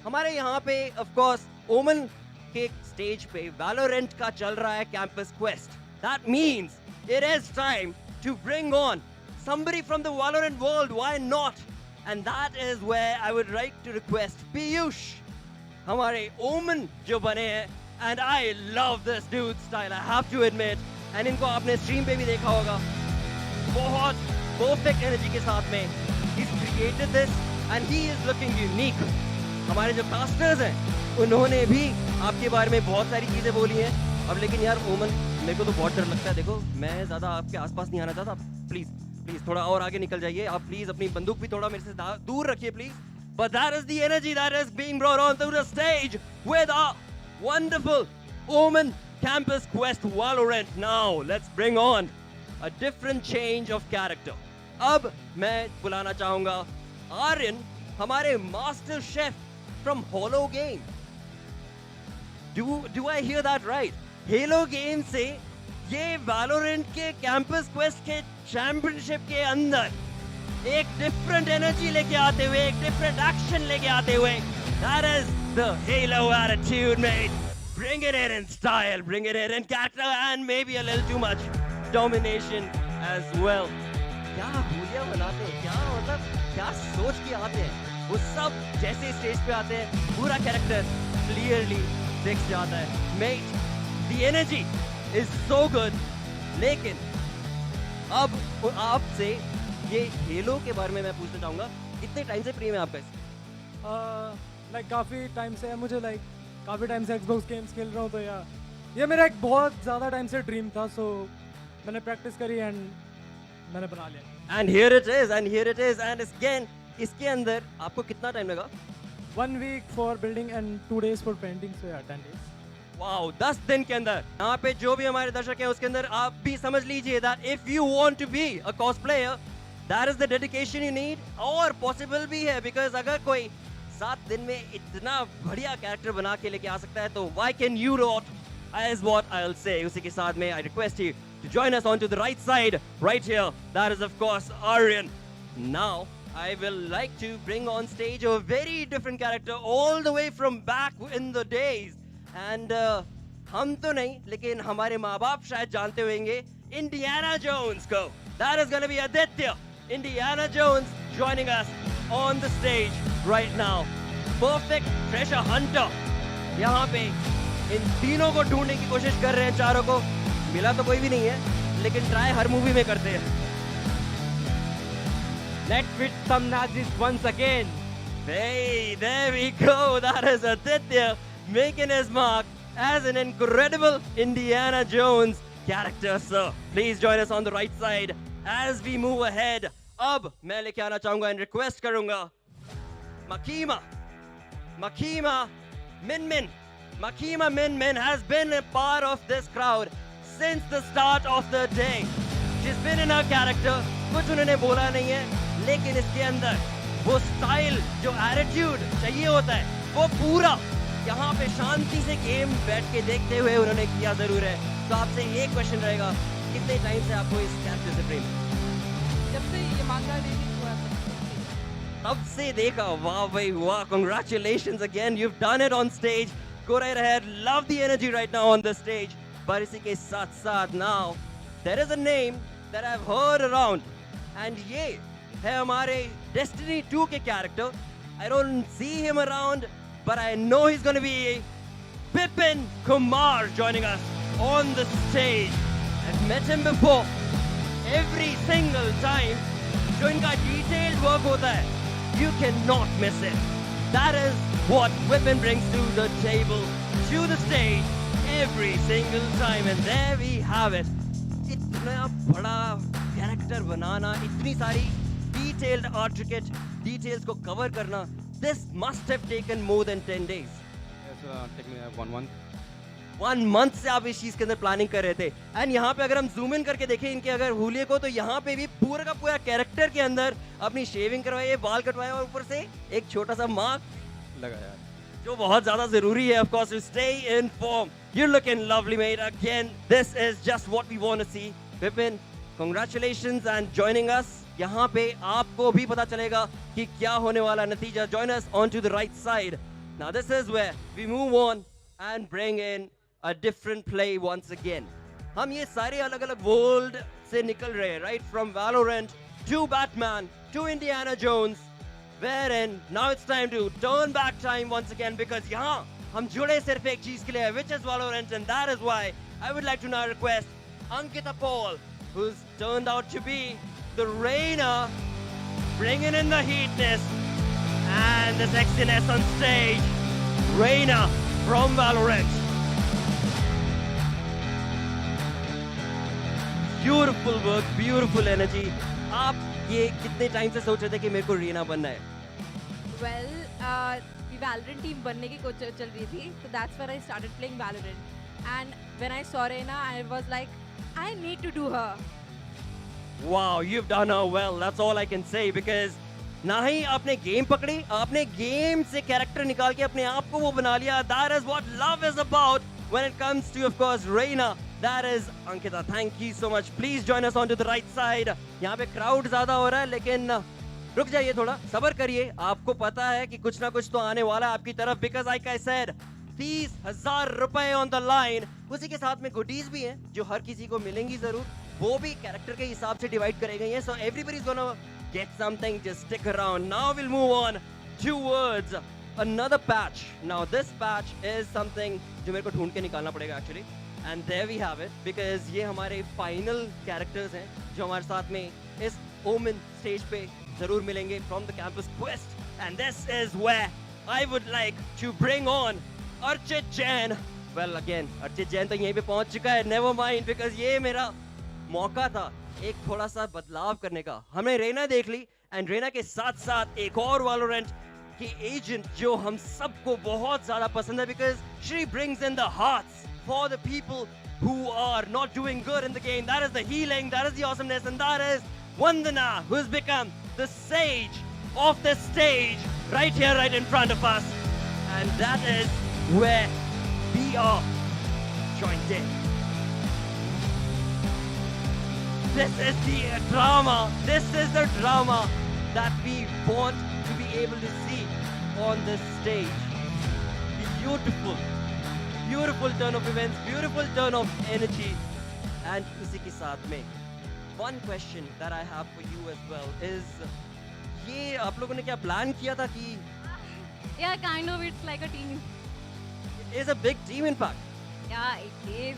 हमारे यहाँ पे of course ओमन के स्टेज पे Valorant का चल रहा है campus quest. That means it is time to bring on somebody from the Valorant world. Why not? And that is where I would like to request Piyush, हमारे ओमन जो बने हैं. And I love this dude's style, I have to admit. And इनको आपने stream पे भी देखा होगा, बहुत perfect energy के साथ में he's created this and he is looking unique. हमारे जो कास्टर्स हैं उन्होंने भी आपके बारे में बहुत सारी चीज़ें बोली हैं. अब लेकिन यार ओमन, मेरे को तो बहुत डर लगता है. देखो मैं ज़्यादा आपके आसपास नहीं आना चाहता. प्लीज़ थोड़ा और आगे निकल जाइए. आप प्लीज़ अपनी बंदूक भी थोड़ा मेरे से दूर रखिए please. But that is the energy that is being brought on to the stage with our wonderful Omen Campus Quest Valorant. Now let's bring on a different change of character. अब मैं बुलाना चाहूँगा आर्यन, हमारे master chef from Holo Game. Do I hear that right? Halo Game से ये Valorant के Campus Quest के Championship के अंदर एक different energy लेके आते हुए, एक different action लेके आते हुए. That is the Halo attitude, mate. Bring it in style, bring it in character, and maybe a little too much domination as well. क्या भूलिया बनाते हैं, क्या मतलब क्या सोच के आते हैं. वो सब जैसे स्टेज पे आते हैं पूरा कैरेक्टर क्लियरली दिख जाता है. Mate, the energy is so good. लेकिन अब आपसे ये हेलो के बारे में मैं पूछना चाहूँगा, कितने टाइम से प्रेम है आपका इस? लाइक काफ़ी टाइम से है मुझे, लाइक काफ़ी टाइम से एक्सबॉक्स गेम्स खेल रहा हूँ. तो यार ये मेरा एक बहुत ज़्यादा टाइम से ड्रीम था. सो मैंने प्रैक्टिस करी एंड मैंने बना लिया. And here it is, and here it is, and again इसके अंदर आपको कितना टाइम लगा? 1 week for building and 2 days for painting. So yeah, 10 days. Wow, 10 दिन के अंदर. यहाँ पे जो भी हमारे दर्शक हैं उसके अंदर आप भी समझ लीजिए that if you want to be a cosplayer, that is the dedication you need. और possible भी है because अगर कोई 7 दिन में इतना बढ़िया कैरेक्टर बना के लेके आ सकता है तो why can you not? Is what I'll say. उसी के साथ में I request you to join us onto the right side right here. That is of course Aryan. Now I will like to bring on stage a very different character all the way from back in the days. And हम तो नहीं, लेकिन हमारे माँ बाप शायद जानते होंगे Indiana Jones को. That is going to be Aditya, Indiana Jones, joining us on the stage right now. Perfect treasure hunter. यहाँ पे इन तीनों को ढूंढने की कोशिश कर रहे हैं, चारों को. मिला तो कोई भी नहीं है, लेकिन ट्राई हर मूवी में करते हैं. Let's fit some Nazis once again. Hey, there we go. That is Aditya making his mark as an incredible Indiana Jones character, sir. Please join us on the right side as we move ahead. अब मैं लेके आना चाहूंगा and request करूंगा Makima Min has been a part of this crowd since the start of the day. She's been in her character. कुछ उन्होंने बोला नहीं है, लेकिन इसके अंदर वो स्टाइल, जो एटीट्यूड चाहिए होता है, वो पूरा यहाँ पे शांति से गेम बैठ के देखते हुए उन्होंने किया जरूर है. तो आपसे एक क्वेश्चन रहेगा, कितने टाइम से आपको इस कैरेक्टर से प्रेम? जब से ये मांगा रिलीज हुआ तब से देखा. वाह भाई वाह, congratulations again, you've done it on stage. Go right ahead, love the energy right now on the stage. पर इसी के साथ साथ now there is a name that I've heard around, and ये है हमारे Destiny 2 के character. I don't see him around, but I know he's going to be Pipin Kumar joining us on the stage. I've met him before. Every single time जो इनका detailed work होता है, you cannot miss it. That is what Pipin brings to the table, to the stage, every single time. And there we have it. इतना बड़ा character बनाना, इतनी सारी detailed intricate details को cover करना, this must have taken more than 10 days. Yes, take me 1 month. 1 month से आप इस चीज के अंदर प्लानिंग कर रहे थे. एंड यहाँ पे अगर हम जूम इन करके देखें इनके अगर हुलिये को, तो यहाँ पे भी पूरा का पूरा कैरेक्टर के अंदर अपनी शेविंग करवाई है, बाल कटवाए और ऊपर से एक छोटा सा मार्क लगाया, जो बहुत ज्यादा जरूरी है. Of course, to stay in form. You're looking lovely, mate. Again, this is just what we want to see. Pipin, congratulations and joining us. यहाँ पे आपको भी पता चलेगा कि क्या होने वाला नतीजा. Join us onto the right side. Now this is where we move on and bring in a different play once again. हम ये सारे अलग-अलग world से निकल रहे हैं, right? From Valorant to Batman to Indiana Jones, wherein now it's time to turn back time once again, because यहाँ हम जुड़े सिर्फ एक चीज के लिए, which is Valorant, and that is why I would like to now request Ankita Paul, who's turned out to be the Reina, bringing in the heatness and the sexiness on stage. Reina from Valorant. Beautiful work, beautiful energy. आप ये कितने time से सोच रहे थे कि मेरे को रीना बनना है? Well, Valorant team बनने की कोशिश चल रही थी, so that's when I started playing Valorant. And when I saw Reina, I was like, I need to do her. Wow, you've done her well. That's all I can say, because ना ही आपने game पकड़ी, आपने game से character निकाल के अपने आप को वो बना लिया. That is what love is about when it comes to, of course, Reina. That is Ankita. Thank you so much. Please join us onto the right side. यहाँ पे crowd ज़्यादा हो रहा है, लेकिन रुक जाइए थोड़ा, सब्र करिए. आपको पता है कि कुछ ना कुछ तो आने वाला है आपकी तरफ, because like I said, 30,000 रुपए on the line. उसी के साथ में goodies भी हैं जो हर किसी को मिलेंगी जरूर. वो भी कैरेक्टर के हिसाब से डिवाइड करे गई हैं. So everybody's gonna get something. Just stick around. Now we'll move on towards another patch. Now this patch is something जो मेरे को ढूंढ के निकालना पड़ेगा actually. And there we have it, because ये हमारे final characters हैं जो हमारे साथ में इस Omen stage पे जरूर मिलेंगे from the campus quest. And this is where I would like to bring on Archit Jain. Well, again, Archit Jain तो यहीं पे पहुंच चुका है. Never mind, because ये मेरा मौका था एक थोड़ा सा बदलाव करने का. हमने रेना देख ली, and रेना के साथ साथ एक और Valorant की एजेंट जो हम सबको बहुत ज़्यादा पसंद है, because she brings in the hearts for the people who are not doing good in the game. That is the healing, that is the awesomeness, and that is Vandana, who has become the sage of the stage right here, right in front of us. And that is where we are joined in. This is the drama. This is the drama that we want to be able to see on this stage. Beautiful, beautiful turn of events, beautiful turn of energy. And इसी के साथ में one question that I have for you as well is, ये आप लोगों ने क्या plan किया था कि Yeah, kind of. It's like a team. it is a big team in fact? Yeah, it is.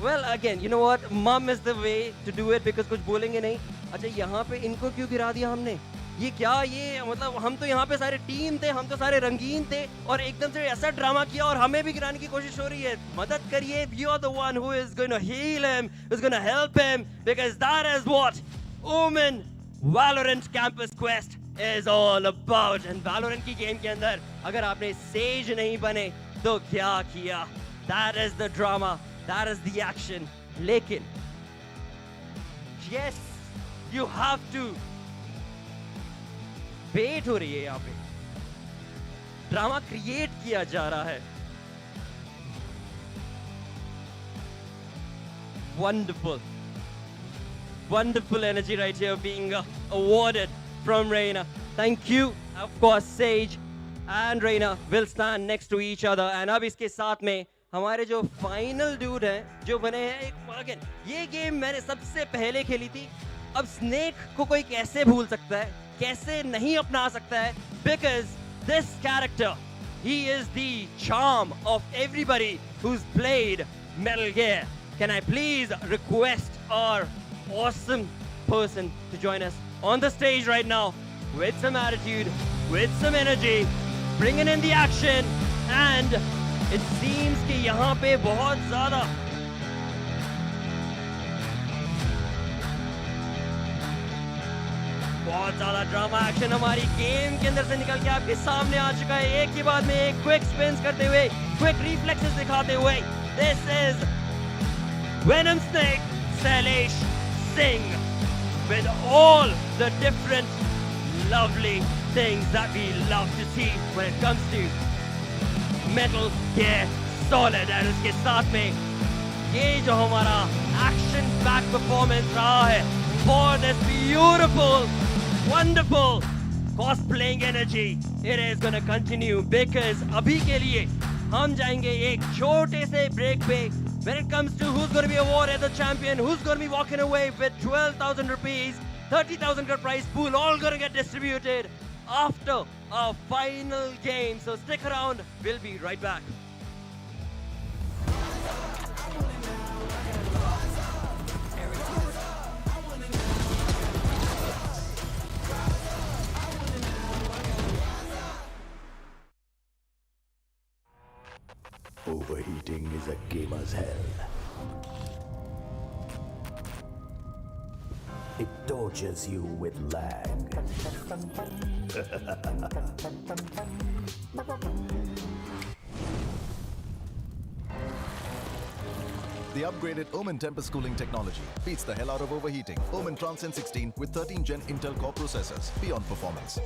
Well, again, you know what? Mom is the way to do it because कुछ बोलेंगे नहीं. अच्छा, यहाँ पे इनको क्यों गिरा दिया हमने? ये क्या, ये मतलब हम तो यहाँ पे सारे टीम थे, हम तो सारे रंगीन थे और एकदम से ऐसा ड्रामा किया और हमें भी गिराने की कोशिश हो रही है. मदद करिए. You are the one who is going to heal him, who's going to help him, because that is what Omen Valorant Campus Quest is all about. And Valorant की गेम के अंदर अगर आपने सेज नहीं बने तो क्या किया? That is the drama, that is the action. लेकिन yes, you have to wait हो रही है यहाँ पे. ड्रामा क्रिएट किया जा रहा है. Wonderful, wonderful energy right here being awarded from Reina. Thank you. Of course, Sage and Reina will stand next to each other. And अब इसके साथ में हमारे जो फाइनल ड्यूड हैं जो बने हैं, अगेन ये गेम मैंने सबसे पहले खेली थी. अब स्नेक को कोई कैसे भूल सकता है, कैसे नहीं अपना सकता है? Because this character, he is the charm of everybody who's played Metal Gear. Can I please request our awesome person to join us on the stage right now with some attitude, with some energy, bringing in the action, and it seems कि यहाँ पे बहुत ज़्यादा drama action हमारी game के अंदर से निकल के आपके सामने आ चुका है. एक के बाद में एक क्विक स्पिन्स करते हुए, क्विक रिफ्लेक्सेस दिखाते हुए. This is Venom Snake Sailesh Singh with all the different lovely things that we love to see when it comes to Metal Gear Solid. And उसके साथ में ये जो हमारा action packed performance रहा है for this beautiful, wonderful cosplaying energy, it is going to continue because अभी के लिए हम जाएंगे एक छोटे से break पे. When it comes to who's going to be awarded the champion, who's going to be walking away with 12,000 rupees, 30,000 ka prize pool, all going to get distributed after our final game. So stick around, we'll be right back. Overheating is a gamer's hell. It tortures you with lag. The upgraded OMEN Tempest cooling technology beats the hell out of overheating. OMEN Transcend 16 with 13 Gen Intel Core processors. Beyond performance.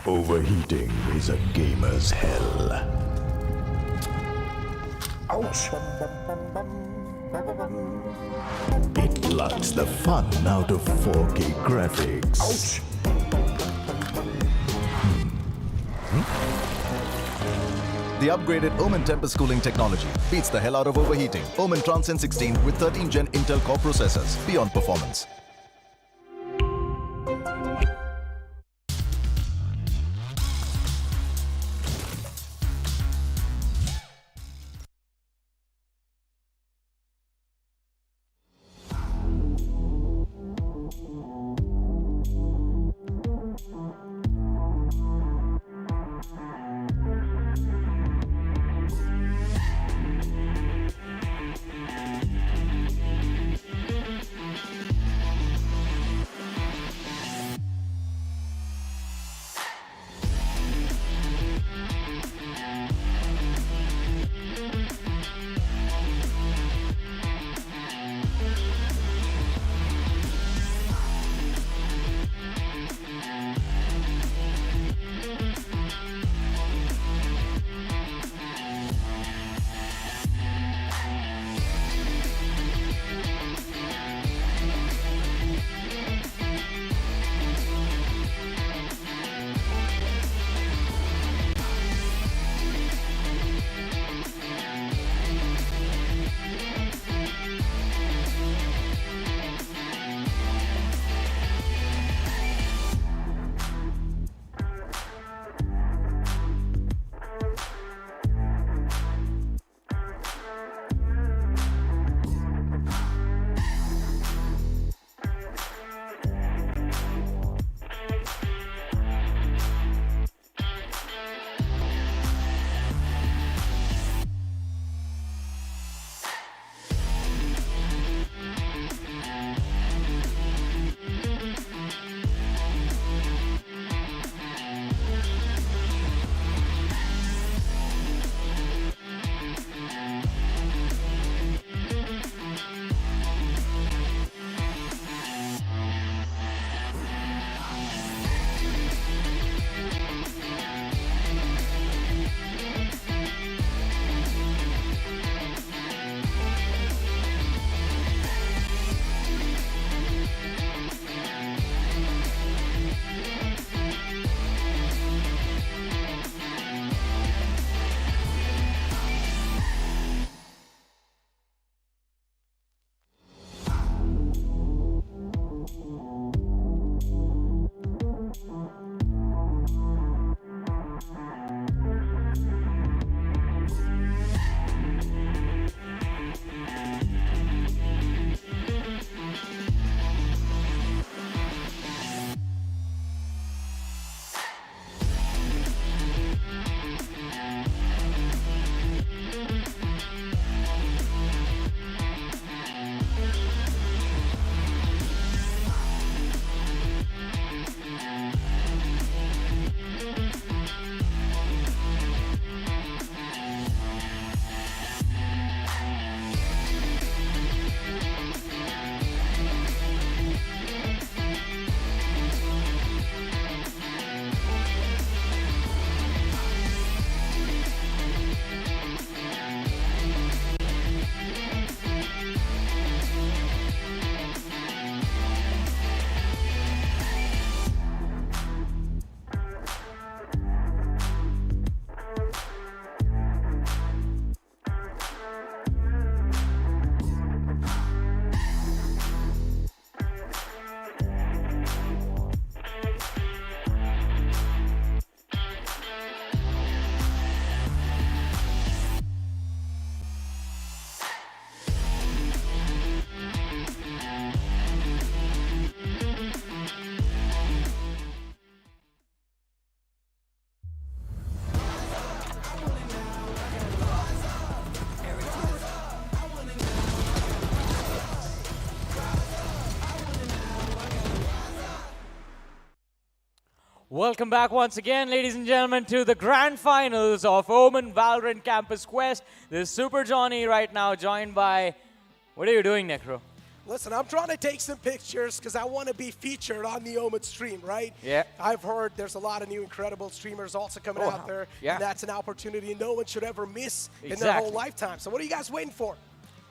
Overheating is a gamer's hell. Ouch! It blocks the fun out of 4K graphics. Ouch! The upgraded OMEN Tempest cooling technology beats the hell out of overheating. OMEN Transcend 16 with 13 Gen Intel Core processors. Beyond performance. Welcome back once again, ladies and gentlemen, to the grand finals of Omen Valorant Campus Quest. This is Super Johnny right now, joined by... What are you doing, Necro? Listen, I'm trying to take some pictures because I want to be featured on the Omen stream, right? Yeah. I've heard there's a lot of new incredible streamers also coming out there. Yeah. And that's an opportunity no one should ever miss in their Exactly. whole lifetime. So what are you guys waiting for?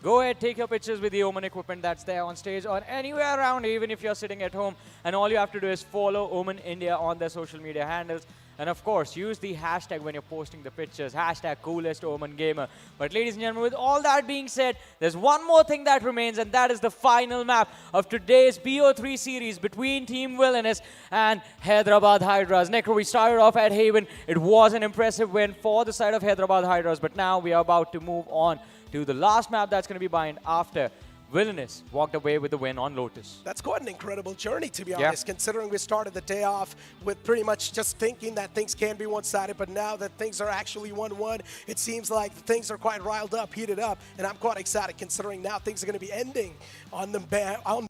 Go ahead, take your pictures with the Omen equipment that's there on stage or anywhere around, even if you're sitting at home. And all you have to do is follow Omen India on their social media handles. And of course, use the hashtag when you're posting the pictures, hashtag #CoolestOmenGamer. But ladies and gentlemen, with all that being said, there's one more thing that remains, and that is the final map of today's BO3 series between Team Villainous and Hyderabad Hydras. Necro, we started off at Haven. It was an impressive win for the side of Hyderabad Hydras, but now we are about to move on to the last map that's going to be bind after Villainous walked away with the win on Lotus. That's quite an incredible journey, to be honest, considering we started the day off with pretty much just thinking that things can be one-sided, but now that things are actually 1-1, it seems like things are quite riled up, heated up, and I'm quite excited considering now things are going to be ending on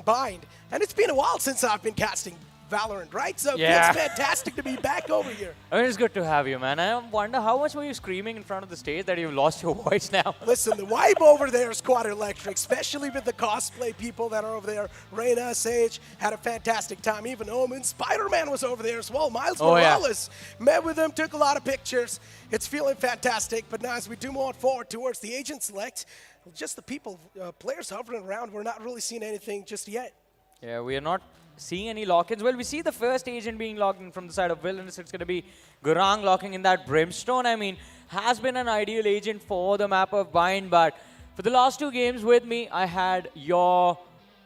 Bind. And it's been a while since I've been casting Valorant, right? So it's fantastic to be back over here. I mean, it's good to have you, man. I wonder how much were you screaming in front of the stage that you've lost your voice now? Listen, the vibe over there is quite electric, especially with the cosplay people that are over there. Reyna, Sage had a fantastic time. Even Omen, Spider-Man was over there as well. Miles Morales met with him, took a lot of pictures. It's feeling fantastic. But now as we do move forward towards the agent select, just the people, players hovering around, we're not really seeing anything just yet. Yeah, we are not seeing any lock-ins. Well, we see the first agent being locked in from the side of Villainous. It's going to be Gurang locking in that Brimstone. I mean, has been an ideal agent for the map of Bind, but for the last two games with me, I had your...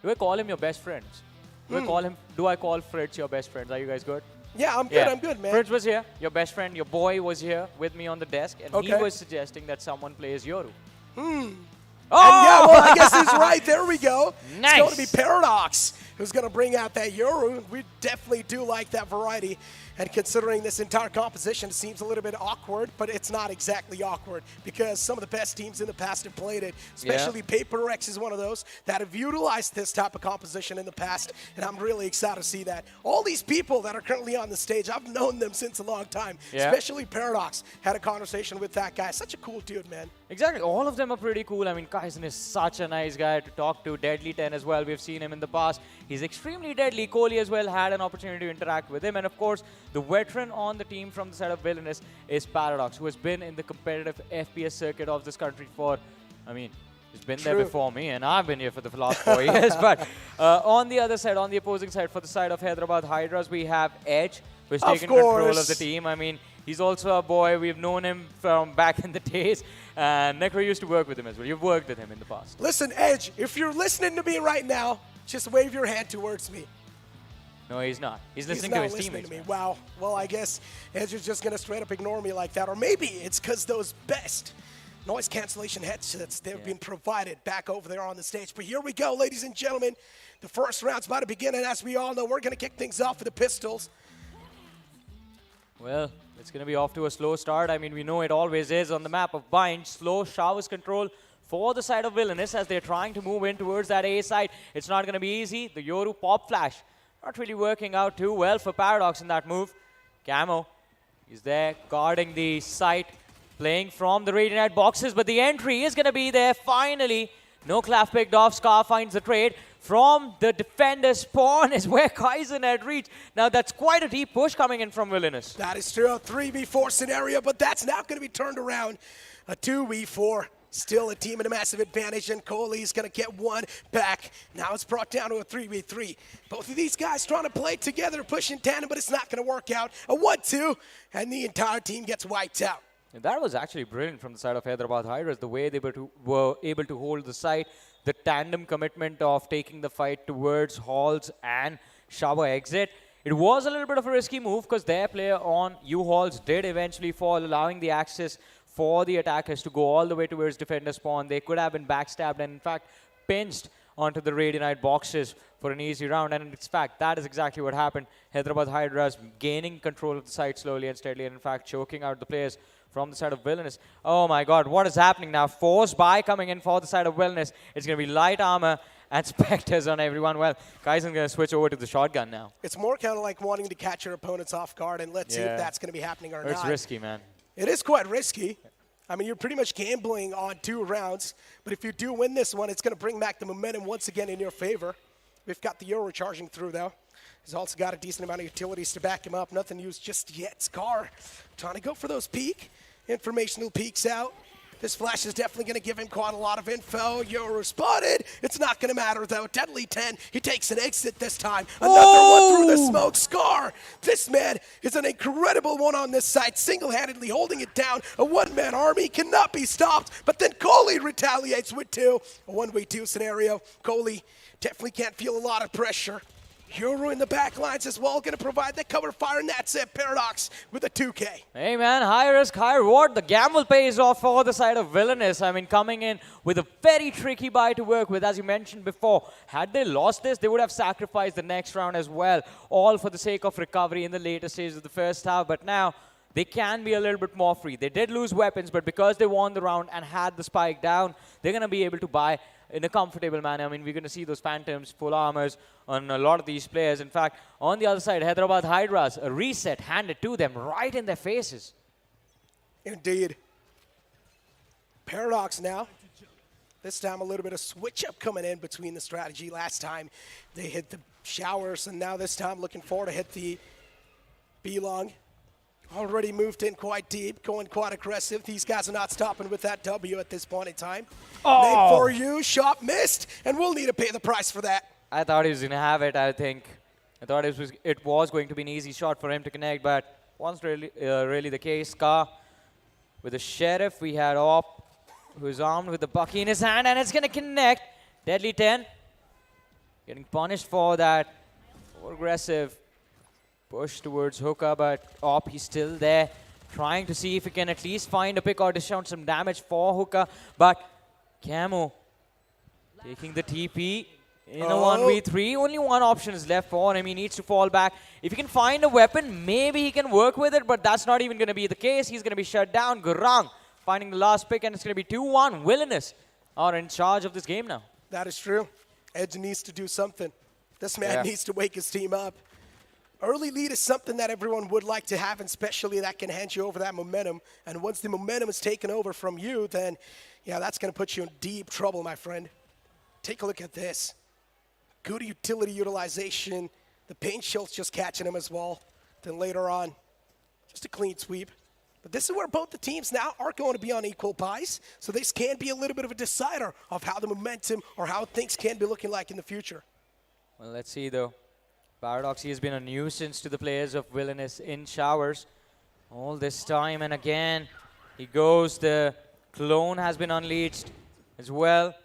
Do I call him your best friends? Do I call Fritz your best friends? Are you guys good? Yeah, I'm good. I'm good, man. Fritz was here. Your best friend, your boy was here with me on the desk, and he was suggesting that someone plays Yoru. Oh! And yeah, well, I guess he's right. There we go. Nice. It's going to be Paradox who's going to bring out that Yoru. We definitely do like that variety. And considering this entire composition, it seems a little bit awkward, but it's not exactly awkward because some of the best teams in the past have played it, especially Paper Rex is one of those that have utilized this type of composition in the past, and I'm really excited to see that. All these people that are currently on the stage, I've known them since a long time, especially Paradox. Had a conversation with that guy. Such a cool dude, man. Exactly. All of them are pretty cool. I mean, Kaizen is such a nice guy to talk to. Deadly 10 as well. We've seen him in the past. He's extremely deadly. Kohli as well had an opportunity to interact with him. And of course, the veteran on the team from the side of Villainous is Paradox, who has been in the competitive FPS circuit of this country for, I mean, he's been there before me, and I've been here for the last 4 years. But on the other side, on the opposing side, for the side of Hyderabad Hydras, we have Edge, who's taken control of the team. I mean, he's also a boy. We've known him from back in the days. And Necro used to work with him as well. You've worked with him in the past. Listen, Edge, if you're listening to me right now, just wave your hand towards me. No, he's not. He's listening to his teammates. To me. Wow. Well, I guess Edge is just going to straight up ignore me like that. Or maybe it's because those best noise cancellation headsets, they've been provided back over there on the stage. But here we go, ladies and gentlemen. The first round's about to begin, and as we all know, we're going to kick things off with the pistols. Well, it's going to be off to a slow start. I mean, we know it always is on the map of Bind. Slow showers control for the side of Villainous as they're trying to move in towards that A side. It's not going to be easy. The Yoru pop flash not really working out too well for Paradox in that move. Camo is there guarding the site, playing from the Radiant boxes, but the entry is going to be there finally. No clap picked off. Scar finds the trade. From the defender spawn is where Kaizen had reached. Now that's quite a deep push coming in from Villainous. That is true, a 3v4 scenario, but that's now going to be turned around. A 2v4, still a team in a massive advantage, and Kohli's going to get one back. Now it's brought down to a 3v3. Both of these guys trying to play together, push in tandem, but it's not going to work out. A 1-2, and the entire team gets wiped out. And that was actually brilliant from the side of Hyderabad Hydras, the way they were able to hold the site, the tandem commitment of taking the fight towards Halls and shower exit. It was a little bit of a risky move because their player on U-Halls did eventually fall, allowing the access for the attackers to go all the way towards defender spawn. They could have been backstabbed and in fact pinched onto the Radiant boxes for an easy round. And in fact, that is exactly what happened. Hyderabad Hydras gaining control of the site slowly and steadily, and in fact choking out the players from the side of Villainous. Oh my god, what is happening now? Force buy coming in for the side of Villainous. It's going to be light armor and specters on everyone. Well, Kaizen going to switch over to the shotgun now. It's more kind of like wanting to catch your opponents off guard, and let's see if that's going to be happening or not. It's risky, man. It is quite risky. I mean, you're pretty much gambling on 2 rounds, but if you do win this one, it's going to bring back the momentum once again in your favor. We've got the Euro charging through, though. He's also got a decent amount of utilities to back him up. Nothing used just yet. Scar trying to go for those peek. Informational peeks out. This flash is definitely going to give him quite a lot of info. Euro spotted. It's not going to matter, though. Deadly 10. He takes an exit this time. Another one through the smoke. Scar. This man is an incredible one on this side, single-handedly holding it down. A one-man army cannot be stopped. But then Coley retaliates with 2. A 1v2 scenario. Coley definitely can't feel a lot of pressure. Euro in the back lines as well, going to provide the cover fire, and that's it. Paradox with a 2K. Hey, man, high risk, high reward. The gamble pays off for the side of Villainous. I mean, coming in with a very tricky buy to work with, as you mentioned before. Had they lost this, they would have sacrificed the next round as well, all for the sake of recovery in the later stages of the first half. But now, they can be a little bit more free. They did lose weapons, but because they won the round and had the spike down, they're going to be able to buy in a comfortable manner. I mean, we're going to see those phantoms, full armors on a lot of these players. In fact, on the other side, Hyderabad Hydras, a reset handed to them right in their faces. Indeed. Paradox now. This time a little bit of switch up coming in between the strategy. Last time they hit the showers, and now this time looking forward to hit the B-long. Already moved in quite deep, going quite aggressive. These guys are not stopping with that W at this point in time. Name for you, shot missed, and we'll need to pay the price for that. I thought he was going to have it, I think. I thought it was going to be an easy shot for him to connect, but wasn't really the case. Ska with the Sheriff, we had Op, who's armed with the Bucky in his hand, and it's going to connect. Deadly 10, getting punished for that aggressive push towards Hookah, but Op, he's still there, trying to see if he can at least find a pick or dish out some damage for Hookah, but Camo taking the TP in a 1v3. Only one option is left for him. He needs to fall back. If he can find a weapon, maybe he can work with it, but that's not even going to be the case. He's going to be shut down. Gurang finding the last pick, and it's going to be 2-1. Villainous are in charge of this game now. That is true. Edge needs to do something. This man needs to wake his team up. Early lead is something that everyone would like to have, and especially that can hand you over that momentum. And once the momentum is taken over from you, then, yeah, that's going to put you in deep trouble, my friend. Take a look at this. Good utility utilization. The paint shield's just catching him as well. Then later on, just a clean sweep. But this is where both the teams now are going to be on equal buys. So this can be a little bit of a decider of how the momentum or how things can be looking like in the future. Well, let's see, though. Paradox, he has been a nuisance to the players of Villainous in showers all this time. And again, he goes. The clone has been unleashed as well.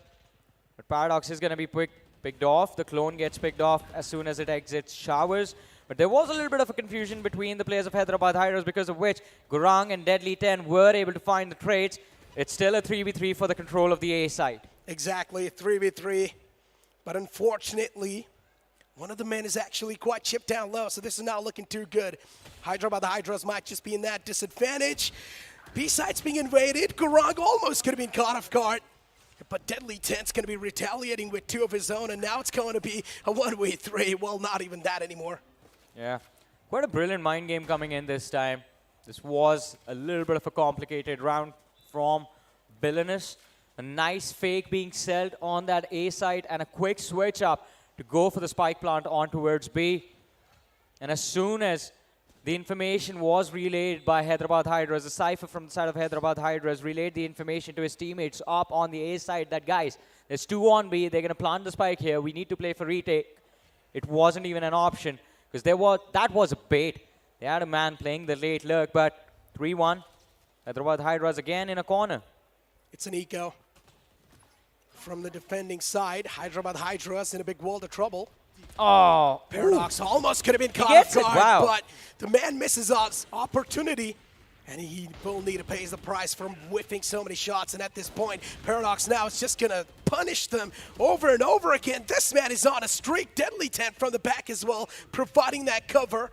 But Paradox is going to be picked off. The clone gets picked off as soon as it exits showers. But there was a little bit of a confusion between the players of Hyderabad Hydras, because of which Gurang and Deadly 10 were able to find the trades. It's still a 3v3 for the control of the A side. Exactly, 3v3. But unfortunately, one of the men is actually quite chipped down low, so this is not looking too good. Hyderabad Hydras might just be in that disadvantage. B-side's being invaded. Gurang almost could have been caught off guard. But Deadly 10's going to be retaliating with 2 of his own, and now it's going to be a 1v3. Well, not even that anymore. Yeah, quite a brilliant mind game coming in this time. This was a little bit of a complicated round from Villainous. A nice fake being sold on that A side, and a quick switch up to go for the spike plant on towards B. And as soon as the information was relayed by Hyderabad Hydras, the Cypher from the side of Hyderabad Hydras relayed the information to his teammates up on the A side that, guys, there's 2 on B, they're going to plant the spike here, we need to play for retake. It wasn't even an option, because that was a bait. They had a man playing the late lurk, but 3-1. Hyderabad Hydras again in a corner. It's an eco. From the defending side, Hyderabad Hydras in a big world of trouble. Oh, Paradox almost could have been caught off guard, wow. but the man misses his opportunity, and he will need to pay the price for whiffing so many shots. And at this point, Paradox now is just going to punish them over and over again. This man is on a streak. Deadly 10 from the back as well, providing that cover.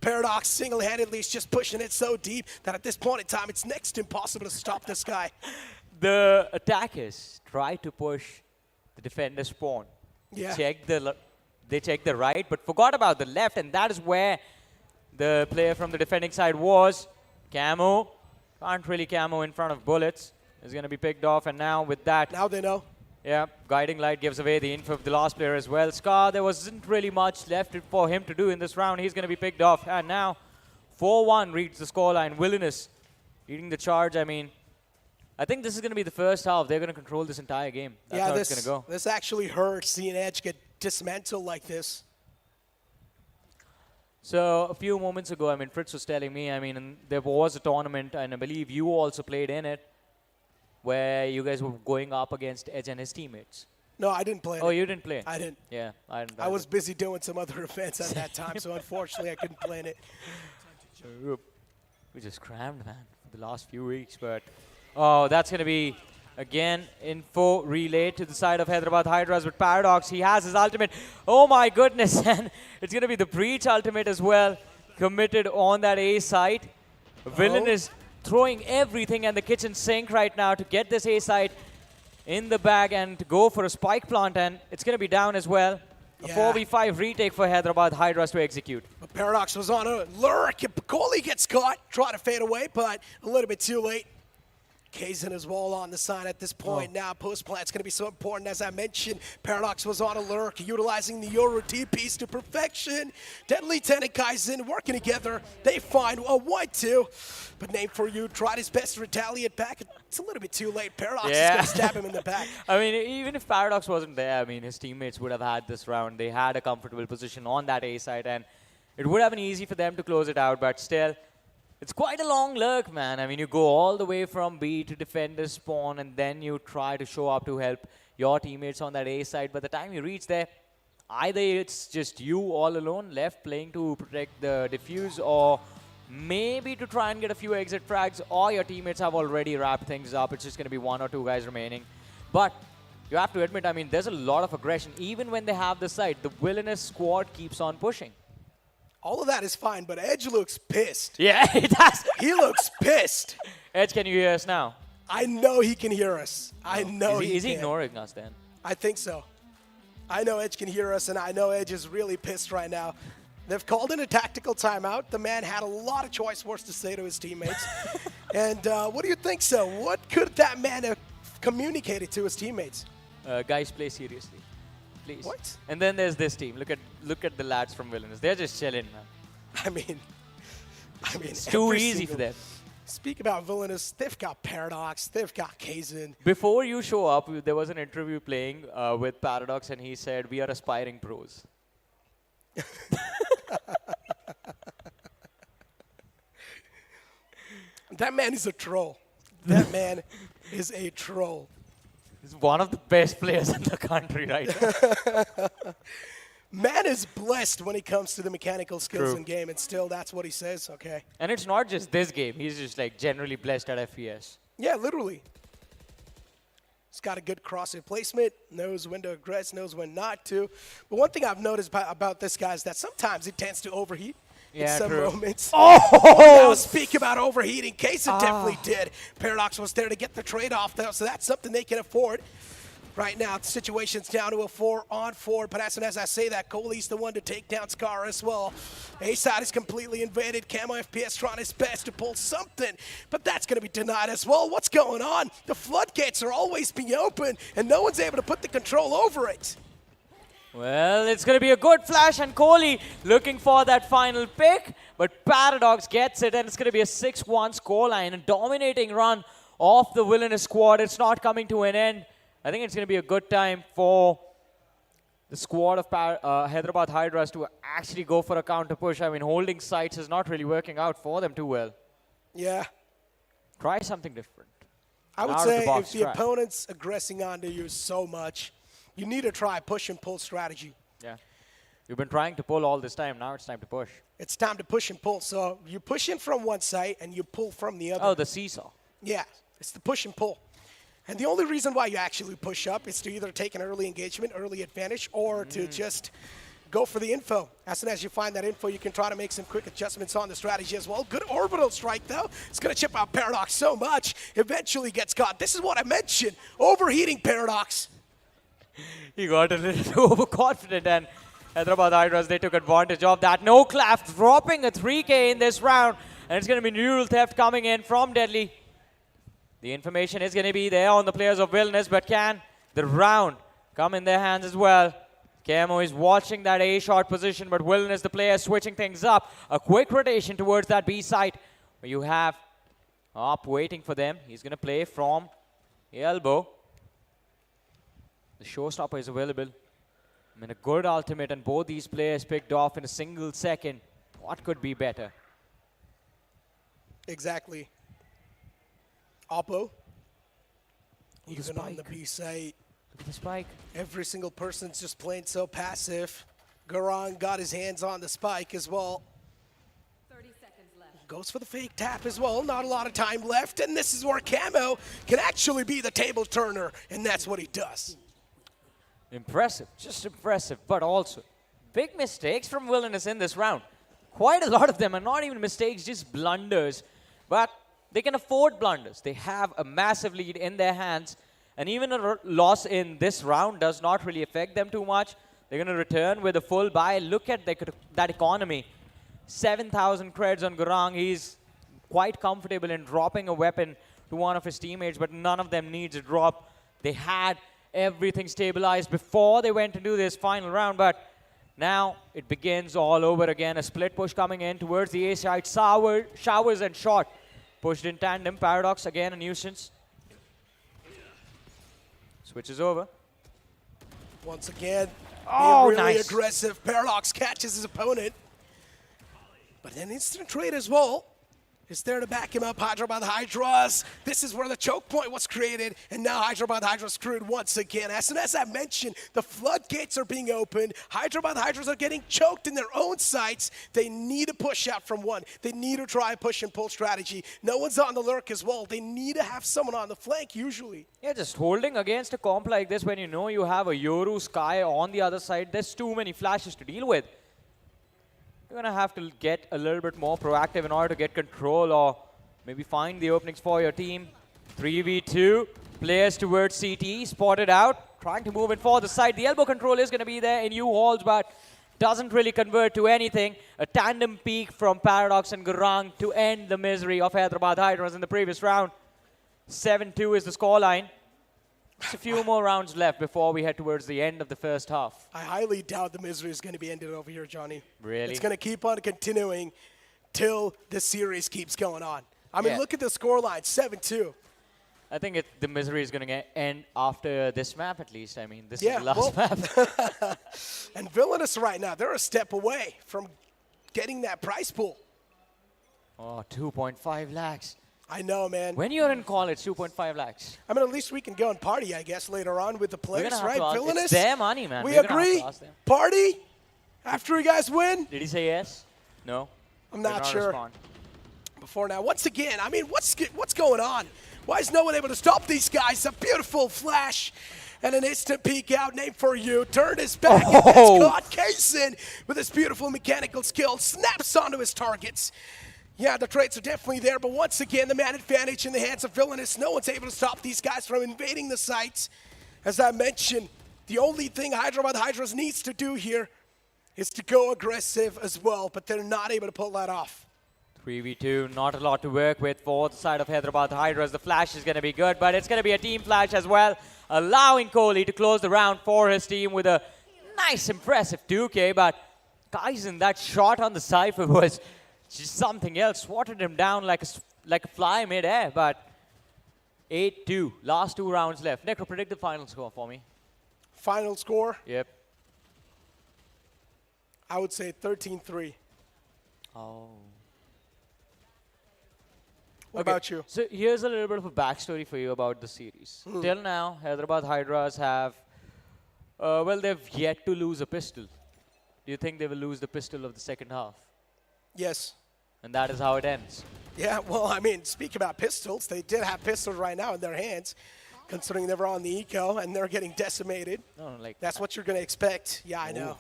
Paradox single-handedly is just pushing it so deep that at this point in time, it's next to impossible to stop this guy. The attackers try to push the defender spawn. Yeah. They checked the right, but forgot about the left, and that is where the player from the defending side was. Camo. Can't really camo in front of bullets. Is going to be picked off, and now with that... Now they know. Yeah, Guiding Light gives away the info of the last player as well. Scar, there wasn't really much left for him to do in this round. He's going to be picked off, and now 4-1 reads the scoreline. Villainous leading the charge. I mean, I think this is going to be the first half. They're going to control this entire game. That's how it's going to go. This actually hurts seeing Edge get dismantled like this. So a few moments ago, I mean, Fritz was telling me, I mean, there was a tournament, and I believe you also played in it, where you guys were going up against Edge and his teammates. No, I didn't play. Oh, you didn't play? I didn't. Yeah, I didn't. I was busy doing some other events at that time, so unfortunately I couldn't play in it. We just crammed, man, for the last few weeks, but... Oh, that's going to be, again, info relayed to the side of Hyderabad Hydras with Paradox. He has his ultimate. Oh, my goodness. And it's going to be the Breach ultimate as well, committed on that A site. Villainous throwing everything in the kitchen sink right now to get this A site in the bag and to go for a spike plant, and it's going to be down as well. A 4v5 retake for Hyderabad Hydras to execute. But Paradox was on a lurk, and Pakoli gets caught, trying to fade away, but a little bit too late. Kazin as well on the sign at this point. Now post-plant's going to be so important. As I mentioned, Paradox was on a lurk, utilizing the Yoru T-piece to perfection. Deadly Ten and Kaizen working together. They find a 1-2. But Name for You tried his best to retaliate back. It's a little bit too late. Paradox is going to stab him in the back. I mean, even if Paradox wasn't there, I mean, his teammates would have had this round. They had a comfortable position on that A side, and it would have been easy for them to close it out, but still, it's quite a long lurk, man. I mean, you go all the way from B to defend the spawn, and then you try to show up to help your teammates on that A side. By the time you reach there, either it's just you all alone left playing to protect the defuse, or maybe to try and get a few exit frags, or your teammates have already wrapped things up. It's just going to be 1 or 2 guys remaining. But you have to admit, I mean, there's a lot of aggression. Even when they have the site, the Villainous squad keeps on pushing. All of that is fine, but Edge looks pissed. Yeah, he does. He looks pissed. Edge, can you hear us now? I know he can hear us. I know Is he can. ignoring us then? I think so. I know Edge can hear us, and I know Edge is really pissed right now. They've called in a tactical timeout. The man had a lot of choice words to say to his teammates. And what do you think, so? What could that man have communicated to his teammates? Guys, play seriously. Please. What? And then there's this team. Look at the lads from Villainous. They're just chilling, man. I mean, it's too easy for them. Speak about Villainous. They've got Paradox. They've got Kazin. Before you show up, there was an interview playing with Paradox, and he said, "We are aspiring pros." That man is a troll. That man is a troll. He's one of the best players in the country right now. Man is blessed when it comes to the mechanical skills in game, and still that's what he says, okay. And it's not just this game. He's just like generally blessed at FES. Yeah, literally. He's got a good crossing placement, knows when to aggress, knows when not to. But one thing I've noticed about this guy is that sometimes he tends to overheat in some moments. Oh! Now, speak about overheating. Kaysen definitely did. Paradox was there to get the trade-off, though, so that's something they can afford. Right now, the situation's down to a 4-on-4, but as soon as I say that, Coley's the one to take down Scar as well. A-side is completely invaded. Camo FPS trying his best to pull something, but that's going to be denied as well. What's going on? The floodgates are always being open, and no one's able to put the control over it. Well, it's going to be a good flash, and Kohli looking for that final pick, but Paradox gets it, and it's going to be a 6-1 scoreline, a dominating run off the Villainous squad. It's not coming to an end. I think it's going to be a good time for the squad of Hyderabad Hydras to actually go for a counter push. I mean, holding sites is not really working out for them too well. Yeah. Try something different. I would say if the opponent's aggressing onto you so much, you need to try push and pull strategy. Yeah. You've been trying to pull all this time. Now it's time to push. It's time to push and pull. So you push in from one side and you pull from the other. Oh, the seesaw. Yeah. It's the push and pull. And the only reason why you actually push up is to either take an early engagement, early advantage, or to just go for the info. As soon as you find that info, you can try to make some quick adjustments on the strategy as well. Good orbital strike, though. It's going to chip out Paradox so much, eventually gets caught. This is what I mentioned, overheating Paradox. He got a little too overconfident, and Hyderabad Hydras, they took advantage of that. No Claff dropping a 3K in this round, and it's going to be neural theft coming in from Deadly. The information is going to be there on the players of Villainous, but can the round come in their hands as well? Camo is watching that A shot position, but Villainous, the player, switching things up. A quick rotation towards that B site, where you have Up waiting for them. He's going to play from the elbow. The showstopper is available. I mean, a good ultimate, and both these players picked off in a single second. What could be better? Exactly. Oppo. Even on the B site. Look at the spike. Every single person's just playing so passive. Garang got his hands on the spike as well. 30 seconds left. Goes for the fake tap as well. Not a lot of time left, and this is where Camo can actually be the table turner, and that's what he does. Impressive, just impressive, but also big mistakes from Villainous in this round. Quite a lot of them are not even mistakes, just blunders. But they can afford blunders. They have a massive lead in their hands, and even a loss in this round does not really affect them too much. They're going to return with a full buy. Look at that economy. 7,000 creds on Gurang. He's quite comfortable in dropping a weapon to one of his teammates, but none of them needs a drop. They had everything stabilized before they went into this final round, but now it begins all over again. A split push coming in towards the A side. Showers and shot. Pushed in tandem. Paradox again a nuisance. Switches over. Once again, oh, being really nice. aggressive. Paradox catches his opponent. But an instant trade as well is there to back him up. Hyderabad Hydras. This is where the choke point was created, and now Hyderabad Hydras screwed once again. As soon as I mentioned, the floodgates are being opened. Hyderabad Hydras are getting choked in their own sites. They need to push out from one. They need to try a push and pull strategy. No one's on the lurk as well. They need to have someone on the flank usually. Yeah, just holding against a comp like this when you know you have a Yoru Sky on the other side, there's too many flashes to deal with. You're going to have to get a little bit more proactive in order to get control or maybe find the openings for your team. 3v2, players towards CT, spotted out, trying to move in for the side. The elbow control is going to be there in U-Halls, but doesn't really convert to anything. A tandem peak from Paradox and Gurang to end the misery of Hyderabad Hydras in the previous round. 7-2 is the scoreline. Just a few more rounds left before we head towards the end of the first half. I highly doubt the misery is going to be ended over here, Johnny. Really? It's going to keep on continuing till the series keeps going on. I mean, look at the scoreline, 7-2. I think the misery is going to end after this map, at least. I mean, this is the last map. And Villainous right now, they're a step away from getting that prize pool. Oh, 2.5 lakhs. I know, man. When you're in college, 2.5 lakhs. I mean, at least we can go and party, I guess, later on with the players, right? Villainous? It's their money, man. We agree? Party? After you guys win? Did he say yes? No? I'm not sure. Before now. Once again, I mean, what's going on? Why is no one able to stop these guys? A beautiful flash and an instant peek out, name for you. Turned his back and it's caught. Kaysen with his beautiful mechanical skill snaps onto his targets. Yeah, the traits are definitely there, but once again, the man advantage in the hands of Villainous. No one's able to stop these guys from invading the sites. As I mentioned, the only thing Hyderabad Hydras needs to do here is to go aggressive as well, but they're not able to pull that off. 3v2, not a lot to work with for the side of Hyderabad Hydras. The flash is going to be good, but it's going to be a team flash as well, allowing Kohli to close the round for his team with a nice, impressive 2K. But guys, in that shot on the Cypher was just something else. Swatted him down like a fly mid-air, but 8-2. Last 2 rounds left. Necro, predict the final score for me. Final score? Yep. I would say 13-3. Oh. What about you? So here's a little bit of a backstory for you about the series. Till now, Hyderabad Hydras have, well, they've yet to lose a pistol. Do you think they will lose the pistol of the second half? Yes. And that is how it ends. Yeah, well, I mean, speak about pistols. They did have pistols right now in their hands, considering they were on the eco and they're getting decimated. No, like that's what you're going to expect. Yeah, I know.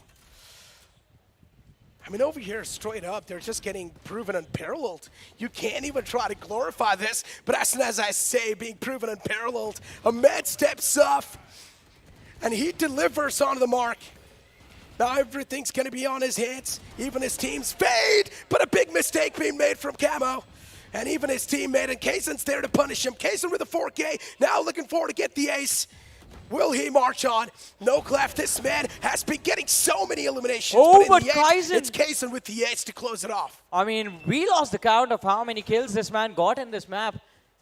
I mean, over here, straight up, they're just getting proven unparalleled. You can't even try to glorify this, but as soon as I say being proven unparalleled, OMEN steps up. and he delivers on the mark. Now everything's going to be on his hands. Even his team's fade, but a big mistake being made from Camo. And even his teammate, and Kaysen's there to punish him. Kaysen with a 4K, now looking forward to get the ace. Will he march on? No Clef, this man has been getting so many eliminations. But Kaysen, it's Kaysen with the ace to close it off. I mean, we lost the count of how many kills this man got in this map.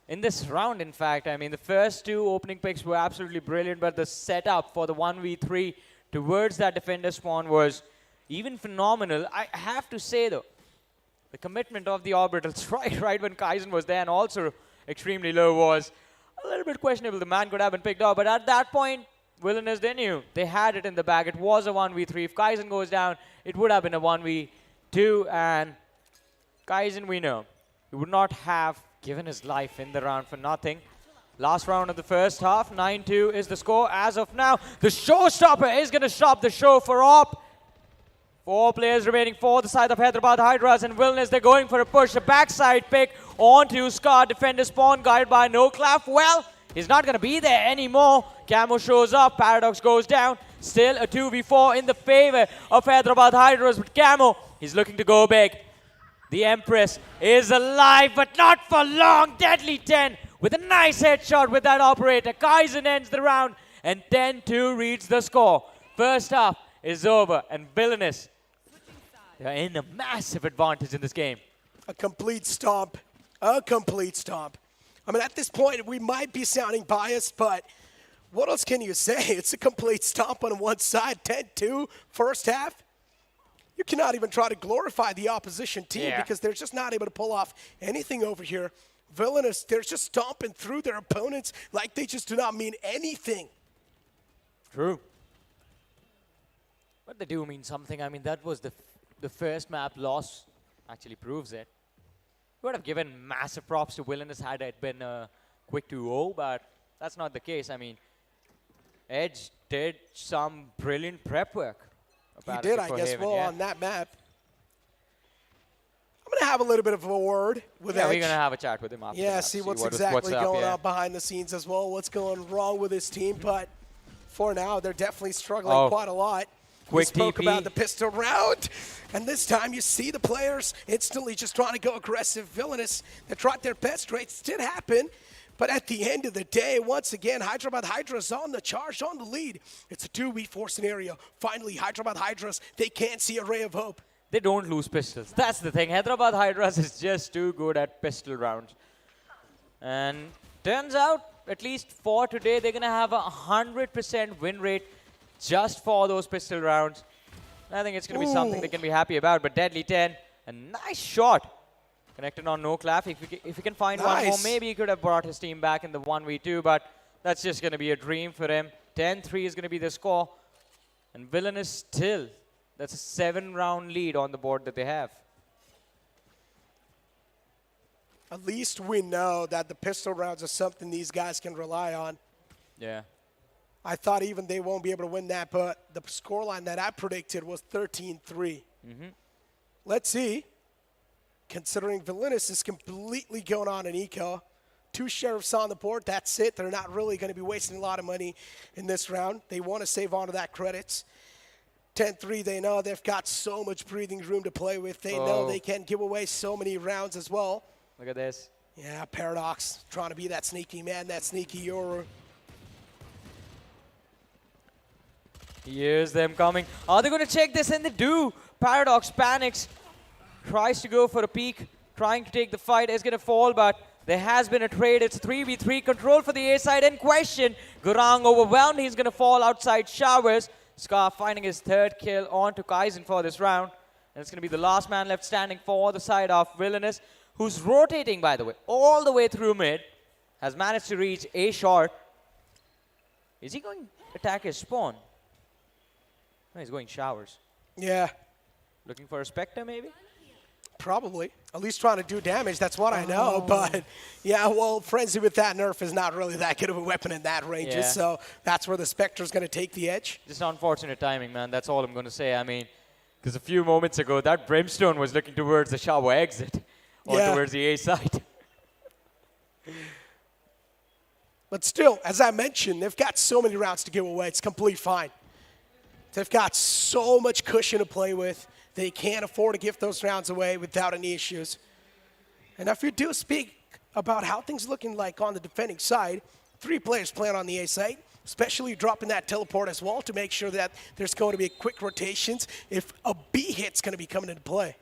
In this round, in fact. I mean, the first two opening picks were absolutely brilliant, but the setup for the 1v3 towards that defender spawn was even phenomenal. I have to say, though, the commitment of the orbitals right when Kaizen was there and also extremely low was a little bit questionable. The man could have been picked up, but at that point, Villainous, they knew. They had it in the bag. It was a 1v3. If Kaizen goes down, it would have been a 1v2, and Kaizen, we know, he would not have given his life in the round for nothing. Last round of the first half, 9-2 is the score as of now. The showstopper is going to stop the show for Op. 4 players remaining for the side of Hyderabad Hydras, and Villainous, they're going for a push. A backside pick onto Scar. Defender spawn guided by No Clap. Well, he's not going to be there anymore. Camo shows up. Paradox goes down. Still a 2v4 in the favor of Hyderabad Hydras, but Camo, he's looking to go big. The Empress is alive, but not for long. Deadly 10 with a nice headshot with that operator. Kaizen ends the round, and 10-2 reads the score. First half is over, and Villainous, they're in a massive advantage in this game. A complete stomp. A complete stomp. I mean, at this point, we might be sounding biased, but what else can you say? It's a complete stomp on one side. 10-2 first half. You cannot even try to glorify the opposition team because they're just not able to pull off anything over here. Villainous, they're just stomping through their opponents like they just do not mean anything. True. But they do mean something. I mean, that was the first map loss. Actually proves it. Would have given massive props to Villainous had it been a quick 2-0, but that's not the case. I mean, Edge did some brilliant prep work. He did, I guess, well, on that map. I'm going to have a little bit of a word with Edge. We're going to have a chat with him after the map, see what's exactly going on behind the scenes as well, what's going wrong with his team. But for now, they're definitely struggling quite a lot. We spoke about the pistol round, and this time you see the players instantly just trying to go aggressive. Villainous, they tried their best. Rates did happen. But at the end of the day, once again, Hyderabad Hydras on the charge, on the lead. It's a 2v4 scenario. Finally, Hyderabad Hydras, they can't see a ray of hope. They don't lose pistols. That's the thing. Hyderabad Hydras is just too good at pistol rounds. And turns out, at least for today, they're going to have a 100% win rate just for those pistol rounds. I think it's going to be something they can be happy about. But Deadly 10, a nice shot. Connected on No Clap. If he can find one more, maybe he could have brought his team back in the 1v2, but that's just going to be a dream for him. 10-3 is going to be the score. And Villainous still, that's a 7-round lead on the board that they have. At least we know that the pistol rounds are something these guys can rely on. Yeah. I thought even they won't be able to win that, but the scoreline that I predicted was 13-3. Let's see. Considering Villainous is completely going on in eco. 2 sheriffs on the board, that's it. They're not really going to be wasting a lot of money in this round. They want to save on to that credits. 10-3, they know they've got so much breathing room to play with. They know they can give away so many rounds as well. Look at this. Yeah, Paradox trying to be that sneaky man, that sneaky Yoru. Here's them coming. Are they going to check this? And they do. Paradox panics. Tries to go for a peek, trying to take the fight, is going to fall, but there has been a trade. It's 3v3 control for the A side in question. Gurang overwhelmed. He's going to fall outside showers. Scar finding his 3rd kill onto Kaizen for this round. And it's going to be the last man left standing for the side of Villainous, who's rotating, by the way, all the way through mid. Has managed to reach A short. Is he going to attack his spawn? No, he's going showers. Yeah. Looking for a Spectre, maybe? Probably. At least trying to do damage, that's what I know. But, yeah, well, Frenzy with that nerf is not really that good of a weapon in that range. So that's where the Spectre's going to take the edge. Just unfortunate timing, man. That's all I'm going to say. I mean, because a few moments ago, that Brimstone was looking towards the shower exit or towards the A side. But still, as I mentioned, they've got so many rounds to give away. It's completely fine. They've got so much cushion to play with. They can't afford to give those rounds away without any issues. And if you do speak about how things looking like on the defending side, 3 players playing on the A side, especially dropping that teleport as well to make sure that there's going to be quick rotations if a B hit's going to be coming into play.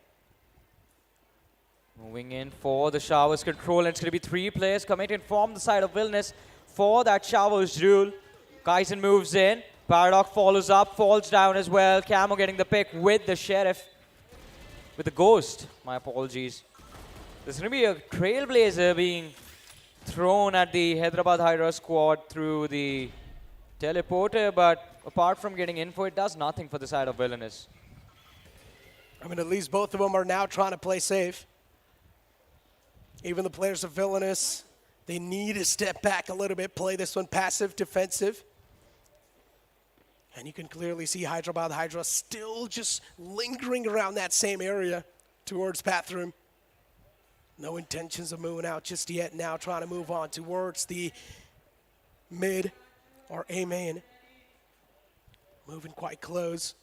Moving in for the Showers control, and it's going to be 3 players committing from the side of Villainous for that Showers rule. Kaizen moves in, Paradox follows up, falls down as well. Camo getting the pick with the Sheriff, with the Ghost, my apologies. There's going to be a Trailblazer being thrown at the Hyderabad Hydras squad through the teleporter, but apart from getting info, it does nothing for the side of Villainous. I mean, at least both of them are now trying to play safe. Even the players of Villainous, they need to step back a little bit, play this one passive, defensive. And you can clearly see Hyderabad Hydra still just lingering around that same area towards bathroom. No intentions of moving out just yet. Now trying to move on towards the mid or A main. Moving quite close.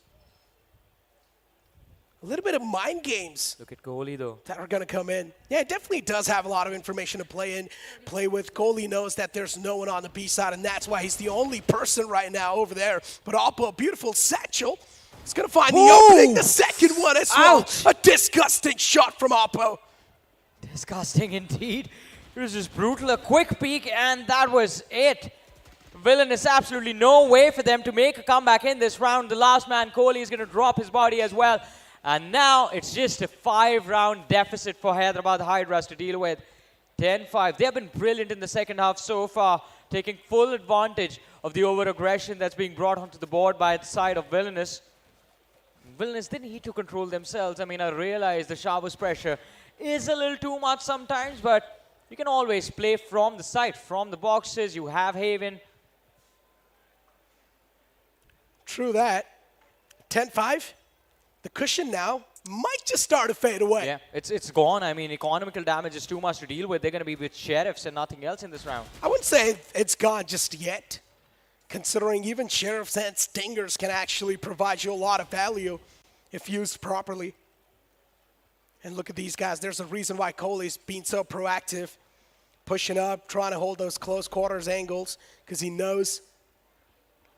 A little bit of mind games. Look at Kohli though. That are going to come in. Yeah, it definitely does have a lot of information to play with. Kohli knows that there's no one on the B side, and that's why he's the only person right now over there. But Oppo, beautiful satchel. He's going to find the opening. The second one as well. A disgusting shot from Oppo. Disgusting indeed. It was just brutal. A quick peek, and that was it. Villainous, absolutely no way for them to make a comeback in this round. The last man, Kohli, is going to drop his body as well. And now it's just a 5-round deficit for Hyderabad Hydras to deal with. 10-5. They have been brilliant in the second half so far, taking full advantage of the over-aggression that's being brought onto the board by the side of Villainous. Villainous didn't need to control themselves. I mean, I realize the Showers pressure is a little too much sometimes, but you can always play from the side, from the boxes. You have Haven. True that. 10-5. The cushion now might just start to fade away. Yeah, it's gone. I mean, economical damage is too much to deal with. They're going to be with Sheriffs and nothing else in this round. I wouldn't say it's gone just yet, considering even Sheriffs and Stingers can actually provide you a lot of value if used properly. And look at these guys. There's a reason why Kohli's being so proactive, pushing up, trying to hold those close quarters angles, because he knows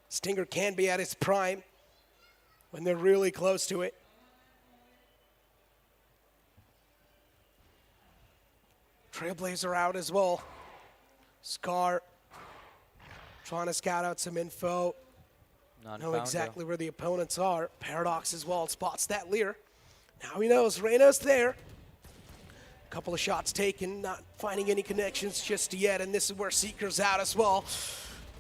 Stinger can be at his prime when they're really close to it. Trailblazer out as well. Scar trying to scout out some info. Know exactly where the opponents are. Paradox as well spots that Lear. Now he knows Reyna's there. A couple of shots taken, not finding any connections just yet, and this is where Seeker's out as well.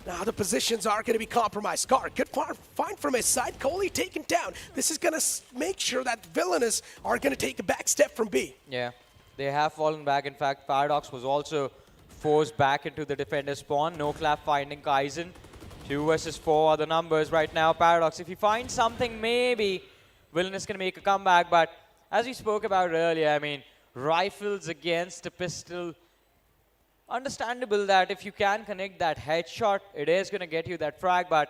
Now the positions are going to be compromised. Scar, good find from his side. Kohli taken down. This is going to make sure that Villainous are going to take a back step from B. Yeah, they have fallen back. In fact, Paradox was also forced back into the defender spawn. No clap finding Kaizen. 2 versus 4 are the numbers right now. Paradox, if he finds something, maybe Villainous can make a comeback. But as we spoke about earlier, I mean, rifles against a pistol. Understandable that if you can connect that headshot, it is going to get you that frag, but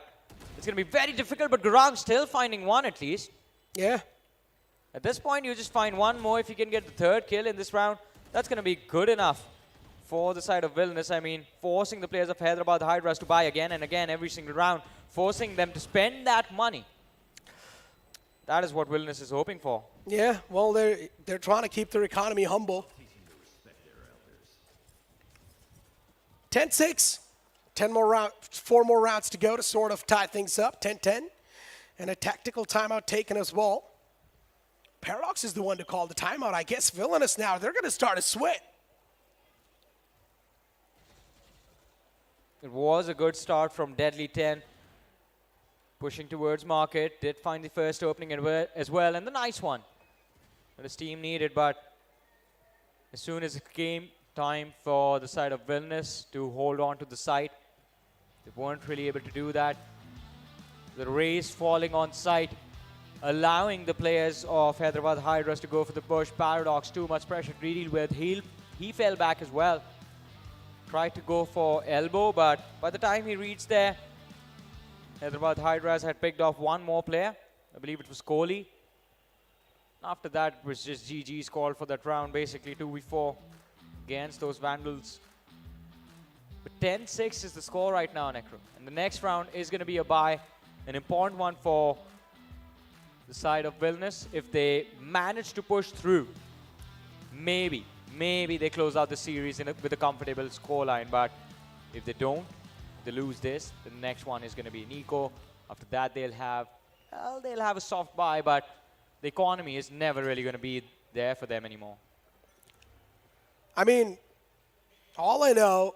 it's going to be very difficult. But Garang still finding one at least. Yeah. At this point, you just find one more. If you can get the 3rd kill in this round, that's going to be good enough for the side of Villainous. I mean, forcing the players of Hyderabad Hydras to buy again and again every single round, forcing them to spend that money. That is what Villainous is hoping for. Yeah, well, they're trying to keep their economy humble. 10-6, 4 more rounds to go to sort of tie things up, 10-10, and a tactical timeout taken as well. Paradox is the one to call the timeout. I guess Villainous now, they're going to start to sweat. It was a good start from Deadly 10. Pushing towards market, did find the first opening as well, and the nice one that his team needed, but as soon as it came time for the side of Villainous to hold on to the site, they weren't really able to do that. The race falling on site, allowing the players of Hyderabad Hydras to go for the push. Paradox, too much pressure to deal with. He fell back as well. tried to go for elbow, but by the time he reached there, Hyderabad Hydras had picked off one more player. I believe it was Kohli. After that, it was just GG's call for that round, basically 2v4 against those Vandals. But 10-6 is the score right now, Necro. And the next round is going to be a bye, an important one for the side of Villainous. If they manage to push through, maybe they close out the series with a comfortable scoreline. But if they don't, they lose this, the next one is going to be Nico. After that, they'll have a soft bye, but the economy is never really going to be there for them anymore. I mean, all I know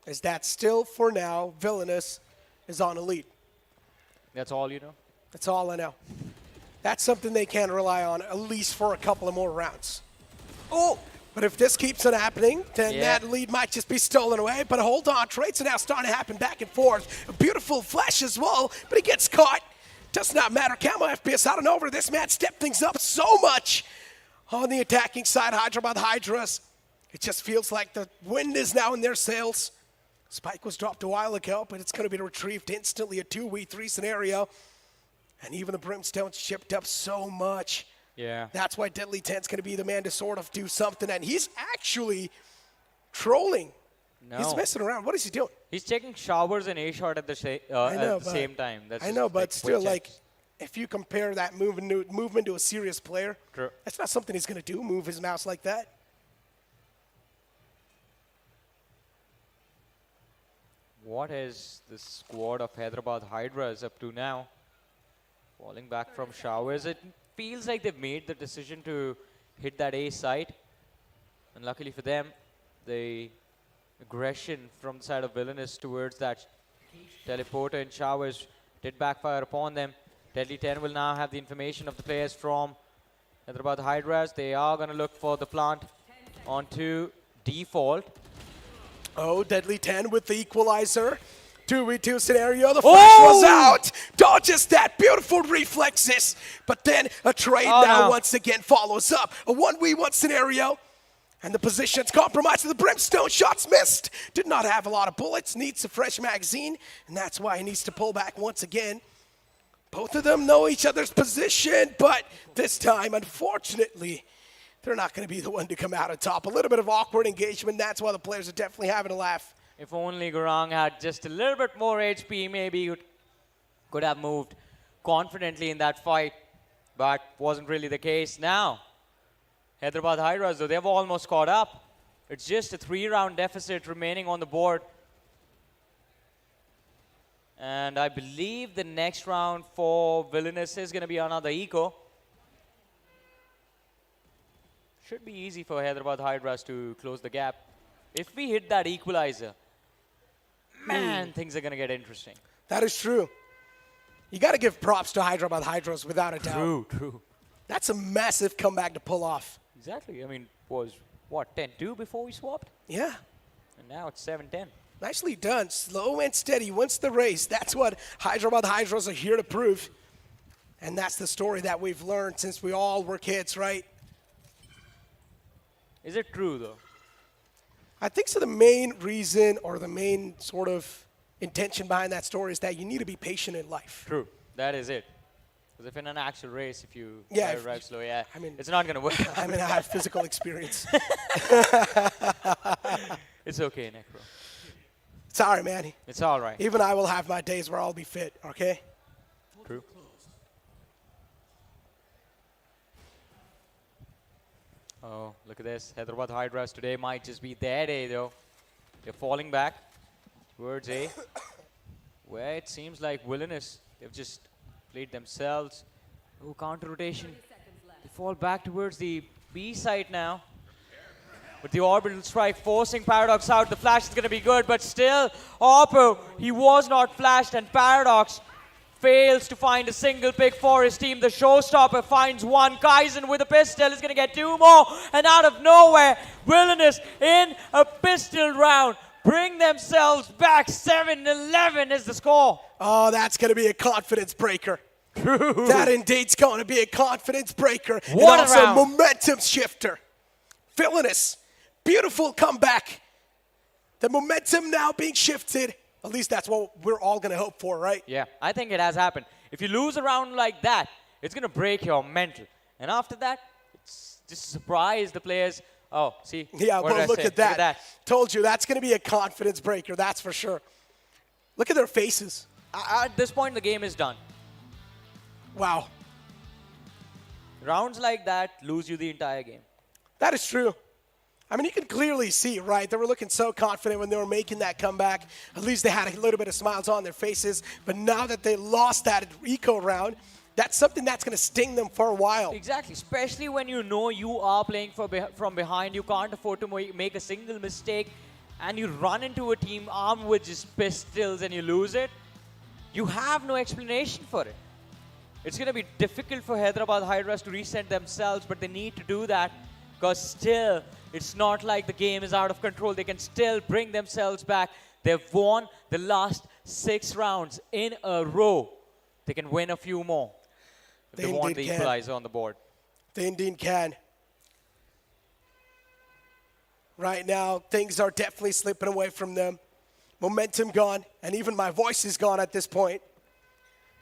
is that still, for now, Villainous is on a lead. That's all you know? That's all I know. That's something they can rely on, at least for a couple of more rounds. Oh! But if this keeps on happening, then that lead might just be stolen away. But hold on, trades are now starting to happen back and forth. A beautiful flash as well, but he gets caught. Does not matter. Camo FPS out and over. This man stepped things up so much on the attacking side. Hyderabad Hydras. It just feels like the wind is now in their sails. Spike was dropped a while ago, but it's going to be retrieved instantly. A 2v3 scenario. And even the Brimstone shipped up so much. Yeah. That's why Deadly 10's going to be the man to sort of do something. And he's actually trolling. No. He's messing around. What is he doing? He's taking showers and A-shot at the same time. That's I know, but just still, quick like, checks. if you compare that movement to a serious player, True. that's not something he's going to do, move his mouse like that. What is the squad of Hyderabad Hydras up to now? Falling back from showers. It feels like they've made the decision to hit that A site. And luckily for them, the aggression from the side of Villainous towards that teleporter in showers did backfire upon them. Deadly 10 will now have the information of the players from Hyderabad Hydras. They are going to look for the plant onto default. Oh, Deadly 10 with the equalizer. 2v2 scenario. The flash was out. Dodges that. Beautiful reflexes. But then a trade now once again follows up. A 1v1 scenario. And the position's compromised. The Brimstone shots missed. Did not have a lot of bullets. Needs a fresh magazine. And that's why he needs to pull back once again. Both of them know each other's position. But this time, unfortunately, they're not going to be the one to come out on top. A little bit of awkward engagement. That's why the players are definitely having a laugh. If only Gurang had just a little bit more HP, maybe he could have moved confidently in that fight. But wasn't really the case. Now, Hyderabad Hydras, though, they've almost caught up. It's just a 3-round deficit remaining on the board. And I believe the next round for Villainous is going to be another eco. Should be easy for Hyderabad Hydras to close the gap. If we hit that equalizer, man, things are going to get interesting. That is true. You got to give props to Hyderabad Hydras without a doubt. True. That's a massive comeback to pull off. Exactly. I mean, was what, 10-2 before we swapped? Yeah. And now it's 7-10. Nicely done. Slow and steady wins the race. That's what Hyderabad Hydras are here to prove. And that's the story that we've learned since we all were kids, right? Is it true, though? I think so. The main reason or the main sort of intention behind that story is that you need to be patient in life. True. That is it. Because if in an actual race, if you arrive slow, I mean, it's not going to work. I mean, I have physical experience. It's okay, Necro. It's all right, man. It's all right. Even I will have my days where I'll be fit, okay? True. Oh, look at this. Hyderabad Hydras today might just be their day, though. They're falling back towards A, where it seems like Villainous, they've just played themselves. Oh, counter rotation. They fall back towards the B side now. With the orbital strike forcing Paradox out. The flash is going to be good, but still, Oppo, he was not flashed, and Paradox fails to find a single pick for his team. The showstopper finds one. Kaizen with a pistol is going to get 2 more. And out of nowhere, Villainous in a pistol round bring themselves back. 7-11 is the score. Oh, that's going to be a confidence breaker. True. That indeed's going to be a confidence breaker. What and also a round. momentum shifter. Villainous, beautiful comeback. The momentum now being shifted. At least that's what we're all going to hope for, right? Yeah, I think it has happened. If you lose a round like that, it's going to break your mental. And after that, it's just surprise the players. Oh, see? Yeah, what did I look say? at that. Look at that. Told you, that's going to be a confidence breaker, that's for sure. Look at their faces. At this point, the game is done. Wow. Rounds like that lose you the entire game. That is true. I mean, you can clearly see, right? They were looking so confident when they were making that comeback. At least they had a little bit of smiles on their faces. But now that they lost that eco round, that's something that's going to sting them for a while. Exactly, especially when you know you are playing from behind. You can't afford to make a single mistake. And you run into a team armed with just pistols and you lose it. You have no explanation for it. It's going to be difficult for Hyderabad Hydras to reset themselves, but they need to do that because still, it's not like the game is out of control. They can still bring themselves back. They've won the last 6 rounds in a row. They can win a few more if they want the equalizer on the board. They indeed can. Right now, things are definitely slipping away from them. Momentum gone, and even my voice is gone at this point.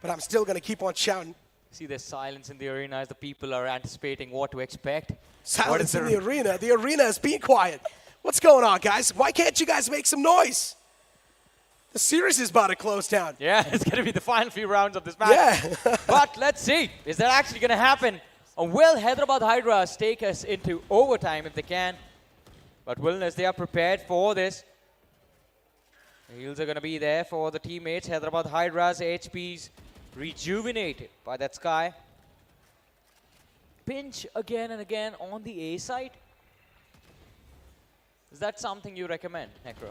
But I'm still going to keep on shouting. See, there's silence in the arena as the people are anticipating what to expect. Silence in the arena. The arena is being quiet. What's going on, guys? Why can't you guys make some noise? The series is about to close down. Yeah, it's going to be the final few rounds of this match. Yeah. But let's see. Is that actually going to happen? Or will Hyderabad Hydras take us into overtime if they can? But Villainous, they are prepared for this. The heals are going to be there for the teammates. Hyderabad Hydras, HPs rejuvenated by that Sky. Pinch again and again on the A side. Is that something you recommend, Necro?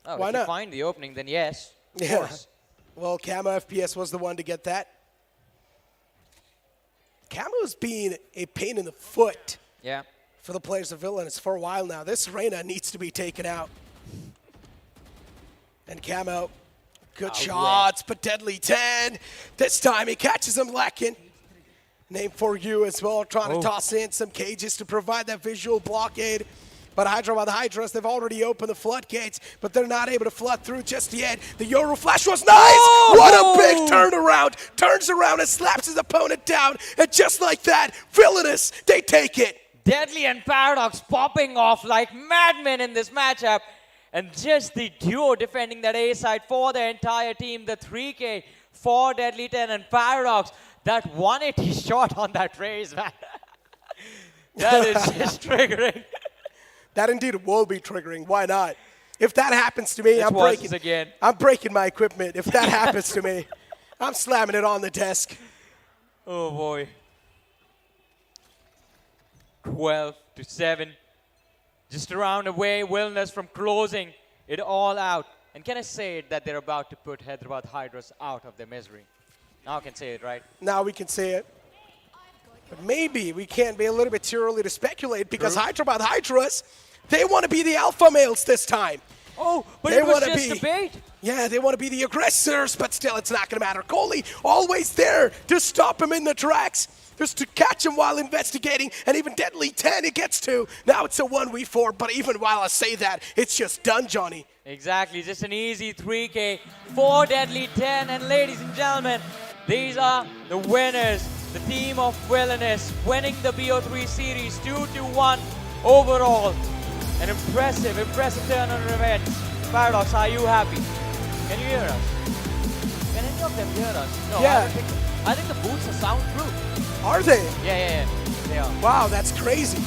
Oh, Why if not? you find the opening, then yes, of Yeah. course. Well, Camo FPS was the one to get that. Camo's been a pain in the foot Yeah. for the players of Villainous for a while now. This Reyna needs to be taken out. And Camo, good shots, but deadly 10. This time he catches him lacking. Name for you as well, trying to toss in some cages to provide that visual blockade. But Hyderabad Hydras, they've already opened the floodgates, but they're not able to flood through just yet. The Euro Flash was nice! What a big turnaround! Turns around and slaps his opponent down, and just like that, Villainous, they take it. Deadly and Paradox popping off like madmen in this matchup. And just the duo defending that A side for the entire team. The 3K for Deadly 10 and Paradox. That 180 shot on that raise, man. That is just triggering. That indeed will be triggering. Why not? If that happens to me, I'm breaking my equipment. If that happens to me, I'm slamming it on the desk. Oh boy. 12-7. Just a round away, Villainous from closing it all out. And can I say it that they're about to put Hyderabad Hydras out of their misery? Now I can say it, right? Now we can say it. But maybe we can't be a little bit too early to speculate because Hyderabad Hydras, they want to be the alpha males this time. Oh, but they it was wanna just a bait. Yeah, they want to be the aggressors, but still it's not going to matter. Kohli always there to stop him in the tracks. Just to catch him while investigating, and even Deadly 10 it gets to. Now it's a 1v4, but even while I say that, it's just done, Johnny. Exactly, just an easy 3K for Deadly 10. And ladies and gentlemen, these are the winners. The team of Villainous winning the BO3 series 2-1 overall. An impressive turn on events. Paradox, are you happy? Can you hear us? Can any of them hear us? No, Yeah. I think the boots are soundproof. Are they? Yeah. They are. Wow, that's crazy.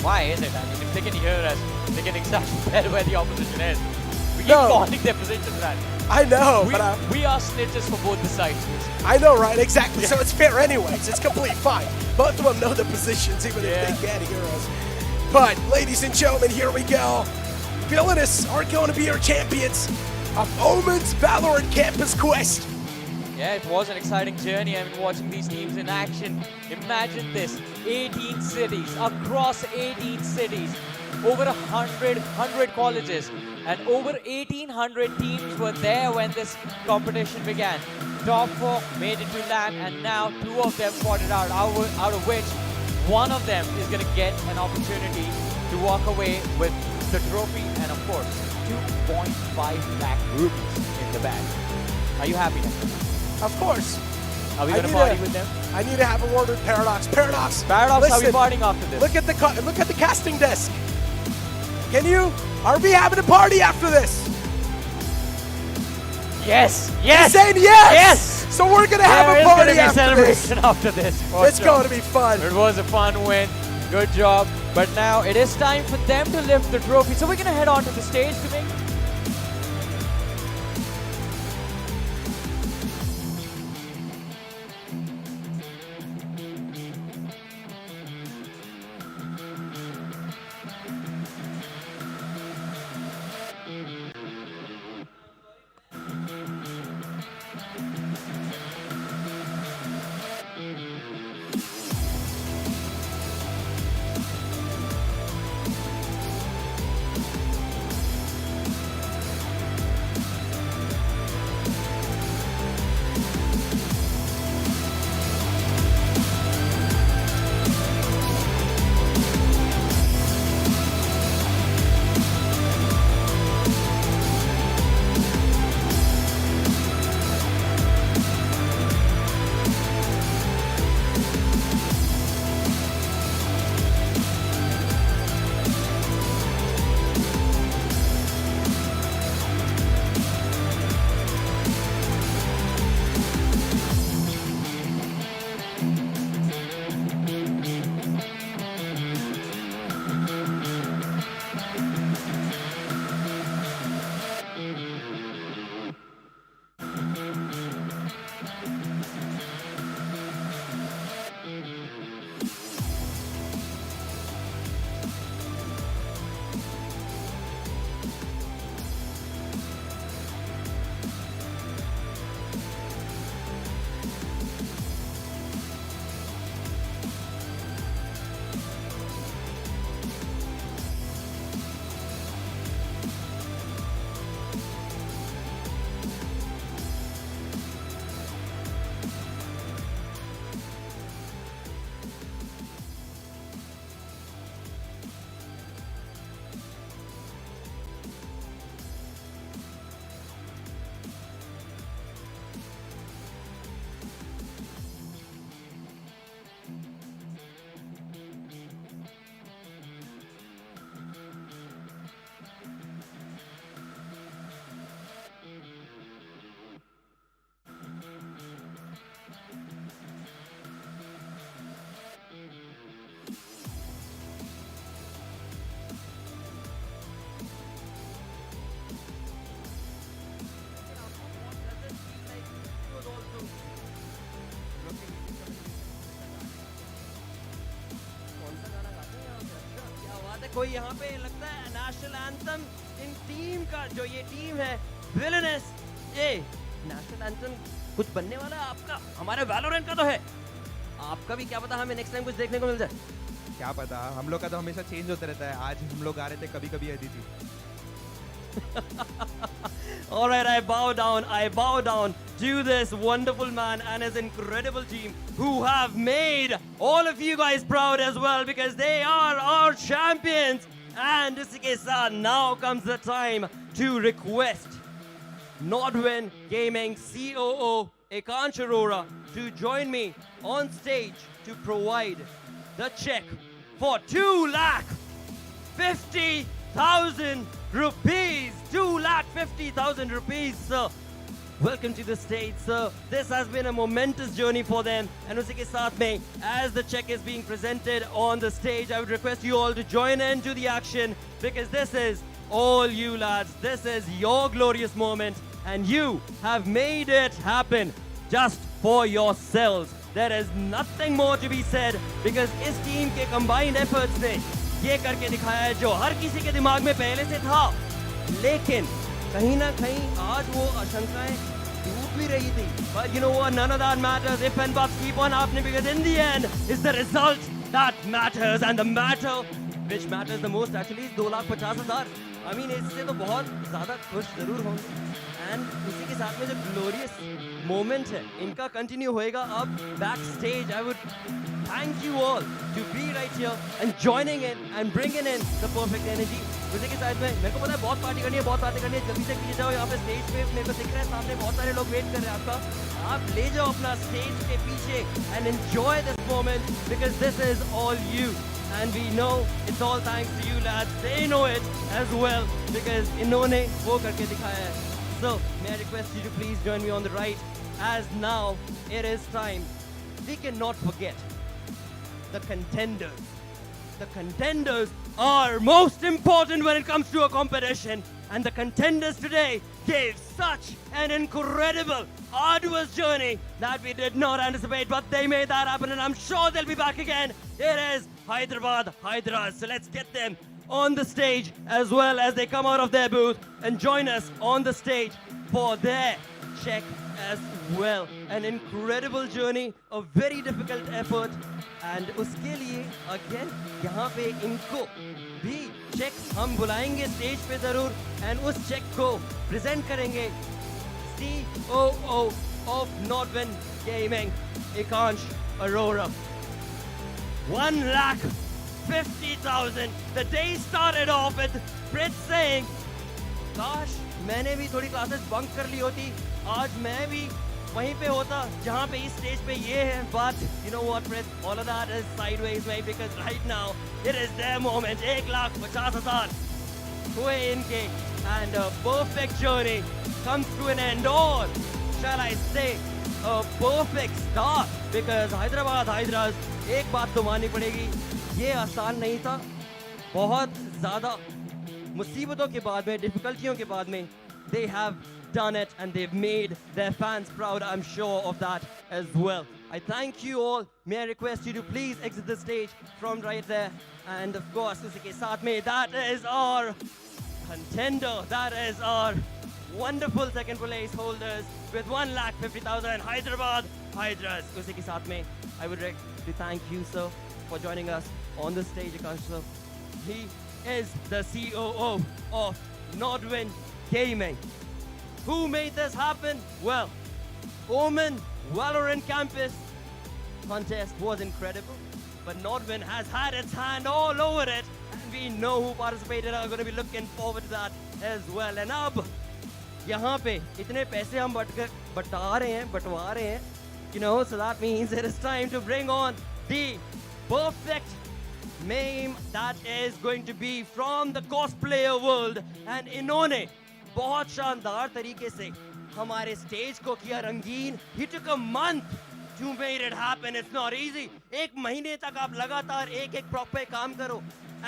Why is it? I mean, if they can hear us, they can exactly tell where the opposition is. We keep No. calling their positions, man. I know, we are snitches for both the sides. I know, right? Exactly. So it's fair anyways. It's completely fine. Both of them know the positions, even if they can't hear us. But, ladies and gentlemen, here we go. Villainous are going to be our champions of OMEN's Valorant Campus Quest. Yeah, it was an exciting journey. I mean, watching these teams in action. Imagine this, 18 cities, across 18 cities, over 100 colleges, and over 1,800 teams were there when this competition began. Top 4 made it to LAN, and now 2 of them fought it out of which one of them is going to get an opportunity to walk away with the trophy, and of course, 2.5 lakh rupees in the bag. Are you happy now? Of course. Are we going to party with them? I need to have a word with Paradox. Paradox, Paradox, listen, are we partying after this? Look at the casting desk. Can you? Are we having a party after this? Yes! Yes! He's saying yes! Yes! So we're going to have a party after celebration after this. It's going to be fun. It was a fun win. Good job. But now it is time for them to lift the trophy. So we're going to head on to the stage to make... कोई यहाँ पे लगता है national anthem इन team का जो ये team है wellness ये नेशनल एंथम कुछ बनने वाला है आपका हमारे वैलोरेंट का तो है आपका भी क्या पता हमें नेक्स्ट टाइम कुछ देखने को मिल जाए क्या पता हम लोग का तो हमेशा चेंज होता रहता है आज हम लोग आ रहे थे कभी कभी Aditi All right, I bow down to this wonderful man and his incredible team who have made all of you guys proud as well because they are our champions. And now comes the time to request Nodwin Gaming COO Ekansh Arora to join me on stage to provide the check for 2,50,000 rupees. 2,50,000 rupees, sir. Welcome to the stage, sir. This has been a momentous journey for them. And usi ke saath mein, as the check is being presented on the stage, I would request you all to join in to the action because this is all you lads. This is your glorious moment and you have made it happen just for yourselves. There is nothing more to be said because this team ke combined efforts ne ये करके दिखाया है जो हर किसी के दिमाग में पहले से था लेकिन कहीं ना कहीं आज वो आशंकाएं टूट भी रही थी but you know what none of that matters if and buts keep on happening because in the end is the result that matters and the matter which matters the most actually is 2,50,000 I mean इससे तो बहुत ज़्यादा खुश ज़रूर होंगे and उसी के साथ में जो glorious moment है इनका continue होएगा अब backstage I would thank you all to be right here and joining in and bringing in the perfect energy उसी की साइड में मेरे को पता है बहुत पार्टी करनी है, बहुत बातें करनी है, जल्दी से पीछे जाओ, यहाँ पे स्टेज पे मेरे को दिख रहा है सामने बहुत सारे लोग वेट कर रहे हैं आपका, आप ले जाओ अपना स्टेज के पीछे and enjoy this moment because this is all you and we know it's all thanks to you lads, they know it as well because इन्होंने वो करके दिखाया है. So may I request you to please join me on the right as now it is time. We cannot forget the contenders. The contenders are most important when it comes to a competition, and the contenders today gave such an incredible, arduous journey that we did not anticipate, but they made that happen, and I'm sure they'll be back again. It is Hyderabad Hydras, so let's get them on the stage as well as they come out of their booth and join us on the stage for their check as well. An incredible journey, a very difficult effort, and उसके लिए again यहाँ पे इनको भी check हम बुलाएंगे stage पे जरूर and उस चेक को प्रेजेंट करेंगे COO of Nodwin Gaming, Ekansh Arora. 1,50,000. The day started off with Prit saying, "Gosh, मैंने भी थोड़ी क्लासेस बंक कर ली होती, आज मैं भी वहीं पे होता जहाँ पे इस स्टेज पे ये है." But you know what, Prit? All of that is sideways, mate, because right now it is their moment. 1,50,000 हुए इनके, and a perfect journey comes to an end, or shall I say, a perfect start, because Hyderabad Hydras, एक बात तो माननी पड़ेगी, ये आसान नहीं था. बहुत ज़्यादा मुसीबतों के बाद में, डिफिकल्टियों के बाद में, they have done it and they've made their fans proud. I'm sure of that as well. I thank you all. May I request you to please exit the stage from right there. And of course, उसी के साथ में, that is our contender. That is our wonderful second place holders with 1,50,000 Hyderabad Hydras. उसी के साथ में, I would like to thank you, sir, for joining us on the stage, Ekansh sir. He is the COO of Nodwin Gaming. Who made this happen? Well, OMEN Valorant Campus contest was incredible, but Nodwin has had its hand all over it, and we know who participated are going to be looking forward to that as well. And अब यहाँ पे इतने पैसे हम बटवा रहे हैं, you know, so that means it is time to bring on the perfect meme that is going to be from the cosplayer world, and इन्होंने बहुत शानदार तरीके से हमारे स्टेज को किया रंगीन. He took a month to make it happen. It's not easy. एक महीने तक आप लगातार एक prop पे काम करो,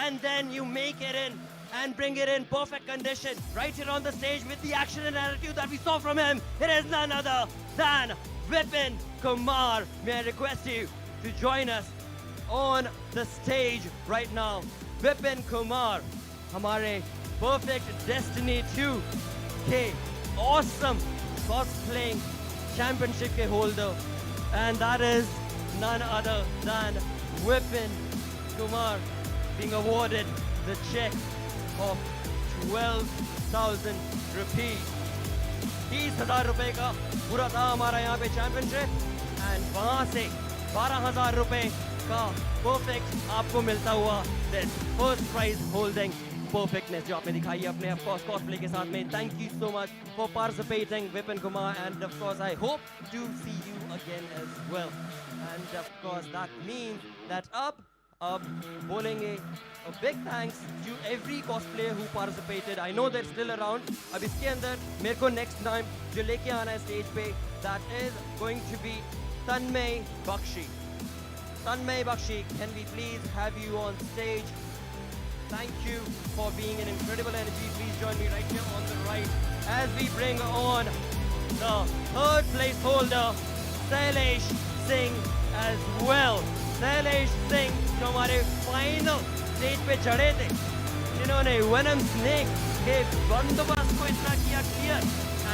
and then you make it in and bring it in perfect condition right here on the stage with the action and attitude that we saw from him. It is none other than Vipin Kumar. May I request you to join us on the stage right now. Vipin Kumar, हमारे Perfect Destiny 2 के awesome cosplaying championship के holder, and that is none other than Vipin Kumar being awarded the check of 12,000 rupees. 30,000 रुपए का पूरा था हमारा यहाँ पे championship, and वहाँ से 12,000 रुपए का perfect आपको मिलता हुआ this first prize holding perfectness जो आपने दिखाई है अपने of course cosplay के साथ में. Thank you so much for participating, Vipin Kumar, and of course I hope to see you again as well. And of course that means that अब बोलेंगे a big thanks to every cosplayer who participated. I know they're still around. अब इसके अंदर मेरे को next time जो लेके आना है stage पे, that is going to be Tanmay Bakshi. Tanmay Bakshi, can we please have you on stage? Thank you for being an incredible energy. Please join me right here on the right as we bring on the third place holder, Sailesh Singh as well. Sailesh Singh जो हमारे final stage पे चढ़े थे, जिन्होंने Venom Snake के बंदोबस्त को इतना किया clear,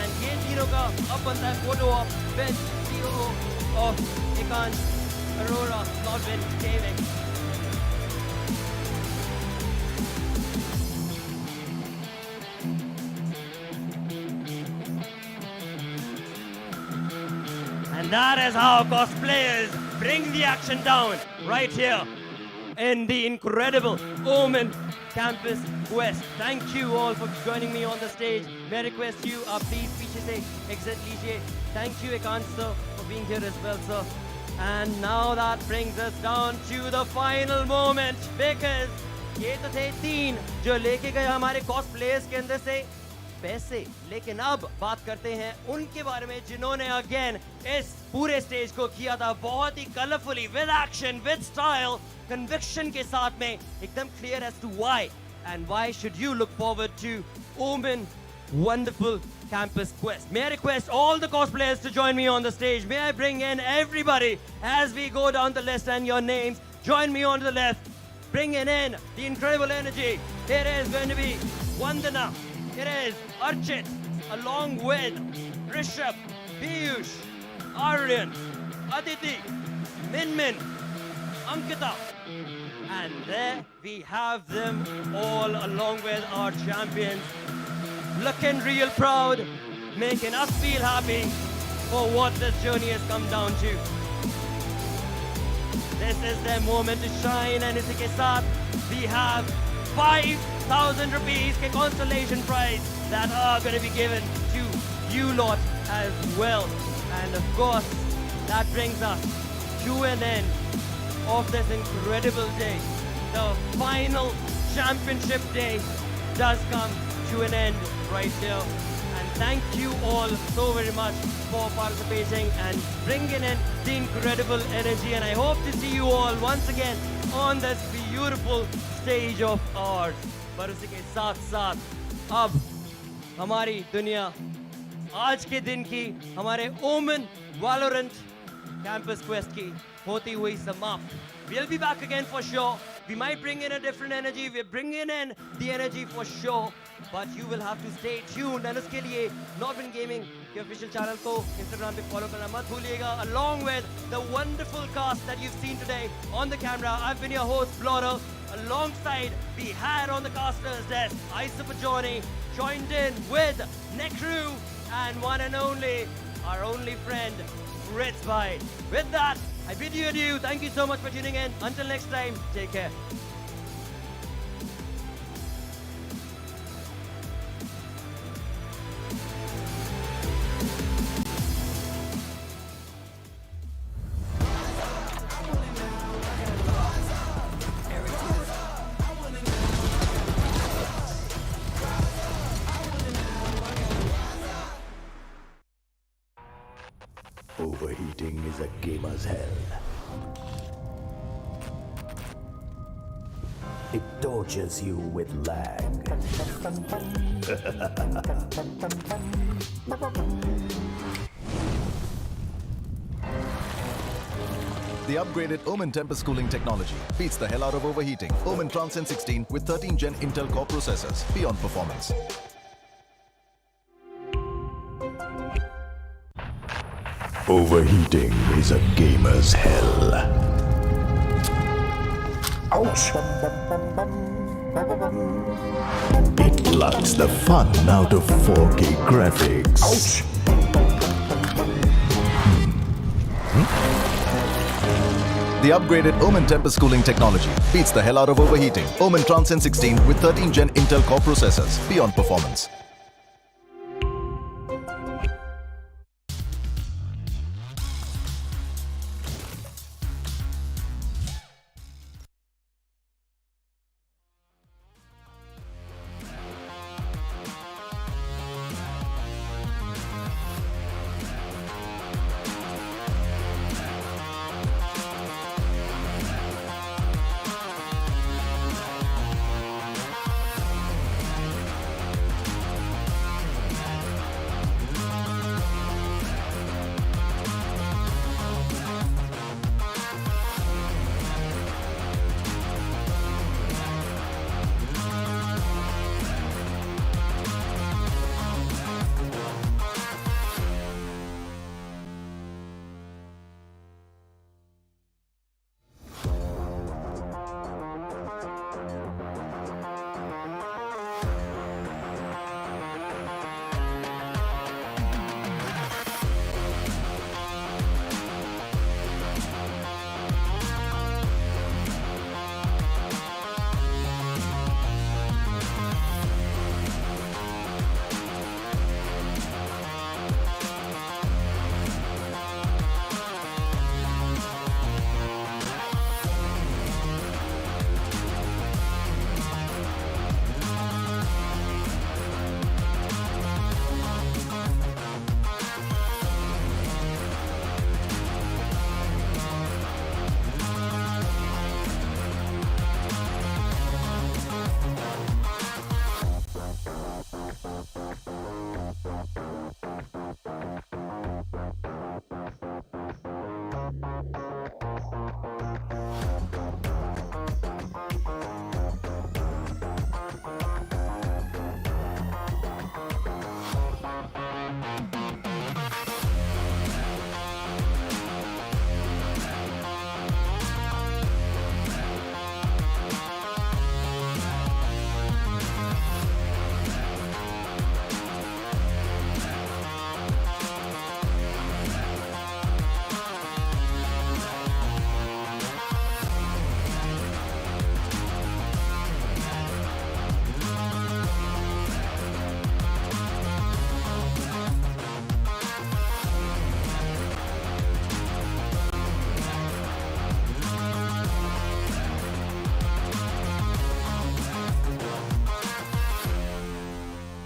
and ये तीनों का अब बनता है photo op with COO of Ekansh Arora, Nodwin Gaming. And that is how cosplayers bring the action down right here in the incredible Omen Campus Quest. Thank you all for joining me on the stage. May I request you, please पीछे से exit लीजिए. Thank you Ekant sir for being here as well sir. And now that brings us down to the final moment, because ये तो थे 3 जो लेके गए हमारे कॉस्ट प्लेयर्स के अंदर से पैसे, लेकिन अब बात करते हैं उनके बारे में जिन्होंने अगेन इस पूरे स्टेज को किया था बहुत ही colourfully, with action, with style, conviction के साथ में, एकदम clear as to why and why should you look forward to Omen wonderful campus quest. May I request all the cosplayers to join me on the stage? May I bring in everybody as we go down the list and your names? Join me on the left. Bringing in the incredible energy. It is going to be Vandana. It is Archit, along with Rishabh, Piyush, Aryan, Aditi, Minmin, Ankita. And there we have them all along with our champions. Looking real proud, making us feel happy for what this journey has come down to. This is their moment to shine, and इसी के साथ we have 5,000 rupees के consolation prize that are going to be given to you lot as well. And of course, that brings us to an end of this incredible day. The final championship day does come to an end right here. And thank you all so very much for participating and bringing in the incredible energy. And I hope to see you all once again on this beautiful stage of ours. पर उसी के साथ साथ अब हमारी दुनिया आज के दिन की हमारे ओमेन वैलोरेंट कैंपस क्वेस्ट की होती हुई समाप्त. We'll be back again for sure. We might bring in a different energy. We're bringing in the energy for sure. But you will have to stay tuned. And उसके लिए Norman Gaming के official channel को Instagram पे follow करना मत भूलिएगा. Along with the wonderful cast that you've seen today on the camera. I've been your host, Blora. Alongside, we had on the casters desk, Isa Johnny, joined in with Nekru and one and only, our only friend, Prizepool. With that, I bid you adieu. Thank you so much for tuning in. Until next time, take care. Overheating is a gamer's hell. It tortures you with lag. The upgraded Omen Tempest cooling technology beats the hell out of overheating. Omen Transcend 16 with 13 Gen Intel Core processors. Beyond performance. Overheating is a gamer's hell. Ouch! It blocks the fun out of 4K graphics. Ouch! The upgraded Omen Tempest cooling technology beats the hell out of overheating. Omen Transcend 16 with 13 Gen Intel Core processors. Beyond performance.